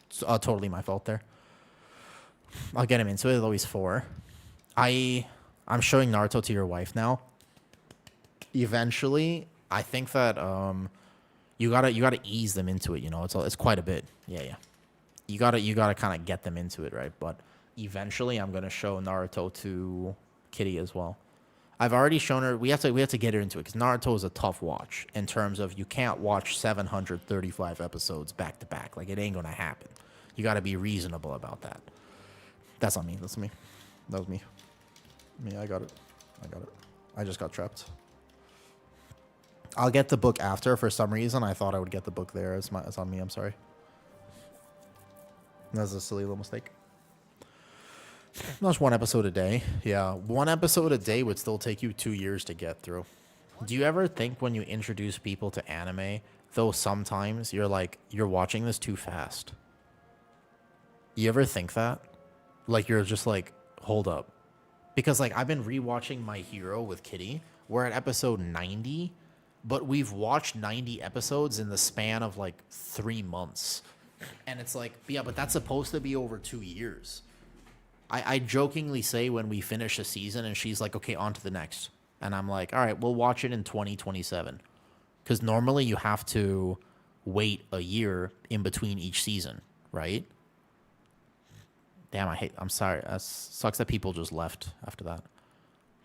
It's, totally my fault there. I'll get him into it, though he's 4. I'm showing Naruto to your wife now. Eventually, I think that you gotta ease them into it. You know, it's quite a bit. Yeah. You gotta kind of get them into it, right? But eventually, I'm gonna show Naruto to Kitty as well. I've already shown her. We have to get her into it because Naruto is a tough watch in terms of you can't watch 735 episodes back to back. Like, it ain't gonna happen. You gotta be reasonable about that. That's not me. That's me. That was me. I got it. I just got trapped. I'll get the book after. For some reason, I thought I would get the book there. It's on me. I'm sorry. That's a silly little mistake. That's 1 episode a day. Yeah, 1 episode a day would still take you 2 years to get through. Do you ever think when you introduce people to anime, though sometimes you're like, you're watching this too fast? You ever think that? Like, you're just like, hold up. Because, like, I've been rewatching My Hero with Kitty. We're at episode 90, but we've watched 90 episodes in the span of, like, 3 months. And it's like, yeah, but that's supposed to be over 2 years. I jokingly say when we finish a season and she's like, okay, on to the next. And I'm like, all right, we'll watch it in 2027. Because normally you have to wait a year in between each season, right? Damn, I'm sorry. That sucks that people just left after that.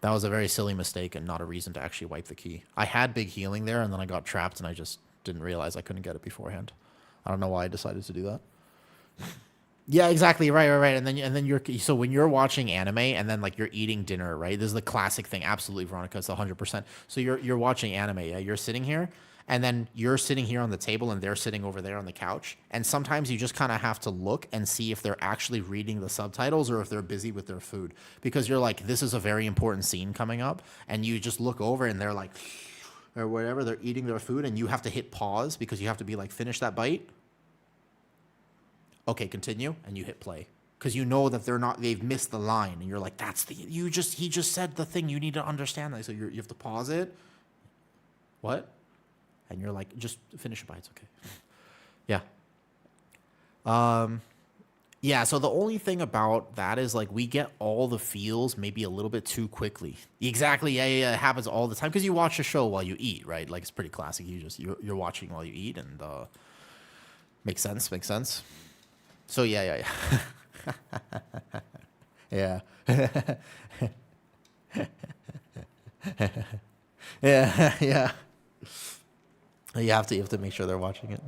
That was a very silly mistake and not a reason to actually wipe the key. I had big healing there, and then I got trapped, and I just didn't realize I couldn't get it beforehand. I don't know why I decided to do that. Yeah, exactly. Right. And then you're so when you're watching anime and then like you're eating dinner, right? This is the classic thing. Absolutely, Veronica. It's 100%. So you're watching anime. Yeah, you're sitting here, and then you're sitting here on the table, and they're sitting over there on the couch. And sometimes you just kind of have to look and see if they're actually reading the subtitles or if they're busy with their food, because you're like, this is a very important scene coming up, and you just look over and they're like, or whatever, they're eating their food, and you have to hit pause because you have to be like, finish that bite. Okay, continue, and you hit play because you know that they've missed the line, and you're like, he just said the thing, you need to understand that, so you have to pause it. What? And you're like, just finish it by, it's okay. Yeah. Yeah, so the only thing about that is like we get all the feels maybe a little bit too quickly. Exactly, yeah, it happens all the time because you watch a show while you eat, right? Like it's pretty classic. You're watching while you eat, and makes sense. So yeah. Yeah. Yeah. You have to make sure they're watching it.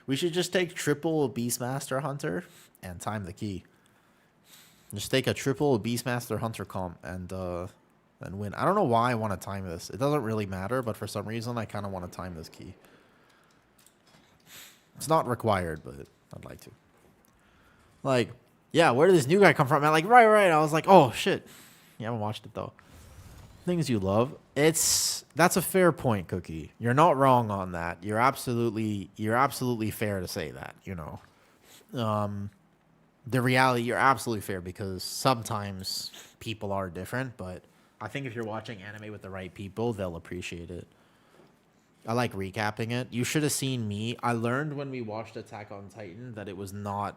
We should just take triple Beastmaster Hunter and time the key. Just take a triple Beastmaster Hunter comp and win. I don't know why I want to time this. It doesn't really matter, but for some reason I kind of want to time this key. It's not required, but I'd like to. Like, yeah, where did this new guy come from? I'm like, right. I was like, oh shit. You haven't watched it though. Things you love. That's a fair point, Cookie. You're not wrong on that. You're absolutely fair to say that, you know. The reality, you're absolutely fair because sometimes people are different, but I think if you're watching anime with the right people, they'll appreciate it. I like recapping it. You should have seen me. I learned when we watched Attack on Titan that it was not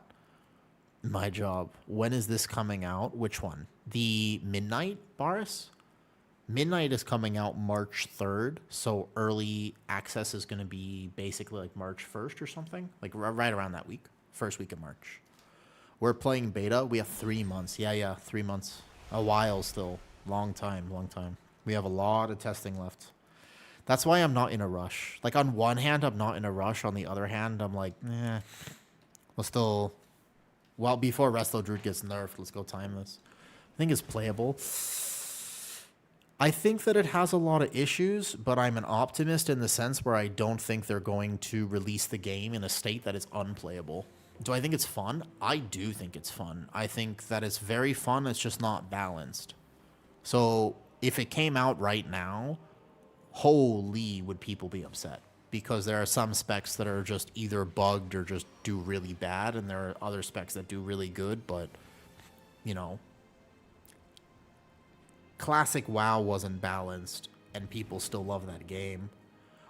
my job. When is this coming out? Which one? The Midnight, Boris? Midnight is coming out March 3rd, so early access is going to be basically like March 1st or something, like right around that week, first week of March. We're playing beta. We have 3 months. Yeah, 3 months. A while still. Long time. We have a lot of testing left. That's why I'm not in a rush. Like, on one hand, I'm not in a rush. On the other hand, I'm like, we'll still... Well, before Resto Druid gets nerfed, let's go time this. I think it's playable. I think that it has a lot of issues, but I'm an optimist in the sense where I don't think they're going to release the game in a state that it's unplayable. Do I think it's fun? I do think it's fun. I think that it's very fun. It's just not balanced. So if it came out right now... Holy, would people be upset? Because there are some specs that are just either bugged or just do really bad, and there are other specs that do really good, but, you know, classic WoW wasn't balanced, and people still love that game.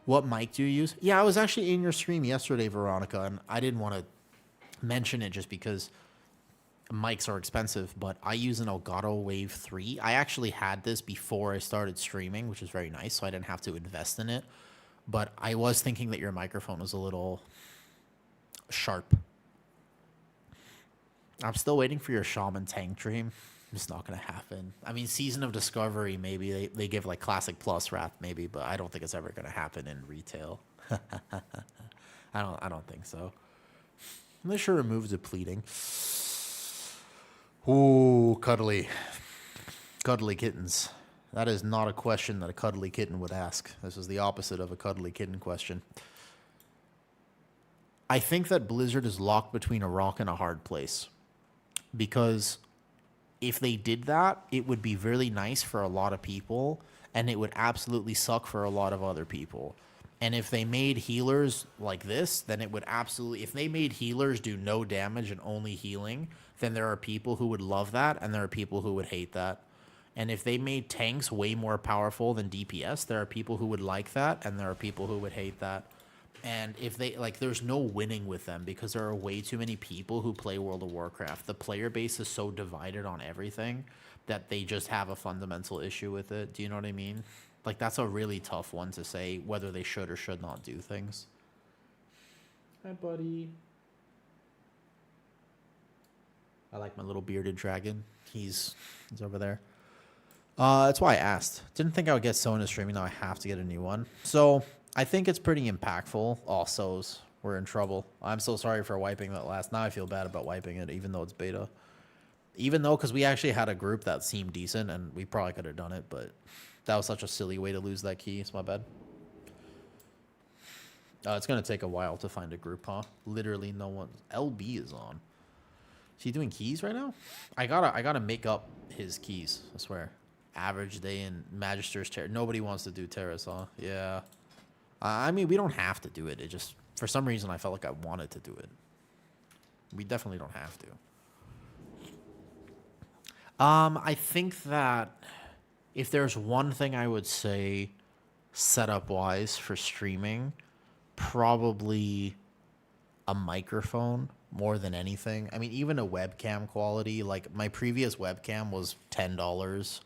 What mic do you use? Yeah, I was actually in your stream yesterday, Veronica, and I didn't want to mention it just because mics are expensive, but I use an Elgato Wave 3. I actually had this before I started streaming, which is very nice, so I didn't have to invest in it. But I was thinking that your microphone was a little sharp. I'm still waiting for your Shaman Tank dream. It's not going to happen. I mean, Season of Discovery, maybe. They give, like, Classic Plus wrap, maybe, but I don't think it's ever going to happen in retail. I don't think so. They should remove depleting. Ooh, cuddly. Cuddly kittens. That is not a question that a cuddly kitten would ask. This is the opposite of a cuddly kitten question. I think that Blizzard is locked between a rock and a hard place. Because if they did that, it would be really nice for a lot of people, and it would absolutely suck for a lot of other people. And if they made healers like this, then it would absolutely... If they made healers do no damage and only healing, then there are people who would love that, and there are people who would hate that. And if they made tanks way more powerful than DPS, there are people who would like that, and there are people who would hate that. And if they... Like, there's no winning with them, because there are way too many people who play World of Warcraft. The player base is so divided on everything that they just have a fundamental issue with it. Do you know what I mean? Like, that's a really tough one to say whether they should or should not do things. Hi, buddy. I like my little bearded dragon. He's over there. That's why I asked. Didn't think I would get so into streaming. Now I have to get a new one. So I think it's pretty impactful. Also, we're in trouble. I'm so sorry for wiping that last. Now I feel bad about wiping it, even though it's beta. Even though, because we actually had a group that seemed decent, and we probably could have done it, but that was such a silly way to lose that key. It's my bad. It's going to take a while to find a group, huh? Literally no one. LB is on. Is he doing keys right now? I gotta make up his keys, I swear. Average day in Magister's Terrace. Nobody wants to do Terrace, huh? Yeah. I mean, we don't have to do it. It just, for some reason, I felt like I wanted to do it. We definitely don't have to. I think that if there's one thing I would say setup-wise for streaming, probably a microphone more than anything. I mean, even a webcam quality. Like, my previous webcam was $10.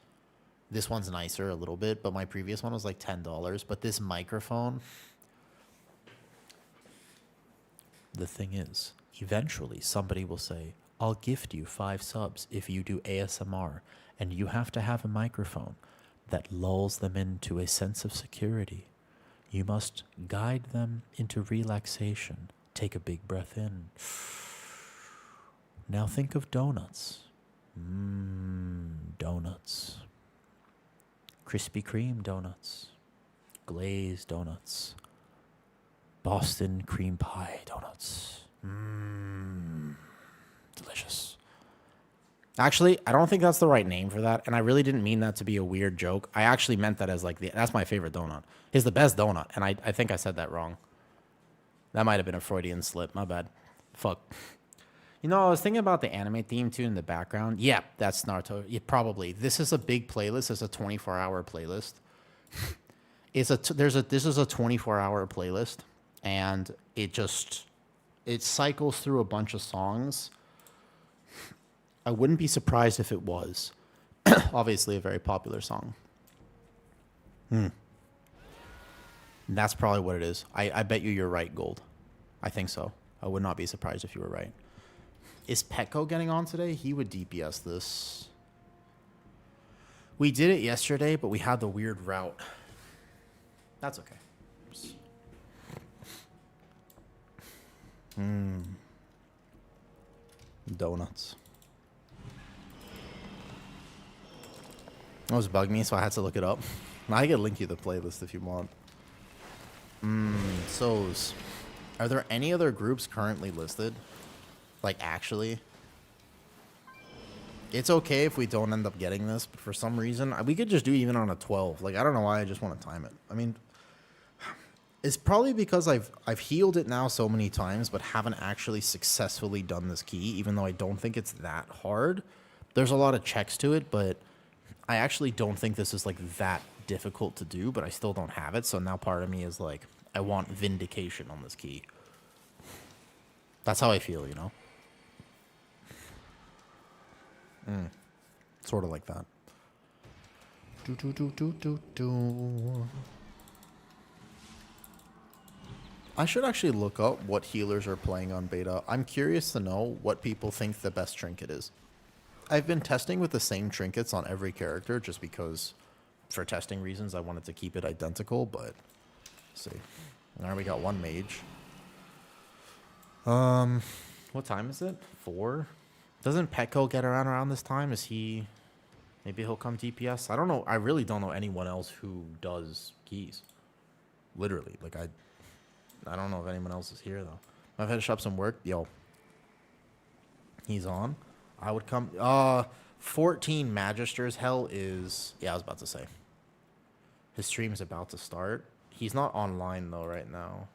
This one's nicer a little bit, but my previous one was like $10. But this microphone, the thing is, eventually somebody will say, I'll gift you 5 subs if you do ASMR, and you have to have a microphone that lulls them into a sense of security. You must guide them into relaxation. Take a big breath in. Now think of donuts. Donuts. Krispy Kreme donuts. Glazed donuts. Boston cream pie donuts. Delicious. Actually, I don't think that's the right name for that, and I really didn't mean that to be a weird joke. I actually meant that as like that's my favorite donut. It's the best donut, and I think I said that wrong. That might have been a Freudian slip. My bad. Fuck. You know, I was thinking about the anime theme too in the background. Yeah, that's Naruto. Yeah, probably. This is a big playlist. It's a 24-hour playlist. This is a 24-hour playlist, and it cycles through a bunch of songs. I wouldn't be surprised if it was. Obviously a very popular song. That's probably what it is. I bet you're right, Gold. I think so. I would not be surprised if you were right. Is Petco getting on today? He would DPS this. We did it yesterday, but we had the weird route. That's okay. Donuts. That was bugging me, so I had to look it up. I can link you the playlist if you want. So's. Are there any other groups currently listed? Like, actually? It's okay if we don't end up getting this, but for some reason, we could just do even on a 12. Like, I don't know why, I just want to time it. I mean, it's probably because I've healed it now so many times, but haven't actually successfully done this key, even though I don't think it's that hard. There's a lot of checks to it, but I actually don't think this is, like, that difficult to do, but I still don't have it, so now part of me is like, I want vindication on this key. That's how I feel, you know? Sort of like that. I should actually look up what healers are playing on beta. I'm curious to know what people think the best trinket is. I've been testing with the same trinkets on every character just because, for testing reasons, I wanted to keep it identical, but let's see. All right, we got one mage. What time is it? 4? Doesn't Petco get around this time? Is he... Maybe he'll come DPS? I don't know. I really don't know anyone else who does keys. Literally. Like, I don't know if anyone else is here, though. I've had to shop some work. Yo. He's on. I would come... 14 Magisters. Hell is... Yeah, I was about to say. His stream is about to start. He's not online, though, right now.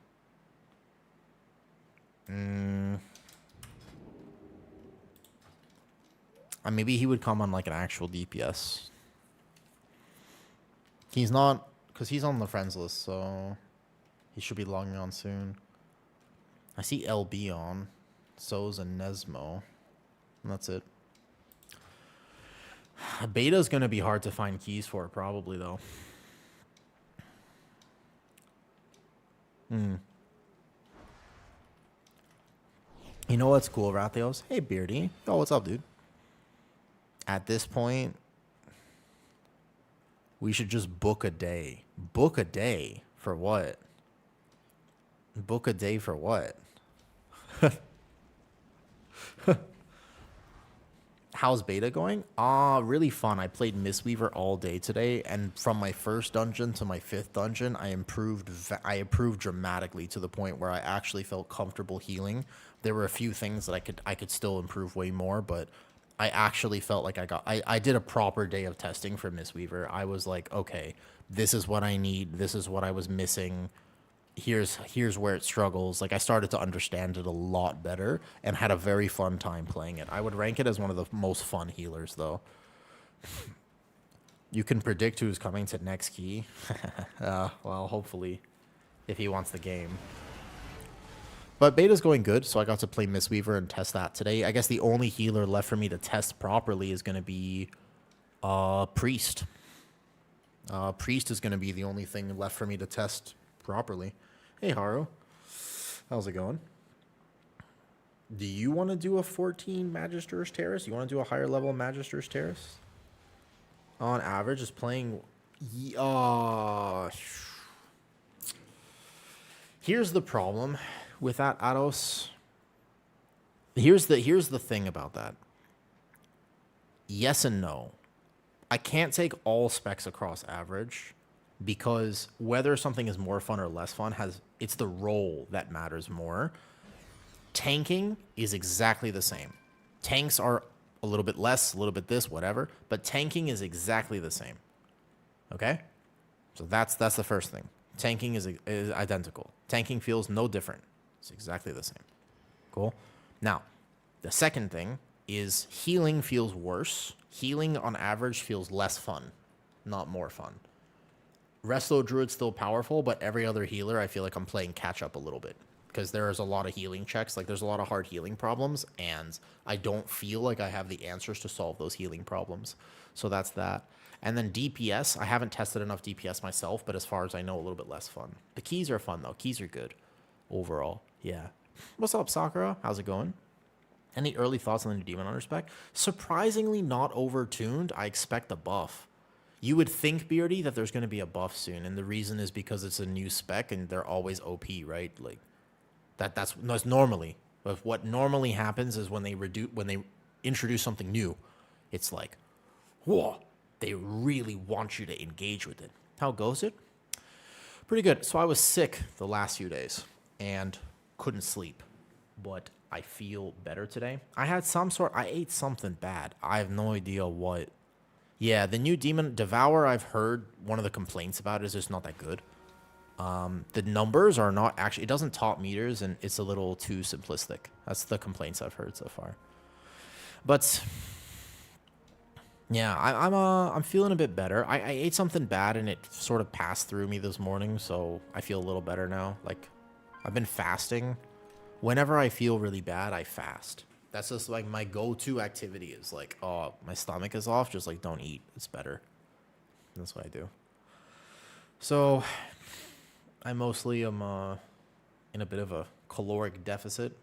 Maybe he would come on, like, an actual DPS. He's not... Because he's on the friends list, so... He should be logging on soon. I see LB on. So's and Nesmo. And that's it. Beta's gonna be hard to find keys for, probably though. You know what's cool, Rathios? Hey, Beardy. Yo, what's up, dude? At this point, we should just book a day. Book a day for what? Book a day for what? How's beta going? Really fun. I played Mistweaver all day today, and from my first dungeon to my 5th dungeon, I improved dramatically to the point where I actually felt comfortable healing. There were a few things that I could still improve way more, but I actually felt like I did a proper day of testing for Mistweaver. I was like, okay, this is what I need. This is what I was missing. Here's where it struggles. Like, I started to understand it a lot better and had a very fun time playing it. I would rank it as one of the most fun healers, though. You can predict who's coming to next key. Well, hopefully, if he wants the game. But beta's going good, so I got to play Mistweaver and test that today. I guess the only healer left for me to test properly is going to be Priest. Priest is going to be the only thing left for me to test properly. Hey, Haru. How's it going? Do you want to do a 14 Magister's Terrace? You want to do a higher level Magister's Terrace? On average, is playing... Here's the problem with that, Ados. Here's the thing about that. Yes and no. I can't take all specs across average, because whether something is more fun or less fun it's the role that matters more. Tanking is exactly the same. Tanks are a little bit less, a little bit this, whatever, but tanking is exactly the same. Okay? So that's the first thing. Tanking is identical. Tanking feels no different. It's exactly the same. Cool? Now, the second thing is healing feels worse. Healing on average feels less fun, not more fun. Resto Druid's still powerful, but every other healer, I feel like I'm playing catch up a little bit, because there is a lot of healing checks. Like, there's a lot of hard healing problems, and I don't feel like I have the answers to solve those healing problems. So that's that. And then DPS, I haven't tested enough DPS myself, but as far as I know, a little bit less fun. The keys are fun, though. Keys are good overall. Yeah. What's up, Sakura? How's it going? Any early thoughts on the new Demon Hunter spec? Surprisingly not overtuned. I expect a buff. You would think, Beardy, that there's going to be a buff soon, and the reason is because it's a new spec and they're always OP, right? Like that's normally. But what normally happens is when they introduce something new, it's like, whoa, they really want you to engage with it. How goes it? Pretty good. So I was sick the last few days and couldn't sleep, but I feel better today. I ate something bad. I have no idea what. Yeah, the new Demon Devour, I've heard one of the complaints about it is it's not that good. The numbers are not actually, it doesn't top meters, and it's a little too simplistic. That's the complaints I've heard so far. But yeah, I'm feeling a bit better. I ate something bad and it sort of passed through me this morning, so I feel a little better now. Like, I've been fasting. Whenever I feel really bad, I fast. That's just like my go-to activity is like, oh, my stomach is off, just like don't eat. It's better. That's what I do. So I mostly am in a bit of a caloric deficit.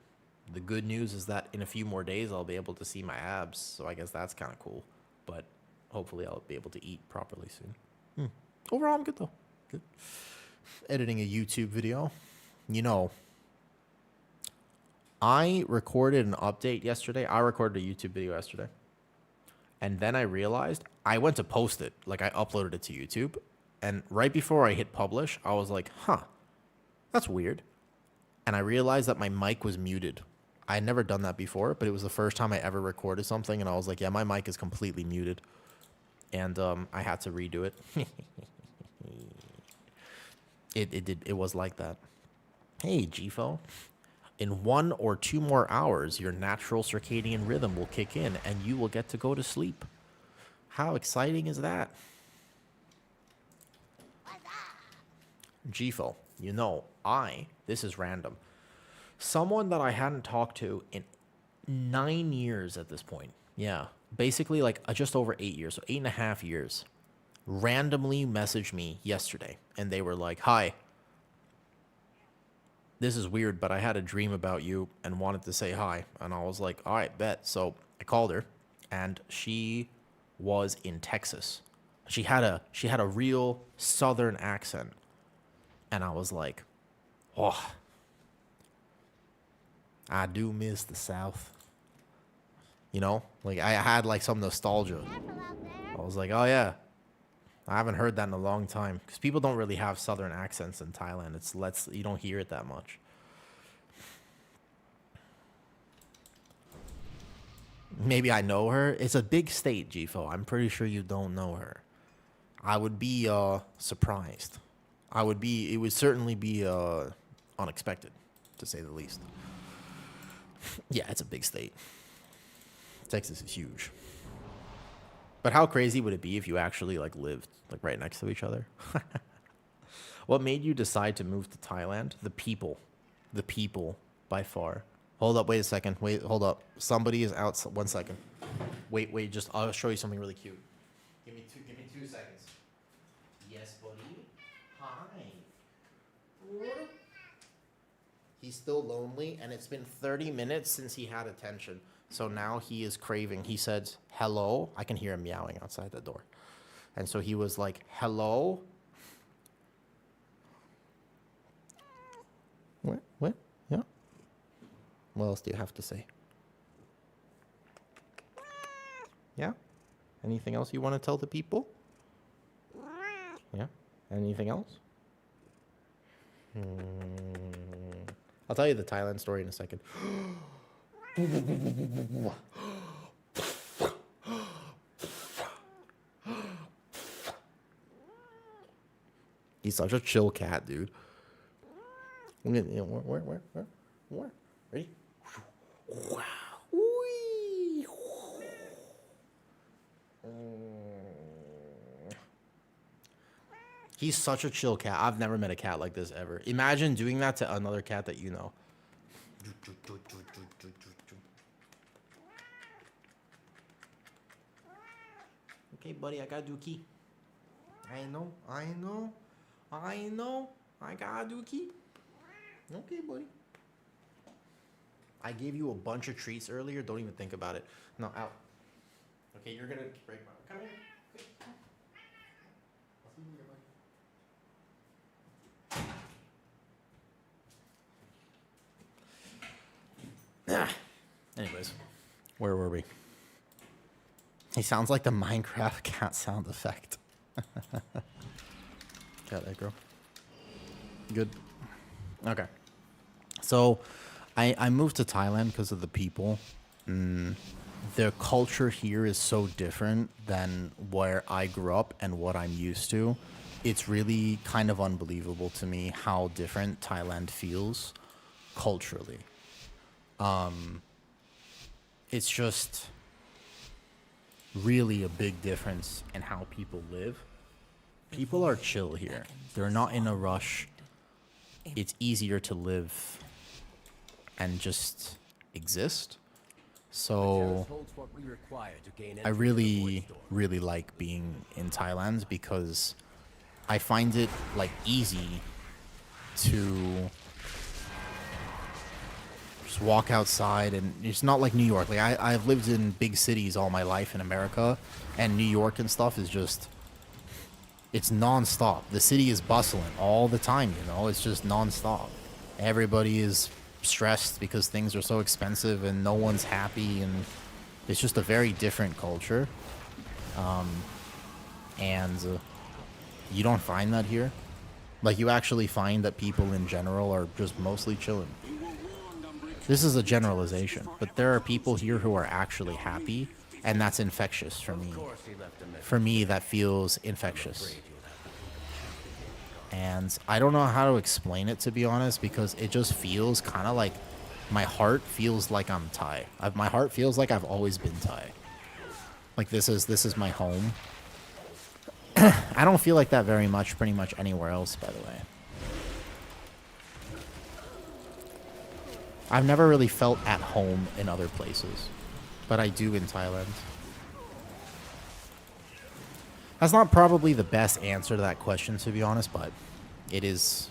The good news is that in a few more days I'll be able to see my abs, so I guess that's kind of cool. But hopefully I'll be able to eat properly soon. Overall, I'm good though. Good. Editing a YouTube video. You know, I recorded an update yesterday. I recorded a YouTube video yesterday. And then I realized I went to post it. Like, I uploaded it to YouTube. And right before I hit publish, I was like, huh, that's weird. And I realized that my mic was muted. I had never done that before, but it was the first time I ever recorded something. And I was like, yeah, my mic is completely muted. And I had to redo it. It was like that. Hey, Gfo. In 1 or 2 more hours, your natural circadian rhythm will kick in and you will get to go to sleep. How exciting is that? Gfo, you know, this is random. Someone that I hadn't talked to in 9 years at this point. Yeah. Basically, like, just over 8 years, so 8.5 years, randomly messaged me yesterday, and they were like, "Hi, this is weird, but I had a dream about you and wanted to say hi." And I was like, "All right, bet." So I called her, and she was in Texas. She had a real southern accent, and I was like, "Oh, I do miss the South." You know, like I had like some nostalgia. Careful out there. I was like, "Oh yeah, I haven't heard that in a long time," because people don't really have southern accents in Thailand. You don't hear it that much. Maybe I know her. It's a big state, Gfo. I'm pretty sure you don't know her. I would be surprised. It would certainly be unexpected, to say the least. Yeah, it's a big state. Texas is huge. But how crazy would it be if you actually like lived like right next to each other? What made you decide to move to Thailand? The people. The people by far. Hold up, wait a second. Wait, hold up. Somebody is out. 1 second. Wait, just I'll show you something really cute. Give me 2 seconds. Yes, buddy. Hi. He's still lonely, and it's been 30 minutes since he had attention. So now he is craving. He said, "Hello." I can hear him meowing outside the door. And so he was like, "Hello." What? Yeah. What else do you have to say? Yeah? Anything else you want to tell the people? Yeah? Anything else? I'll tell you the Thailand story in a second. He's such a chill cat, dude. Where? Ready? Wow. Whee. He's such a chill cat. I've never met a cat like this ever. Imagine doing that to another cat that you know. Okay, buddy, I gotta do key. I know. I gotta do key. Okay, buddy. I gave you a bunch of treats earlier. Don't even think about it. No, out. Okay, you're gonna break my. Come here. Quick. I'll see you later, buddy. Anyways, where were we? He sounds like the Minecraft cat sound effect. Cat aggro. Good. Okay. So, I moved to Thailand because of the people. The culture here is so different than where I grew up and what I'm used to. It's really kind of unbelievable to me how different Thailand feels culturally. It's just really a big difference in how people live. People are chill here. They're not in a rush. It's easier to live and just exist. So I really, really like being in Thailand because I find it like easy to just walk outside, and it's not like New York. Like I've lived in big cities all my life in America, and New York and stuff is just, it's nonstop. The city is bustling all the time, you know. It's just nonstop. Everybody is stressed because things are so expensive and no one's happy, and it's just a very different culture. And you don't find that here. Like, you actually find that people in general are just mostly chilling. This is a generalization, but there are people here who are actually happy, and that's infectious for me. For me, that feels infectious. And I don't know how to explain it, to be honest, because it just feels kind of like my heart feels like I'm Thai. My heart feels like I've always been Thai. Like this is my home. I don't feel like that very much, pretty much anywhere else, by the way. I've never really felt at home in other places. But I do in Thailand. That's not probably the best answer to that question, to be honest, but it is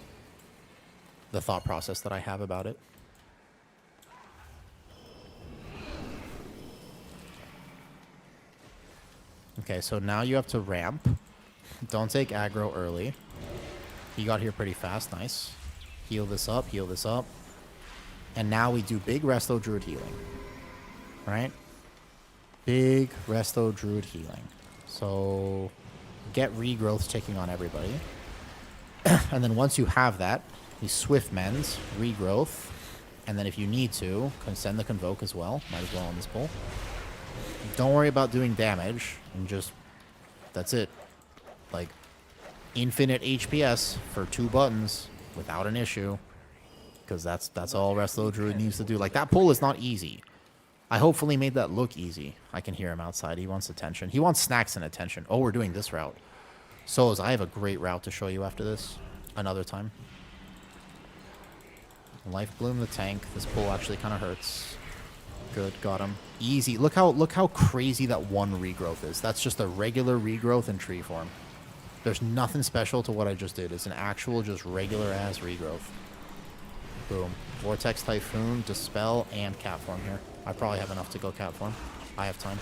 the thought process that I have about it. Okay, so now you have to ramp. Don't take aggro early. He got here pretty fast. Nice. Heal this up. Heal this up. And now we do big Resto Druid healing. Right? Big Resto Druid healing. So get regrowth taking on everybody. And then once you have that, you swift mends, regrowth. And then if you need to, can send the convoke as well. Might as well on this pull. Don't worry about doing damage. And just, that's it. Like, infinite HPS for 2 buttons without an issue. Because that's all Resto Druid needs to do. Like, that pull is not easy. I hopefully made that look easy. I can hear him outside. He wants attention. He wants snacks and attention. Oh, we're doing this route. Solos, I have a great route to show you after this. Another time. Life Bloom the tank. This pull actually kind of hurts. Good, got him. Easy. Look how crazy that one regrowth is. That's just a regular regrowth in tree form. There's nothing special to what I just did. It's an actual just regular ass regrowth. Boom. Vortex Typhoon, Dispel, and Cat form here. I probably have enough to go Cat form. I have time.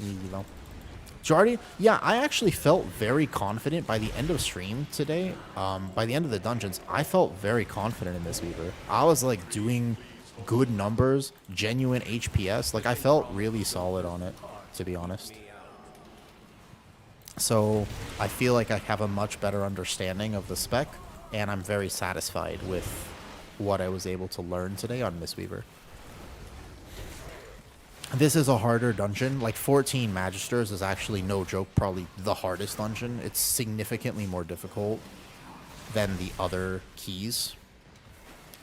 Easy though. Jardy, yeah, I actually felt very confident by the end of stream today. By the end of the dungeons, I felt very confident in Mistweaver. I was like doing good numbers, genuine HPS. Like, I felt really solid on it, to be honest. So I feel like I have a much better understanding of the spec, and I'm very satisfied with what I was able to learn today on Mistweaver. This is a harder dungeon. Like, 14 Magisters is actually, no joke, probably the hardest dungeon. It's significantly more difficult than the other keys.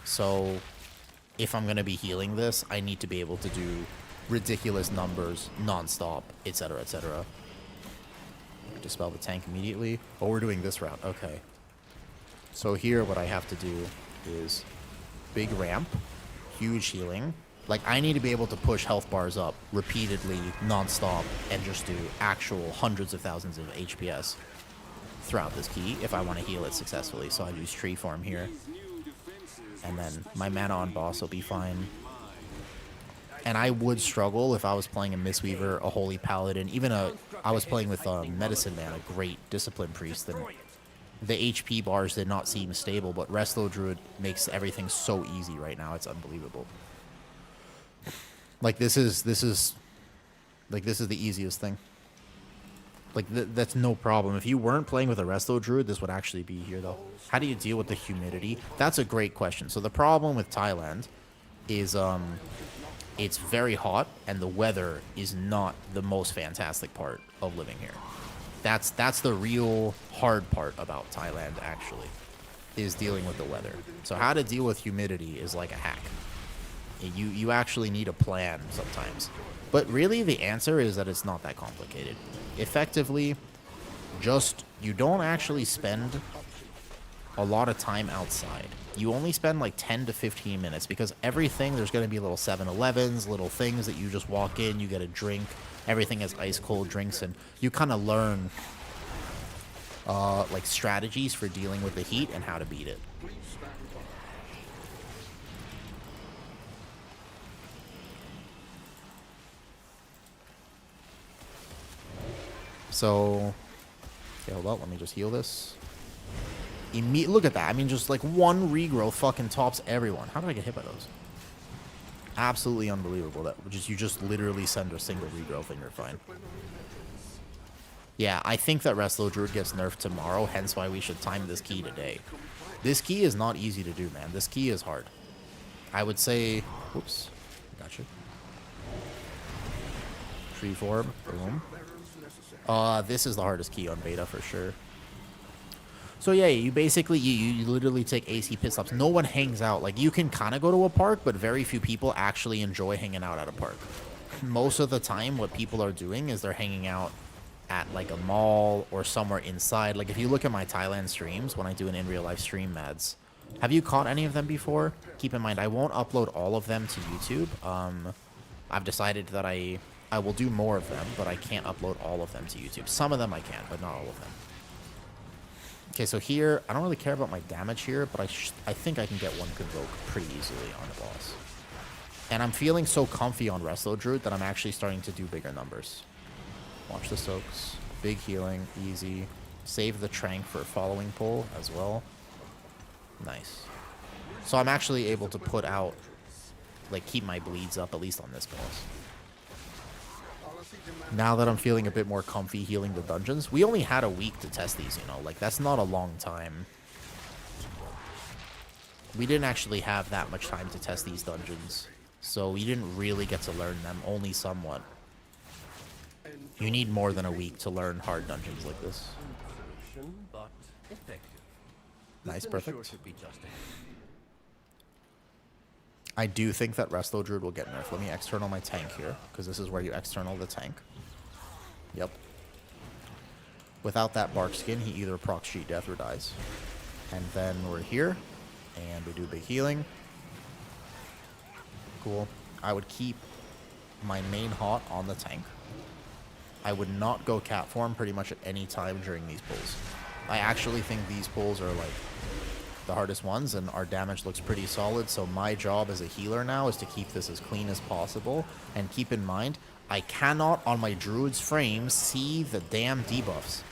So if I'm going to be healing this, I need to be able to do ridiculous numbers non-stop, etc., etc. Dispel the tank immediately. Oh, we're doing this route. Okay. So here what I have to do is big ramp, huge healing. Like, I need to be able to push health bars up repeatedly, non-stop, and just do actual hundreds of thousands of HPS throughout this key if I want to heal it successfully. So I use tree form here. And then my mana on boss will be fine. And I would struggle if I was playing a Mistweaver, a Holy Paladin, even I was playing with Medicine Man, a great Discipline Priest, and the HP bars did not seem stable, but Resto Druid makes everything so easy right now. It's unbelievable. Like, this is the easiest thing. Like, that's no problem. If you weren't playing with a Resto Druid, this would actually be here, though. How do you deal with the humidity? That's a great question. So the problem with Thailand is it's very hot, and the weather is not the most fantastic part of living here. That's the real hard part about Thailand, actually, is dealing with the weather. So how to deal with humidity is like a hack. You actually need a plan sometimes. But really, the answer is that it's not that complicated. Effectively, just, you don't actually spend a lot of time outside. You only spend like 10 to 15 minutes, because everything, there's going to be little 7-Elevens, little things that you just walk in, you get a drink, everything has ice cold drinks, and you kind of learn like strategies for dealing with the heat and how to beat it. So, okay, hold up, let me just heal this. Look at that. I mean, just like one regrowth fucking tops everyone. How did I get hit by those? Absolutely unbelievable. That you just literally send a single regrowth and you're fine. Yeah, I think that Resto Druid gets nerfed tomorrow, hence why we should time this key today. This key is not easy to do, man. This key is hard. I would say... Whoops. Gotcha. Tree form. Boom. This is the hardest key on beta for sure. So yeah, you basically, you literally take AC pit stops. No one hangs out. Like, you can kind of go to a park, but very few people actually enjoy hanging out at a park. Most of the time, what people are doing is they're hanging out at like a mall or somewhere inside. Like, if you look at my Thailand streams, when I do an in real life stream, Mads, have you caught any of them before? Keep in mind, I won't upload all of them to YouTube. I've decided that I will do more of them, but I can't upload all of them to YouTube. Some of them I can, but not all of them. Okay, so here, I don't really care about my damage here, but I think I can get one Convoke pretty easily on a boss. And I'm feeling so comfy on Resto Druid that I'm actually starting to do bigger numbers. Watch the soaks. Big healing, easy. Save the Trank for following pull as well. Nice. So I'm actually able to put out, like, keep my bleeds up, at least on this boss. Now that I'm feeling a bit more comfy healing the dungeons, we only had a week to test these, you know, like, that's not a long time. We didn't actually have that much time to test these dungeons, so we didn't really get to learn them, only somewhat. You need more than a week to learn hard dungeons like this. Nice, perfect. I do think that Resto Druid will get nerfed. Let me external my tank here, because this is where you external the tank. Yep. Without that bark skin, he either procs Sheet Death or dies. And then we're here, and we do big healing. Cool. I would keep my main hot on the tank. I would not go cat form pretty much at any time during these pulls. I actually think these pulls are like the hardest ones, and our damage looks pretty solid, so my job as a healer now is to keep this as clean as possible. And keep in mind, I cannot on my druid's frames see the damn debuffs.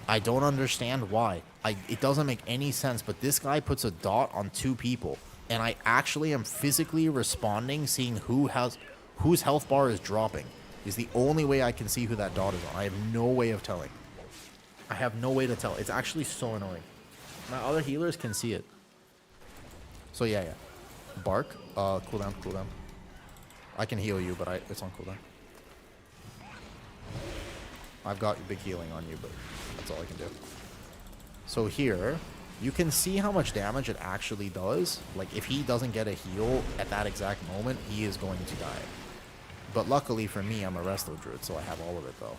I don't understand why. It doesn't make any sense, but this guy puts a dot on 2 people, and I actually am physically responding, seeing whose health bar is dropping. Is the only way I can see who that dot is on. I have no way of telling. I have no way to tell. It's actually so annoying. My other healers can see it. So yeah. Bark. Cooldown. I can heal you, but it's on cooldown. I've got big healing on you, but that's all I can do. So here, you can see how much damage it actually does. Like, if he doesn't get a heal at that exact moment, he is going to die. But luckily for me, I'm a Resto Druid, so I have all of it, though.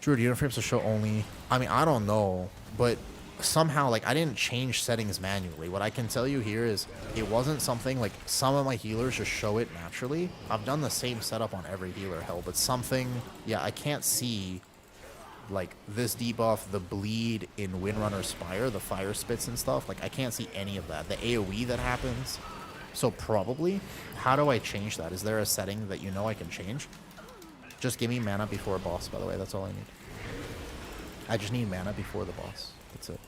Druid uniforms to show only... I mean, I don't know, but somehow, like, I didn't change settings manually. What I can tell you here is it wasn't something, like, some of my healers just show it naturally. I've done the same setup on every healer, hell, but something... Yeah, I can't see, like, this debuff, the bleed in Windrunner Spire, the fire spits and stuff. Like, I can't see any of that. The AoE that happens... So probably, how do I change that? Is there a setting that you know I can change? Just give me mana before a boss, by the way. That's all I need. I just need mana before the boss. That's it.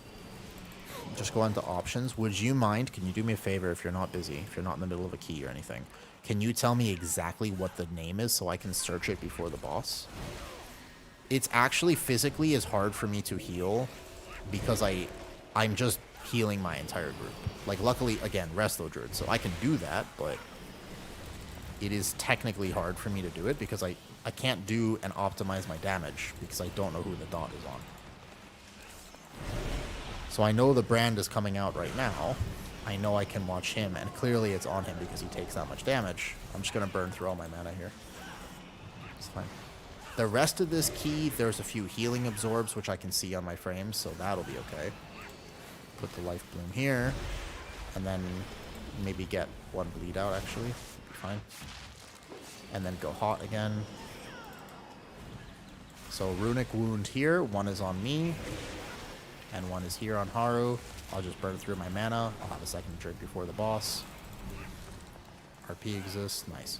Just go into options. Would you mind, can you do me a favor if you're not busy, if you're not in the middle of a key or anything? Can you tell me exactly what the name is so I can search it before the boss? It's actually physically as hard for me to heal because I'm just healing my entire group. Like, luckily, again, Resto Druid, so I can do that, but it is technically hard for me to do it because I can't do and optimize my damage because I don't know who the dot is on. So I know the brand is coming out right now. I know I can watch him, and clearly it's on him because he takes that much damage. I'm just going to burn through all my mana here. It's fine. The rest of this key, there's a few healing absorbs, which I can see on my frames, so that'll be okay. Put the life bloom here, and then maybe get one bleed out, actually. Fine. And then go hot again. So runic wound here, one is on me, and one is here on Haru. I'll just burn through my mana. I'll have a second drink before the boss. RP exists, nice.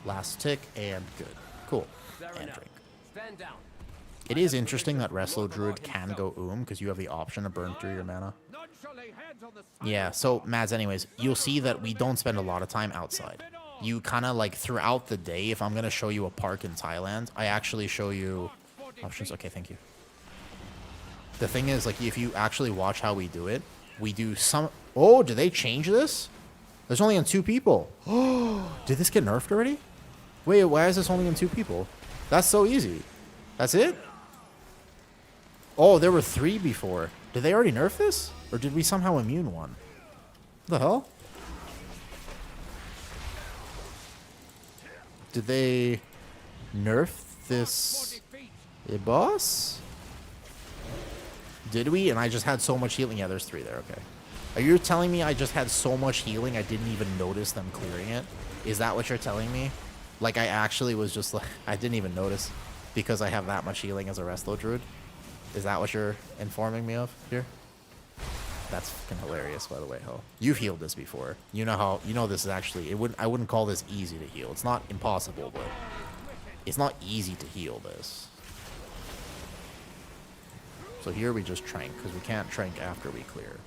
Last tick, and good. Cool. And drink. Stand down. It is interesting that Resto Druid can go because you have the option to burn through your mana. Yeah, so, Mads, anyways, you'll see that we don't spend a lot of time outside. You kind of, like, throughout the day, if I'm going to show you a park in Thailand, I actually show you options. Okay, thank you. The thing is, like, if you actually watch how we do it, we do some... Oh, did they change this? There's only on 2 people. Oh, did this get nerfed already? Wait, why is this only on 2 people? That's so easy. That's it? Oh, there were 3 before. Did they already nerf this? Or did we somehow immune one? What the hell? Did they nerf this boss? Did we? And I just had so much healing. Yeah, there's 3 there. Okay. Are you telling me I just had so much healing I didn't even notice them clearing it? Is that what you're telling me? Like, I actually was just like, I didn't even notice because I have that much healing as a Resto Druid. Is that what you're informing me of here? That's fucking hilarious, by the way, Ho. You've healed this before. You know how, you know this is actually, I wouldn't call this easy to heal. It's not impossible, but it's not easy to heal this. So here we just trank, because we can't trank after we clear.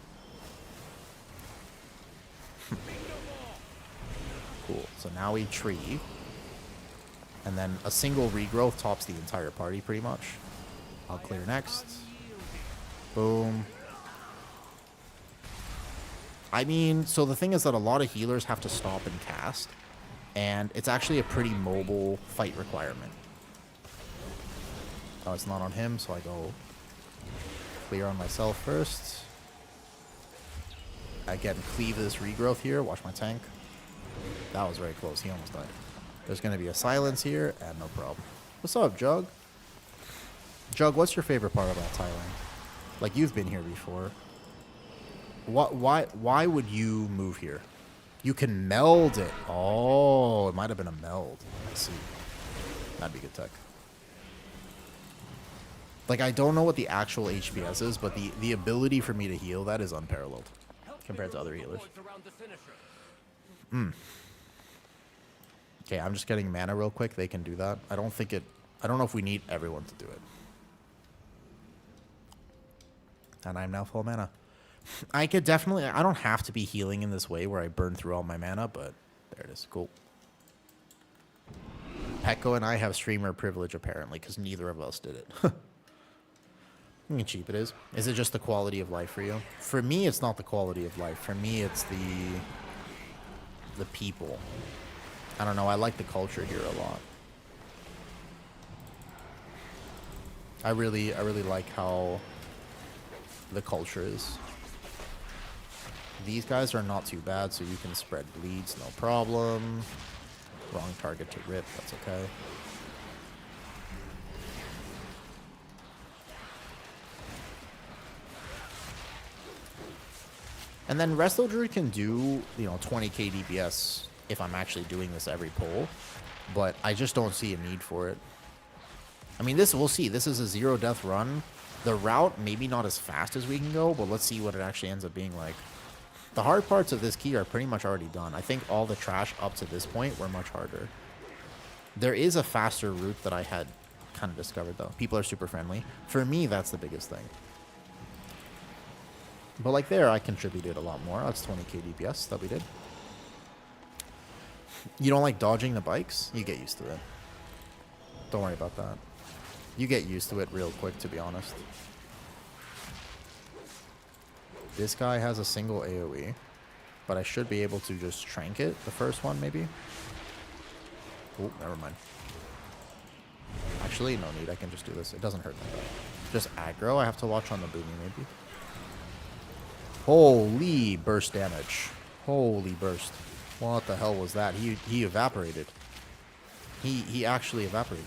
Cool. So now we tree. And then a single regrowth tops the entire party, pretty much. I'll clear next. Boom. I mean, so the thing is that a lot of healers have to stop and cast. And it's actually a pretty mobile fight requirement. Oh, it's not on him, so I go clear on myself first. Again, cleave this regrowth here. Watch my tank. That was very close. He almost died. There's going to be a silence here, and no problem. What's up, Jug? Jug, what's your favorite part about Thailand? Like, you've been here before. Why would you move here? You can meld it. Oh, it might have been a meld. I see. That'd be good tech. Like, I don't know what the actual HPS is, but the ability for me to heal that is unparalleled compared to other healers. Okay, I'm just getting mana real quick. They can do that. I don't know if we need everyone to do it. And I'm now full mana. I could definitely, I don't have to be healing in this way where I burn through all my mana, but there it is. Cool. Pecco and I have streamer privilege apparently, because neither of us did it. Look how cheap it is. Is it just the quality of life for you? For me, it's not the quality of life. For me, it's the people. I don't know. I like the culture here a lot. I really like how the culture is. These guys are not too bad, so you can spread bleeds, no problem. Wrong target to rip, that's okay. And then Resto Druid can do, 20k DPS if I'm actually doing this every pull, but I just don't see a need for it. I mean, we'll see. This is a zero death run. The route, maybe not as fast as we can go, but let's see what it actually ends up being like. The hard parts of this key are pretty much already done. I think all the trash up to this point were much harder. There is a faster route that I had kind of discovered, though. People are super friendly. For me, that's the biggest thing. But like there, I contributed a lot more. That's 20k DPS that we did. You don't like dodging the bikes? You get used to it. Don't worry about that. You get used to it real quick, to be honest. This guy has a single AoE, but I should be able to just trank it, the first one, maybe. Oh, never mind. Actually, no need. I can just do this. It doesn't hurt that bad. Just aggro. I have to watch on the boomy, maybe. Holy burst damage. Holy burst. What the hell was that? He evaporated. He actually evaporated.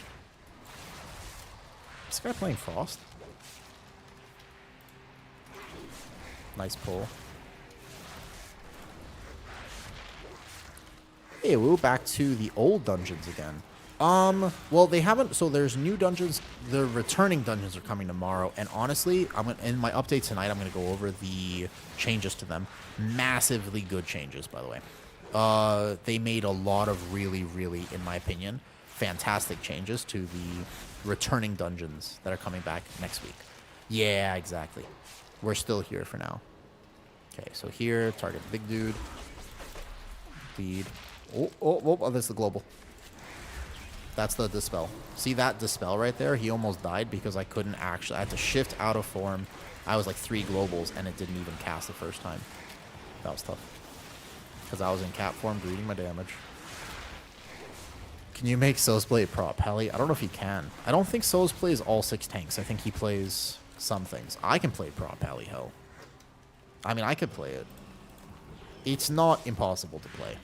Is this guy playing Frost? Nice pull. Hey, we're back to the old dungeons again. Well, they haven't. So there's new dungeons. The returning dungeons are coming tomorrow. And honestly, in my update tonight, I'm gonna go over the changes to them. Massively good changes, by the way. They made a lot of really, in my opinion, fantastic changes to the returning dungeons that are coming back next week. Yeah, exactly. We're still here for now. Okay, so here, target the big dude. Lead. Oh, that's the global. That's the dispel. See that dispel right there? He almost died because I couldn't actually. I had to shift out of form. I was like 3 globals and it didn't even cast the first time. That was tough. Because I was in cat form greeting my damage. Can you make Soz play prop Pally? I don't know if he can. I don't think Soz plays all 6 tanks. I think he plays some things. I can play prop Pally, hell. I mean, I could play it. It's not impossible to play.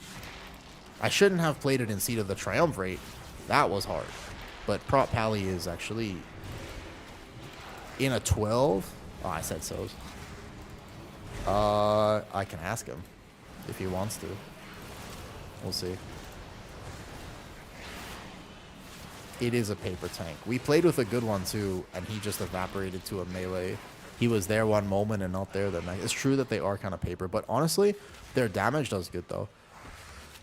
I shouldn't have played it in Seat of the Triumvirate. That was hard. But prop Pally is actually in a 12. Oh, I said Soz. I can ask him if he wants to. We'll see. It is a paper tank. We played with a good one too, and he just evaporated to a melee. He was there one moment and not there the next. It's true that they are kind of paper, but honestly, their damage does good though.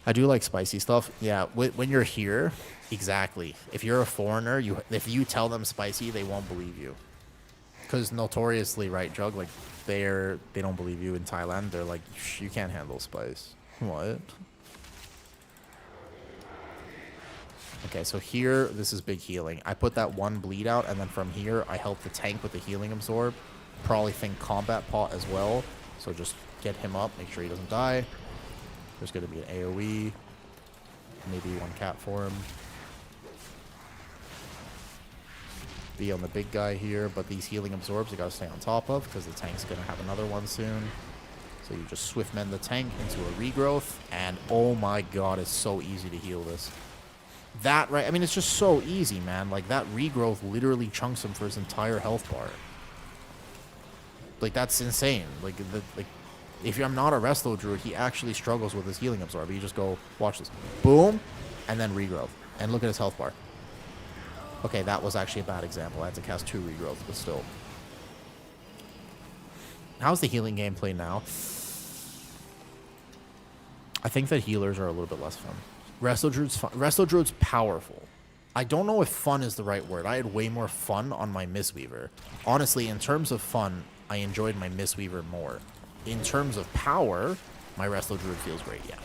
I do like spicy stuff. Yeah, when you're here, exactly. If you're a foreigner, if you tell them spicy, they won't believe you. Because notoriously, right, Jug, like they don't believe you in Thailand. They're like, you can't handle spice. What? Okay, so here, this is big healing. I put that one bleed out, and then from here, I help the tank with the healing absorb. Probably think combat pot as well. So just get him up, make sure he doesn't die. There's going to be an AoE. Maybe one cat for him. Be on the big guy here, but these healing absorbs you got to stay on top of, because the tank's going to have another one soon. So you just swift mend the tank into a regrowth, and oh my god, it's so easy to heal this. That, right, I mean, it's just so easy, man. Like, that regrowth literally chunks him for his entire health bar. Like, that's insane. Like, if I'm not a Resto Druid, he actually struggles with his healing absorb. You just go, watch this. Boom, and then regrowth. And look at his health bar. Okay, that was actually a bad example. I had to cast 2 regrowth, but still. How's the healing gameplay now? I think that healers are a little bit less fun. Resto Druid's fun. Resto Druid's powerful. I don't know if fun is the right word. I had way more fun on my Mistweaver. Honestly, in terms of fun, I enjoyed my Mistweaver more. In terms of power, my Resto Druid feels great, yeah.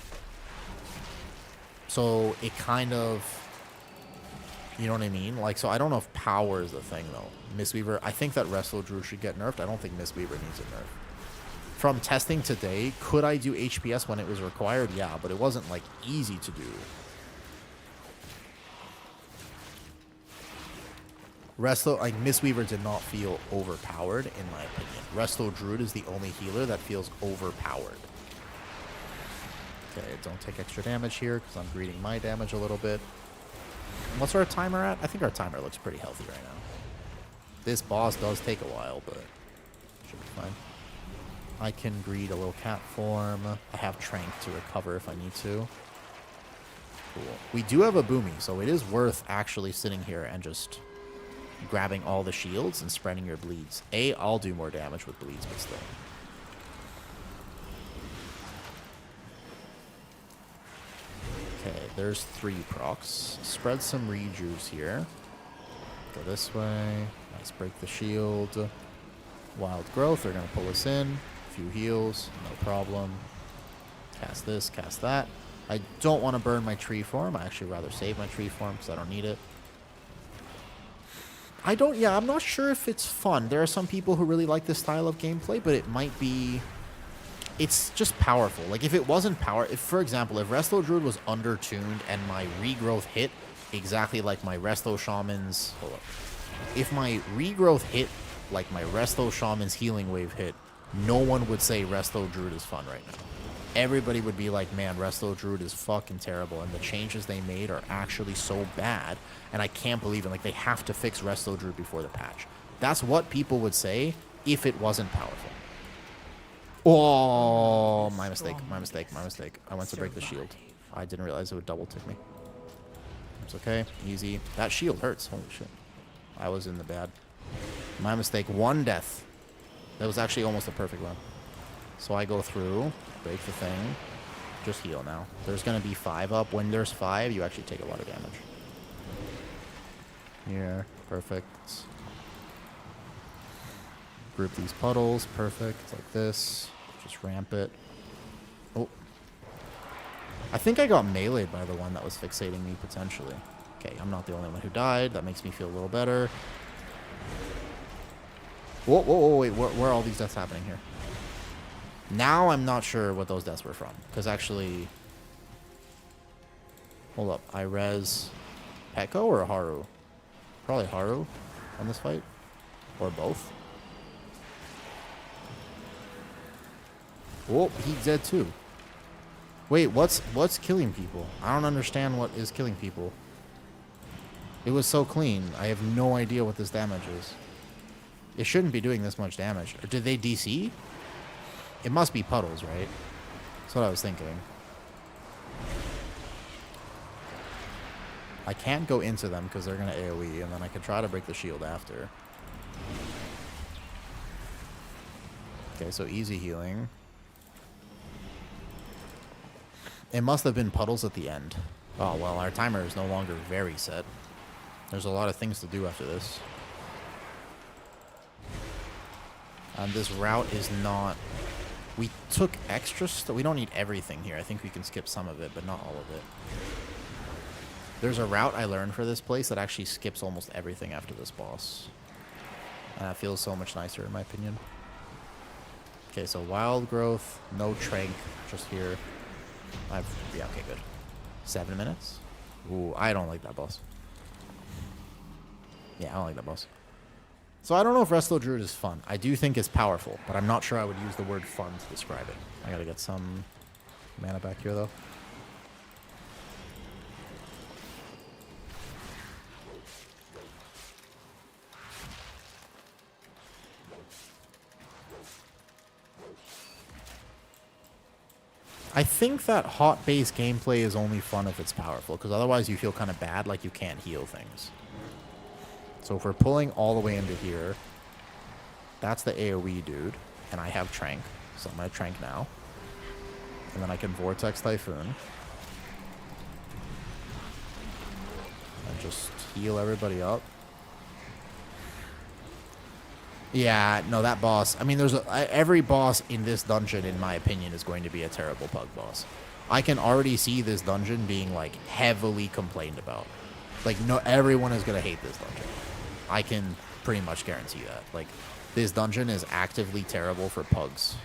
So it kind of, you know what I mean? Like, so I don't know if power is the thing, though. Mistweaver, I think that Resto Druid should get nerfed. I don't think Mistweaver needs a nerf. From testing today, could I do HPS when it was required? Yeah, but it wasn't, like, easy to do. Resto, like, Mistweaver did not feel overpowered, in my opinion. Resto Druid is the only healer that feels overpowered. Okay, don't take extra damage here, because I'm greeting my damage a little bit. What's our timer at? I think our timer looks pretty healthy right now. This boss does take a while, but should be fine. I can greet a little cat form. I have Trank to recover if I need to. Cool. We do have a Boomy, so it is worth actually sitting here and just grabbing all the shields and spreading your bleeds. I'll do more damage with bleeds, but still. Okay, there's 3 procs. Spread some rejuves here. Go this way. Nice, break the shield. Wild growth, they're going to pull us in. Few heals, no problem. Cast this, cast that. I don't want to burn my tree form. I actually rather save my tree form because I don't need it. I'm not sure if it's fun. There are some people who really like this style of gameplay, but it might be, it's just powerful. Like, if it wasn't for example, if Resto Druid was undertuned and my regrowth hit exactly like my Resto Shaman's, hold up. If my regrowth hit like my Resto Shaman's healing wave hit, no one would say Resto Druid is fun right now. Everybody would be like, man, Resto Druid is fucking terrible, and the changes they made are actually so bad, and I can't believe it. Like, they have to fix Resto Druid before the patch. That's what people would say if it wasn't powerful. Oh, my mistake, my mistake, my mistake. I went to break the shield. I didn't realize it would double tick me. It's okay, easy. That shield hurts, holy shit. I was in the bad. My mistake, 1 death. That was actually almost a perfect run. So I go through, break the thing, just heal now. There's going to be 5 up. When there's 5, you actually take a lot of damage. Here, perfect. Group these puddles, perfect, like this. Just ramp it. Oh. I think I got meleeed by the one that was fixating me, potentially. Okay, I'm not the only one who died. That makes me feel a little better. Whoa, whoa, whoa, wait, where are all these deaths happening here? Now I'm not sure what those deaths were from. Because actually... Hold up, I res Peko or Haru? Probably Haru on this fight. Or both. Oh, he's dead too. Wait, what's killing people? I don't understand what is killing people. It was so clean. I have no idea what this damage is. It shouldn't be doing this much damage. Or did they DC? It must be puddles, right? That's what I was thinking. I can't go into them because they're going to AoE, and then I can try to break the shield after. Okay, so easy healing. It must have been puddles at the end. Oh, well, our timer is no longer very set. There's a lot of things to do after this. And this route is not... We took extra stuff. We don't need everything here. I think we can skip some of it, but not all of it. There's a route I learned for this place that actually skips almost everything after this boss. And that feels so much nicer, in my opinion. Okay, so wild growth, no trank, just here. Yeah, okay, good. 7 minutes? Ooh, I don't like that boss. Yeah, I don't like that boss. So I don't know if Resto Druid is fun. I do think it's powerful, but I'm not sure I would use the word fun to describe it. I gotta get some mana back here, though. I think that hot base gameplay is only fun if it's powerful, because otherwise you feel kind of bad, like you can't heal things. So if we're pulling all the way into here, that's the AoE dude, and I have Trank, so I'm going to Trank now. And then I can Vortex Typhoon. And just heal everybody up. Yeah, no, that boss... I mean, every boss in this dungeon, in my opinion, is going to be a terrible pug boss. I can already see this dungeon being, like, heavily complained about. Like, no, everyone is going to hate this dungeon. I can pretty much guarantee that. Like, this dungeon is actively terrible for pugs.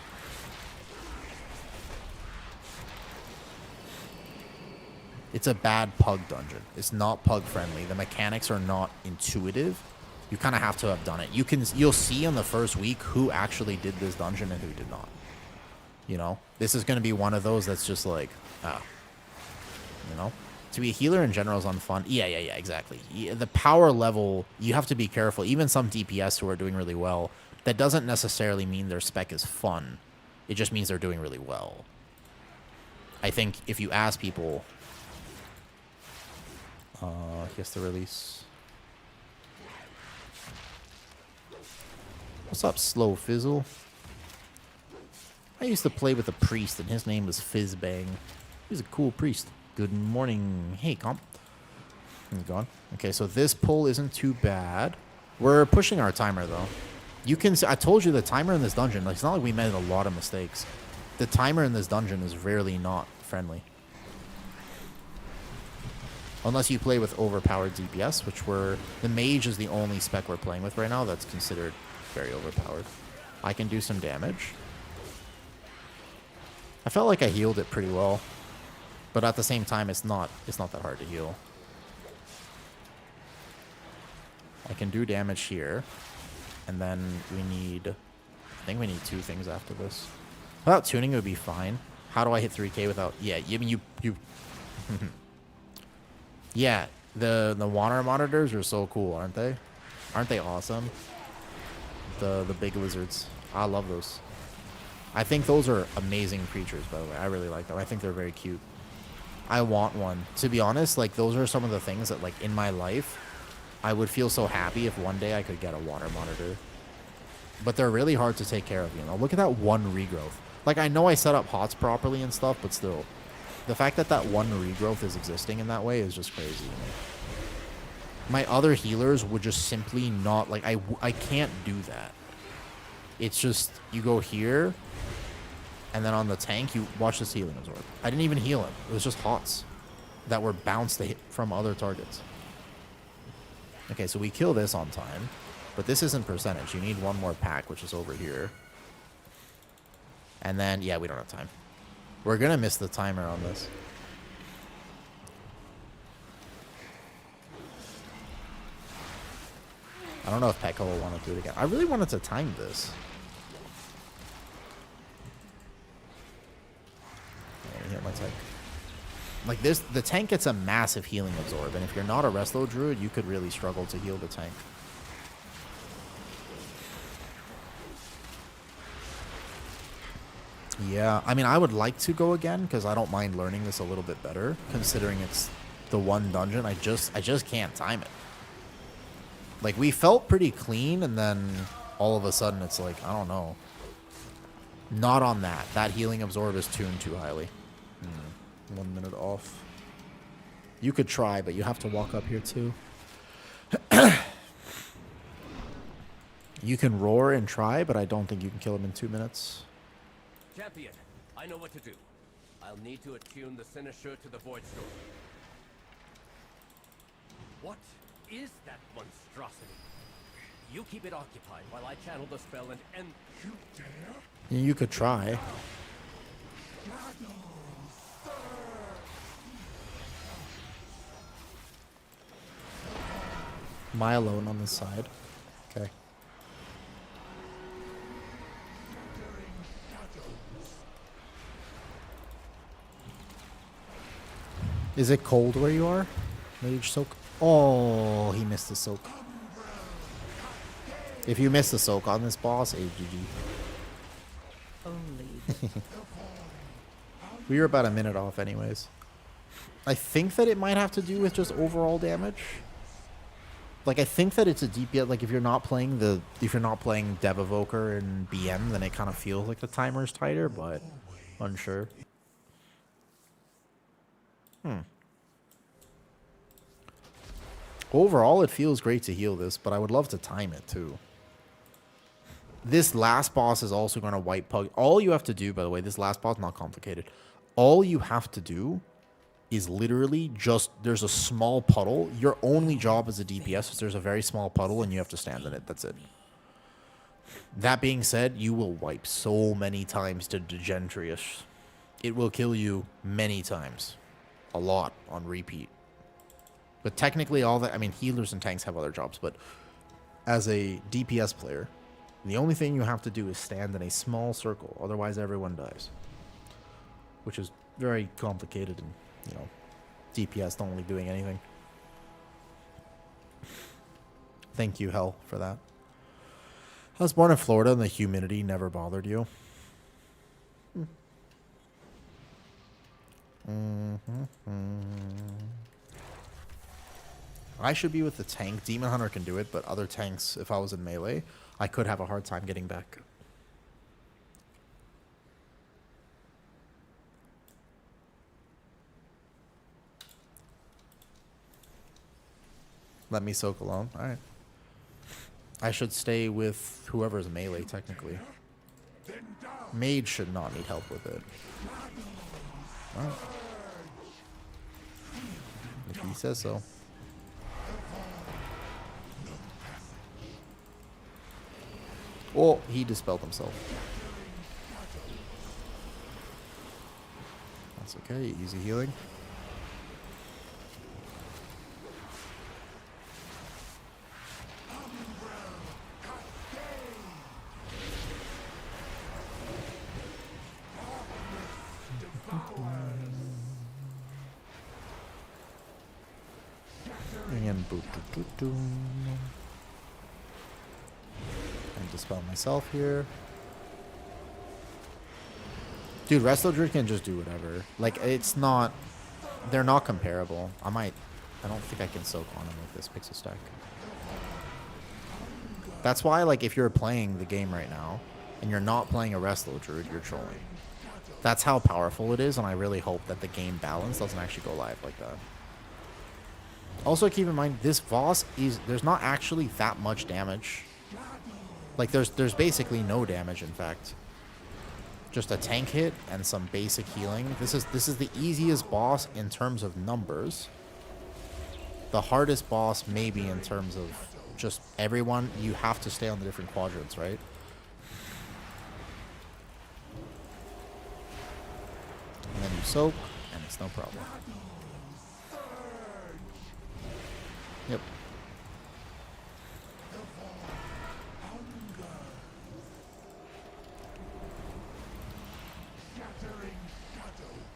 It's a bad pug dungeon. It's not pug friendly. The mechanics are not intuitive. You kind of have to have done it. You'll see in the first week who actually did this dungeon and who did not. You know, this is going to be one of those that's just like, you know, to be a healer in general is unfun. Yeah, exactly. The power level, you have to be careful. Even some DPS who are doing really well, that doesn't necessarily mean their spec is fun. It just means they're doing really well. I think if you ask people, he has to release. What's up, Slow Fizzle? I used to play with a priest, and his name was Fizzbang. He's a cool priest. Good morning. Hey, comp. He's gone. Okay, so this pull isn't too bad. We're pushing our timer, though. You can see, I told you the timer in this dungeon, like, it's not like we made a lot of mistakes. The timer in this dungeon is rarely not friendly. Unless you play with overpowered DPS, which the mage is the only spec we're playing with right now that's considered very overpowered. I can do some damage. I felt like I healed it pretty well, but at the same time, it's not that hard to heal. I can do damage here, and then I think we need 2 things after this. Without tuning, it would be fine. How do I hit 3K without? Yeah, I mean you. Yeah, the water monitors are so cool, aren't they? Aren't they awesome? The big lizards. I love those. I think those are amazing creatures, by the way. I really like them. I think they're very cute. I want one. To be honest, like, those are some of the things that, like, in my life, I would feel so happy if one day I could get a water monitor. But they're really hard to take care of, you know? Look at that one regrowth. Like, I know I set up HOTS properly and stuff, but still. The fact that that one regrowth is existing in that way is just crazy to me. My other healers would just simply not, like, I can't do that. It's just, you go here, and then on the tank, you watch this healing absorb. I didn't even heal him. It was just HOTS that were bounced to hit from other targets. Okay, so we kill this on time, but this isn't percentage. You need one more pack, which is over here. And then, yeah, we don't have time. We're going to miss the timer on this. I don't know if Pekka will want to do it again. I really wanted to time this. Hit my tank. Like this, the tank gets a massive healing absorb, and if you're not a Resto Druid, you could really struggle to heal the tank. Yeah, I mean, I would like to go again, because I don't mind learning this a little bit better, considering it's the one dungeon, I just can't time it. Like, we felt pretty clean, and then all of a sudden it's like, I don't know. Not on that. That healing absorb is tuned too highly. 1 minute off. You could try, but you have to walk up here too. You can roar and try, but I don't think you can kill him in 2 minutes. Champion, I know what to do. I'll need to attune the Cynosure to the Void Storm. What is that monstrosity? You keep it occupied while I channel the spell and end... You dare? You could try. Am I alone on this side? Okay. Is it cold where you are? Mage soak. Oh, he missed the soak. If you miss the soak on this boss, AGG. Only. We were about a minute off anyways. I think that it might have to do with just overall damage. Like, I think that it's a DPS. Like, if you're not playing Dev Evoker and BM, then it kind of feels like the timer's tighter, but unsure. Overall, it feels great to heal this, but I would love to time it too. This last boss is also going to wipe Pug. All you have to do, by the way, this last boss, not complicated. All you have to do is literally just, there's a small puddle. Your only job as a DPS is there's a very small puddle and you have to stand in it. That's it. That being said, you will wipe so many times to Degentrius. It will kill you many times. A lot on repeat. But technically all that, I mean, healers and tanks have other jobs, but as a DPS player, the only thing you have to do is stand in a small circle. Otherwise, everyone dies. Which is very complicated and, you know, DPS don't like doing anything. Thank you, Hell, for that. I was born in Florida and the humidity never bothered you. I should be with the tank. Demon Hunter can do it, but other tanks, if I was in melee, I could have a hard time getting back. Let me soak alone. Alright. I should stay with whoever's melee, technically. Mage should not need help with it. Alright. If he says so. Oh, he dispelled himself. That's okay. Easy healing. And boop, doop, doop, doop. And dispel myself here. Dude, Resto Druid can just do whatever. Like, it's not... They're not comparable. I don't think I can soak on him with this pixel stack. That's why, like, if you're playing the game right now, and you're not playing a Resto Druid, you're trolling. That's how powerful it is, and I really hope that the game balance doesn't actually go live like that. Also, keep in mind, this boss is... There's not actually that much damage. Like, there's basically no damage, in fact. Just a tank hit and some basic healing. This is the easiest boss in terms of numbers. The hardest boss maybe in terms of just everyone. You have to stay on the different quadrants, right? And then you soak, and it's no problem. Yep.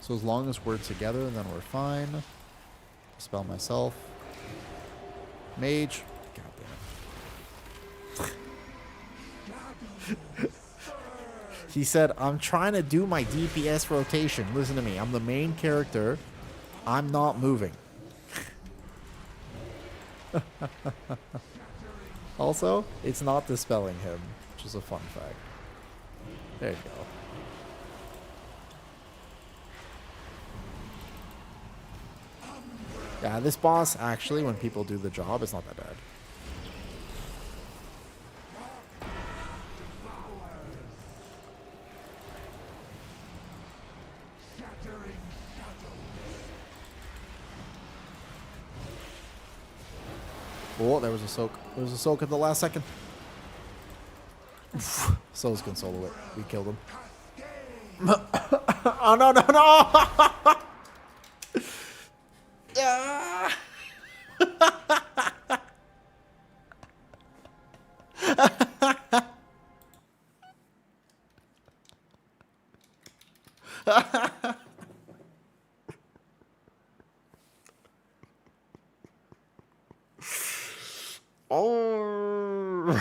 So as long as we're together, then we're fine. Dispel myself. Mage. God damn it. He said, I'm trying to do my DPS rotation. Listen to me. I'm the main character. I'm not moving. Also, it's not dispelling him, which is a fun fact. There you go. Yeah, this boss, actually, when people do the job, it's not that bad. Oh, there was a soak. There was a soak at the last second. Souls can solo it. We killed him. Oh, no, no, no! Ah! Oh.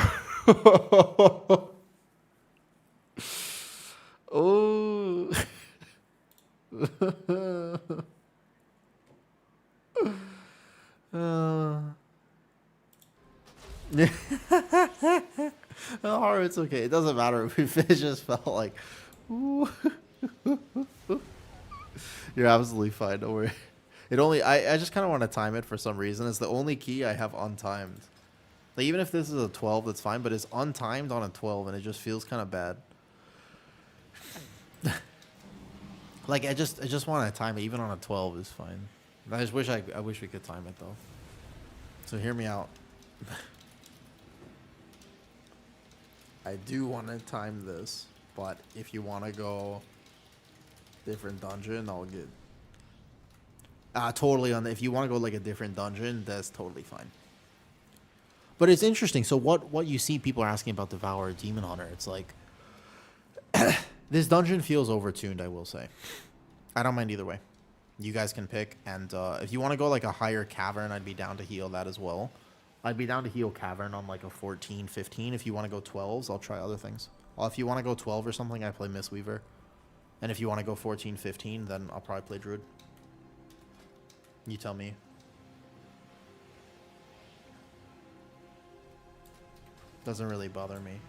Oh. Oh, it's okay. It doesn't matter if we finish. Just felt like, ooh. You're absolutely fine. Don't worry. It only I just kind of want to time it for some reason. It's the only key I have untimed. Like even if this is a 12, that's fine. But it's untimed on a 12, and it just feels kind of bad. Like I just want to time it. Even on a 12 is fine. I just wish I wish we could time it though. So hear me out. I do want to time this, but if you want to go different dungeon, I'll get totally on the, if you want to go like a different dungeon, that's totally fine. But it's interesting. So what you see people are asking about Devourer Demon Hunter, it's like this dungeon feels overtuned, I will say. I don't mind either way. You guys can pick, and if you want to go like a higher cavern, I'd be down to heal that as well. I'd be down to heal cavern on like a 14, 15. If you want to go 12s, I'll try other things. If you want to go 12 or something, I play Mistweaver. And if you want to go 14, 15, then I'll probably play Druid. You tell me. Doesn't really bother me.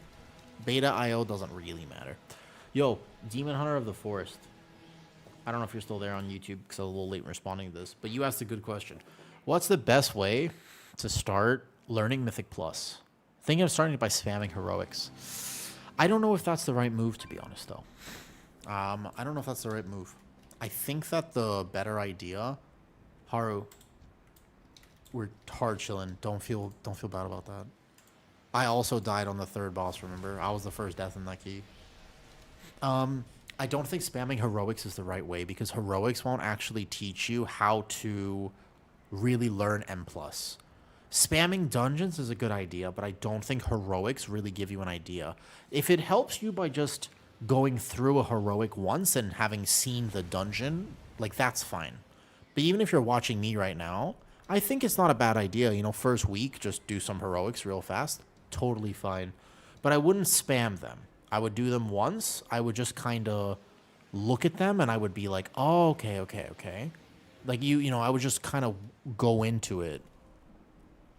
Beta IO doesn't really matter. Yo, Demon Hunter of the Forest. I don't know if you're still there on YouTube because I was a little late in responding to this, but you asked a good question. What's the best way to start learning Mythic Plus? Thinking of starting by spamming heroics. I don't know if that's the right move, to be honest, though. I don't know if that's the right move. I think that the better idea, Haru, we're hard chilling. Don't feel bad about that. I also died on the third boss, remember? I was the first death in that key. I don't think spamming heroics is the right way because heroics won't actually teach you how to really learn M+. Spamming dungeons is a good idea, but I don't think heroics really give you an idea. If it helps you by just going through a heroic once and having seen the dungeon, like that's fine. But even if you're watching me right now, I think it's not a bad idea. You know, first week, just do some heroics real fast. Totally fine. But I wouldn't spam them. I would do them once. I would just kind of look at them and I would be like, oh, okay. Like you know, I would just kind of go into it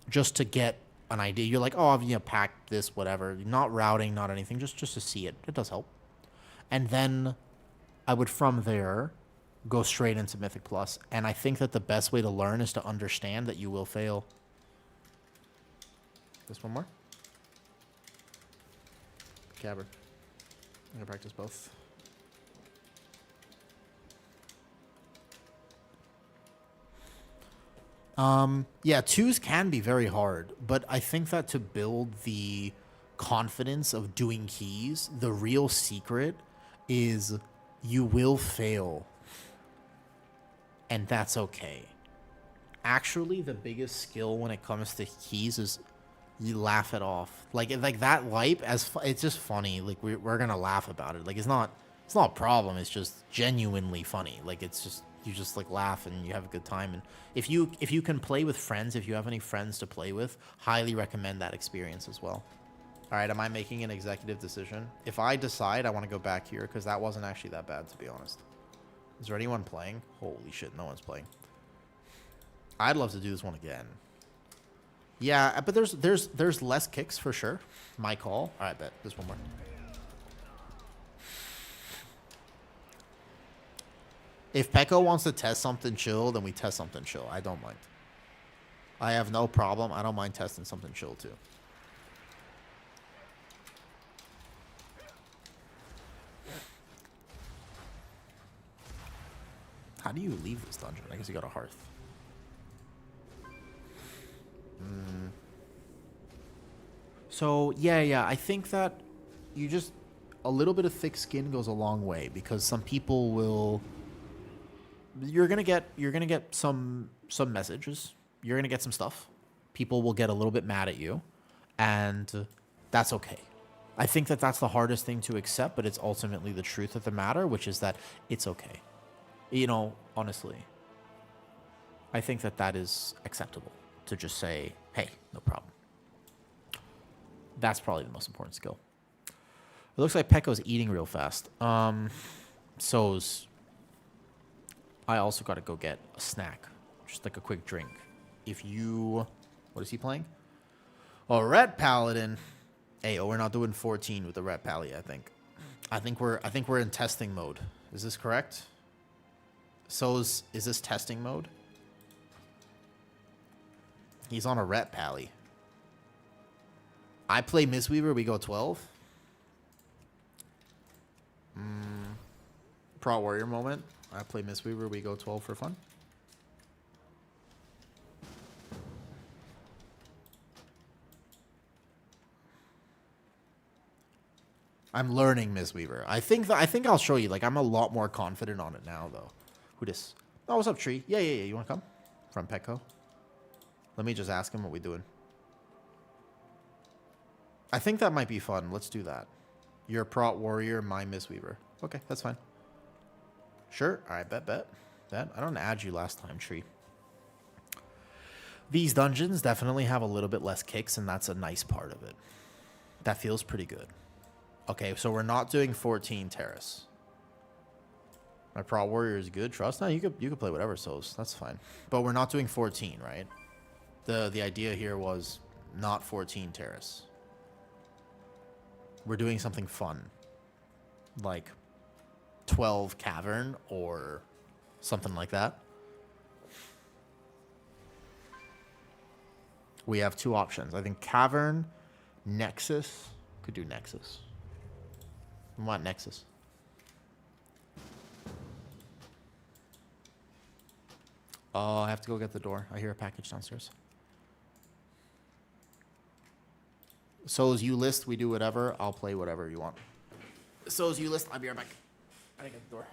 just to get an idea. You're like, oh, I've packed this, whatever. Not routing, not anything, just to see it. It does help. And then I would, from there, go straight into Mythic Plus. And I think that the best way to learn is to understand that you will fail. This one more. Cavern. I'm going to practice both. Yeah, 2s can be very hard, but I think that to build the confidence of doing keys, the real secret is you will fail. And that's okay. Actually, the biggest skill when it comes to keys is you laugh it off. Like that wipe, it's just funny. Like we're gonna laugh about it. Like it's not a problem. It's just genuinely funny. Like it's just you just like laugh and you have a good time. And if you can play with friends, if you have any friends to play with, highly recommend that experience as well. All right, am I making an executive decision? If I decide I want to go back here, because that wasn't actually that bad, to be honest. Is there anyone playing? Holy shit, no one's playing. I'd love to do this one again. Yeah, but there's less kicks for sure. My call. All right, bet. There's one more. If Pekko wants to test something chill, then we test something chill. I don't mind. I have no problem. I don't mind testing something chill too. How do you leave this dungeon? I guess you got a hearth. So, yeah. I think that you just... A little bit of thick skin goes a long way, because some people will... You're gonna get some messages. You're gonna get some stuff. People will get a little bit mad at you, and that's okay. I think that that's the hardest thing to accept, but it's ultimately the truth of the matter, which is that it's okay. You know, honestly, I think that that is acceptable to just say, hey, no problem. That's probably the most important skill. It looks like Pekko's eating real fast. So's... I also got to go get a snack. Just like a quick drink. If you... What is he playing? Oh, Red Paladin. Hey, we're not doing 14 with the Red Pally, I think. I think we're in testing mode. Is this correct? Is this testing mode? He's on a Ret Pally. I play Mistweaver, we go 12. Pro Warrior moment. I play Mistweaver, we go 12 for fun. I'm learning Mistweaver. I think I'll show you. Like, I'm a lot more confident on it now, though. Who this? Oh, what's up, Tree? Yeah. You want to come? From Pekko? Let me just ask him what we doing. I think that might be fun. Let's do that. You're a Prot Warrior, my Mistweaver. Okay, that's fine. Sure. All right, bet. I don't add you last time, Tree. These dungeons definitely have a little bit less kicks, and that's a nice part of it. That feels pretty good. Okay, so we're not doing 14 Terrace. My Prot Warrior is good. Trust? No, you could play whatever, so that's fine. But we're not doing 14, right? The idea here was not 14 Terrace. We're doing something fun. Like 12 Cavern or something like that. We have two options. I think Cavern, Nexus. Could do Nexus. I want Nexus. Oh, I have to go get the door. I hear a package downstairs. So as you list, we do whatever. I'll play whatever you want. So as you list, I'll be right back. I gotta get the door.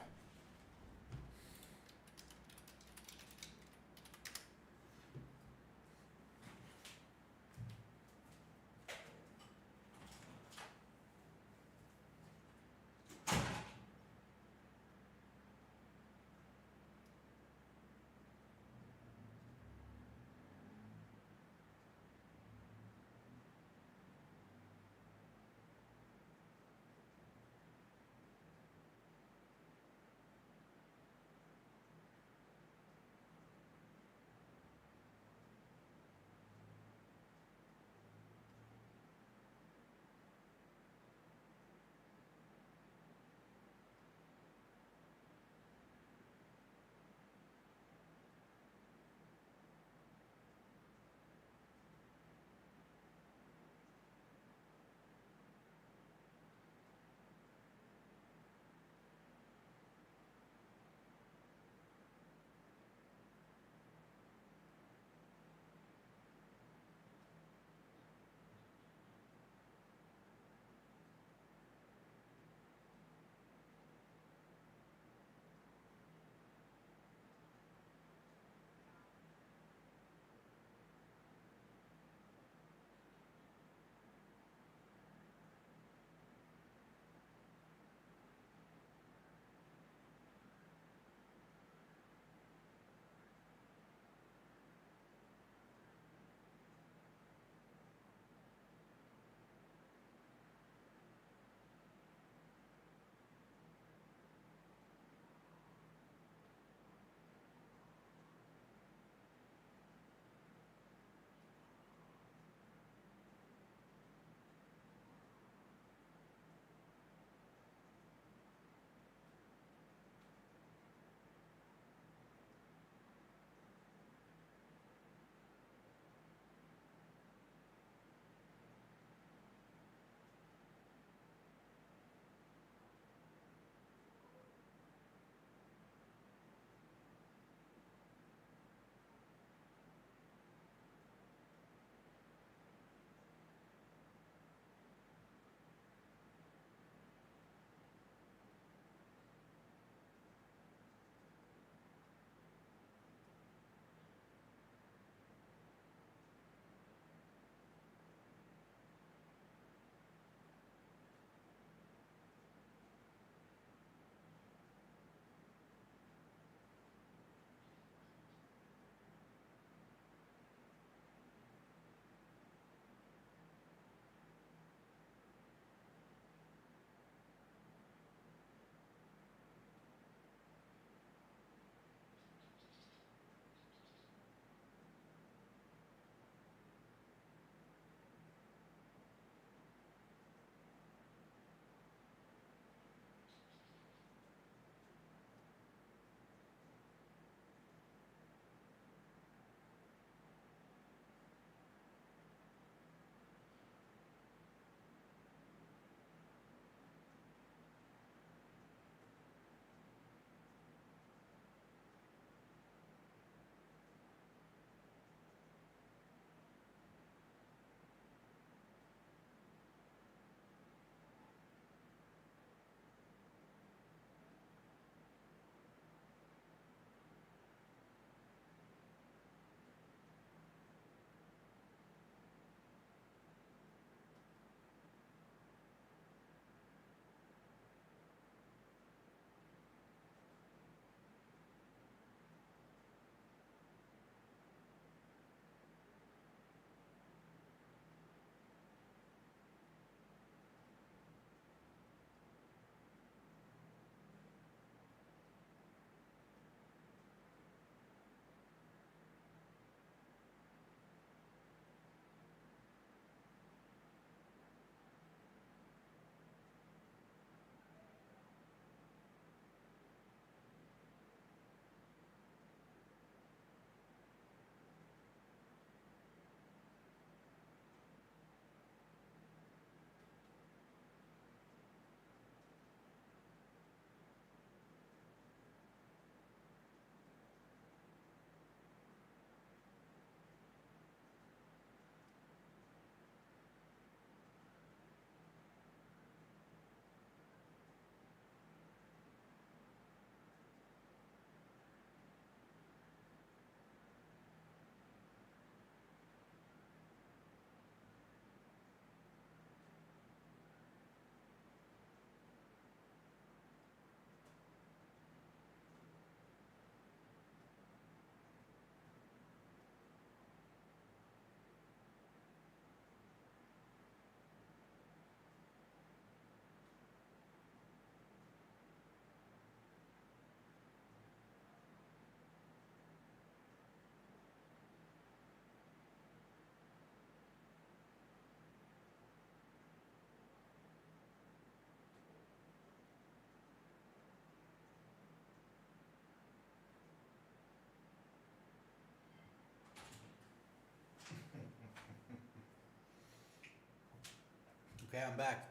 Okay, I'm back.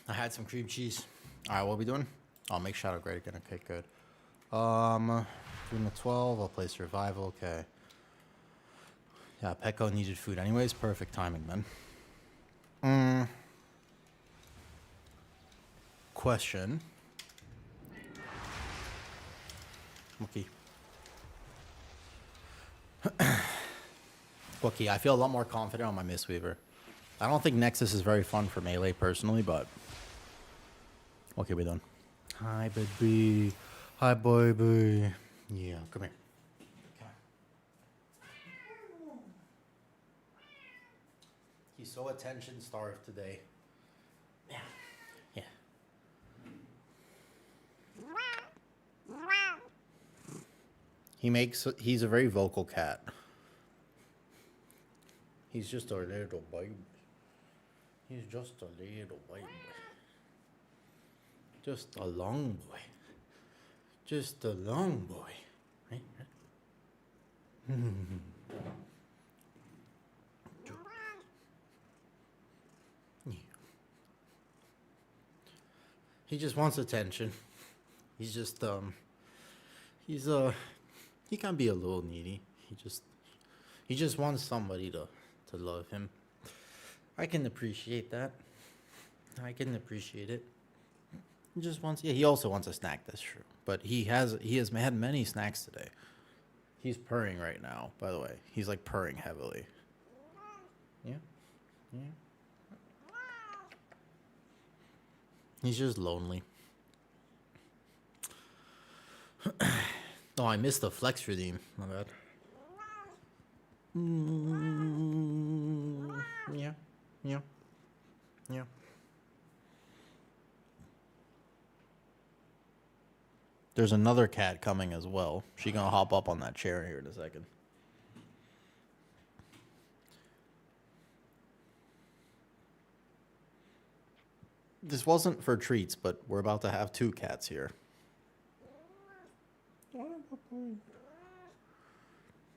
I had some cream cheese. All right, what are we doing? I'll make Shadow great again. Okay, good. Doing the 12. I'll play survival. Okay. Yeah, Pecco needed food anyways. Perfect timing then. Question. Okay. Okay, I feel a lot more confident on my Mistweaver. I don't think Nexus is very fun for melee personally, but okay, we're done. Hi, baby. Hi, baby. Yeah, come here. Come on. He's so attention starved today. Yeah. Yeah. He's a very vocal cat. He's just a little baby. He's just a little baby. Just a long boy. Just a long boy. Right? He just wants attention. He's just he can be a little needy. He just wants somebody to love him. I can appreciate that. I can appreciate it. He just wants, yeah, he also wants a snack, that's true. But he has had many snacks today. He's purring right now, by the way. He's like purring heavily. Yeah. Yeah. He's just lonely. Oh, I missed the flex redeem. My bad. Yeah. Yeah. Yeah. There's another cat coming as well. She gonna hop up on that chair here in a second. This wasn't for treats, but we're about to have 2 cats here.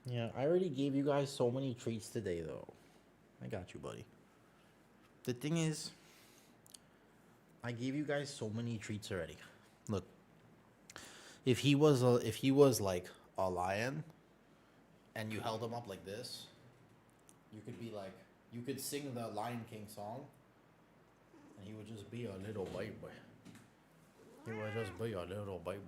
Yeah, I already gave you guys so many treats today, though. I got you, buddy. The thing is, I gave you guys so many treats already. Look, if he was like a lion, and you held him up like this, you could sing the Lion King song, and he would just be a little baby. He would just be a little baby.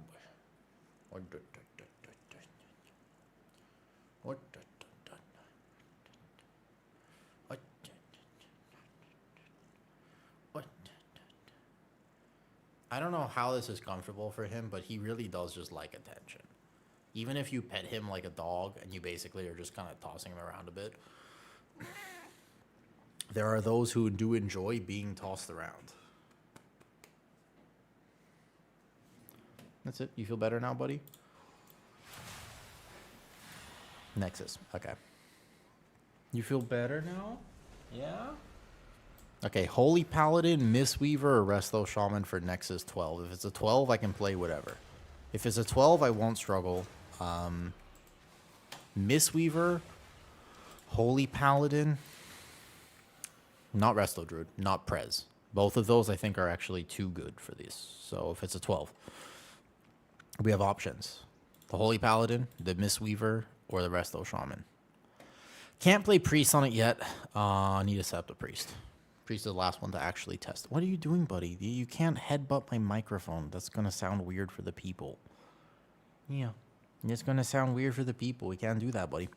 I don't know how this is comfortable for him, but he really does just like attention. Even if you pet him like a dog and you basically are just kind of tossing him around a bit, there are those who do enjoy being tossed around. That's it. You feel better now, buddy? Nexus. Okay. You feel better now? Yeah? Okay, Holy Paladin, Mistweaver, or Resto Shaman for Nexus 12. If it's a 12, I can play whatever. If it's a 12, I won't struggle. Mistweaver, Holy Paladin, not Resto Druid, not Prez. Both of those I think are actually too good for these. So if it's a 12, we have options. The Holy Paladin, the Mistweaver, or the Resto Shaman. Can't play Priest on it yet. Need to set up the Priest. Priest is the last one to actually test. What are you doing, buddy? You can't headbutt my microphone. That's going to sound weird for the people. Yeah. It's going to sound weird for the people. We can't do that, buddy.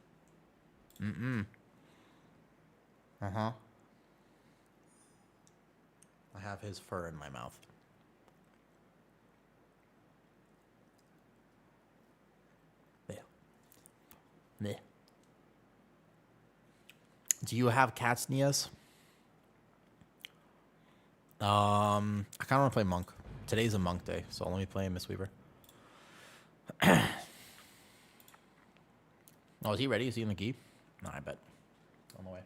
Uh-huh. I have his fur in my mouth. There. There. Do you have cats, Nias? I kind of want to play Monk. Today's a Monk day, so let me play Mistweaver. Oh, is he ready? Is he in the key? No, I bet. On the way.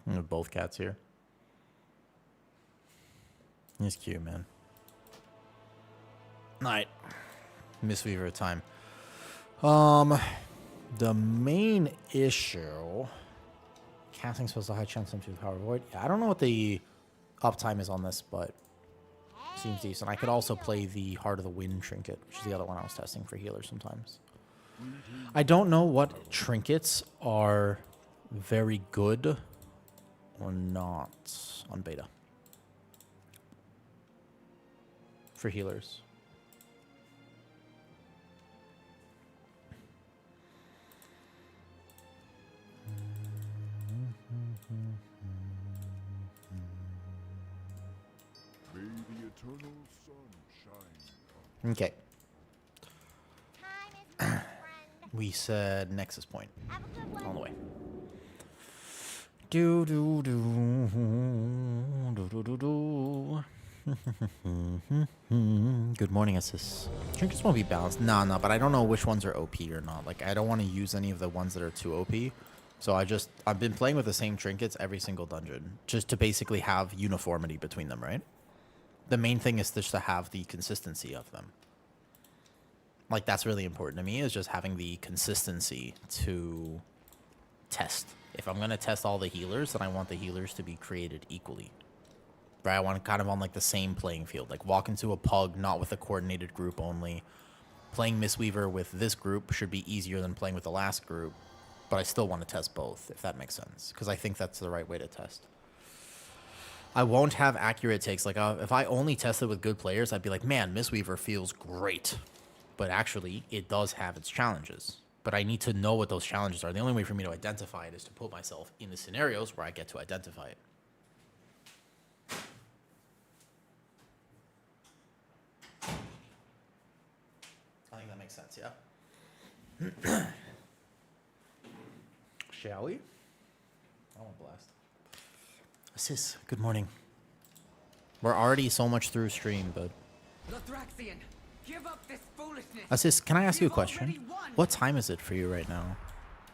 We have both cats here. He's cute, man. Alright. Mistweaver time. The main issue... Casting spells a high chance to power void. Yeah, I don't know what the uptime is on this, but seems decent. I could also play the Heart of the Wind trinket, which is the other one I was testing for healers sometimes. I don't know what trinkets are very good or not on beta for healers. May the eternal sun shine. Okay. Time is money, friend. We said Nexus Point. Have a good one. On the way. Do do do do do do do. Good morning, Assist. Trinkets won't be balanced. Nah, but I don't know which ones are OP or not. Like, I don't want to use any of the ones that are too OP. So I've been playing with the same trinkets every single dungeon, just to basically have uniformity between them, right? The main thing is just to have the consistency of them. Like, that's really important to me, is just having the consistency to test. If I'm going to test all the healers, then I want the healers to be created equally. Right? I want kind of on, like, the same playing field. Like, walk into a pug, not with a coordinated group only. Playing Mistweaver with this group should be easier than playing with the last group. But I still want to test both, if that makes sense. Because I think that's the right way to test. I won't have accurate takes. Like, if I only tested with good players, I'd be like, man, Mistweaver feels great. But actually, it does have its challenges. But I need to know what those challenges are. The only way for me to identify it is to put myself in the scenarios where I get to identify it. I think that makes sense, yeah? Shall we? I want blast. Assist, good morning. We're already so much through stream, but... Lothraxian, give up this foolishness. Assist, can I ask you a You've question? already won. What time is it for you right now?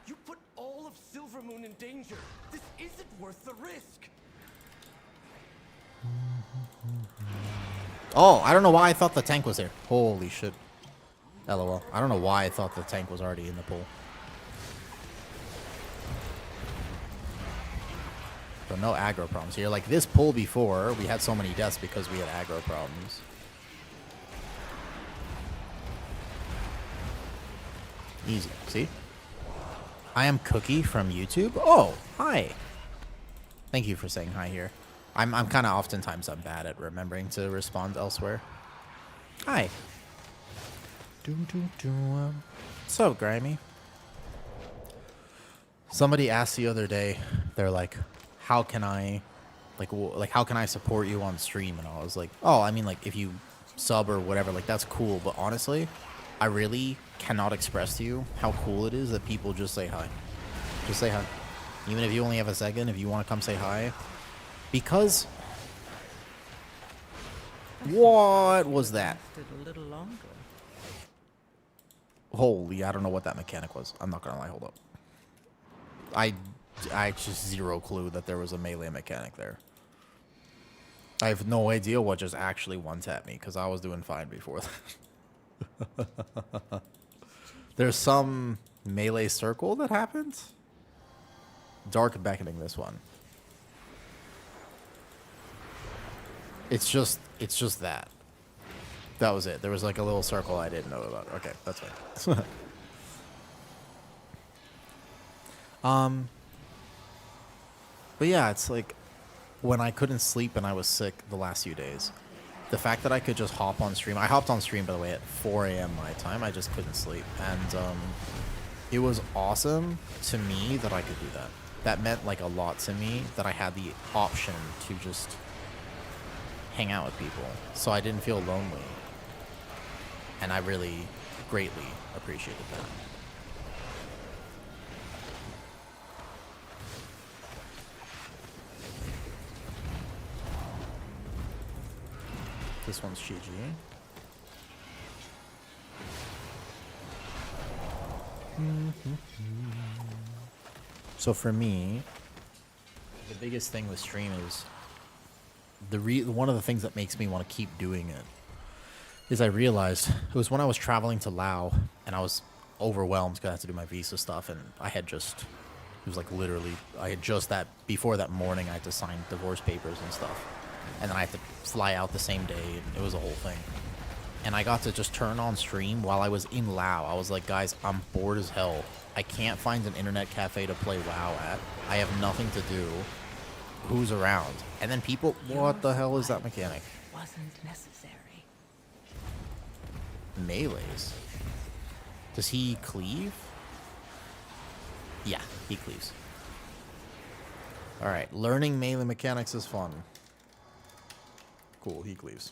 You put all of Silvermoon in danger. This isn't worth the risk. Oh, I don't know why I thought the tank was there. Holy shit. LOL. I don't know why I thought the tank was already in the pool. But no aggro problems here. Like, this pull before, we had so many deaths because we had aggro problems. Easy. See? I am Cookie from YouTube. Oh, hi. Thank you for saying hi here. I'm kind of oftentimes I'm bad at remembering to respond elsewhere. Hi. What's up, Grimy? Somebody asked the other day, they're like, how can I how can I support you on stream? And I was like, oh, I mean, like, if you sub or whatever, like, that's cool. But honestly, I really cannot express to you how cool it is that people just say hi. Just say hi. Even if you only have a second, if you want to come say hi. Because... What was that? Lasted a little longer. Holy, I don't know what that mechanic was. I'm not gonna lie, hold up. I just zero clue that there was a melee mechanic there. I have no idea what just actually one-tapped me, because I was doing fine before that. There's some melee circle that happened. Dark beckoning this one. It's just that. That was it. There was like a little circle I didn't know about. Okay, that's fine. But yeah, it's like when I couldn't sleep and I was sick the last few days. The fact that I could just hop on stream. I hopped on stream, by the way, at 4 a.m. my time. I just couldn't sleep. And it was awesome to me that I could do that. That meant like a lot to me that I had the option to just hang out with people. So I didn't feel lonely. And I really greatly appreciated that. This one's GG. So for me, the biggest thing with stream is one of the things that makes me want to keep doing it is I realized it was when I was traveling to Laos and I was overwhelmed because I had to do my visa stuff and I had just It was like literally, I had just before that morning, I had to sign divorce papers and stuff. And then I had to fly out the same day, and it was a whole thing. And I got to just turn on stream while I was in Lao. I was like, guys, I'm bored as hell. I can't find an internet cafe to play WoW at. I have nothing to do. Who's around? And then people, what the hell is that mechanic? Wasn't necessary. Melees. Does he cleave? Yeah, he cleaves. Alright, learning melee mechanics is fun. Cool, he cleaves.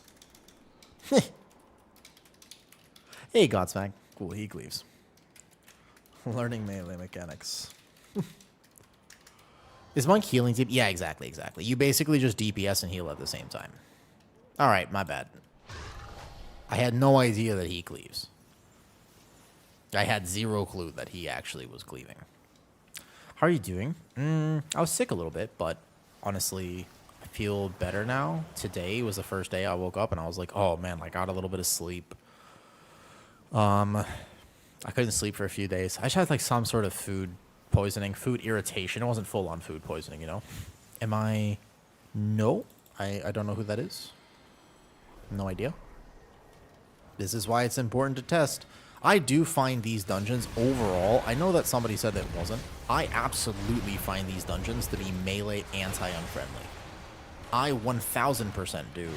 Hey, Godsmack. Cool, he cleaves. Learning melee mechanics. Is monk healing deep? Yeah, exactly. You basically just DPS and heal at the same time. Alright, my bad. I had no idea that he cleaves. I had zero clue that he actually was cleaving. How are you doing? I was sick a little bit, but honestly, I feel better now. Today was the first day I woke up and I was like, oh man, I got a little bit of sleep. I couldn't sleep for a few days. I just had like some sort of food poisoning, food irritation. It wasn't full on food poisoning, you know? Am I? No. I don't know who that is. No idea. This is why it's important to test. I do find these dungeons overall, I know that somebody said that it wasn't. I absolutely find these dungeons to be melee anti-unfriendly. I 1000% do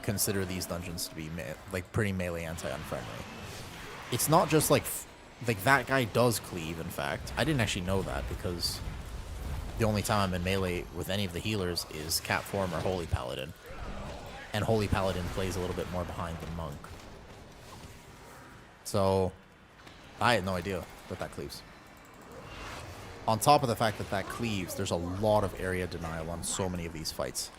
consider these dungeons to be like pretty melee anti-unfriendly. It's not just like that guy does cleave, in fact. I didn't actually know that because the only time I'm in melee with any of the healers is Cat Form or Holy Paladin. And Holy Paladin plays a little bit more behind than Monk. So, I had no idea that that cleaves. On top of the fact that that cleaves, there's a lot of area denial on so many of these fights.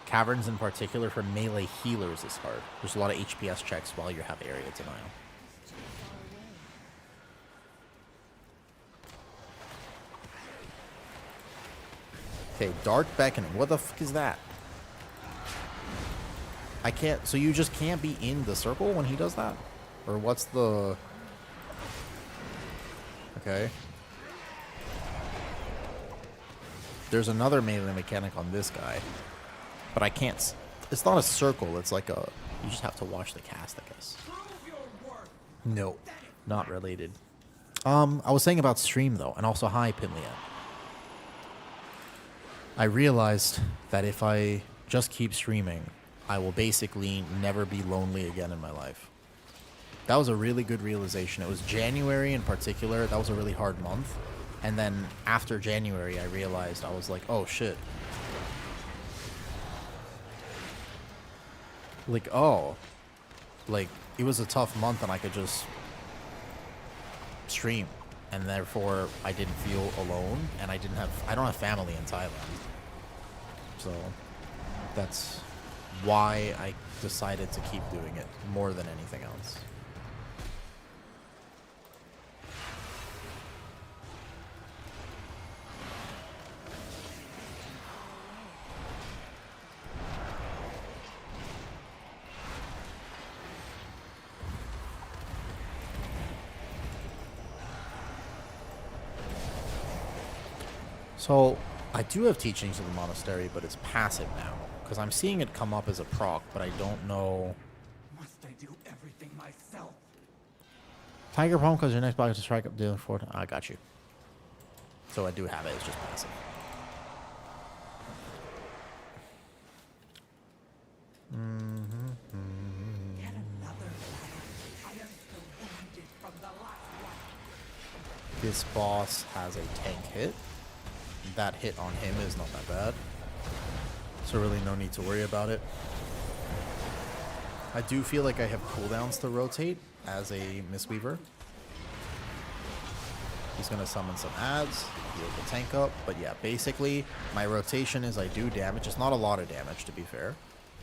Caverns in particular for melee healers is hard. There's a lot of HPS checks while you have area denial. Okay, Dark Beckoning. What the fuck is that? I can't... So you just can't be in the circle when he does that? Or what's the... Okay. There's another melee mechanic on this guy. But I can't... It's not a circle. It's like a... You just have to watch the cast, I guess. No. Not related. I was saying about stream, though. And also, hi, Pinlia. I realized that if I just keep streaming, I will basically never be lonely again in my life. That was a really good realization. It was January in particular. That was a really hard month. And then after January, I realized I was like, oh, shit. Like, oh. Like, it was a tough month and I could just stream. And therefore, I didn't feel alone. And I don't have family in Thailand. So, that's why I decided to keep doing it more than anything else. So, I do have teachings of the monastery, but it's passive now. Because I'm seeing it come up as a proc, but I don't know... Must I do everything myself? Tiger Palm, because your next block is to strike up dealing for... I got you. So I do have it, it's just passive. Yet another battle. I am still wounded from the last one. This boss has a tank hit. That hit on him is not that bad. So really no need to worry about it. I do feel like I have cooldowns to rotate as a Mistweaver. He's going to summon some ads, heal the tank up. But yeah, basically my rotation is I do damage. It's not a lot of damage to be fair,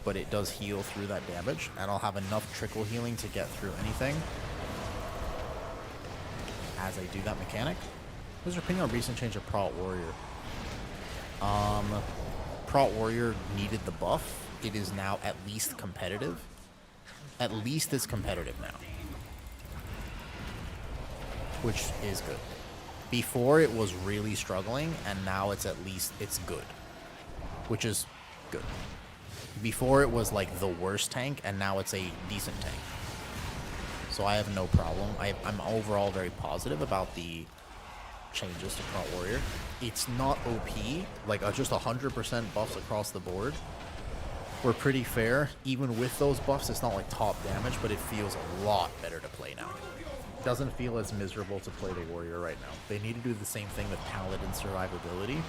but it does heal through that damage. And I'll have enough trickle healing to get through anything as I do that mechanic. What's your opinion on recent change of Prot Warrior? Prot Warrior needed the buff. It is now at least competitive. At least it's competitive now. Which is good. Before it was really struggling, and now it's good, which is good. Before it was like the worst tank, and now it's a decent tank. So I have no problem. I'm overall very positive about the changes to Current Warrior. It's not OP, like just 100% buffs across the board. We're pretty fair. Even with those buffs, it's not like top damage, but it feels a lot better to play now. Doesn't feel as miserable to play the Warrior right now. They need to do the same thing with Paladin survivability,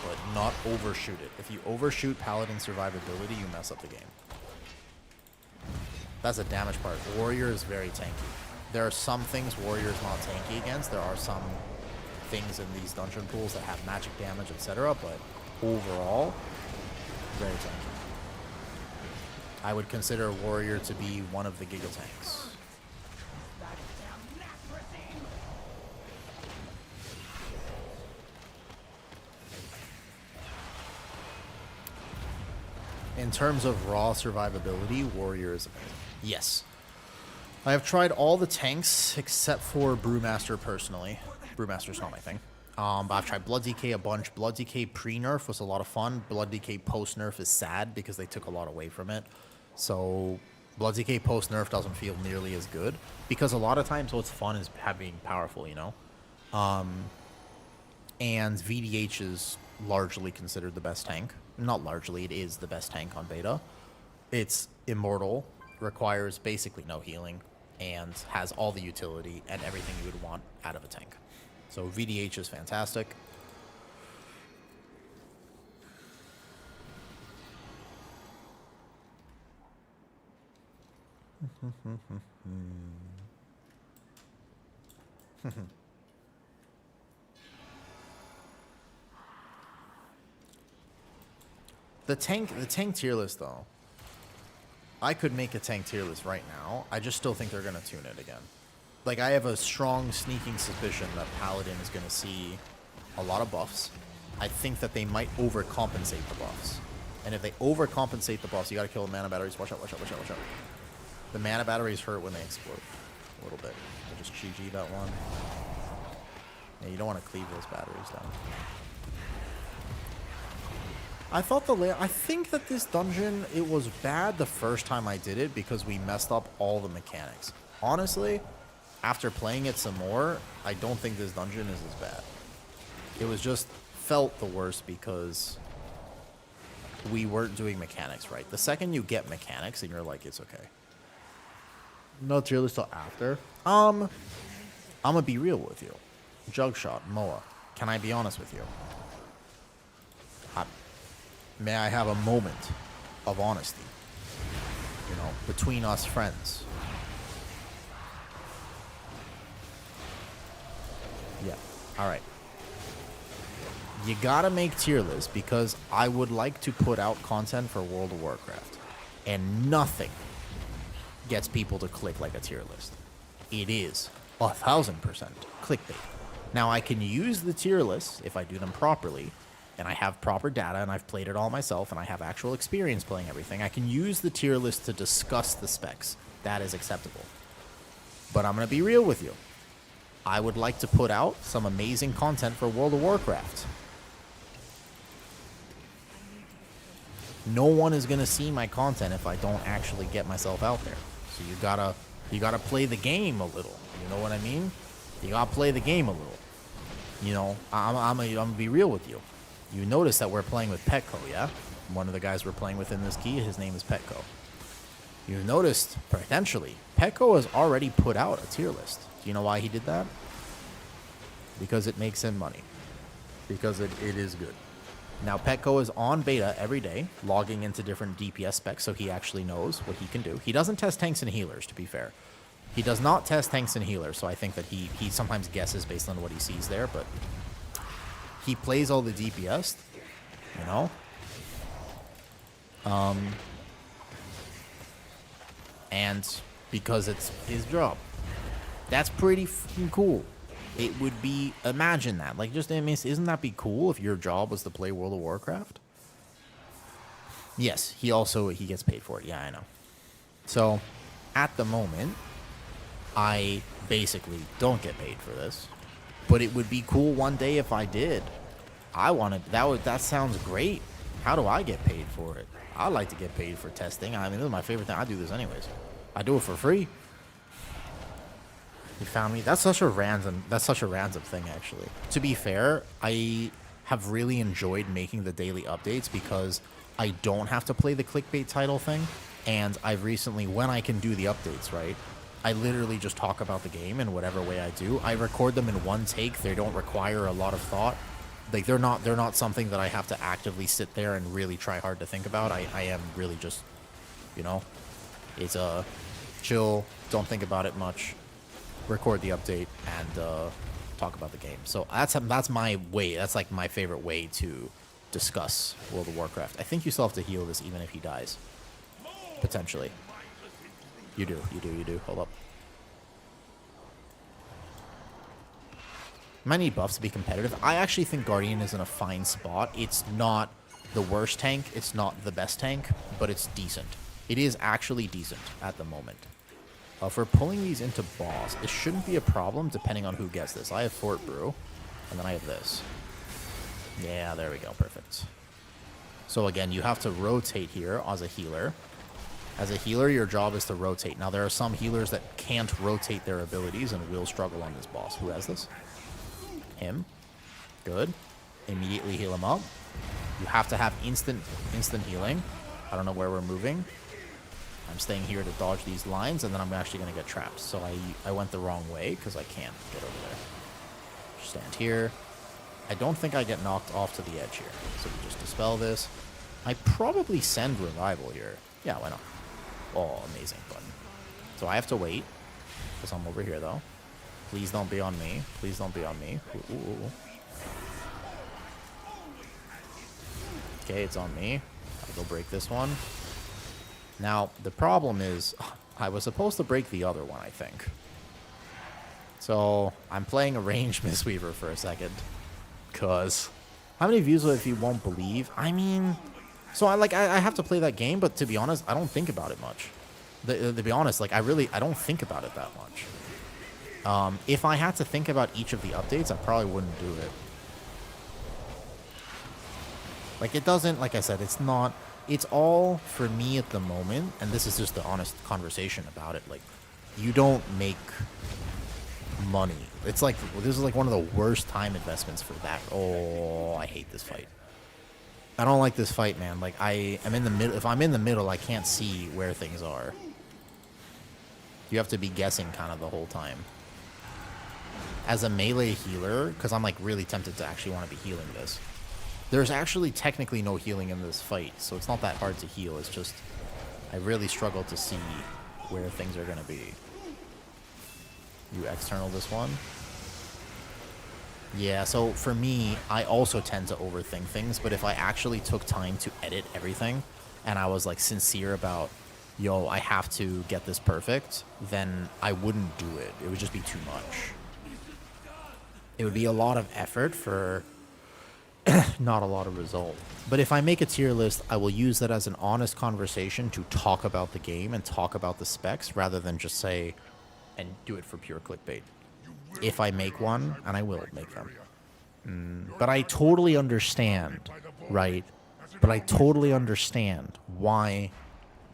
but not overshoot it. If you overshoot Paladin survivability, you mess up the game. That's a damage part. Warrior is very tanky. There are some things Warrior is not tanky against. There are some things in these dungeon pools that have magic damage, etc. But overall, very tanky. I would consider Warrior to be one of the Giga tanks. In terms of raw survivability, Warrior is amazing. Yes. I have tried all the tanks except for Brewmaster personally. Brewmaster's not my thing. But I've tried Blood DK a bunch. Blood DK pre-nerf was a lot of fun. Blood DK post-nerf is sad because they took a lot away from it. So Blood DK post-nerf doesn't feel nearly as good. Because a lot of times what's fun is being powerful, you know? And VDH is largely considered the best tank. Not largely, it is the best tank on beta. It's immortal, requires basically no healing, and has all the utility and everything you would want out of a tank. So VDH is fantastic. The tank tier list, though. I could make a tank tier list right now. I just still think they're going to tune it again. Like, I have a strong sneaking suspicion that Paladin is going to see a lot of buffs. I think that they might overcompensate the buffs. And if they overcompensate the buffs, you got to kill the mana batteries. Watch out, watch out, watch out, watch out. The mana batteries hurt when they explode. A little bit. I'll just GG that one. Yeah, you don't want to cleave those batteries down. I think that this dungeon, it was bad the first time I did it because we messed up all the mechanics. Honestly, after playing it some more, I don't think this dungeon is as bad. It was just felt the worst because we weren't doing mechanics right. The second you get mechanics and you're like, it's okay. No tier list till after. I'm gonna be real with you. Jugshot, Moa, can I be honest with you? May I have a moment of honesty, you know, between us friends? Yeah, all right. You gotta make tier lists because I would like to put out content for World of Warcraft, and nothing gets people to click like a tier list. It is 1000% clickbait. Now, I can use the tier lists if I do them properly, and I have proper data, and I've played it all myself, and I have actual experience playing everything. I can use the tier list to discuss the specs. That is acceptable. But I'm going to be real with you. I would like to put out some amazing content for World of Warcraft. No one is going to see my content if I don't actually get myself out there. So you gotta play the game a little. You know what I mean? You gotta play the game a little. You know, I'm gonna be real with you. You notice that we're playing with Petco, yeah? One of the guys we're playing with in this key, his name is Petco. You noticed, potentially, Petco has already put out a tier list. Do you know why he did that? Because it makes him money. Because it is good. Now, Petco is on beta every day, logging into different DPS specs, so he actually knows what he can do. He doesn't test tanks and healers, to be fair. He does not test tanks and healers, so I think that he sometimes guesses based on what he sees there, but he plays all the DPS, you know? And because it's his job. That's pretty fucking cool. It would be, imagine that. Like, just, I mean, isn't that be cool if your job was to play World of Warcraft? Yes, he gets paid for it. Yeah, I know. So, at the moment, I basically don't get paid for this. but it would be cool one day if I did. That sounds great. How do I get paid for it? I'd like to get paid for testing. I mean, this is my favorite thing. I do this anyways. I do it for free. You found me? That's such a random thing, actually. To be fair, I have really enjoyed making the daily updates because I don't have to play the clickbait title thing. And I've recently, when I can do the updates, right, I literally just talk about the game in whatever way I do. I record them in one take. They don't require a lot of thought. Like, they're not something that I have to actively sit there and really try hard to think about. I am really just, you know, it's a chill, don't think about it much, record the update, and talk about the game. So that's my way. That's like my favorite way to discuss World of Warcraft. I think you still have to heal this even if he dies. Potentially. You do. Hold up. Might need buffs to be competitive. I actually think Guardian is in a fine spot. It's not the worst tank. It's not the best tank, but it's decent. It is actually decent at the moment. For pulling these into boss, it shouldn't be a problem depending on who gets this. I have Fort Brew, and then I have this. Yeah, there we go. Perfect. So again, you have to rotate here as a healer. As a healer, your job is to rotate. Now, there are some healers that can't rotate their abilities and will struggle on this boss. Who has this? Him. Good. Immediately heal him up. You have to have instant healing. I don't know where we're moving. I'm staying here to dodge these lines, and then I'm actually going to get trapped. So I went the wrong way because I can't get over there. Stand here. I don't think I get knocked off to the edge here. So we just dispel this. I probably send revival here. Yeah, why not? Oh, amazing button. So I have to wait because I'm over here, though. Please don't be on me. Please don't be on me. Ooh. Okay, it's on me. I'll go break this one. Now, the problem is I was supposed to break the other one, I think. So I'm playing a ranged Mistweaver for a second. Because how many views if you won't believe? I mean, so I have to play that game, but to be honest, I don't think about it much. To be honest, like I don't think about it that much. If I had to think about each of the updates, I probably wouldn't do it. Like, it doesn't, like I said, it's all for me at the moment, and this is just the honest conversation about it. Like, you don't make money. It's like, this is like one of the worst time investments for that. Oh, I hate this fight. I don't like this fight, man. Like, I am in the middle. If I'm in the middle, I can't see where things are. You have to be guessing kind of the whole time. As a melee healer, because I'm like really tempted to actually want to be healing this. There's actually technically no healing in this fight, so it's not that hard to heal. It's just I really struggle to see where things are going to be. You external this one. Yeah, so for me, I also tend to overthink things, but if I actually took time to edit everything and I was like sincere about, yo, I have to get this perfect, then I wouldn't do it. It would just be too much. It would be a lot of effort for not a lot of result. But if I make a tier list, I will use that as an honest conversation to talk about the game and talk about the specs rather than just say and do it for pure clickbait. If I make one, and I will make them. But I totally understand, right? But I totally understand why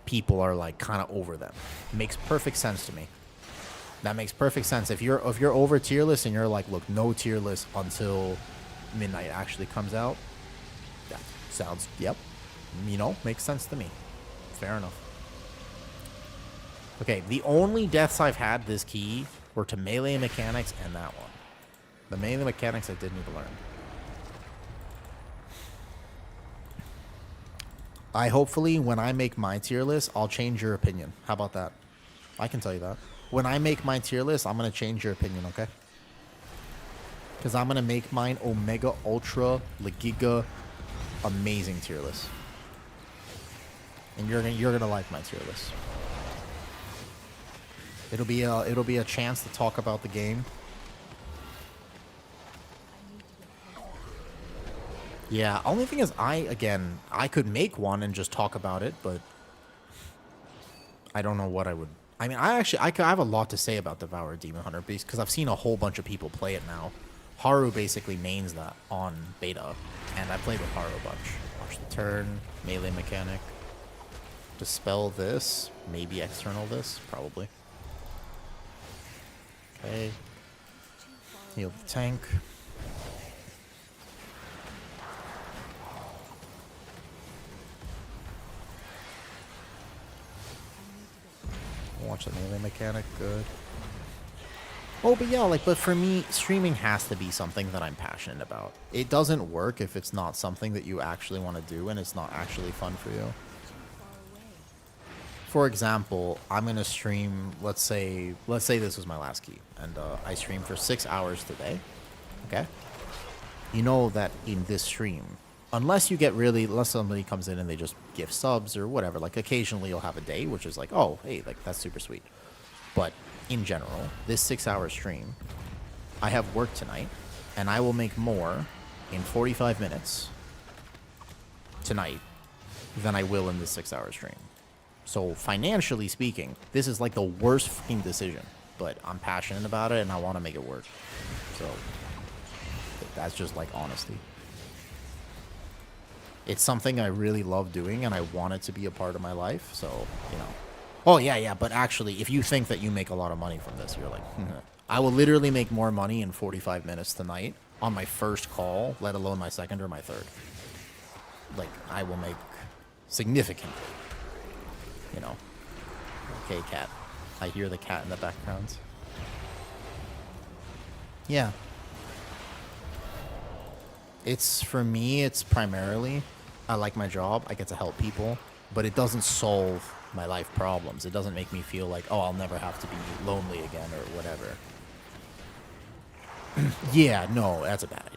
people are like kind of over them. It makes perfect sense to me. That makes perfect sense. If you're over tier list and you're like, look, no tier list until midnight actually comes out, that sounds, yep, you know, makes sense to me. Fair enough. Okay, the only deaths I've had this key were to melee mechanics and that one. The melee mechanics I did need to learn. Hopefully, when I make my tier list, I'll change your opinion. How about that? I can tell you that. When I make my tier list, I'm going to change your opinion, okay? Because I'm going to make mine Omega, Ultra, Legiga, amazing tier list. And you're gonna like my tier list. It'll be a chance to talk about the game. Yeah, only thing is I could make one and just talk about it, but I don't know what I would. I mean, I have a lot to say about Devourer Demon Hunter Beast because I've seen a whole bunch of people play it now. Haru basically mains that on beta, and I played with Haru a bunch. Watch the turn, melee mechanic. Dispel this, maybe external this, probably. Okay. Heal the tank. Watch the melee mechanic, good. Oh, but yeah, like, but for me, streaming has to be something that I'm passionate about. It doesn't work if it's not something that you actually want to do and it's not actually fun for you. For example, I'm gonna stream. Let's say this was my last key, and I stream for 6 hours today. Okay. You know that in this stream, unless somebody comes in and they just give subs or whatever, like occasionally you'll have a day, which is like, oh, hey, like that's super sweet. But in general, this 6-hour stream, I have work tonight, and I will make more in 45 minutes tonight than I will in this 6-hour stream. So financially speaking, this is like the worst fucking decision, but I'm passionate about it and I want to make it work. So that's just like honesty. It's something I really love doing and I want it to be a part of my life. So, you know. Oh, yeah. But actually, if you think that you make a lot of money from this, you're like, I will literally make more money in 45 minutes tonight on my first call, let alone my second or my third. Like, I will make significantly. You know. Okay, cat. I hear the cat in the background. Yeah. For me, it's primarily, I like my job, I get to help people, but it doesn't solve my life problems. It doesn't make me feel like, oh, I'll never have to be lonely again or whatever. Yeah, no, that's a bad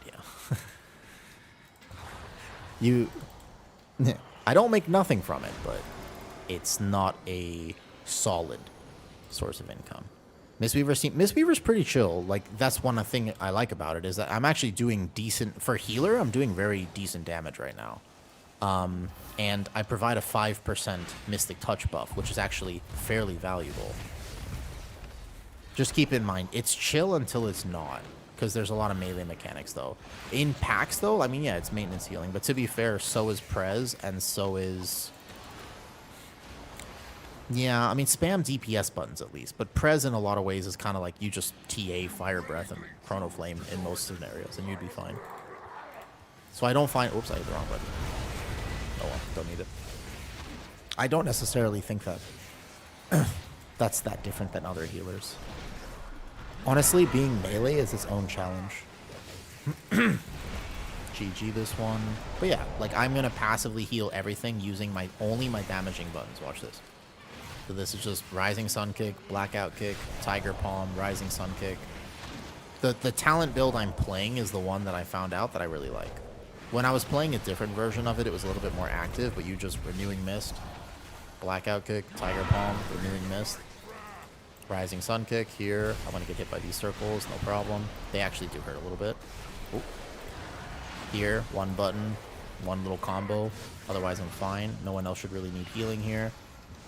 idea. I don't make nothing from it, but it's not a solid source of income. Mistweaver's pretty chill. Like, that's one thing I like about it is that I'm actually doing decent for healer. I'm doing very decent damage right now, and I provide a 5% Mystic Touch buff, which is actually fairly valuable. Just keep in mind, it's chill until it's not, because there's a lot of melee mechanics though. In packs though, I mean, yeah, it's maintenance healing, but to be fair, so is Prez, and so is. Yeah, I mean, spam DPS buttons at least, but Prez in a lot of ways is kind of like you just TA Fire Breath and Chrono Flame in most scenarios, and you'd be fine. So I don't find... Oops, I hit the wrong button. Oh well, don't need it. I don't necessarily think that that's that different than other healers. Honestly, being melee is its own challenge. GG this one. But yeah, like, I'm going to passively heal everything using only my damaging buttons. Watch this. So this is just Rising Sun Kick, Blackout Kick, Tiger Palm, Rising Sun Kick. The talent build I'm playing is the one that I found out that I really like. When I was playing a different version of it, it was a little bit more active, but you just Renewing Mist, Blackout Kick, Tiger Palm, Renewing Mist, Rising Sun Kick here. I'm going to get hit by these circles, no problem. They actually do hurt a little bit. Ooh. Here, one button, one little combo. Otherwise, I'm fine. No one else should really need healing here.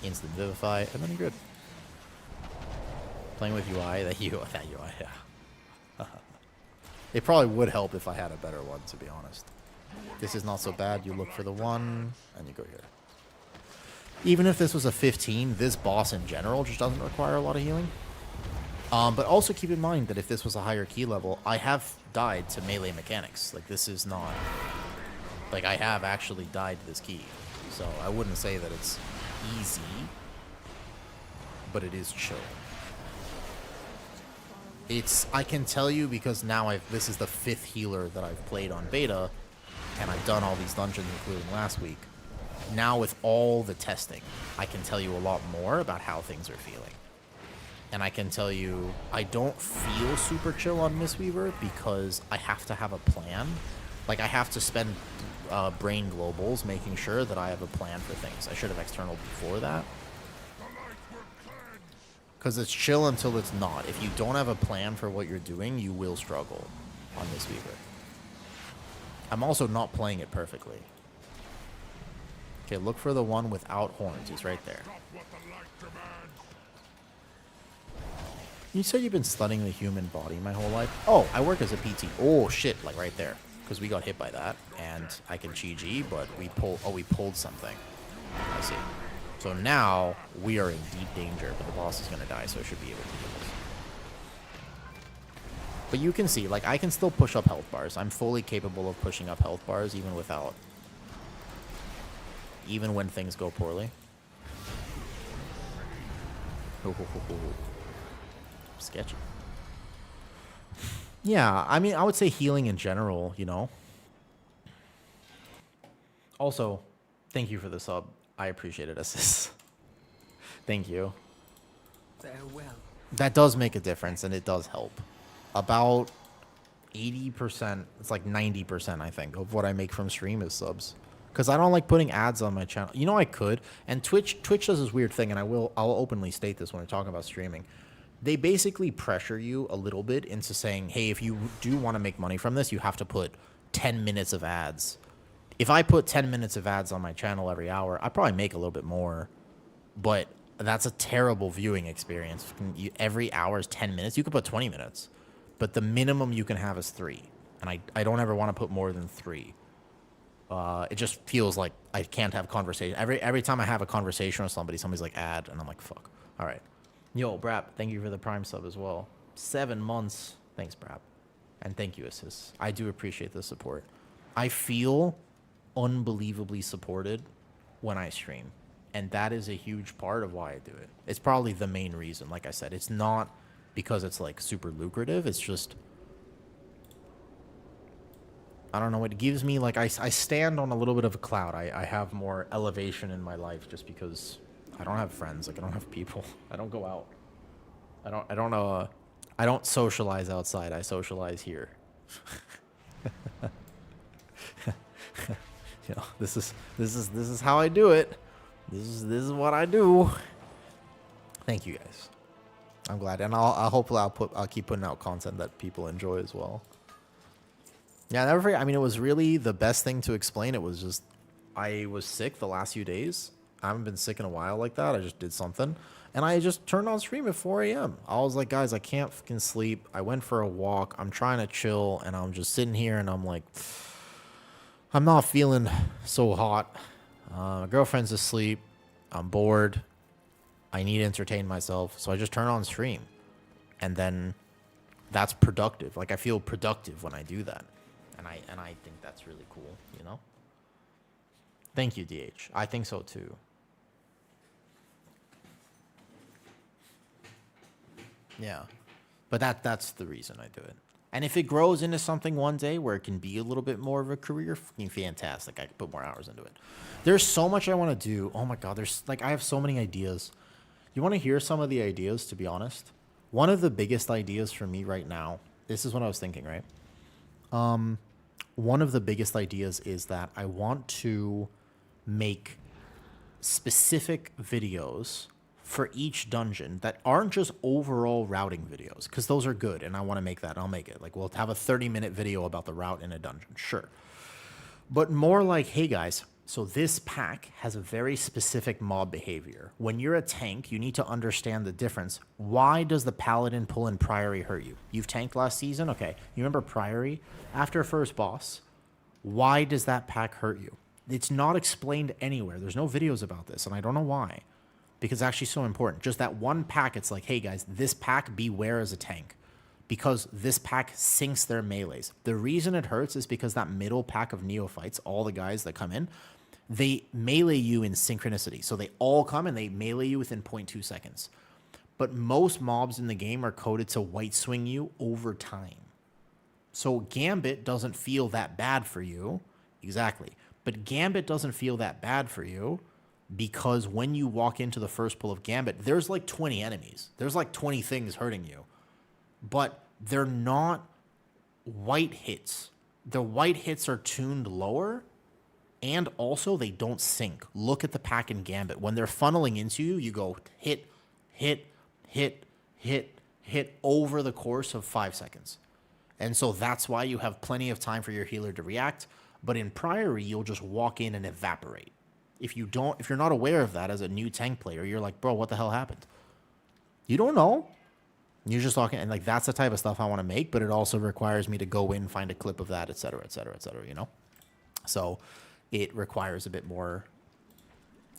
Instant Vivify, and then you're good. Playing with UI, that UI, yeah. It probably would help if I had a better one, to be honest. This is not so bad. You look for the one, and you go here. Even if this was a 15, this boss in general just doesn't require a lot of healing. But also keep in mind that if this was a higher key level, I have died to melee mechanics. Like, this is not... Like, I have actually died to this key. So I wouldn't say that it's easy, but it is chill. I can tell you because now this is the 5th healer that I've played on beta, and I've done all these dungeons, including last week. Now with all the testing, I can tell you a lot more about how things are feeling. And I can tell you, I don't feel super chill on Mistweaver because I have to have a plan. Like, I have to spend brain globals making sure that I have a plan for things. I should have external before that. Because it's chill until it's not. If you don't have a plan for what you're doing, you will struggle on Mistweaver. I'm also not playing it perfectly. Okay, look for the one without horns. He's right there. You said you've been studying the human body my whole life? Oh, I work as a PT. Oh, shit, like right there. Because we got hit by that, and I can GG, but we pulled something. I see. So now, we are in deep danger, but the boss is going to die, so I should be able to do this. But you can see, like, I can still push up health bars. I'm fully capable of pushing up health bars, even without... Even when things go poorly. Sketchy. Yeah, I mean, I would say healing in general, you know. Also, thank you for the sub. I appreciate it, Assist. Thank you. Farewell. That does make a difference, and it does help. About 80%, it's like 90%, I think, of what I make from stream is subs. Because I don't like putting ads on my channel. You know, I could. And Twitch does this weird thing, and I'll openly state this when we're talking about streaming. They basically pressure you a little bit into saying, hey, if you do want to make money from this, you have to put 10 minutes of ads. If I put 10 minutes of ads on my channel every hour, I probably make a little bit more. But that's a terrible viewing experience. Every hour is 10 minutes. You could put 20 minutes. But the minimum you can have is 3. And I don't ever want to put more than 3. It just feels like I can't have conversation. Every time I have a conversation with somebody, somebody's like, ad, and I'm like, fuck. All right. Yo, Brap, thank you for the Prime sub as well. 7 months. Thanks, Brap. And thank you, Assist. I do appreciate the support. I feel unbelievably supported when I stream. And that is a huge part of why I do it. It's probably the main reason. Like I said, it's not because it's like super lucrative. It's just... I don't know, it gives me, like, I stand on a little bit of a cloud. I have more elevation in my life just because I don't have friends. Like, I don't have people. I don't go out. I don't socialize outside. I socialize here. You know, this is how I do it. This is what I do. Thank you guys. I'm glad, and I'll hopefully I'll keep putting out content that people enjoy as well. Yeah, never forget. I mean, it was really the best thing to explain. It was just, I was sick the last few days. I haven't been sick in a while like that. I just did something. And I just turned on stream at 4 a.m. I was like, guys, I can't fucking sleep. I went for a walk. I'm trying to chill. And I'm just sitting here and I'm like, I'm not feeling so hot. My girlfriend's asleep. I'm bored. I need to entertain myself. So I just turn on stream. And then that's productive. Like, I feel productive when I do that. And I think that's really cool, you know? Thank you, DH. I think so too. Yeah. But that's the reason I do it. And if it grows into something one day where it can be a little bit more of a career, fucking fantastic. I can put more hours into it. There's so much I want to do. Oh my God, I have so many ideas. You want to hear some of the ideas, to be honest? One of the biggest ideas for me right now, this is what I was thinking, right? One of the biggest ideas is that I want to make specific videos for each dungeon that aren't just overall routing videos, because those are good, and I want to make that. I'll make it. Like, we'll have a 30-minute video about the route in a dungeon, sure. But more like, hey guys, so this pack has a very specific mob behavior. When you're a tank, you need to understand the difference. Why does the Paladin pull in Priory hurt you? You've tanked last season? Okay. You remember Priory? After first boss, why does that pack hurt you? It's not explained anywhere. There's no videos about this, and I don't know why. Because it's actually so important. Just that one pack, it's like, hey guys, this pack, beware as a tank. Because this pack sinks their melees. The reason it hurts is because that middle pack of neophytes, all the guys that come in, they melee you in synchronicity. So they all come and they melee you within 0.2 seconds. But most mobs in the game are coded to white swing you over time. So Gambit doesn't feel that bad for you. Exactly. But Gambit doesn't feel that bad for you because when you walk into the first pull of Gambit, there's like 20 enemies. There's like 20 things hurting you. But they're not white hits. The white hits are tuned lower. And also, they don't sync. Look at the pack in Gambit. When they're funneling into you, you go hit, hit, hit, hit, hit over the course of 5 seconds. And so that's why you have plenty of time for your healer to react. But in Priory, you'll just walk in and evaporate. If you're not aware of that as a new tank player, you're like, bro, what the hell happened? You don't know. You're just talking, and like that's the type of stuff I want to make, but it also requires me to go in, find a clip of that, et cetera, et cetera, et cetera, you know? So it requires a bit more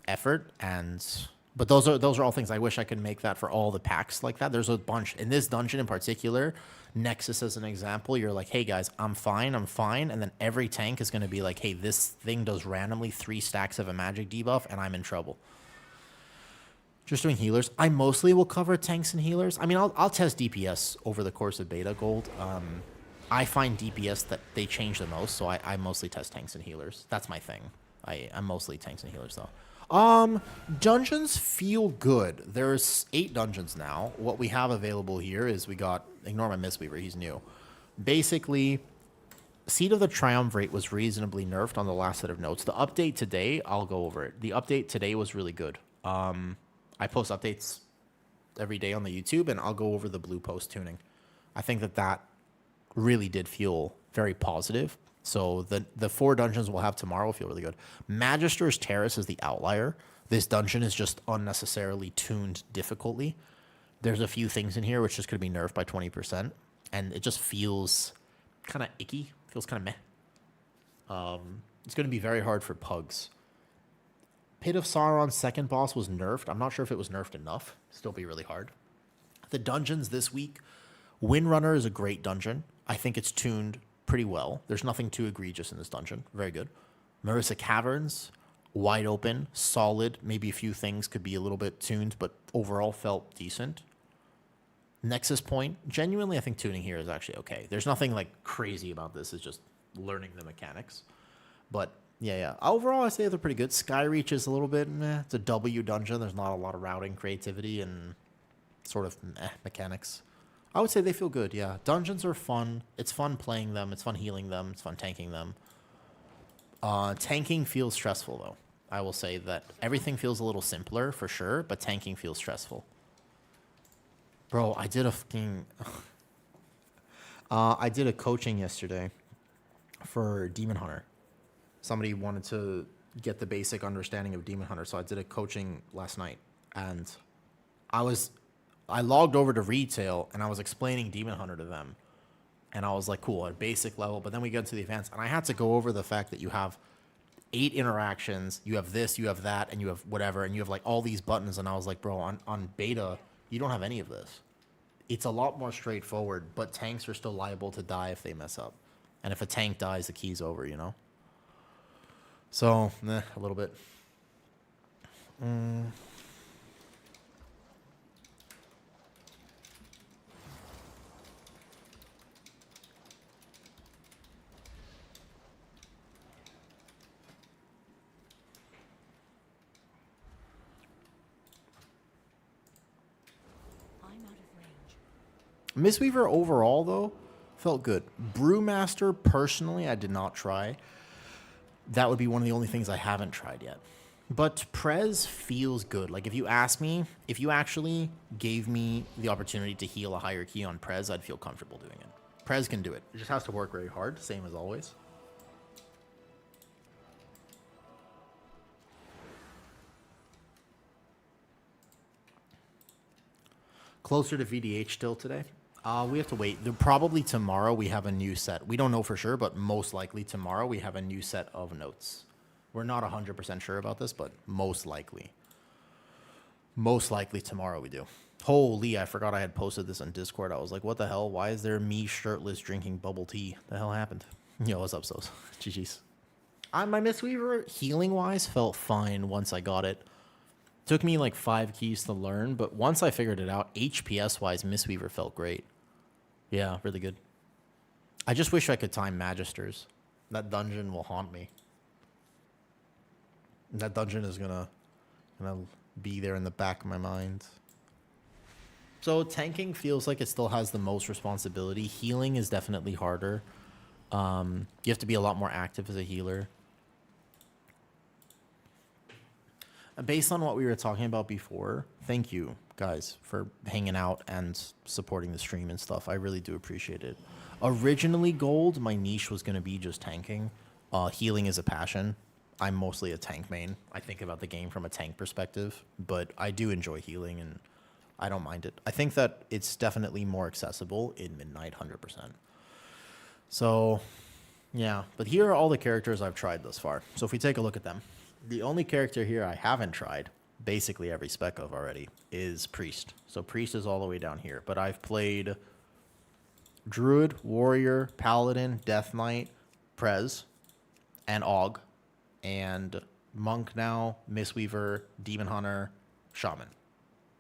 effort, but those are all things I wish I could make that for all the packs like that. There's a bunch in this dungeon in particular. Nexus as an example, you're like, hey guys, I'm fine, and then every tank is going to be like, hey, this thing does randomly 3 stacks of a magic debuff, and I'm in trouble. Just doing healers. I mostly will cover tanks and healers. I mean, I'll test DPS over the course of beta gold. I find DPS that they change the most, so I mostly test tanks and healers. That's my thing. I'm mostly tanks and healers though. Dungeons feel good. There's 8 dungeons now. What we have available here is we got, ignore my Mistweaver, he's new. Basically, Seed of the Triumvirate was reasonably nerfed on the last set of notes. The update today, I'll go over it. The update today was really good. I post updates every day on the YouTube, and I'll go over the blue post tuning. I think that really did feel very positive. So the 4 dungeons we'll have tomorrow feel really good. Magister's Terrace is the outlier. This dungeon is just unnecessarily tuned difficultly. There's a few things in here which just could be nerfed by 20%, and it just feels kind of icky. Feels kind of meh. It's going to be very hard for pugs. Pit of Sauron's second boss was nerfed. I'm not sure if it was nerfed enough. Still be really hard. The dungeons this week, Windrunner is a great dungeon. I think it's tuned pretty well. There's nothing too egregious in this dungeon. Very good. Marissa Caverns, wide open, solid. Maybe a few things could be a little bit tuned, but overall felt decent. Nexus Point, genuinely, I think tuning here is actually okay. There's nothing like crazy about this. It's just learning the mechanics. But yeah. Overall, I say they're pretty good. Skyreach is a little bit meh. It's a W dungeon. There's not a lot of routing creativity and sort of meh mechanics. I would say they feel good, yeah. Dungeons are fun. It's fun playing them. It's fun healing them. It's fun tanking them. Tanking feels stressful, though. I will say that everything feels a little simpler, for sure, but tanking feels stressful. Bro, I did a fucking... I did a coaching yesterday for Demon Hunter. Somebody wanted to get the basic understanding of Demon Hunter, so I did a coaching last night, and I logged over to retail, and I was explaining Demon Hunter to them, and I was like, cool, at basic level, but then we get to the advanced, and I had to go over the fact that you have 8 interactions, you have this, you have that, and you have whatever, and you have like all these buttons, and I was like, bro, on beta, you don't have any of this. It's a lot more straightforward, but tanks are still liable to die if they mess up. And if a tank dies, the key's over, you know? So, a little bit. Mistweaver overall, though, felt good. Brewmaster, personally, I did not try. That would be one of the only things I haven't tried yet. But Prez feels good. Like, if you ask me, if you actually gave me the opportunity to heal a higher key on Prez, I'd feel comfortable doing it. Prez can do it. It just has to work very hard, same as always. Closer to VDH still today. We have to wait. Probably tomorrow we have a new set. We don't know for sure, but most likely tomorrow we have a new set of notes. We're not 100% sure about this, but most likely. Most likely tomorrow we do. Holy, I forgot I had posted this on Discord. I was like, what the hell? Why is there me shirtless drinking bubble tea? The hell happened? Yo, what's up, Sos? GG's. My Mistweaver, healing-wise, felt fine once I got it. Took me like 5 keys to learn, but once I figured it out, HPS-wise, Mistweaver felt great. Yeah, really good. I just wish I could time Magisters. That dungeon will haunt me. That dungeon is gonna be there in the back of my mind. So tanking feels like it still has the most responsibility. Healing is definitely harder. You have to be a lot more active as a healer. Based on what we were talking about before, thank you guys for hanging out and supporting the stream and stuff. I really do appreciate it. Originally, gold, my niche was going to be just tanking. Healing is a passion. I'm mostly a tank main. I think about the game from a tank perspective, but I do enjoy healing, and I don't mind it. I think that it's definitely more accessible in Midnight, 100%. So, yeah. But here are all the characters I've tried thus far. So if we take a look at them, the only character here I haven't tried, basically every spec of already, is Priest. So Priest is all the way down here. But I've played Druid, Warrior, Paladin, Death Knight, Prez, and Og, and Monk now, Mistweaver, Demon Hunter, Shaman.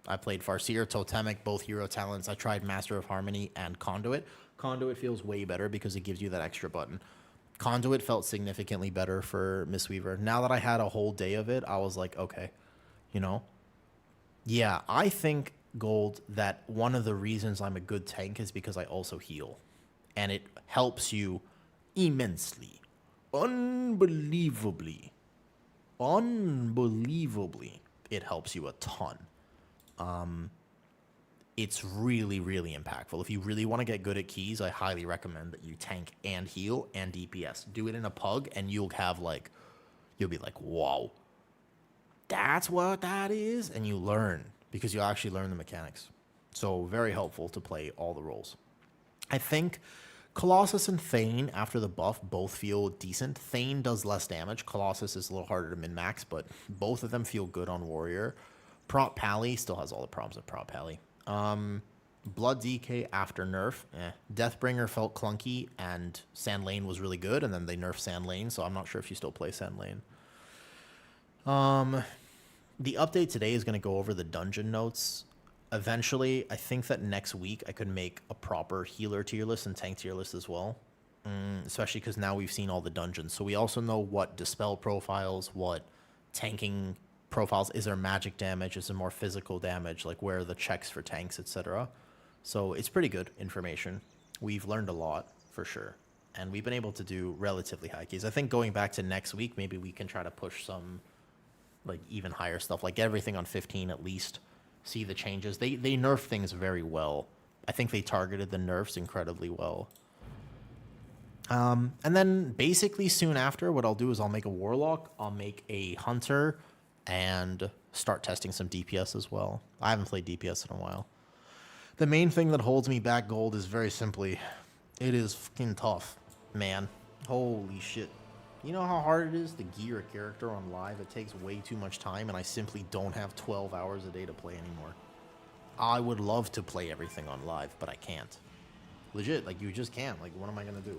I played Farseer, Totemic, both hero talents. I tried Master of Harmony and Conduit. Conduit feels way better because it gives you that extra button. Conduit felt significantly better for Mistweaver. Now that I had a whole day of it, I was like, okay, you know? Yeah, I think, Gold, that one of the reasons I'm a good tank is because I also heal. And it helps you immensely. Unbelievably. It helps you a ton. It's really, really impactful. If you really want to get good at keys, I highly recommend that you tank and heal and DPS. Do it in a pug, and you'll be like, whoa, that's what that is. And you learn, because you actually learn the mechanics. So very helpful to play all the roles. I think Colossus and Thane, after the buff, both feel decent. Thane does less damage. Colossus is a little harder to min-max, but both of them feel good on Warrior. Prop Pally still has all the problems of Prop Pally. Blood DK after nerf. Deathbringer felt clunky, and Sand Lane was really good, and then they nerfed Sand Lane, so I'm not sure if you still play Sand Lane. The update today is going to go over the dungeon notes. Eventually, I think that next week I could make a proper healer tier list and tank tier list as well. Especially because now we've seen all the dungeons. So we also know what dispel profiles, what tanking profiles, is there magic damage, is there more physical damage, like where are the checks for tanks, etc. So it's pretty good information. We've learned a lot for sure, and we've been able to do relatively high keys. I think going back to next week, maybe we can try to push some like even higher stuff, like everything on 15 at least, see the changes. They nerf things very well. I think they targeted the nerfs incredibly well. And then basically soon after, what I'll do is I'll make a Warlock, I'll make a Hunter, and start testing some DPS as well. I haven't played DPS in a while. The main thing that holds me back, Gold, is very simply, it is fucking tough, man. Holy shit. You know how hard it is to gear a character on live? It takes way too much time, and I simply don't have 12 hours a day to play anymore. I would love to play everything on live, but I can't. Legit, like, you just can't. Like, what am I gonna do?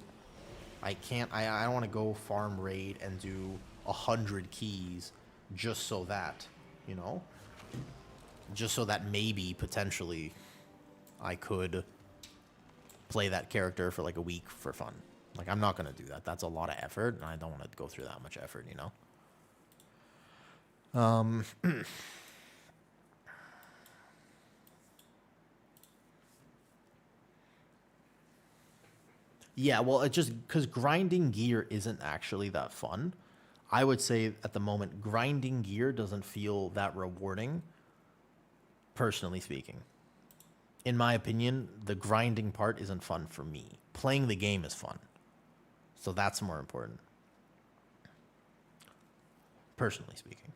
I can't, I don't want to go farm raid and do 100 keys just so that, you know, just so that maybe potentially I could play that character for like a week for fun. Like, I'm not going to do that. That's a lot of effort, and I don't want to go through that much effort, you know? Yeah, well, it just, because grinding gear isn't actually that fun. I would say at the moment, grinding gear doesn't feel that rewarding, personally speaking. In my opinion, the grinding part isn't fun for me. Playing the game is fun. So that's more important, personally speaking.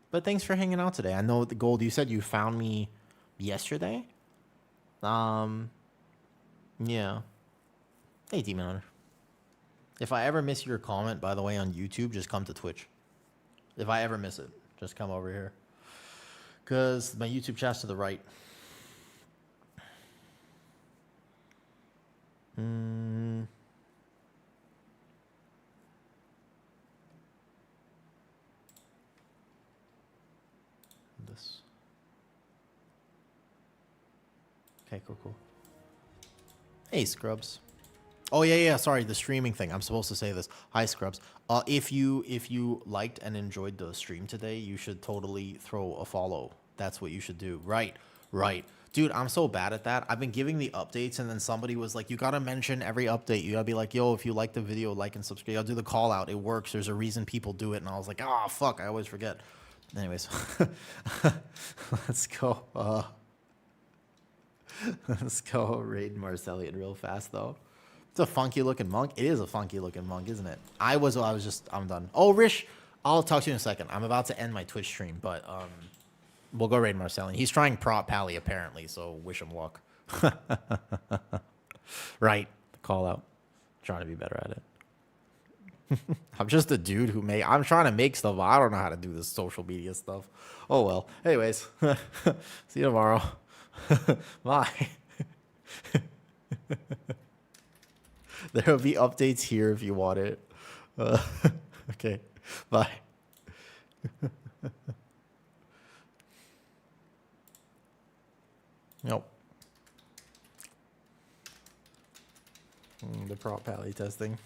But thanks for hanging out today. I know, the Gold, you said you found me yesterday. Yeah. Hey, Demon Hunter. If I ever miss your comment, by the way, on YouTube, just come to Twitch. If I ever miss it, just come over here. Because my YouTube chat's to the right. This. Okay, cool. Hey, Scrubs. Oh yeah, sorry, the streaming thing. I'm supposed to say this. Hi, Scrubs. If you liked and enjoyed the stream today, you should totally throw a follow. That's what you should do. Right. Dude, I'm so bad at that. I've been giving the updates, and then somebody was like, you gotta mention every update. You gotta be like, yo, if you like the video, like and subscribe. I'll do the call out. It works. There's a reason people do it. And I was like, oh, fuck, I always forget. Anyways, let's go. Let's go raid Marcellian real fast, though. It's a funky looking monk. It is a funky looking monk, isn't it? I'm done. Oh, Rish, I'll talk to you in a second. I'm about to end my Twitch stream, but we'll go raid Marcellian. He's trying prop pally apparently, so wish him luck. Right, call out. Trying to be better at it. I'm just a dude I'm trying to make stuff, but I don't know how to do this social media stuff. Oh well. Anyways, see you tomorrow. Bye. There will be updates here if you want it. Okay. Bye. Nope. The prop pally testing.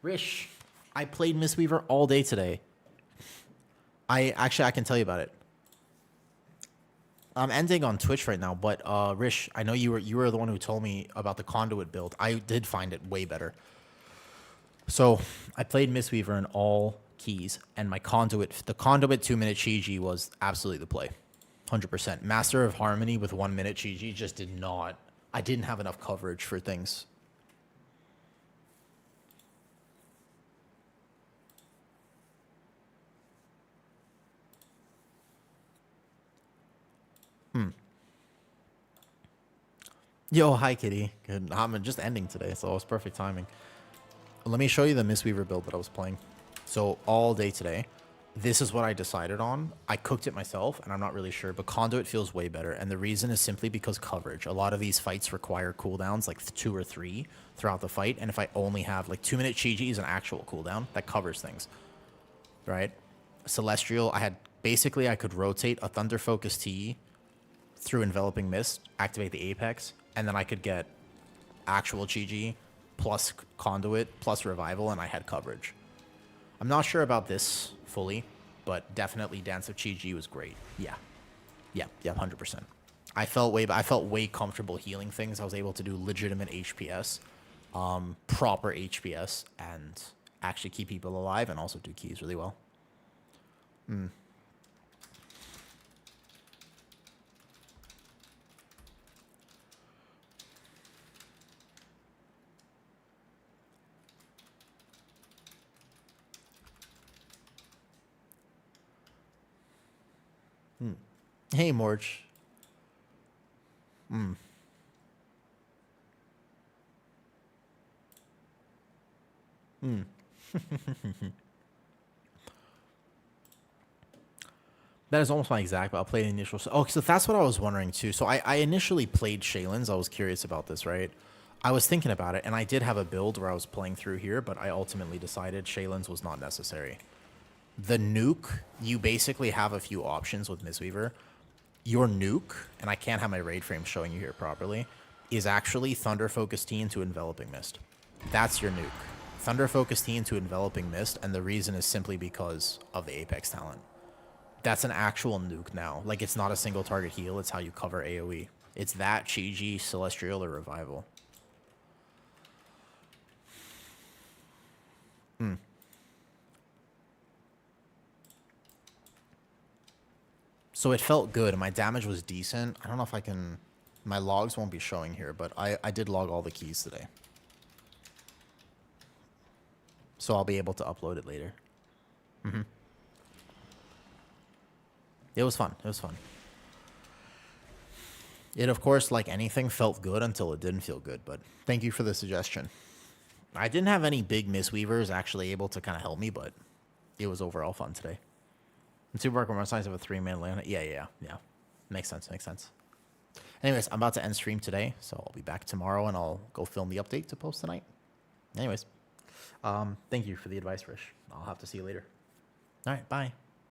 Rish, I played Mistweaver all day today. I can tell you about it. I'm ending on Twitch right now, but Rish, I know you were the one who told me about the conduit build. I did find it way better. So I played Mistweaver in all keys, and the conduit 2-minute Chi was absolutely the play, 100%. Master of Harmony with 1 minute Chi just did not. I didn't have enough coverage for things. Yo, hi, Kitty. Good. I'm just ending today, so it was perfect timing. Let me show you the Mistweaver build that I was playing. So all day today, this is what I decided on. I cooked it myself, and I'm not really sure, but Conduit feels way better. And the reason is simply because coverage. A lot of these fights require cooldowns, like 2 or 3 throughout the fight. And if I only have like 2-minute Chi is an actual cooldown, that covers things, right? Celestial, I could rotate a Thunder Focus T through Enveloping Mist, activate the Apex, and then I could get actual Chi plus Conduit plus Revival, and I had coverage. I'm not sure about this fully, but definitely Dance of Chi was great. Yeah, 100%. I felt way comfortable healing things. I was able to do legitimate HPS, proper HPS, and actually keep people alive, and also do keys really well. Hey, Morch. That is almost my exact, but I'll play the initial. Oh, so that's what I was wondering too. So I initially played Shaylin's. I was curious about this, right? I was thinking about it, and I did have a build where I was playing through here, but I ultimately decided Shaylin's was not necessary. The nuke, you basically have a few options with Mistweaver. Your nuke, and I can't have my raid frame showing you here properly, is actually Thunder Focus T into Enveloping Mist. That's your nuke. Thunder Focus T into Enveloping Mist, and the reason is simply because of the Apex talent. That's an actual nuke now. Like, it's not a single target heal, it's how you cover AoE. It's that, Chi, Celestial, or Revival. So it felt good, and my damage was decent. I don't know if I can... My logs won't be showing here, but I did log all the keys today. So I'll be able to upload it later. It was fun. It was fun. It, of course, like anything, felt good until it didn't feel good, but thank you for the suggestion. I didn't have any big Mistweavers actually able to kind of help me, but it was overall fun today. And Super Market Run Signs have a 3-man land. Yeah. Makes sense. Anyways, I'm about to end stream today, so I'll be back tomorrow, and I'll go film the update to post tonight. Anyways, thank you for the advice, Rish. I'll have to see you later. All right, bye.